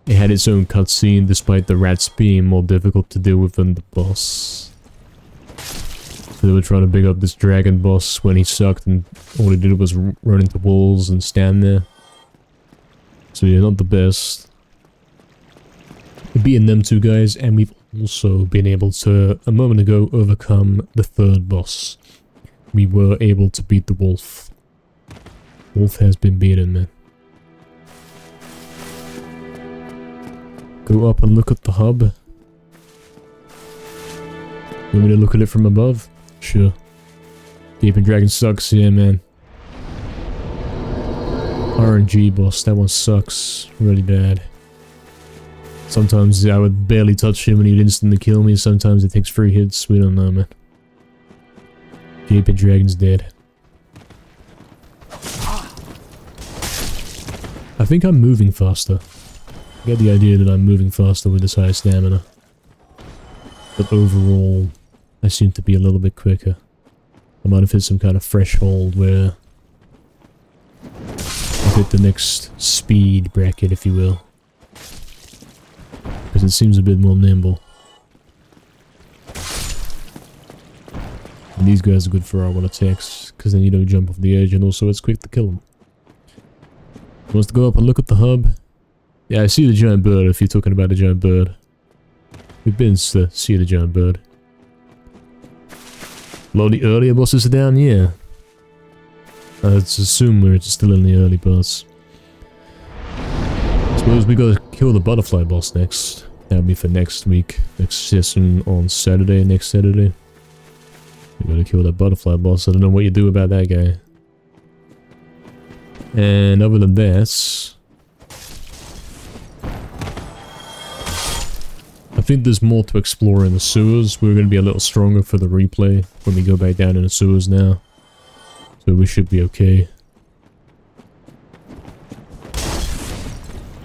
It had its own cutscene, despite the rats being more difficult to deal with than the boss. So they were trying to big up this dragon boss when he sucked, and all he did was run into walls and stand there. So yeah, not the best. We've beaten them two guys, and we've also been able to, a moment ago, overcome the third boss. We were able to beat the wolf. Wolf has been beaten, man. Go up and look at the hub. You want me to look at it from above? Sure. Deep Dragon sucks, yeah, man. RNG boss, that one sucks really bad. Sometimes I would barely touch him and he'd instantly kill me. Sometimes it takes 3 hits. We don't know, man. Deep Dragon's dead. I think I'm moving faster. I get the idea that I'm moving faster with this high stamina. But overall, I seem to be a little bit quicker. I might have hit some kind of threshold where I've hit the next speed bracket, if you will. Because it seems a bit more nimble. And these guys are good for R1 attacks, because then you don't jump off the edge, and also it's quick to kill them. Wants to go up and look at the hub? Yeah, I see the giant bird, if you're talking about the giant bird. We've been to see the giant bird. A lot of the earlier bosses are down here. Let's assume we're still in the early parts. Suppose we gotta kill the butterfly boss next. That'll be for next week. Next session on Saturday, next Saturday. We gotta kill that butterfly boss. I don't know what you do about that guy. And other than that, I think there's more to explore in the sewers. We're going to be a little stronger for the replay when we go back down in the sewers now. So we should be okay.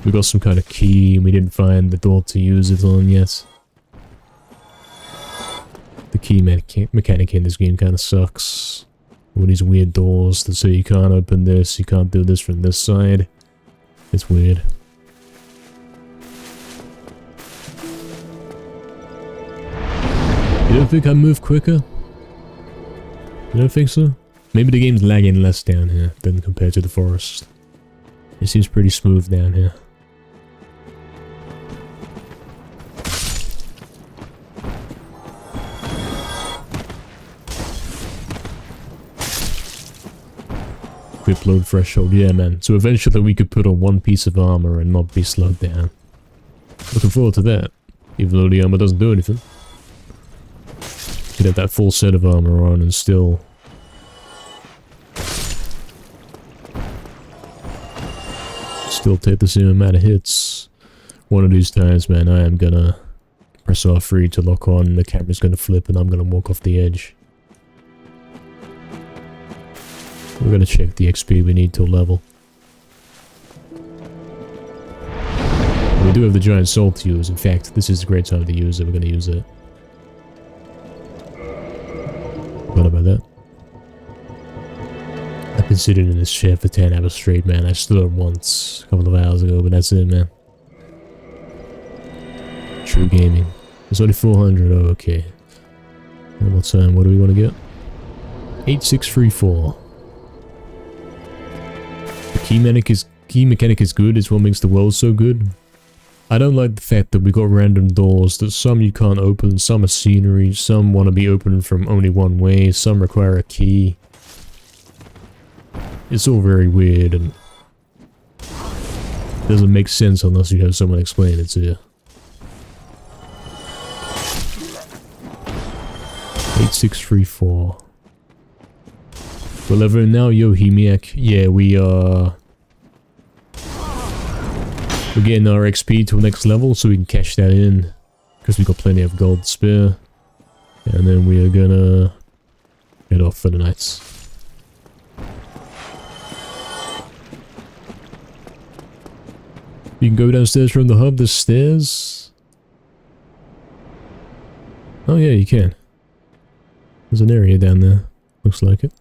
We got some kind of key and we didn't find the door to use it on yet. The key mechanic in this game kind of sucks. All these weird doors that say you can't open this, you can't do this from this side. It's weird. You don't think I move quicker? You don't think so? Maybe the game's lagging less down here than compared to the forest. It seems pretty smooth down here. Equip load threshold, yeah man. So eventually we could put on one piece of armor and not be slowed down. Looking forward to that. Even though the armor doesn't do anything. Could have that full set of armor on and still... still take the same amount of hits. One of these times, man, I am gonna press R3 to lock on, the camera's gonna flip and I'm gonna walk off the edge. We're gonna check the XP we need to level. We do have the giant salt to use. In fact, this is a great time to use it. We're gonna use it. What about that? I've been sitting in this chair for 10 hours straight, man. I stood up once a couple of hours ago, but that's it, man. True gaming. It's only 400. Oh, okay. One more time. What do we want to get? 8634. The key mechanic is good. It's what makes the world so good. I don't like the fact that we got random doors, that some you can't open, some are scenery, some want to be opened from only one way, some require a key. It's all very weird and doesn't make sense unless you have someone explain it to you. 8634. We're leveling now, yo Hemiac. Yeah, we're getting our XP to the next level so we can cash that in. Because we've got plenty of gold to spare. And then we are gonna head off for the night. You can go downstairs from the hub, there's stairs. Oh yeah, you can. There's an area down there. Looks like it.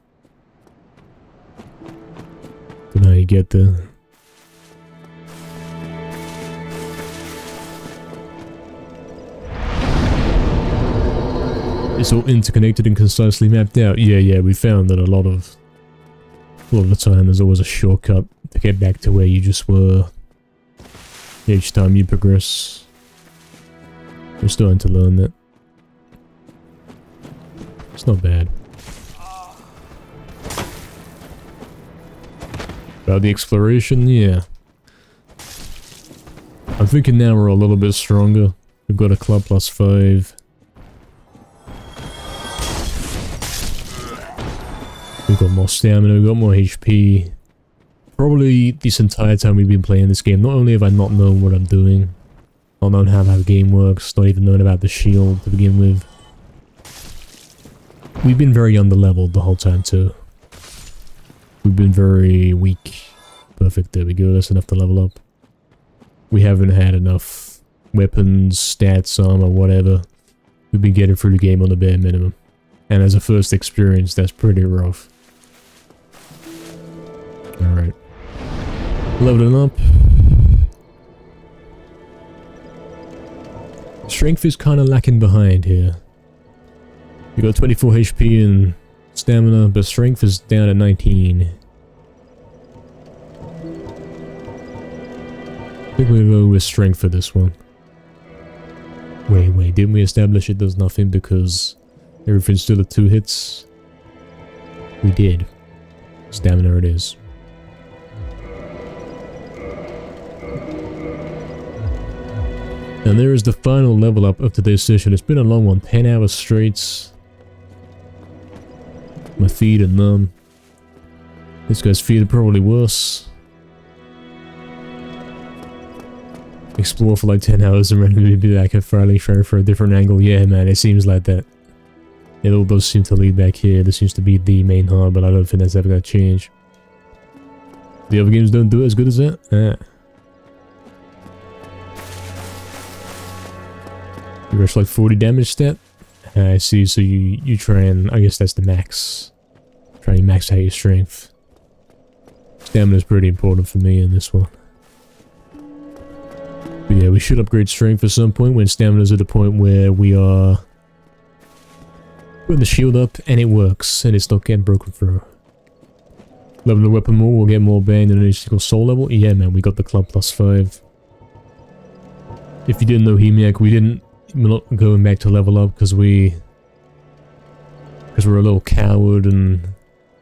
Don't know how you get there. It's all interconnected and concisely mapped out. Yeah, we found that a lot of the time there's always a shortcut to get back to where you just were. Each time you progress. We're starting to learn that. It's not bad. About the exploration, yeah. I'm thinking now we're a little bit stronger. We've got a club +5. We've got more stamina, we've got more HP. Probably this entire time we've been playing this game, not only have I not known what I'm doing, not known how the game works, not even known about the shield to begin with. We've been very underleveled the whole time too. We've been very weak. Perfect, there we go, that's enough to level up. We haven't had enough weapons, stats, armor, whatever. We've been getting through the game on the bare minimum. And as a first experience, that's pretty rough. Alright. Leveling up. Strength is kind of lacking behind here. You got 24 HP and stamina, but strength is down at 19. I think we'll go with strength for this one. Wait, didn't we establish it does nothing because everything's still at 2 hits? We did. Stamina it is. And there is the final level up of today's session. It's been a long one, 10 hours straight. My feet are numb. This guy's feet are probably worse. Explore for like 10 hours and randomly be back at Farley Shire for a different angle. Yeah, man, it seems like that. It all does seem to lead back here. This seems to be the main hub, but I don't think that's ever gonna change. The other games don't do it as good as that? You rush like 40 damage stat? I see, so you try and... I guess that's the max. Try and max out your strength. Stamina's pretty important for me in this one. But yeah, we should upgrade strength at some point when stamina's at a point where we are Put the shield up and it works, and it's not getting broken through. Level the weapon more, we'll get more bang than each single soul level. Yeah, man, we got the club +5. If you didn't know Hemiac, we're not going back to level up because we're a little coward and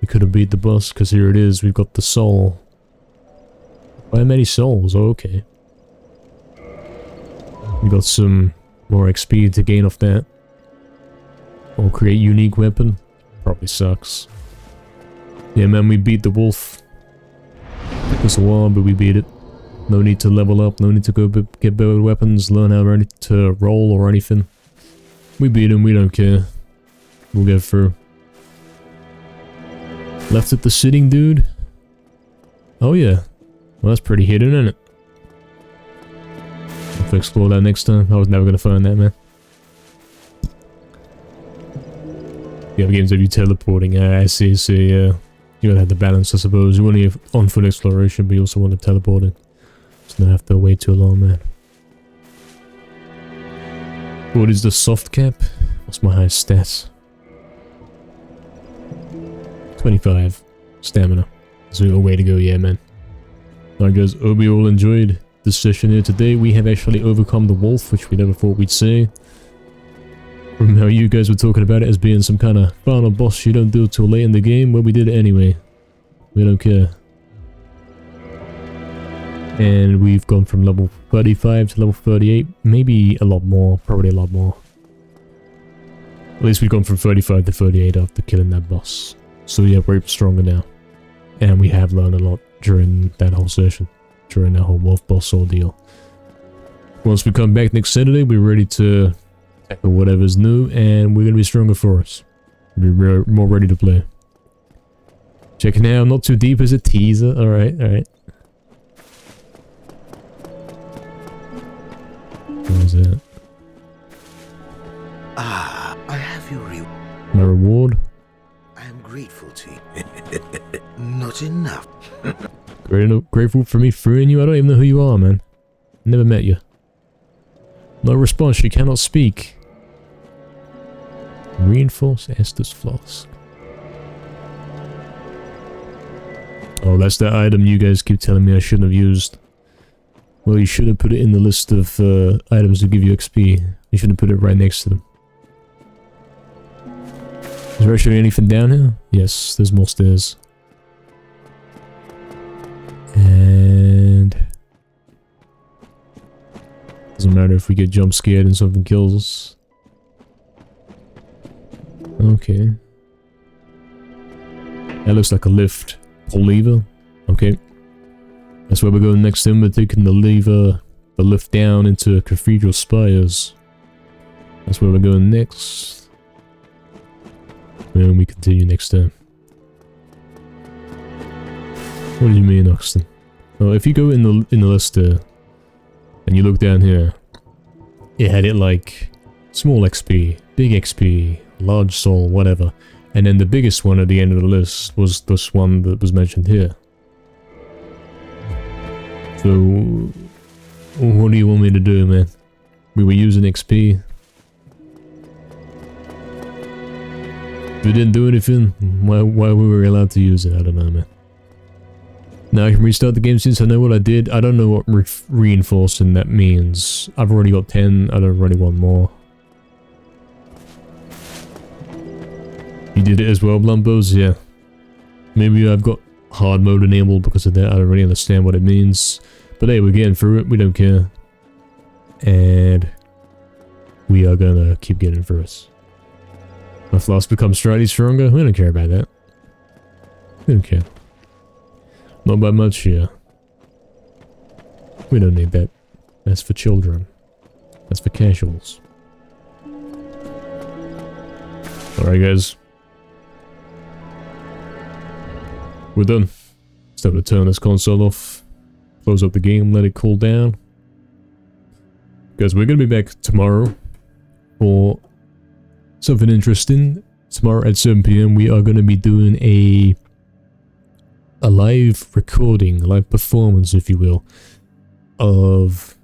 we couldn't beat the boss, because here it is, we've got the soul. Why many souls? Oh, okay. We got some more XP to gain off that. Or create unique weapon. Probably sucks. Yeah, man, we beat the wolf. Took us a while, but we beat it. No need to level up, no need to go get better weapons, learn how to roll or anything. We beat him, we don't care. We'll get through. Left at the sitting dude. Oh yeah. Well, that's pretty hidden, isn't it? I'll have to explore that next time. I was never gonna find that, man. The other games of you teleporting. I see, yeah. You gotta have the balance, I suppose. You want to on foot exploration, but you also want to teleporting. So don't have to wait too long, man. What is the soft cap? What's my highest stats? 25 stamina. So a way to go, yeah, man. Alright guys, hope you all enjoyed this session here today. We have actually overcome the wolf, which we never thought we'd see. From how you guys were talking about it as being some kind of final boss you don't do till late in the game, well, we did it anyway. We don't care. And we've gone from level 35 to level 38, maybe a lot more, probably a lot more. At least we've gone from 35 to 38 after killing that boss. So yeah, we're stronger now. And we have learned a lot during that whole session, during that whole wolf boss ordeal. Once we come back next Saturday, we're ready to tackle whatever's new, and we're gonna be stronger for us. We're more ready to play. Check it out, not too deep as a teaser. Alright, alright. What is that? Ah, I have your my reward. I am grateful to you. Not enough. Grateful for me freeing you? I don't even know who you are, man. Never met you. No response, she cannot speak. Reinforce Estus Flask. Oh, that's that item you guys keep telling me I shouldn't have used. Well, you should have put it in the list of items that give you XP. You should have put it right next to them. Is there actually anything down here? Yes, there's more stairs. And doesn't matter if we get jump scared and something kills us. Okay. That looks like a lift. Pull lever. Okay. That's where we're going next time. We're taking the lever, the lift down into Cathedral Spires. That's where we're going next. And we continue next time. What do you mean, Oxton? Well, if you go in the list there, and you look down here, it had it like small XP, big XP, large soul, whatever. And then the biggest one at the end of the list was this one that was mentioned here. So, what do you want me to do, man? We were using XP. We didn't do anything. Why were we allowed to use it? I don't know, man. Now I can restart the game since I know what I did. I don't know what reinforcing that means. I've already got 10. I don't really want more. You did it as well, Blumbos? Yeah. Maybe I've got hard mode enabled because of that. I don't really understand what it means. But hey, we're getting through it. We don't care. And we are gonna keep getting through it. My flask becomes slightly stronger. We don't care about that. We don't care. Not by much here. We don't need that. That's for children. That's for casuals. Alright guys. We're done. It's time to turn this console off. Close up the game, let it cool down. Guys, we're gonna be back tomorrow for something interesting. Tomorrow at 7 PM we are gonna be doing a live recording, a live performance, if you will, of,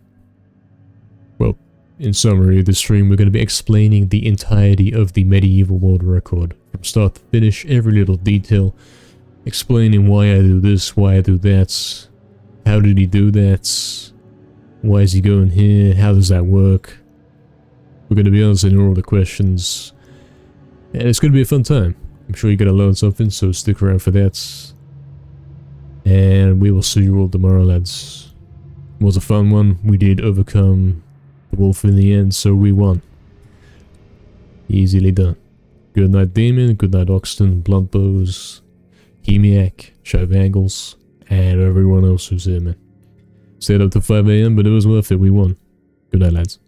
well, in summary, this stream we're going to be explaining the entirety of the medieval world record. From start to finish, every little detail. Explaining why I do this, why I do that. How did he do that? Why is he going here? How does that work? We're going to be answering all the questions. And it's going to be a fun time. I'm sure you're going to learn something, so stick around for that. And we will see you all tomorrow, lads. It was a fun one. We did overcome the wolf in the end, so we won. Easily done. Good night, Demon. Good night, Oxton, Blunt Bows, Hemiac, Sharp Angles, and everyone else who's here, man. Stayed up to 5 AM, but it was worth it. We won. Good night, lads.